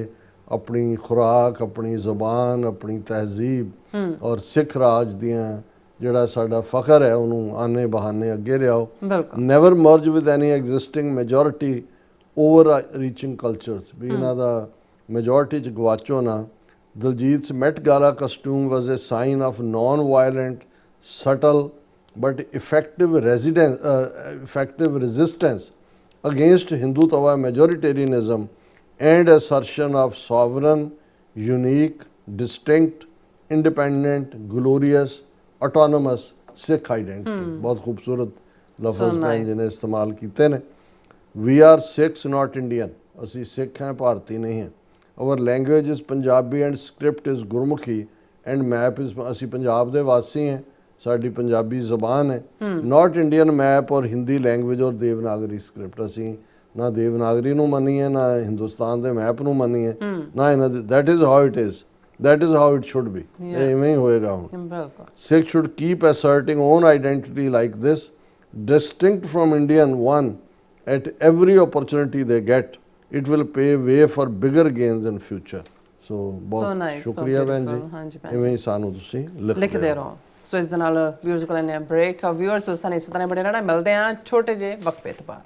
ਆਪਣੀ ਖੁਰਾਕ, ਆਪਣੀ ਜ਼ਬਾਨ, ਆਪਣੀ ਤਹਿਜ਼ੀਬ ਔਰ ਸਿੱਖ ਰਾਜ ਦੀਆਂ ਜਿਹੜਾ ਸਾਡਾ ਫਖਰ ਹੈ ਉਹਨੂੰ ਆਨੇ ਬਹਾਨੇ ਅੱਗੇ ਲਿਆਓ. Never merge with any existing majority over reaching cultures. ਵੀ ਇਹਨਾਂ ਦਾ ਮੈਜੋਰਿਟੀ 'ਚ ਗਵਾਚੋ ਨਾ. Diljit's Met Gala costume was a sign of non-violent, subtle but effective resistance against Hindutva majoritarianism and assertion of sovereign, unique, distinct, independent, glorious, autonomous Sikh identity. बहुत खूबसूरत लफ्ज़ हैं जिन्हें इस्तेमाल कीते ने. We are Sikhs, not Indian. ਅਸੀਂ ਸਿੱਖ ਹਾਂ, ਭਾਰਤੀ ਨਹੀਂ ਹਾਂ। Our language is Punjabi and script is Gurmukhi and map is, ਅਸੀਂ ਪੰਜਾਬ ਦੇ ਵਾਸੀ ਹਾਂ, ਸਾਡੀ ਪੰਜਾਬੀ ਜ਼ਬਾਨ ਹੈ। ਨਾਟ ਇੰਡੀਅਨ ਮੈਪ ਔਰ ਹਿੰਦੀ ਲੈਂਗੁਏਜ ਔਰ ਦੇਵਨਾਗਰੀ ਸਕ੍ਰਿਪਟ। ਅਸੀਂ ਨਾ ਦੇਵਨਾਗਰੀ ਨੂੰ ਮੰਨੀਏ, ਨਾ ਹਿੰਦੁਸਤਾਨ ਦੇ ਮੈਪ ਨੂੰ ਮੰਨੀਏ, ਨਾ ਇਹਨਾਂ ਦੇ। That is how it is, that is how it should be. ਇਵੇਂ ਹੀ ਹੋਏਗਾ ਹੁਣ। ਬਿਲਕੁਲ। Sikhs should keep asserting own identity like this, distinct from Indian one, at every opportunity they get. It will pave way for bigger gains in future. So ਬਹੁਤ nice, so ਸ਼ੁਕਰੀਆ ਭੈਣ beautiful. ਹਾਂਜੀ ਜੀ, ਭੈਣ ਇਵੇਂ ਹੀ ਸਾਨੂੰ ਤੁਸੀਂ ਲਿਖਦੇ ਰਹੋ। ਸੋ ਇਸ ਦੇ ਨਾਲ ਵਿਊਅਰਸ ਕੋਲ ਨੇ ਬ੍ਰੇਕ। ਵਿਊਅਰਸ ਸਾਨੂੰ ਇਸੇ ਤਰ੍ਹਾਂ ਬਣੇ ਰਹਿਣਾ। ਮਿਲਦੇ ਹਾਂ ਛੋਟੇ ਜਿਹੇ ਵਕਫੇ ਤੋਂ ਬਾਅਦ।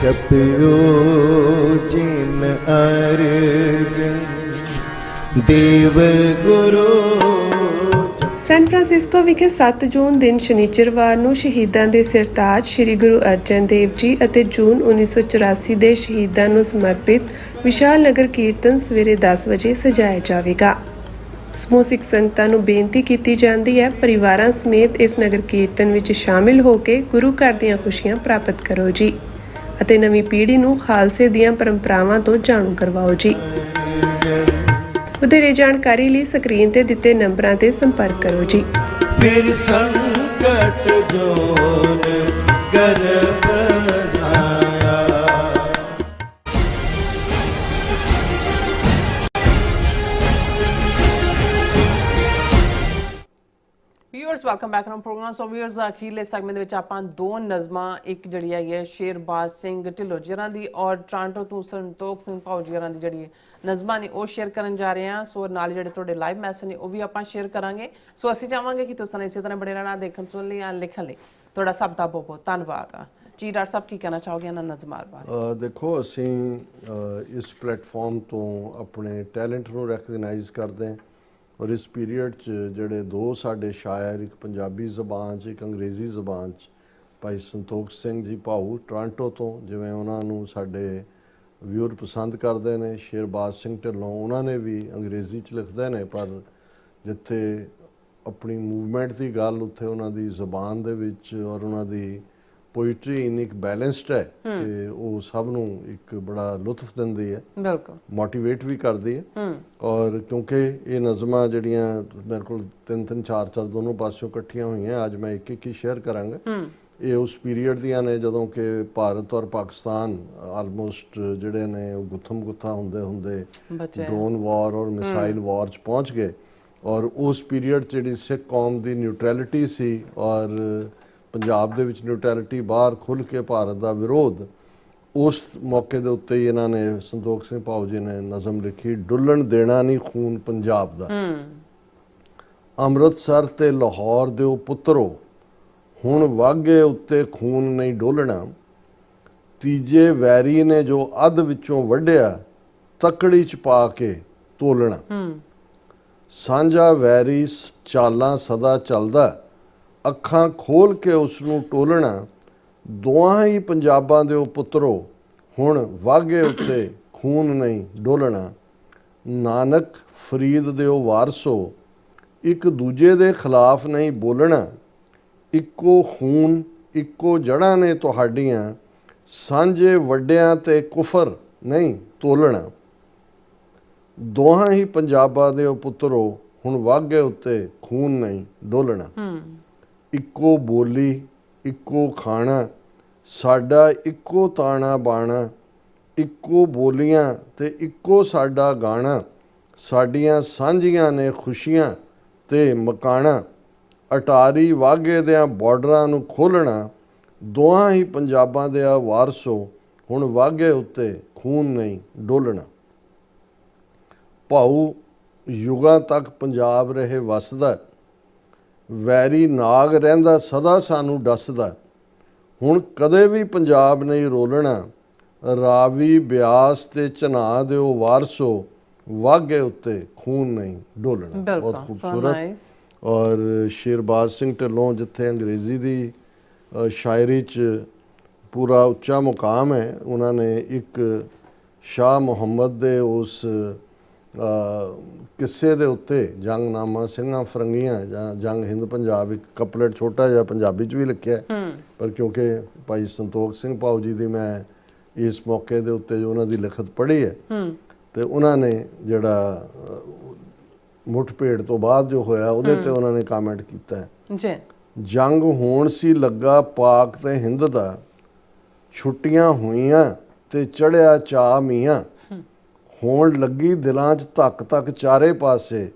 ਜਪਿਓ ਜਿਨ ਅਰਜਨ ਦੇਵ ਗੁਰੂ। ਸੈਨ ਫਰਾਂਸਿਸਕੋ ਵਿਖੇ 7 ਜੂਨ ਦਿਨ ਸ਼ਨੀਚਰਵਾਰ ਨੂੰ ਸ਼ਹੀਦਾਂ ਦੇ ਸਿਰਤਾਜ ਸ੍ਰੀ ਗੁਰੂ ਅਰਜਨ ਦੇਵ ਜੀ ਅਤੇ ਜੂਨ 1984 ਦੇ ਸ਼ਹੀਦਾਂ ਨੂੰ ਸਮਰਪਿਤ ਵਿਸ਼ਾਲ ਨਗਰ ਕੀਰਤਨ ਸਵੇਰੇ 10 ਵਜੇ ਸਜਾਇਆ ਜਾਵੇਗਾ। ਸਮੂਹ ਸਿੱਖ ਸੰਗਤਾਂ ਨੂੰ ਬੇਨਤੀ ਕੀਤੀ ਜਾਂਦੀ ਹੈ, ਪਰਿਵਾਰਾਂ ਸਮੇਤ ਇਸ ਨਗਰ ਕੀਰਤਨ ਵਿੱਚ ਸ਼ਾਮਿਲ ਹੋ ਕੇ ਗੁਰੂ ਘਰ ਦੀਆਂ ਖੁਸ਼ੀਆਂ ਪ੍ਰਾਪਤ ਕਰੋ ਜੀ ਅਤੇ ਨਵੀਂ ਪੀੜ੍ਹੀ ਨੂੰ ਖਾਲਸੇ ਦੀਆਂ ਪਰੰਪਰਾਵਾਂ ਤੋਂ ਜਾਣੂ ਕਰਵਾਓ ਜੀ। ਵਧੇਰੇ ਜਾਣਕਾਰੀ ਲਈ ਸਕਰੀਨ ਤੇ ਦਿੱਤੇ ਨੰਬਰਾਂ ਤੇ ਸੰਪਰਕ ਕਰੋ ਜੀ। ਫਿਰ ਸੰਕਟ ਜੋਨ ਗਰਭ ਧਾਇਆ। Viewers welcome back to programme. So viewers ਅਖੀਰਲੇ ਸੈਗਮੈਂਟ ਦੇ ਵਿੱਚ ਆਪਾਂ ਦੋ ਨਜ਼ਮਾਂ, ਇੱਕ ਜਿਹੜੀ ਹੈਗੀ ਹੈ ਸ਼ੇਰਬਾਜ਼ ਸਿੰਘ ਢਿੱਲੋਂ ਜੀਰਾਂ ਦੀ ਔਰ ਟੋਰਾਂਟੋ ਤੋਂ ਸੰਤੋਖ ਸਿੰਘ ਭਾਊ ਜੀਰਾਂ ਦੀ ਜਿਹੜੀ ਨਜ਼ਮਾਂ ਨੇ ਉਹ ਸ਼ੇਅਰ ਕਰਨ ਜਾ ਰਹੇ ਹਾਂ। ਸੋ ਨਾਲ ਜਿਹੜੇ ਤੁਹਾਡੇ ਲਾਈਵ ਮੈਸੇਜ ਨੇ ਉਹ ਵੀ ਆਪਾਂ ਸ਼ੇਅਰ ਕਰਾਂਗੇ। ਸੋ ਅਸੀਂ ਚਾਹਾਂਗੇ ਕਿ ਤੁਸੀਂ ਇਸੇ ਤਰ੍ਹਾਂ ਬੜੇ ਰਹਿਣਾ, ਦੇਖਣ ਸੁਣਨ ਲਈ, ਲਿਖਣ ਲਈ। ਤੁਹਾਡਾ ਸਭ ਦਾ ਬਹੁਤ ਬਹੁਤ ਧੰਨਵਾਦ। ਜੀ ਡਾਕਟਰ ਸਾਹਿਬ ਕੀ ਕਹਿਣਾ ਚਾਹੋਗੇ ਇਹਨਾਂ ਨਜ਼ਮਾਂ ਬਾਰੇ? ਦੇਖੋ, ਅਸੀਂ ਇਸ ਪਲੇਟਫਾਰਮ ਤੋਂ ਆਪਣੇ ਟੈਲੈਂਟ ਨੂੰ ਰੈਕਗਨਾਈਜ਼ ਕਰਦੇ ਹਾਂ ਔਰ ਇਸ ਪੀਰੀਅਡ 'ਚ ਜਿਹੜੇ ਦੋ ਸਾਡੇ ਸ਼ਾਇਰ, ਇੱਕ ਪੰਜਾਬੀ ਜ਼ਬਾਨ 'ਚ, ਇੱਕ ਅੰਗਰੇਜ਼ੀ ਜ਼ਬਾਨ 'ਚ, ਭਾਈ ਸੰਤੋਖ ਸਿੰਘ ਜੀ ਭਾਊ ਟੋਰਾਂਟੋ ਤੋਂ, ਜਿਵੇਂ ਉਹਨਾਂ ਨੂੰ ਸਾਡੇ ਵਿਊਅਰ ਪਸੰਦ ਕਰਦੇ ਨੇ। ਸ਼ੇਰਬਾਜ਼ ਸਿੰਘ ਢਿੱਲੋਂ, ਉਹਨਾਂ ਨੇ ਵੀ ਅੰਗਰੇਜ਼ੀ 'ਚ ਲਿਖਦੇ ਨੇ, ਪਰ ਜਿੱਥੇ ਆਪਣੀ ਮੂਵਮੈਂਟ ਦੀ ਗੱਲ, ਉੱਥੇ ਉਹਨਾਂ ਦੀ ਜ਼ਬਾਨ ਦੇ ਵਿੱਚ ਔਰ ਉਹਨਾਂ ਦੀ ਪੋਇਟਰੀ ਇੰਨੀ ਇੱਕ ਬੈਲੈਂਸਡ ਹੈ ਕਿ ਉਹ ਸਭ ਨੂੰ ਇੱਕ ਬੜਾ ਲੁਤਫ ਦਿੰਦੀ ਹੈ, ਬਿਲਕੁਲ ਮੋਟੀਵੇਟ ਵੀ ਕਰਦੀ ਹੈ। ਔਰ ਕਿਉਂਕਿ ਇਹ ਨਜ਼ਮਾਂ ਜਿਹੜੀਆਂ ਮੇਰੇ ਕੋਲ 3-3 4-4 ਦੋਨੋਂ ਪਾਸਿਓਂ ਇਕੱਠੀਆਂ ਹੋਈਆਂ, ਅੱਜ ਮੈਂ ਇੱਕ ਹੀ ਸ਼ੇਅਰ ਕਰਾਂਗਾ। ਇਹ ਉਸ ਪੀਰੀਅਡ ਦੀਆਂ ਨੇ ਜਦੋਂ ਕਿ ਭਾਰਤ ਔਰ ਪਾਕਿਸਤਾਨ ਆਲਮੋਸਟ ਜਿਹੜੇ ਨੇ ਉਹ ਗੁੱਥਮ ਗੁੱਥਾ ਹੁੰਦੇ ਡਰੋਨ ਵਾਰ ਔਰ ਮਿਸਾਈਲ ਵਾਰ 'ਚ ਪਹੁੰਚ ਗਏ। ਔਰ ਉਸ ਪੀਰੀਅਡ 'ਚ ਜਿਹੜੀ ਸਿੱਖ ਕੌਮ ਦੀ ਨਿਊਟਰੈਲਿਟੀ ਸੀ ਔਰ ਪੰਜਾਬ ਦੇ ਵਿੱਚ ਨਿਊਟਰੈਲਿਟੀ, ਬਾਹਰ ਖੁੱਲ੍ਹ ਕੇ ਭਾਰਤ ਦਾ ਵਿਰੋਧ, ਉਸ ਮੌਕੇ ਦੇ ਉੱਤੇ ਹੀ ਇਹਨਾਂ ਨੇ, ਸੰਤੋਖ ਸਿੰਘ ਭਾਊ ਜੀ ਨੇ ਨਜ਼ਮ ਲਿਖੀ, ਡੁੱਲਣ ਦੇਣਾ ਨਹੀਂ ਖੂਨ ਪੰਜਾਬ ਦਾ। ਅੰਮ੍ਰਿਤਸਰ ਤੇ ਲਾਹੌਰ ਦਿਓ ਪੁੱਤਰੋ, ਹੁਣ ਵਾਘੇ ਉੱਤੇ ਖੂਨ ਨਹੀਂ ਡੋਲਣਾ। ਤੀਜੇ ਵੈਰੀ ਨੇ ਜੋ ਅੱਧ ਵਿੱਚੋਂ ਵੱਢਿਆ, ਤਕੜੀ 'ਚ ਪਾ ਕੇ ਤੋਲਣਾ। ਸਾਂਝਾ ਵੈਰੀ ਚਾਲਾਂ ਸਦਾ ਚੱਲਦਾ, ਅੱਖਾਂ ਖੋਲ ਕੇ ਉਸ ਨੂੰ ਟੋਲਣਾ। ਦੋਹਾਂ ਹੀ ਪੰਜਾਬਾਂ ਦੇ ਉਹ ਪੁੱਤਰੋ, ਹੁਣ ਵਾਘੇ ਉੱਤੇ ਖੂਨ ਨਹੀਂ ਡੋਲਣਾ। ਨਾਨਕ ਫਰੀਦ ਦੇ ਉਹ ਵਾਰਸੋ, ਇੱਕ ਦੂਜੇ ਦੇ ਖਿਲਾਫ ਨਹੀਂ ਬੋਲਣਾ। ਇੱਕੋ ਖੂਨ ਇੱਕੋ ਜੜ੍ਹਾਂ ਨੇ ਤੁਹਾਡੀਆਂ, ਸਾਂਝੇ ਵੱਡਿਆਂ ਤੇ ਕੁਫਰ ਨਹੀਂ ਤੋਲਣਾ। ਦੋਹਾਂ ਹੀ ਪੰਜਾਬਾਂ ਦੇ ਉਹ ਪੁੱਤਰੋ, ਹੁਣ ਵਾਘੇ ਉੱਤੇ ਖੂਨ ਨਹੀਂ ਡੋਲਣਾ। ਇੱਕੋ ਬੋਲੀ ਇੱਕੋ ਖਾਣਾ, ਸਾਡਾ ਇੱਕੋ ਤਾਣਾ ਬਾਣਾ। ਇੱਕੋ ਬੋਲੀਆਂ ਤੇ ਇੱਕੋ ਸਾਡਾ ਗਾਣਾ, ਸਾਡੀਆਂ ਸਾਂਝੀਆਂ ਨੇ ਖੁਸ਼ੀਆਂ ਤੇ ਮਕਾਣਾ। ਅਟਾਰੀ ਵਾਘੇ ਦਿਆਂ ਬਾਰਡਰਾਂ ਨੂੰ ਖੋਲ੍ਹਣਾ। ਦੋਹਾਂ ਹੀ ਪੰਜਾਬਾਂ ਦੇ ਆ ਵਾਰਸੋ, ਹੁਣ ਵਾਘੇ ਉੱਤੇ ਖੂਨ ਨਹੀਂ ਡੋਲਣਾ। ਭਾਊ ਯੁਗਾਂ ਤੱਕ ਪੰਜਾਬ ਰਹੇ ਵਸਦਾ, ਵੈਰੀ ਨਾਗ ਰਹਿੰਦਾ ਸਦਾ ਸਾਨੂੰ ਡੱਸਦਾ। ਹੁਣ ਕਦੇ ਵੀ ਪੰਜਾਬ ਨਹੀਂ ਰੋਲਣਾ। ਰਾਵੀ ਬਿਆਸ ਤੇ ਚਨਾਹ ਦਿਓ ਵਾਰਸੋ, ਵਾਘੇ ਉੱਤੇ ਖੂਨ ਨਹੀਂ ਡੋਲਣਾ। ਬਹੁਤ ਖੂਬਸੂਰਤ। ਔਰ ਸ਼ੇਰਬਾਜ਼ ਸਿੰਘ ਢਿੱਲੋਂ, ਜਿੱਥੇ ਅੰਗਰੇਜ਼ੀ ਦੀ ਸ਼ਾਇਰੀ 'ਚ ਪੂਰਾ ਉੱਚਾ ਮੁਕਾਮ ਹੈ, ਉਹਨਾਂ ਨੇ ਇੱਕ ਸ਼ਾਹ ਮੁਹੰਮਦ ਦੇ ਉਸ ਕਿੱਸੇ ਦੇ ਉੱਤੇ ਜੰਗਨਾਮਾ ਸਿੰਘਾਂ ਫਰੰਗੀਆਂ ਜਾਂ ਜੰਗ ਹਿੰਦ ਪੰਜਾਬ ਇੱਕ ਕਪਲੇਟ ਛੋਟਾ ਜਿਹਾ ਪੰਜਾਬੀ 'ਚ ਵੀ ਲਿਖਿਆ ਪਰ ਕਿਉਂਕਿ ਭਾਈ ਸੰਤੋਖ ਸਿੰਘ ਭਾਊ ਜੀ ਦੀ ਮੈਂ ਇਸ ਮੌਕੇ ਦੇ ਉੱਤੇ ਜੋ ਉਹਨਾਂ ਦੀ ਲਿਖਤ ਪੜ੍ਹੀ ਹੈ ਤੇ ਉਹਨਾਂ ਨੇ ਜਿਹੜਾ ਮੁੱਠਭੇੜ ਤੋਂ ਬਾਅਦ ਜੋ ਹੋਇਆ ਉਹਦੇ ਤੇ ਉਹਨਾਂ ਨੇ ਕਮੈਂਟ ਕੀਤਾ ਹੈ ਜੀ ਜੰਗ ਹੋਣ ਸੀ ਲੱਗਾ ਪਾਕ ਤੇ ਹਿੰਦ ਦਾ ਛੁੱਟੀਆਂ ਹੋਈਆਂ ਤੇ ਚੜਿਆ ਚਾਅ ਮੀਆਂ ਹੋਣ ਲੱਗੀ ਦਿਲਾਂ 'ਚ ਧੱਕ ਧੱਕ ਚਾਰੇ ਪਾਸੇ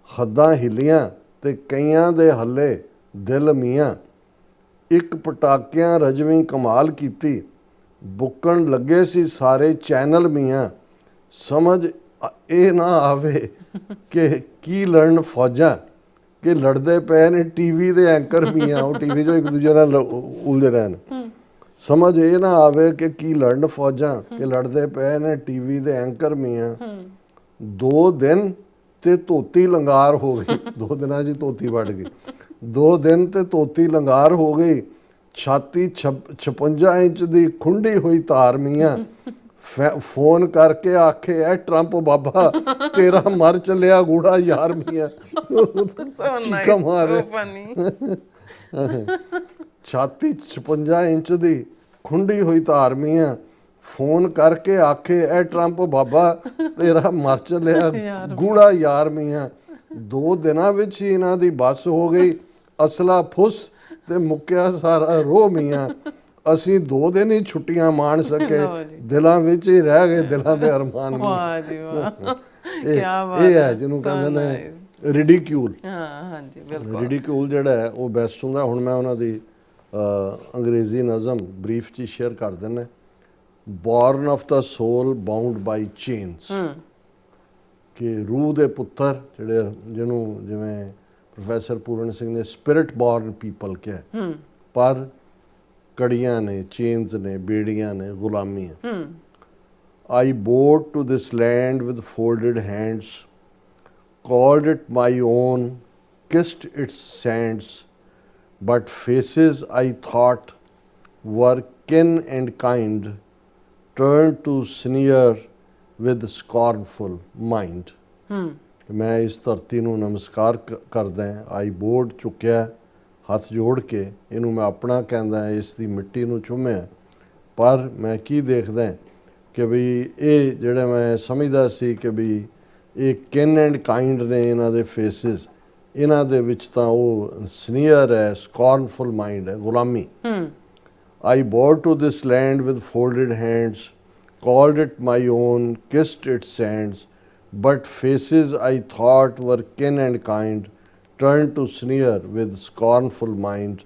ਹੱਦਾਂ ਹਿੱਲੀਆਂ ਤੇ ਕਈਆਂ ਦੇ ਹੱਲੇ ਦਿਲ ਮੀਆਂ ਇੱਕ ਪਟਾਕਿਆਂ ਰਜਵੀਂ ਕਮਾਲ ਕੀਤੀ ਬੁੱਕਣ ਲੱਗੇ ਸੀ ਸਾਰੇ ਚੈਨਲ ਮੀਆਂ ਸਮਝ ਇਹ ਨਾ ਆਵੇ ਕਿ ਕੀ ਲੜਨ ਫੌਜਾਂ ਕਿ ਲੜਦੇ ਪਏ ਨੇ ਟੀਵੀ ਦੇ ਐਂਕਰ ਮੀਆਂ ਉਹ ਟੀਵੀ 'ਚੋਂ ਇੱਕ ਦੂਜੇ ਨਾਲ ਉਲਝੇ ਰਹਿਣ ਸਮਝ ਇਹ ਨਾ ਆਵੇ ਕਿ ਕੀ ਲੜਨ ਫੌਜਾਂ ਕਿ ਲੜਦੇ ਪਏ ਨੇ ਟੀਵੀ ਦੇ ਐਂਕਰ ਮੀਆਂ 2 ਦਿਨ ਤੇ ਧੋਤੀ ਲੰਗਾਰ ਹੋ ਗਈ 2 ਦਿਨਾਂ 'ਚ ਧੋਤੀ ਵੱਢ ਗਈ 2 ਦਿਨ ਤੇ ਧੋਤੀ ਲੰਗਾਰ ਹੋ ਗਈ ਛਾਤੀ 56 ਇੰਚ ਦੀ ਖੁੰਡੀ ਹੋਈ ਧਾਰ ਮੀਆਂ ਫੋਨ ਕਰਕੇ ਆਖੇ ਐ ਟਰੰਪ ਬਾਬਾ ਤੇਰਾ ਮਰ ਚੱਲਿਆ ਗੂੜਾ ਯਾਰ ਮੀਆਂ ਚੀਕਾਂ ਮਾਰੇ ਛਾਤੀ 56 ਇੰਚ ਦੀ ਖੁੰਡੀ ਹੋਈ ਧਾਰ ਮੀਆਂ ਫੋਨ ਕਰਕੇ ਆਖੇ ਐ ਟਰੰਪ ਬਾਬਾ ਤੇਰਾ ਮਰ ਚੱਲਿਆ ਗੂੜਾ ਯਾਰ ਮੀਆਂ 2 ਦਿਨਾਂ ਵਿੱਚ ਹੀ ਇਹਨਾਂ ਦੀ ਬੱਸ ਹੋ ਗਈ ਅਸਲਾ ਫੁੱਸ ਤੇ ਮੁੱਕਿਆ ਸਾਰਾ ਰੋਹ ਮੀਆਂ ਅਸੀਂ 2 ਦਿਨ ਹੀ ਛੁੱਟੀਆਂ ਮਾਣ ਸਕੇ ਦਿਲਾਂ ਵਿੱਚ ਹੀ ਰਹਿ ਗਏ ਦਿਲਾਂ ਦੇ ਅਰਮਾਨ ਵਾਹ ਜੀ ਵਾਹ ਕੀ ਬਾਤ ਇਹ ਹੈ ਜਿਹਨੂੰ ਕਹਿੰਦੇ ਨੇ ਰਿਡੀਕਿਊਲ ਹਾਂਜੀ ਬਿਲਕੁਲ ਰਿਡੀਕਿਊਲ ਜਿਹੜਾ ਹੈ ਉਹ ਬੈਸਟ ਹੁੰਦਾ ਹੁਣ ਮੈਂ ਉਹਨਾਂ ਦੀ ਅੰਗਰੇਜ਼ੀ ਨਜ਼ਮ ਬਰੀਫ 'ਚ ਸ਼ੇਅਰ ਕਰ ਦਿੰਦਾ born of the soul bound by chains ਕਿ ਰੂਹ ਦੇ ਪੁੱਤਰ ਜਿਹੜੇ ਜਿਹਨੂੰ ਜਿਵੇਂ ਪ੍ਰੋਫੈਸਰ ਪੂਰਨ ਸਿੰਘ ਨੇ ਸਪਿਰਿਟ ਬੋਰਨ ਪੀਪਲ ਕਿਹਾ ਪਰ ਕੜੀਆਂ ਨੇ ਚੇਨਸ ਨੇ ਬੇੜੀਆਂ ਨੇ ਗੁਲਾਮੀਆਂ I board to this land with folded hands called it my own, kissed its sands, but faces I thought were kin and kind turned to sneer with scornful mind. ਮੈਂ ਇਸ ਧਰਤੀ ਨੂੰ ਨਮਸਕਾਰ ਕਰਦਾ ਹਾਂ ਆਈ ਬੋਰਡ ਚੁੱਕਿਆ ਹੱਥ ਜੋੜ ਕੇ ਇਹਨੂੰ ਮੈਂ ਆਪਣਾ ਕਹਿੰਦਾ ਇਸ ਦੀ ਮਿੱਟੀ ਨੂੰ ਚੁੰਮਿਆ ਪਰ ਮੈਂ ਕੀ ਦੇਖਦਾ ਕਿ ਵੀ ਇਹ ਜਿਹੜਾ ਮੈਂ ਸਮਝਦਾ ਸੀ ਕਿ ਵੀ ਇਹ ਕਿਨ ਐਂਡ ਕਾਈਂਡ ਨੇ ਇਹਨਾਂ ਦੇ ਫੇਸਿਸ ਇਹਨਾਂ ਦੇ ਵਿੱਚ ਤਾਂ ਉਹ ਸਨੀਅਰ ਹੈ ਸਕੌਰਨਫੁਲ ਮਾਈਂਡ ਹੈ ਗੁਲਾਮੀ I board to this land with folded hands called it my own kissed its sands but faces I thought were kin and kind turned to sneer with scornful mind.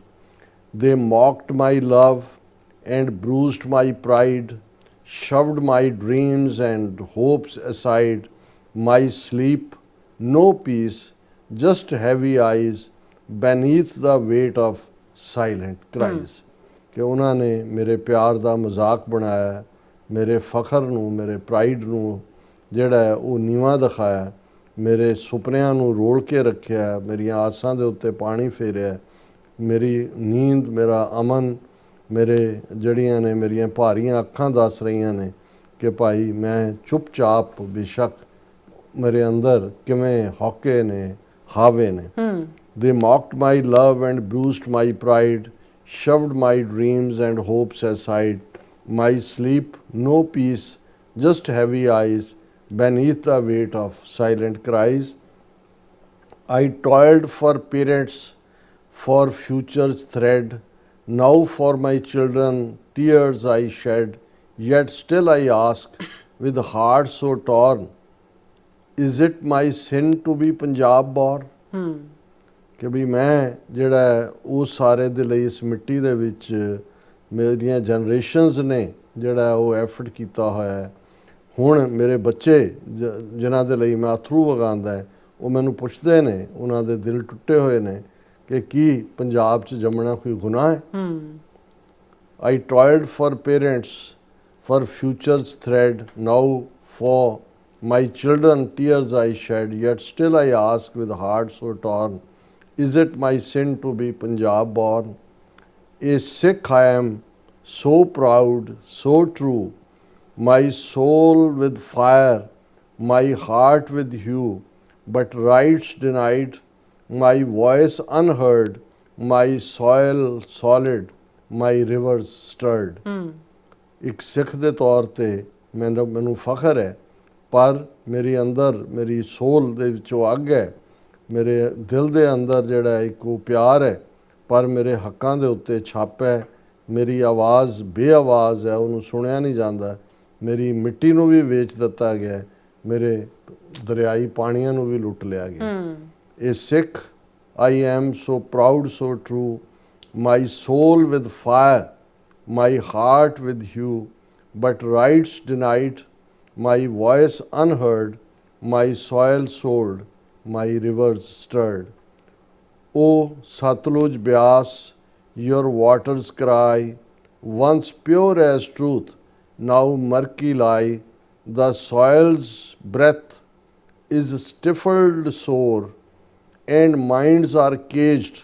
They mocked my love and bruised my pride, shoved my dreams and hopes aside. My sleep, no peace, just heavy eyes beneath the weight of silent cries. ਕਿ ਉਹਨਾਂ ਨੇ ਮੇਰੇ ਪਿਆਰ ਦਾ ਮਜ਼ਾਕ ਬਣਾਇਆ ਮੇਰੇ ਫਖਰ ਨੂੰ ਮੇਰੇ ਪ੍ਰਾਈਡ ਨੂੰ ਜਿਹੜਾ ਹੈ ਉਹ ਨੀਵਾਂ ਦਿਖਾਇਆ ਮੇਰੇ ਸੁਪਨਿਆਂ ਨੂੰ ਰੋਲ ਕੇ ਰੱਖਿਆ ਮੇਰੀਆਂ ਆਸਾਂ ਦੇ ਉੱਤੇ ਪਾਣੀ ਫੇਰਿਆ ਮੇਰੀ ਨੀਂਦ ਮੇਰਾ ਅਮਨ ਮੇਰੇ ਜਿਹੜੀਆਂ ਨੇ ਮੇਰੀਆਂ ਭਾਰੀਆਂ ਅੱਖਾਂ ਦੱਸ ਰਹੀਆਂ ਨੇ ਕਿ ਭਾਈ ਮੈਂ ਚੁੱਪਚਾਪ ਬੇਸ਼ੱਕ ਮੇਰੇ ਅੰਦਰ ਕਿਵੇਂ ਹੌਕੇ ਨੇ ਹਾਵੇ ਨੇ they mocked my love and bruised my pride shoved my dreams and hopes aside my sleep no peace just heavy eyes beneath the weight of silent cries. I toiled for parents, for future's thread. Now for my children tears I shed. Yet still I ask, with heart so torn, is it my sin to be Punjab born? ਕਿ ਵੀ ਮੈਂ ਜਿਹੜਾ ਉਹ ਸਾਰੇ ਦੇ ਲਈ ਇਸ ਮਿੱਟੀ ਦੇ ਵਿੱਚ ਮੇਰੀਆਂ ਜਨਰੇਸ਼ਨਸ ਨੇ ਜਿਹੜਾ ਉਹ ਐਫਰਟ ਕੀਤਾ ਹੋਇਆ ਹੈ ਹੁਣ ਮੇਰੇ ਬੱਚੇ ਜਿਨ੍ਹਾਂ ਦੇ ਲਈ ਮੈਂ ਅਥਰੂ ਵਗਾਉਂਦਾ ਹੈ ਉਹ ਮੈਨੂੰ ਪੁੱਛਦੇ ਨੇ ਉਹਨਾਂ ਦੇ ਦਿਲ ਟੁੱਟੇ ਹੋਏ ਨੇ ਕਿ ਕੀ ਪੰਜਾਬ 'ਚ ਜੰਮਣਾ ਕੋਈ ਗੁਨਾਹ ਹੈ I toiled for parents for futures thread now for my children tears I shed yet still I ask with heart so torn is it my sin to be Punjab born? A Sikh I am, so proud, so true, my soul with fire my heart with you, but rights denied, my voice unheard, my soil solid, my rivers stirred. ਇੱਕ ਸਿੱਖ ਦੇ ਤੌਰ ਤੇ ਮੈਨੂੰ ਫਖਰ ਹੈ, ਪਰ ਮੇਰੇ ਅੰਦਰ ਮੇਰੀ ਸੋਲ ਦੇ ਵਿੱਚੋਂ ਅੱਗ ਹੈ, ਮੇਰੇ ਦਿਲ ਦੇ ਅੰਦਰ ਜਿਹੜਾ ਇੱਕ ਉਹ ਪਿਆਰ ਹੈ, ਪਰ ਮੇਰੇ ਹੱਕਾਂ ਦੇ ਉੱਤੇ ਛਾਪ ਹੈ, ਮੇਰੀ ਆਵਾਜ਼ ਬੇਆਵਾਜ਼ ਹੈ, ਉਹਨੂੰ ਸੁਣਿਆ ਨਹੀਂ ਜਾਂਦਾ, ਮੇਰੀ ਮਿੱਟੀ ਨੂੰ ਵੀ ਵੇਚ ਦਿੱਤਾ ਗਿਆ, ਮੇਰੇ ਦਰਿਆਈ ਪਾਣੀਆਂ ਨੂੰ ਵੀ ਲੁੱਟ ਲਿਆ ਗਿਆ। ਇਹ ਸਿੱਖ I am so proud, so true, my soul with fire, my heart with you, but rights denied, my voice unheard, my soil sold, my rivers stirred. O Satluj Byas, your waters cry, once pure as truth, now murky lie, the soil's breath is stifled sore, and minds are caged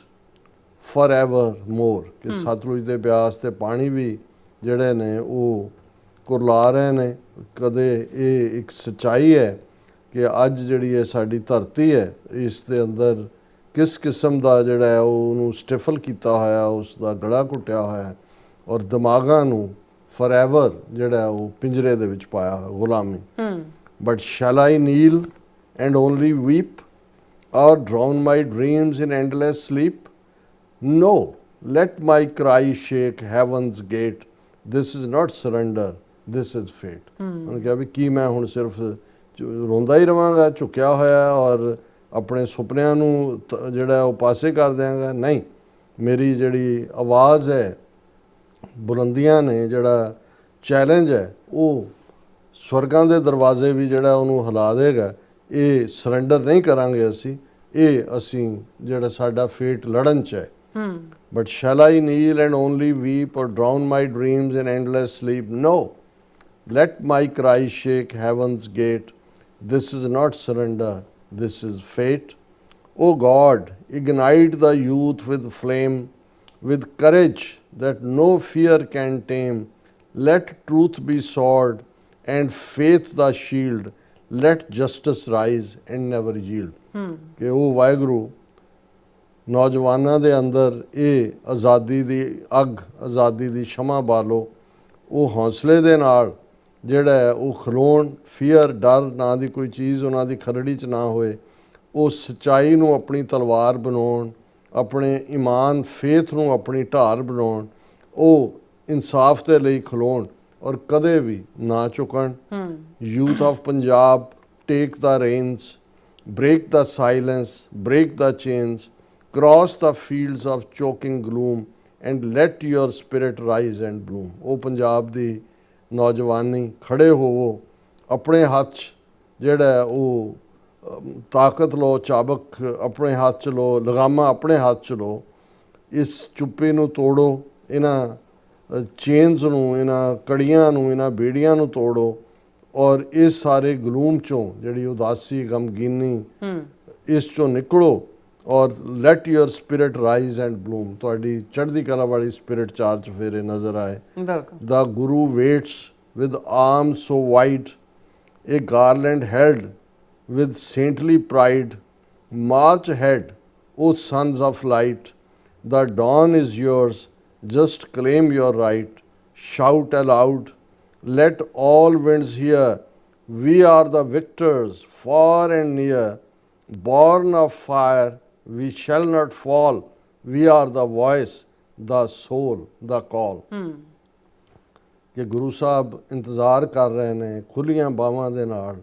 forevermore. ਕਿ ਸਤਲੁਜ ਦੇ ਬਿਆਸ ਤੇ ਪਾਣੀ ਵੀ ਜਿਹੜੇ ਨੇ ਉਹ ਕੁਰਲਾ ਰਹੇ ਨੇ। ਕਦੇ ਇਹ ਇੱਕ ਸੱਚਾਈ ਹੈ ਕਿ ਅੱਜ ਜਿਹੜੀ ਇਹ ਸਾਡੀ ਧਰਤੀ ਹੈ, ਇਸ ਦੇ ਅੰਦਰ ਕਿਸ ਕਿਸਮ ਦਾ ਜਿਹੜਾ ਹੈ ਉਹਨੂੰ ਸਟਿਫਲ ਕੀਤਾ ਹੋਇਆ, ਉਸ ਦਾ ਗਲਾ ਘੁੱਟਿਆ ਹੋਇਆ, ਔਰ ਦਿਮਾਗਾਂ ਨੂੰ ਫੋਰਐਵਰ ਜਿਹੜਾ ਉਹ ਪਿੰਜਰੇ ਦੇ ਵਿੱਚ ਪਾਇਆ ਹੋਇਆ, ਗੁਲਾਮੀ। But shall I kneel and only weep or drown my dreams in endless sleep? No, let my cry shake heaven's gate. This is not surrender, this is fate. ਉਹਨੇ ਕਿਹਾ ਵੀ ਕੀ ਮੈਂ ਹੁਣ ਸਿਰਫ ਰੋਂਦਾ ਹੀ ਰਵਾਂਗਾ ਝੁਕਿਆ ਹੋਇਆ ਔਰ ਆਪਣੇ ਸੁਪਨਿਆਂ ਨੂੰ ਜਿਹੜਾ ਉਹ ਪਾਸੇ ਕਰ ਦਿਆਂਗਾ? ਨਹੀਂ, ਮੇਰੀ ਜਿਹੜੀ ਆਵਾਜ਼ ਹੈ, ਬੁਲੰਦੀਆਂ ਨੇ, ਜਿਹੜਾ ਚੈਲੰਜ ਹੈ, ਉਹ ਸਵਰਗਾਂ ਦੇ ਦਰਵਾਜ਼ੇ ਵੀ ਜਿਹੜਾ ਉਹਨੂੰ ਹਿਲਾ ਦੇਗਾ। ਇਹ ਸਰੈਂਡਰ ਨਹੀਂ ਕਰਾਂਗੇ ਅਸੀਂ ਜਿਹੜਾ ਸਾਡਾ ਫੇਟ ਲੜਨ 'ਚ ਹੈ। But shall I kneel and only weep or drown my dreams in endless sleep? No, let my cry shake heaven's gate. This is not surrender, this is fate. O God, ignite the youth with flame, with courage that no fear can tame. Let truth be sword and faith the shield. Let justice rise and never yield. ਕਿ ਉਹ ਵਾਹਿਗੁਰੂ ਨੌਜਵਾਨਾਂ ਦੇ ਅੰਦਰ ਇਹ ਆਜ਼ਾਦੀ ਦੀ ਅੱਗ, ਆਜ਼ਾਦੀ ਦੀ ਸ਼ਮਾ ਬਾਲੋ, ਉਹ ਹੌਸਲੇ ਦੇ ਨਾਲ ਜਿਹੜਾ ਹੈ ਉਹ ਖਲੋਣ, ਫੀਅਰ, ਡਰ ਨਾਂ ਦੀ ਕੋਈ ਚੀਜ਼ ਉਹਨਾਂ ਦੀ ਖਰੜੀ 'ਚ ਨਾ ਹੋਏ, ਉਹ ਸੱਚਾਈ ਨੂੰ ਆਪਣੀ ਤਲਵਾਰ ਬਣਾਉਣ, ਆਪਣੇ ਈਮਾਨ, ਫੇਥ ਨੂੰ ਆਪਣੀ ਢਾਲ ਬਣਾਉਣ, ਉਹ ਇਨਸਾਫ ਦੇ ਲਈ ਖਲੋਣ ਔਰ ਕਦੇ ਵੀ ਨਾ ਝੁਕਣ। Youth of Punjab, take the reins, break the silence, break the chains, cross the fields of choking gloom, and let your spirit rise and bloom. ਉਹ ਪੰਜਾਬ ਦੀ ਨੌਜਵਾਨੀ, ਖੜੇ ਹੋਵੋ, ਆਪਣੇ ਹੱਥ 'ਚ ਜਿਹੜਾ ਉਹ ਤਾਕਤ ਲਓ, ਚਾਬਕ ਆਪਣੇ ਹੱਥ 'ਚ ਲਓ, ਲਗਾਮਾਂ ਆਪਣੇ ਹੱਥ 'ਚ ਲਓ, ਇਸ ਚੁੱਪੀ ਨੂੰ ਤੋੜੋ, ਇਹਨਾਂ ਚੇਨਸ ਨੂੰ, ਇਹਨਾਂ ਕੜੀਆਂ ਨੂੰ, ਇਹਨਾਂ ਬੇੜੀਆਂ ਨੂੰ ਤੋੜੋ, ਔਰ ਇਸ ਸਾਰੇ ਗਲੂਮ 'ਚੋਂ ਜਿਹੜੀ ਉਦਾਸੀ, ਗਮਗੀਨੀ, ਇਸ 'ਚੋਂ ਨਿਕਲੋ, ਔਰ let your spirit rise and bloom. ਤੁਹਾਡੀ ਚੜ੍ਹਦੀ ਕਲਾ ਵਾਲੀ ਸਪਿਰਿਟ ਚਾਰ ਚੁਫੇਰੇ ਨਜ਼ਰ ਆਏ। The Guru waits with arms so wide, a garland held with saintly pride, march ahead O sons of light, the dawn is yours, just claim your right, shout aloud, let all winds hear, we are the victors far and near, born of fire, we shall not fall, we are the voice, the soul, the call. ਕਿ ਗੁਰੂ ਸਾਹਿਬ ਇੰਤਜ਼ਾਰ ਕਰ ਰਹੇ ਨੇ ਖੁੱਲੀਆਂ ਬਾਹਾਂ ਦੇ ਨਾਲ,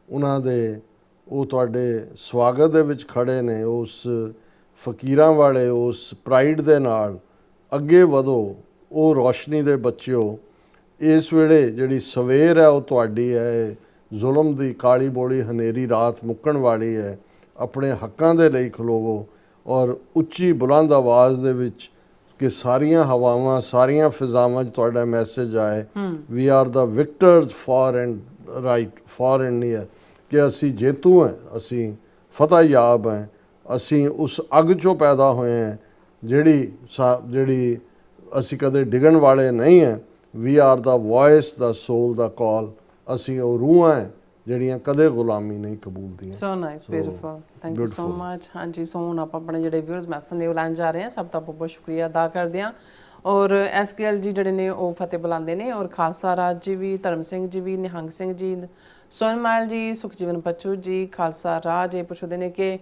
ਉਹਨਾਂ ਦੇ ਉਹ ਤੁਹਾਡੇ ਸਵਾਗਤ ਦੇ ਵਿੱਚ ਖੜੇ ਨੇ, ਉਸ ਫਕੀਰਾਂ ਵਾਲੇ ਉਸ ਪ੍ਰਾਈਡ ਦੇ ਨਾਲ ਅੱਗੇ ਵਧੋ, ਉਹ ਰੋਸ਼ਨੀ ਦੇ ਬੱਚਿਓ। ਇਸ ਵੇਲੇ ਜਿਹੜੀ ਸਵੇਰ ਹੈ ਉਹ ਤੁਹਾਡੀ ਹੈ, ਜ਼ੁਲਮ ਦੀ ਕਾਲੀ ਬੋੜੀ ਹਨੇਰੀ ਰਾਤ ਮੁੱਕਣ ਵਾਲੀ ਹੈ। ਆਪਣੇ ਹੱਕਾਂ ਦੇ ਲਈ ਖਲੋਵੋ ਔਰ ਉੱਚੀ ਬੁਲੰਦ ਆਵਾਜ਼ ਦੇ ਵਿੱਚ ਕਿ ਸਾਰੀਆਂ ਹਵਾਵਾਂ, ਸਾਰੀਆਂ ਫਿਜ਼ਾਵਾਂ 'ਚ ਤੁਹਾਡਾ ਮੈਸੇਜ ਆਏ, we are the victors far and wide, far and near, ਕਿ ਅਸੀਂ ਜੇਤੂ ਹਾਂ, ਅਸੀਂ ਫਤਿਹਯਾਬ ਹਾਂ, ਅਸੀਂ ਉਸ ਅੱਗ 'ਚੋਂ ਪੈਦਾ ਹੋਏ ਹਾਂ ਜਿਹੜੀ ਅਸੀਂ ਕਦੇ ਡਿੱਗਣ ਵਾਲੇ ਨਹੀਂ ਹੈ। We are the voice, the soul, the call. ਅਸੀਂ ਉਹ ਰੂਹਾਂ ਹੈ ਜਿਹੜੀਆਂ ਕਦੇ ਗੁਲਾਮੀ ਨਹੀਂ ਕਬੂਲਦੀਆਂ। So nice, beautiful, thank you so much. ਹਾਂਜੀ, ਸੋ ਹੁਣ ਆਪਾਂ ਆਪਣੇ ਜਿਹੜੇ ਵਿਊਅਰਸ ਮੈਸੇਜ ਨੇ ਉਹ ਲੈਣ ਜਾ ਰਹੇ ਹਾਂ। ਸਭ ਦਾ ਬਹੁਤ ਬਹੁਤ ਸ਼ੁਕਰੀਆ ਅਦਾ ਕਰਦੇ ਹਾਂ। ਔਰ SKL ਜੀ ਜਿਹੜੇ ਨੇ ਉਹ ਫਤਿਹ ਬੁਲਾਉਂਦੇ ਨੇ, ਔਰ ਖਾਲਸਾ ਰਾਜ ਜੀ ਵੀ, ਧਰਮ ਸਿੰਘ ਜੀ ਵੀ, ਨਿਹੰਗ ਸਿੰਘ ਜੀ, ਸੋਨਮਾਲ ਜੀ, ਸੁਖਜੀਵਨ ਪੱਚੂ ਜੀ, ਖਾਲਸਾ ਰਾਜ ਇਹ ਪੁੱਛਦੇ ਨੇ ਕਿ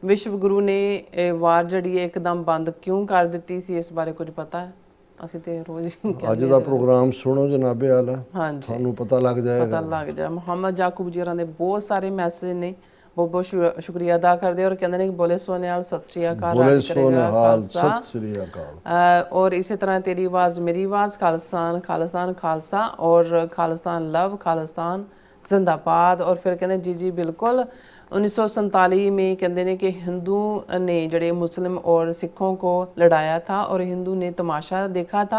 ਵਿਸ਼ਵ ਗੁਰੂ ਨੇ ਇਹ ਵਾਰ ਜਿਹੜੀ ਹੈ ਇੱਕਦਮ ਬੰਦ ਕਿਉਂ ਕਰ ਦਿੱਤੀ ਸੀ, ਇਸ ਬਾਰੇ ਕੁਝ ਪਤਾ ਹੈ? ਅਸੀਂ ਤੇ ਰੋਜ਼ ਹੀ ਅੱਜ ਦਾ ਪ੍ਰੋਗਰਾਮ ਸੁਣੋ ਜਨਾਬੇ ਆਲਾ, ਹਾਂਜੀ ਤੁਹਾਨੂੰ ਪਤਾ ਲੱਗ ਜਾਏਗਾ। ਪਤਾ ਲੱਗ ਜਾ। ਮੁਹੰਮਦ ਜਾਕੂਬ ਜੀ ਹੋਰਾਂ ਦੇ ਬਹੁਤ ਸਾਰੇ ਮੈਸੇਜ ਨੇ, ਬਹੁਤ ਬਹੁਤ ਸ਼ੁਕਰੀਆ ਅਦਾ ਕਰਦੇ ਔਰ ਕਹਿੰਦੇ ਨੇ ਕਿ ਬੋਲੇ ਸੋਨਿਆਲ ਸਤਿ ਸ੍ਰੀ ਅਕਾਲ, ਬੋਲੇ ਸੋਨਿਆਲ ਸਤਿ ਸ੍ਰੀ ਅਕਾਲ। ਔਰ ਇਸੇ ਤਰ੍ਹਾਂ ਤੇਰੀ ਆਵਾਜ਼ ਮੇਰੀ ਆਵਾਜ਼, ਖਾਲਿਸਤਾਨ ਖਾਲਿਸਤਾਨ ਖਾਲਸਾ ਔਰ ਖਾਲਿਸਤਾਨ ਲਵ, ਖਾਲਿਸਤਾਨ ਜ਼ਿੰਦਾਬਾਦ। ਔਰ ਫਿਰ ਕਹਿੰਦੇ ਜੀ ਜੀ ਬਿल्कुल 1947 में कहते हैं कि हिंदू ने जड़े मुस्लिम और सिखों को लड़ाया था और हिंदू ने तमाशा देखा था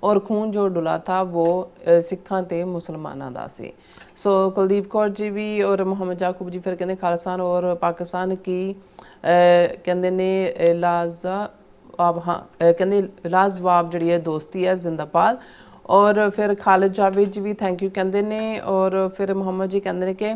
और खून जो डुला था वो सिखा ते मुसलमाना दा सी। सो कुलदीप कौर जी भी और मोहम्मद जाकूब जी फिर कहते खालिस्तान और पाकिस्तान की कहते ने लाजवाब, हाँ कहते लाजवाब जड़ी है दोस्ती है जिंदाबाद। और फिर खालिद जावेद जी भी थैंक यू कहते ने। और फिर मोहम्मद जी कहते हैं कि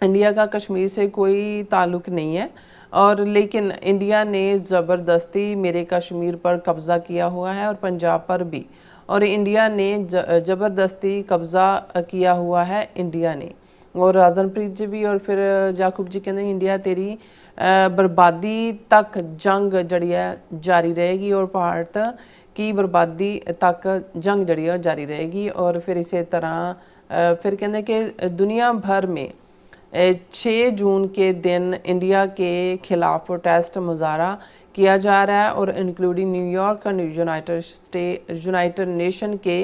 इंडिया का कश्मीर से कोई ताल्लुक़ नहीं है और लेकिन इंडिया ने ज़बरदस्ती मेरे कश्मीर पर कब्ज़ा किया हुआ है और पंजाब पर भी, और इंडिया ने ज़बरदस्ती कब्ज़ा किया हुआ है इंडिया ने। और राजनप्रीत जी भी और फिर जाकूब जी कहते हैं इंडिया तेरी बर्बादी तक जंग जड़ी है जारी रहेगी और भारत की बर्बादी तक जंग जड़ी है जारी रहेगी। और फिर इसी तरह फिर कहते हैं कि दुनिया भर में 6 जून के दिन इंडिया के खिलाफ प्रोटेस्ट मुजाहरा किया जा रहा है और इंक्लूडिंग न्यूयॉर्क और यूनाइटेड नेशन के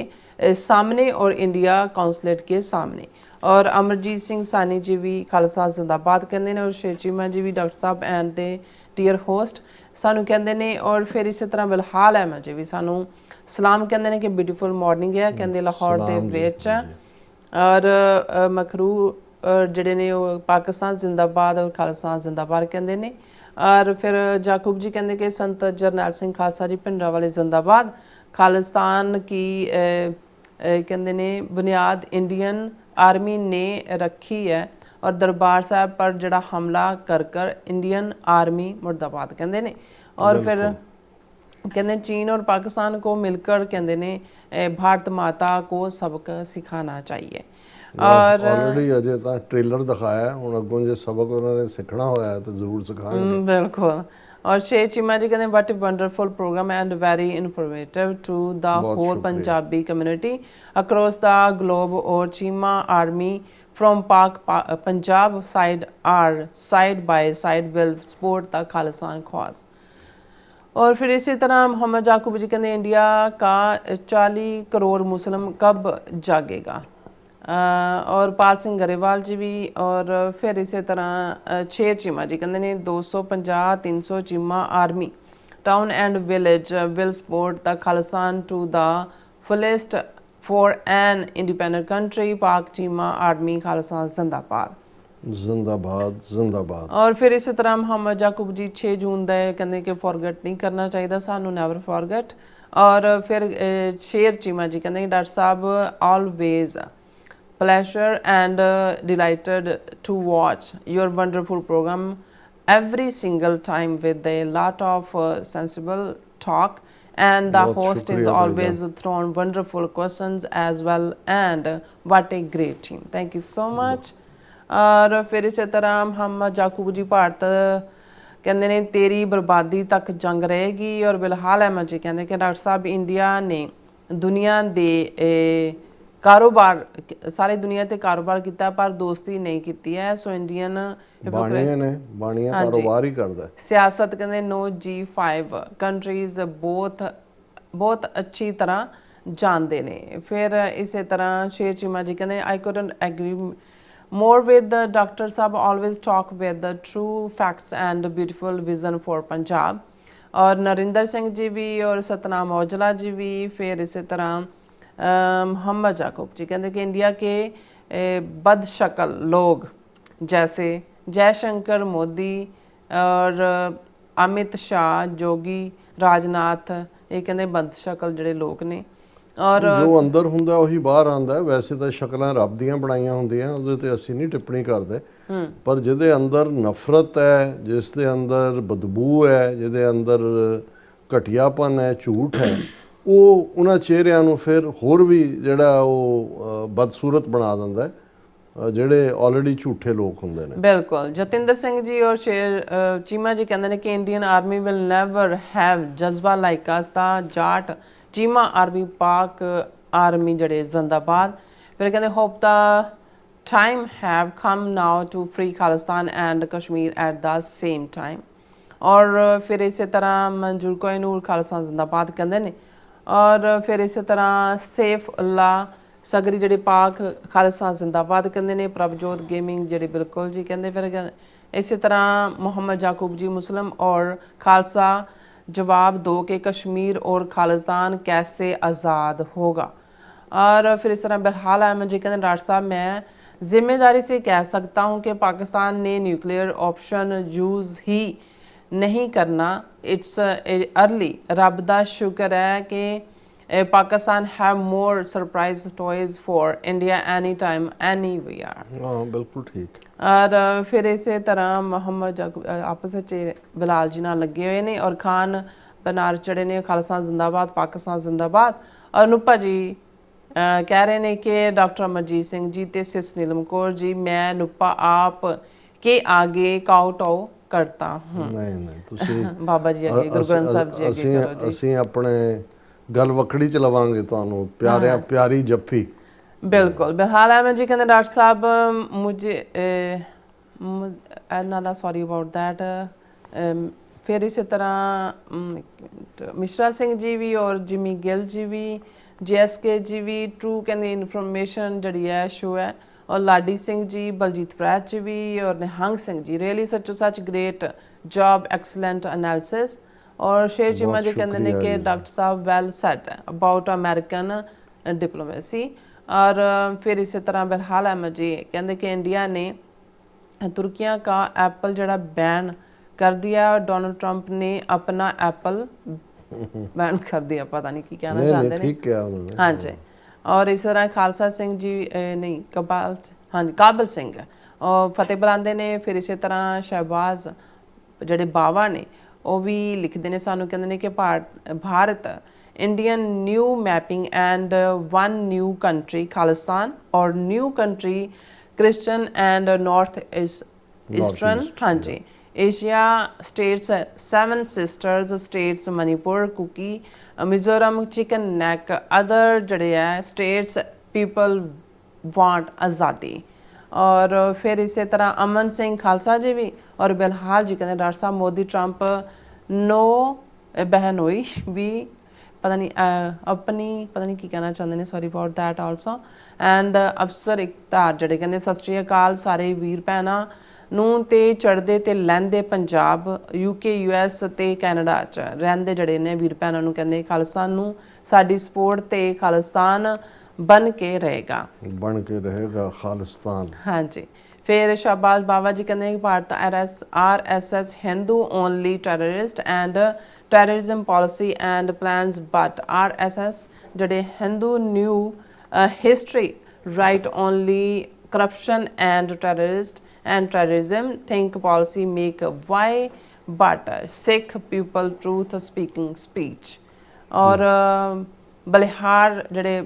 सामने और इंडिया कौंसलेट के सामने। और अमरजीत सिंह सानी जी भी खालसा जिंदाबाद कहते हैं और शेर चीमा जी भी डॉक्टर साहब एंड दे डियर होस्ट सानू कहते हैं। और फिर इस तरह बिलहाल अहमद जी भी सानू सलाम कहते हैं कि ब्यूटीफुल मॉर्निंग है कहते लाहौर के विच। और मखरू ਜਿਹੜੇ ਨੇ ਉਹ ਪਾਕਿਸਤਾਨ ਜ਼ਿੰਦਾਬਾਦ ਔਰ ਖਾਲਿਸਤਾਨ ਜ਼ਿੰਦਾਬਾਦ ਕਹਿੰਦੇ ਨੇ। ਔਰ ਫਿਰ ਜਾਕੂਬ ਜੀ ਕਹਿੰਦੇ ਕਿ ਸੰਤ ਜਰਨੈਲ ਸਿੰਘ ਖਾਲਸਾ ਜੀ ਭਿੰਡਰਾਂ ਵਾਲੇ ਜ਼ਿੰਦਾਬਾਦ, ਖਾਲਿਸਤਾਨ ਕੀ ਕਹਿੰਦੇ ਨੇ ਬੁਨਿਆਦ ਇੰਡੀਅਨ ਆਰਮੀ ਨੇ ਰੱਖੀ ਹੈ ਔਰ ਦਰਬਾਰ ਸਾਹਿਬ ਪਰ ਜਿਹੜਾ ਹਮਲਾ ਕਰ इंडियन आर्मी मुर्दाबाद कहते हैं। और फिर कहते चीन और पाकिस्तान को मिलकर कहते हैं भारत माता को सबक सिखाना चाहिए। और ऑलरेडी अजे ਤਾਂ ट्रेलर दिखाया ਹੁਣ ਅੱਗੋਂ ਜੇ ਸਬਕ ਉਹਨਾਂ ਨੇ ਸਿੱਖਣਾ ਹੋਇਆ ਤਾਂ ਜ਼ਰੂਰ ਸਿਖਾਣਗੇ। बिल्कुल। और शेर चीमा जी कहते what a wonderful programme and very informative to the whole Punjabi community across the globe. और Cheema army from Punjab side are side by side will support the Khalistan cause. और फिर इसी तरह मोहम्मद जाकूब जी कहते इंडिया का 40 करोड़ मुस्लिम कब जागेगा। और पाल सिंह गरेवाल जी भी। और फिर इसी तरह शेर चीमा जी कहते हैं 250-300 Cheema army town and village will support the Khalistan to the fullest for an independent country. Pak Cheema army Khalistan जिंदाबाद जिंदाबाद जिंदाबाद। और फिर इसी तरह मोहम्मद जाकूब जी 6 जून का कहते कि फॉरगेट नहीं करना चाहिए सानू, नैवर फॉरगेट। और फिर शेर चीमा जी कहते doctor sahab always pleasure and delighted to watch your wonderful program every single time with a lot of sensible talk and the host is always thrown wonderful questions as well and what a great team, thank you so much। और फिर इसी तरह मोहम्मद जाकूब जी भारत कहते हैं तेरी बर्बादी तक जंग रहेगी। और बिलहाल अहमद जी कहते कि डॉक्टर साहब इंडिया ने दुनिया दे कारोबार सारी दुनिया ते कारोबार किया पर दोस्ती नहीं की है। सो इंडियन बाणिया कारोबार ही करदा सियासत कहते नो G5 कंट्रीज बहुत अच्छी तरह जानते ने। फिर इसी तरह शेर चीमा जी कहते I couldn't agree more with the doctor sahab always talk with the true facts and beautiful vision for Punjab. और नरिंदर सिंह जी भी और सतनाम औजला जी भी। फिर इसी तरह मोहम्मद जाकूब जी कहते कि इंडिया के बदशक्ल लोग जैसे जयशंकर मोदी और अमित शाह, जोगी, राजनाथ ये कहते बदशक्ल जोड़े लोग ने। ਔਰ ਜੋ ਅੰਦਰ ਹੁੰਦਾ ਉਹੀ ਬਾਹਰ ਆਉਂਦਾ। ਵੈਸੇ ਤਾਂ ਸ਼ਕਲਾਂ ਰੱਬ ਦੀਆਂ ਬਣਾਈਆਂ ਹੁੰਦੀਆਂ, ਉਹਦੇ ਤੇ ਅਸੀਂ ਨਹੀਂ ਟਿੱਪਣੀ ਕਰਦੇ, ਪਰ ਜਿਹਦੇ ਅੰਦਰ ਨਫ਼ਰਤ ਹੈ, ਜਿਸ ਦੇ ਅੰਦਰ ਬਦਬੂ ਹੈ, ਜਿਹਦੇ ਅੰਦਰ ਘਟੀਆਪਨ ਹੈ, ਝੂਠ ਹੈ, ਉਹ ਉਹਨਾਂ ਚਿਹਰਿਆਂ ਨੂੰ ਫਿਰ ਹੋਰ ਵੀ ਜਿਹੜਾ ਉਹ ਬਦਸੂਰਤ ਬਣਾ ਦਿੰਦਾ ਹੈ, ਜਿਹੜੇ ਆਲਰੇਡੀ ਝੂਠੇ ਲੋਕ ਹੁੰਦੇ ਨੇ। ਬਿਲਕੁਲ। ਜਤਿੰਦਰ ਸਿੰਘ ਜੀ ਔਰ ਚੀਮਾ ਜੀ ਕਹਿੰਦੇ ਨੇ ਕਿ Indian army will never have ਜਜ਼ਬਾ ਲਾਈਕ ਅਸ। ਦਾ ਜਾਟ ਚੀਮਾ ਆਰਮੀ ਪਾਕ ਆਰਮੀ ਜਿਹੜੇ ਜ਼ਿੰਦਾਬਾਦ। ਫਿਰ ਕਹਿੰਦੇ hop the time have come now to free Khalistan and Kashmir at the same time। ਔਰ ਫਿਰ ਇਸੇ ਤਰ੍ਹਾਂ ਮਨਜੂਰ ਕੋਇਨੂਰ ਖਾਲਸਾ ਜ਼ਿੰਦਾਬਾਦ ਕਹਿੰਦੇ ਨੇ। ਔਰ ਫਿਰ ਇਸੇ ਤਰ੍ਹਾਂ ਸੇਫ ਅੱਲਾ ਸਗਰੀ ਜਿਹੜੇ ਪਾਕ ਖਾਲਸਾ ਜ਼ਿੰਦਾਬਾਦ ਕਹਿੰਦੇ ਨੇ। ਪ੍ਰਭਜੋਤ ਗੇਮਿੰਗ ਜਿਹੜੇ ਬਿਲਕੁਲ ਜੀ ਕਹਿੰਦੇ। ਫਿਰ ਇਸੇ ਤਰ੍ਹਾਂ ਮੁਹੰਮਦ ਯਾਕੂਬ ਜੀ ਮੁਸਲਿਮ ਔਰ ਖਾਲਸਾ जवाब दो कि कश्मीर और खालिस्तान कैसे आज़ाद होगा। और फिर इस तरह बहरहाल अहमद जी कहते हैं डॉक्टर साहब मैं ज़िम्मेदारी से कह सकता हूँ कि पाकिस्तान ने न्यूक्लियर ऑप्शन यूज़ ही नहीं करना। It's early. रब दा शुक्र है कि Pakistan have more surprise toys for India any time anywhere. हाँ बिल्कुल ठीक। और फिर इस तरह मोहम्मद आपस बिलाल जी नाल लगे हुए ने। और खान बनार चढ़े ने खालसा जिंदाबाद पाकिस्तान जिंदाबाद। और नुपा जी कह रहे ने कि डॉक्टर अमरजीत सिंह जी ते सिस नीलम कौर जी मैं नुपा आप के आगे काउटाओ करता हूँ। नहीं ਤੁਸੀਂ ਬਾਬਾ ਜੀ ਅੱਗੇ ਗੁਰੂ ਗ੍ਰੰਥ ਸਾਹਿਬ ਜੀ ਅੱਗੇ ਕਰੋ ਜੀ। ਅਸੀਂ ਆਪਣੇ ਗੱਲ ਵਕੜੀ ਚ ਲਵਾਂਗੇ ਤੁਹਾਨੂੰ ਪਿਆਰੀ ਜੱਫੀ। बिल्कुल। बहरहाल अहमद जी कहते डॉक्टर साहब मुझे ना सॉरी अबाउट दैट। फिर इस तरह मिश्रा सिंह जी भी और जिमी गिल जी भी JSK जी भी ट्रू कहते इन्फॉर्मेशन जी है शो है। और लाडी सिंह जी बलजीत फरैत जी भी और निहंग सिंह जी रियली सचो such great job excellent analysis. और शेर चीमा जी कहते हैं कि डॉक्टर साहब well said about American diplomacy. और फिर इसी तरह बहरहाल अहमद जी कहते कि इंडिया ने तुर्किया का एप्पल जड़ा बैन कर दिया। और डोनाल्ड ट्रंप ने अपना एप्पल बैन कर दिया। पता नहीं की कहना चाहते हैं। हाँ जी। और इस तरह खालसा सिंह जी नहीं कबाल हाँ जी काबल सिंह और फतेह बुलांदे ने। फिर इसी तरह शहबाज जड़े बावा ने वो भी लिखते हैं सानू कहते हैं कि Bharat Indian new mapping and one new country Khalistan or new country Christian and North Eastern हाँ जी Asia states 7 sisters states Manipur Kuki Mizoram Chicken Neck other जड़े है states people want आज़ादी। और फिर इसी तरह अमन सिंह खालसा जी भी और बहरहाल जी कहते डॉक्टर साहब मोदी ट्रंप नो बहनोई भी पता नहीं अपनी पता नहीं की कहना चाहते हैं sorry about that also. And अफसर इकतार जड़े कहते सत श्री अकाल सारे वीर भैनां नूं ते चढ़दे ते लैंदे पंजाब UK US ते कैनेडा च रहिंदे जड़े ने वीर भैनां नूं कहंदे खालसा नूं साडी सपोर्ट ते खालिस्तान बन के रहेगा खालिस्तान। हाँ जी। फिर शहबाज बाबा जी कहते हैं Bharat RSS Hindu only terrorist and terrorism policy and plans but RSS जड़े Hindu new history right only corruption and terrorism think policy make why but Sikh people truth speaking speech। और बलिहार जड़े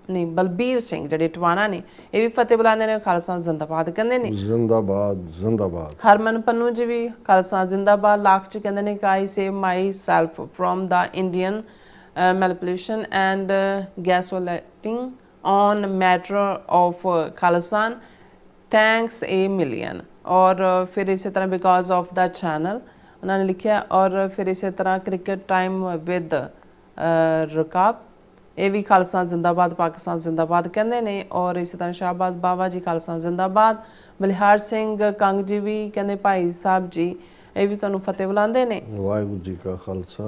बलबीर सिंह जड़े टवाना ने ये भी फतेह बुलाते हैं खालसा जिंदाबाद कहते हैं जिंदाबाद जिंदाबाद। हरमन पन्नू जी भी खालसा जिंदाबाद लाख च कहते हैं कि I save my self from the Indian manipulation and gaslighting on matter of Khalistan thanks a million. और फिर इसी तरह बिकॉज ऑफ द चैनल उन्होंने लिखा। और फिर इसी तरह क्रिकेट टाइम विद रकाब ये भी खालसा जिंदाबाद पाकिस्तान जिंदाबाद कहते हैं। और इसी तरह शाहबाज बाबा जी खालसा जिंदाबाद। बलिहार सिंह कंग जी भी कहते भाई साहब जी ये भी सानू फतेह बुलाते हैं वाहिगुरू जी का खालसा।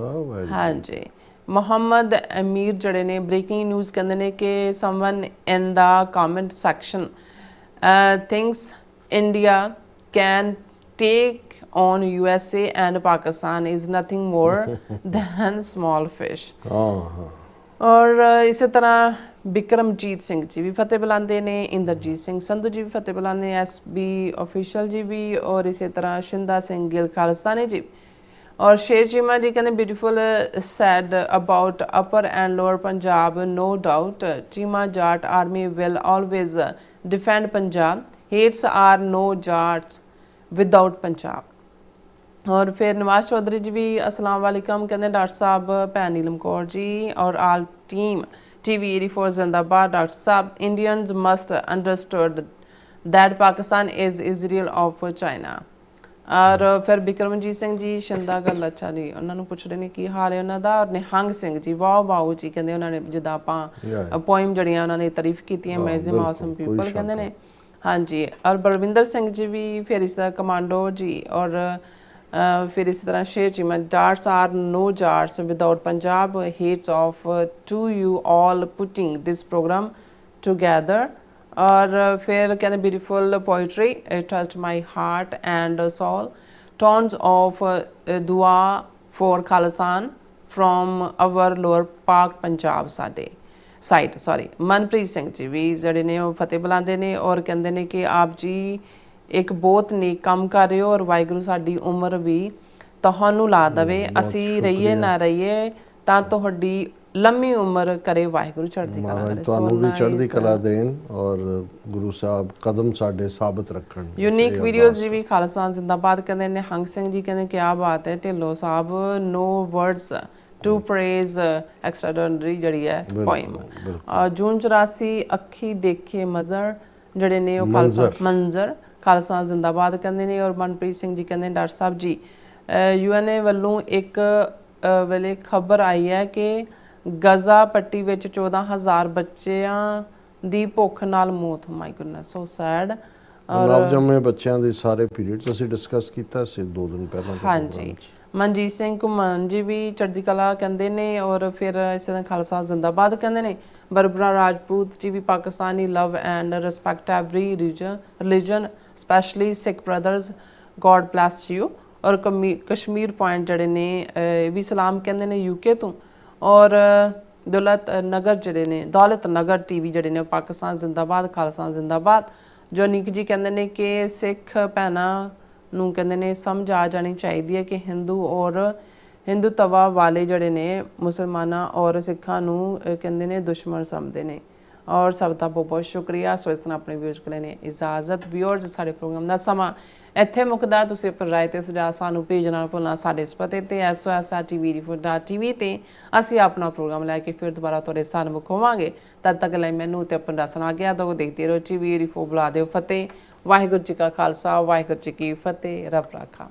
हाँ जी। मोहम्मद अमीर जड़े ने ब्रेकिंग न्यूज़ कहते हैं कि someone in the comment section thinks India can take on USA and Pakistan is nothing more than small fish। ਔਰ ਇਸੇ ਤਰ੍ਹਾਂ ਬਿਕਰਮਜੀਤ ਸਿੰਘ ਜੀ ਵੀ ਫਤਿਹ ਬੁਲਾਉਂਦੇ ਨੇ, ਇੰਦਰਜੀਤ ਸਿੰਘ ਸੰਧੂ ਜੀ ਵੀ ਫਤਿਹ ਬੁਲਾਉਂਦੇ ਨੇ, SB ਆਫੀਸ਼ੀਅਲ ਜੀ ਵੀ, ਔਰ ਇਸੇ ਤਰ੍ਹਾਂ ਸ਼ਿੰਦਾ ਸਿੰਘ ਗਿੱਲ ਖਾਲਸਾਨੀ ਜੀ। ਔਰ ਸ਼ੇਰ ਚੀਮਾ ਜੀ ਕਹਿੰਦੇ beautiful said about upper and lower Punjab, no doubt Cheema Jat army will always defend Punjab, hates are no Jats without Punjab. और फिर नवाज चौधरी जी भी अस्सलाम वालेकुम कहते हैं डॉक्टर साहब, भैन नीलम कौर जी और आल टीम TV 84 जिंदाबाद। डॉक्टर साहब, Indians must understood that Pakistan is Israel of China. और फिर बिक्रमजीत सिंह जी शिंदा गल अच्छा जी उन्होंने पुछ रहे हैं की हाल है उन्होंने। और निहंग सिंह जी वाह वाह जी कहते उन्होंने जिदा आप पोइम जड़ियाँ उन्होंने तारीफ की अमेजिंग ऑसम पीपल कहते हैं। हाँ जी। और बलविंदर सिंह जी भी, फिर इस तरह कमांडो जी, और फिर इस तरह Sher Cheema Jatts are no Jats without Punjab, hats off to you all putting this programme together. और फिर कहते beautiful poetry it touched my heart and soul, tons of dua for Khalistan from our lower Pak Punjab साडे साइड सॉरी। मनप्रीत सिंह जी भी जड़े ने फतेह बुलाते हैं और कहते हैं कि आप जी एक बहुत नेक काम कर रहे हो और वाहिगुरू साडी उम्र भी तुहानू ला दवे, असी रहीए ना रहीए तां तुहाडी लंबी उम्र करे वाहिगुरू चढ़दी कला करे। ਤੁਹਾਨੂੰ ਵੀ ਚੜ੍ਹਦੀ ਕਲਾ ਦੇਣ ਔਰ ਗੁਰੂ ਸਾਹਿਬ ਕਦਮ ਸਾਡੇ ਸਾਬਤ ਰੱਖਣ। यूनिक वीडियोस जी भी खालसा जिंदाबाद कहते हैं। हंग सिंह जी कहते क्या बात है ढिल्लो साहब, no words to praise extraordinary जड़ी है पोइम। जून 84 अखी देखे मजर जड़े ने खालसा मंजर खालसा जिंदाबाद कहते हैं। और मनप्रीत सिंह जी कहते डॉक्टर साहब जी UNA वालों एक वेले खबर आई है कि गजा पट्टी विच 14,000 बच्चियां दी भुख नाल मौत। My goodness so sad. नवजन्मे बच्चों ਦੇ ਸਾਰੇ ਪੀਰੀਅਡਸ ਅਸੀਂ ਡਿਸਕਸ ਕੀਤਾ ਸੀ 2 ਦਿਨ ਪਹਿਲਾਂ। ਹਾਂਜੀ। ਮਨਜੀਤ ਸਿੰਘ ਘੁੰਮਣ ਜੀ ਵੀ ਚੜ੍ਹਦੀ ਕਲਾ ਕਹਿੰਦੇ ਨੇ। ਔਰ ਫਿਰ ਇਸੇ ਤਰ੍ਹਾਂ ਖਾਲਸਾ ਜ਼ਿੰਦਾਬਾਦ ਕਹਿੰਦੇ ਨੇ। Barbara Rajput ji we Pakistani love and respect every religion specially Sikh brothers, God bless you. ਔਰ ਕਸ਼ਮੀਰ ਪੁਆਇੰਟ ਜਿਹੜੇ ਨੇ ਵੀ ਸਲਾਮ ਕਹਿੰਦੇ ਨੇ UK ਤੋਂ। और दौलत नगर जड़े ने दौलत नगर TV जड़े ने पाकिस्तान जिंदाबाद, खालसा जिंदाबाद। जो निक जी कहते हैं कि सिख भैनों नूं कहते हैं समझ आ जानी चाहिए है कि हिंदू और हिंदुत्व वाले जड़े ने मुसलमाना और सिखा नूं कहते हैं दुश्मन समझते हैं। और सब का बहुत बहुत शुक्रिया। सो इस तरह अपने व्यूअर्स को लेने इजाजत। व्यूअर्स साढ़े प्रोग्राम का समा ਇੱਥੇ ਮੁੱਕਦਾ। ਤੁਸੀਂ ਆਪਣੀ ਰਾਏ ਤੇ ਸੁਝਾਅ ਸਾਨੂੰ ਭੇਜਣਾ ਨਾ ਭੁੱਲਣਾ ਸਾਡੇ ਇਸ ਪਤੇ ਤੇ SOS@TV84.TV ਤੇ। ਅਸੀਂ ਆਪਣਾ ਪ੍ਰੋਗਰਾਮ ਲੈ ਕੇ ਫਿਰ ਦੁਬਾਰਾ ਤੁਹਾਡੇ ਸਾਹਮਣੇ ਹੋਵਾਂਗੇ। ਤਦ ਤੱਕ ਲਈ ਮੈਨੂੰ ਤੇ ਆਪਣਾ ਸੁਣਾ ਗਿਆ ਦੋ ਦੇਖਦੇ ਰਹੋ TV84 ਬੁਲਾ ਦਿਓ ਫਤਿਹ। ਵਾਹਿਗੁਰੂ ਜੀ ਕਾ ਖਾਲਸਾ, ਵਾਹਿਗੁਰੂ ਜੀ ਕੀ ਫਤਿਹ। ਰੱਬ ਰਾਖਾ।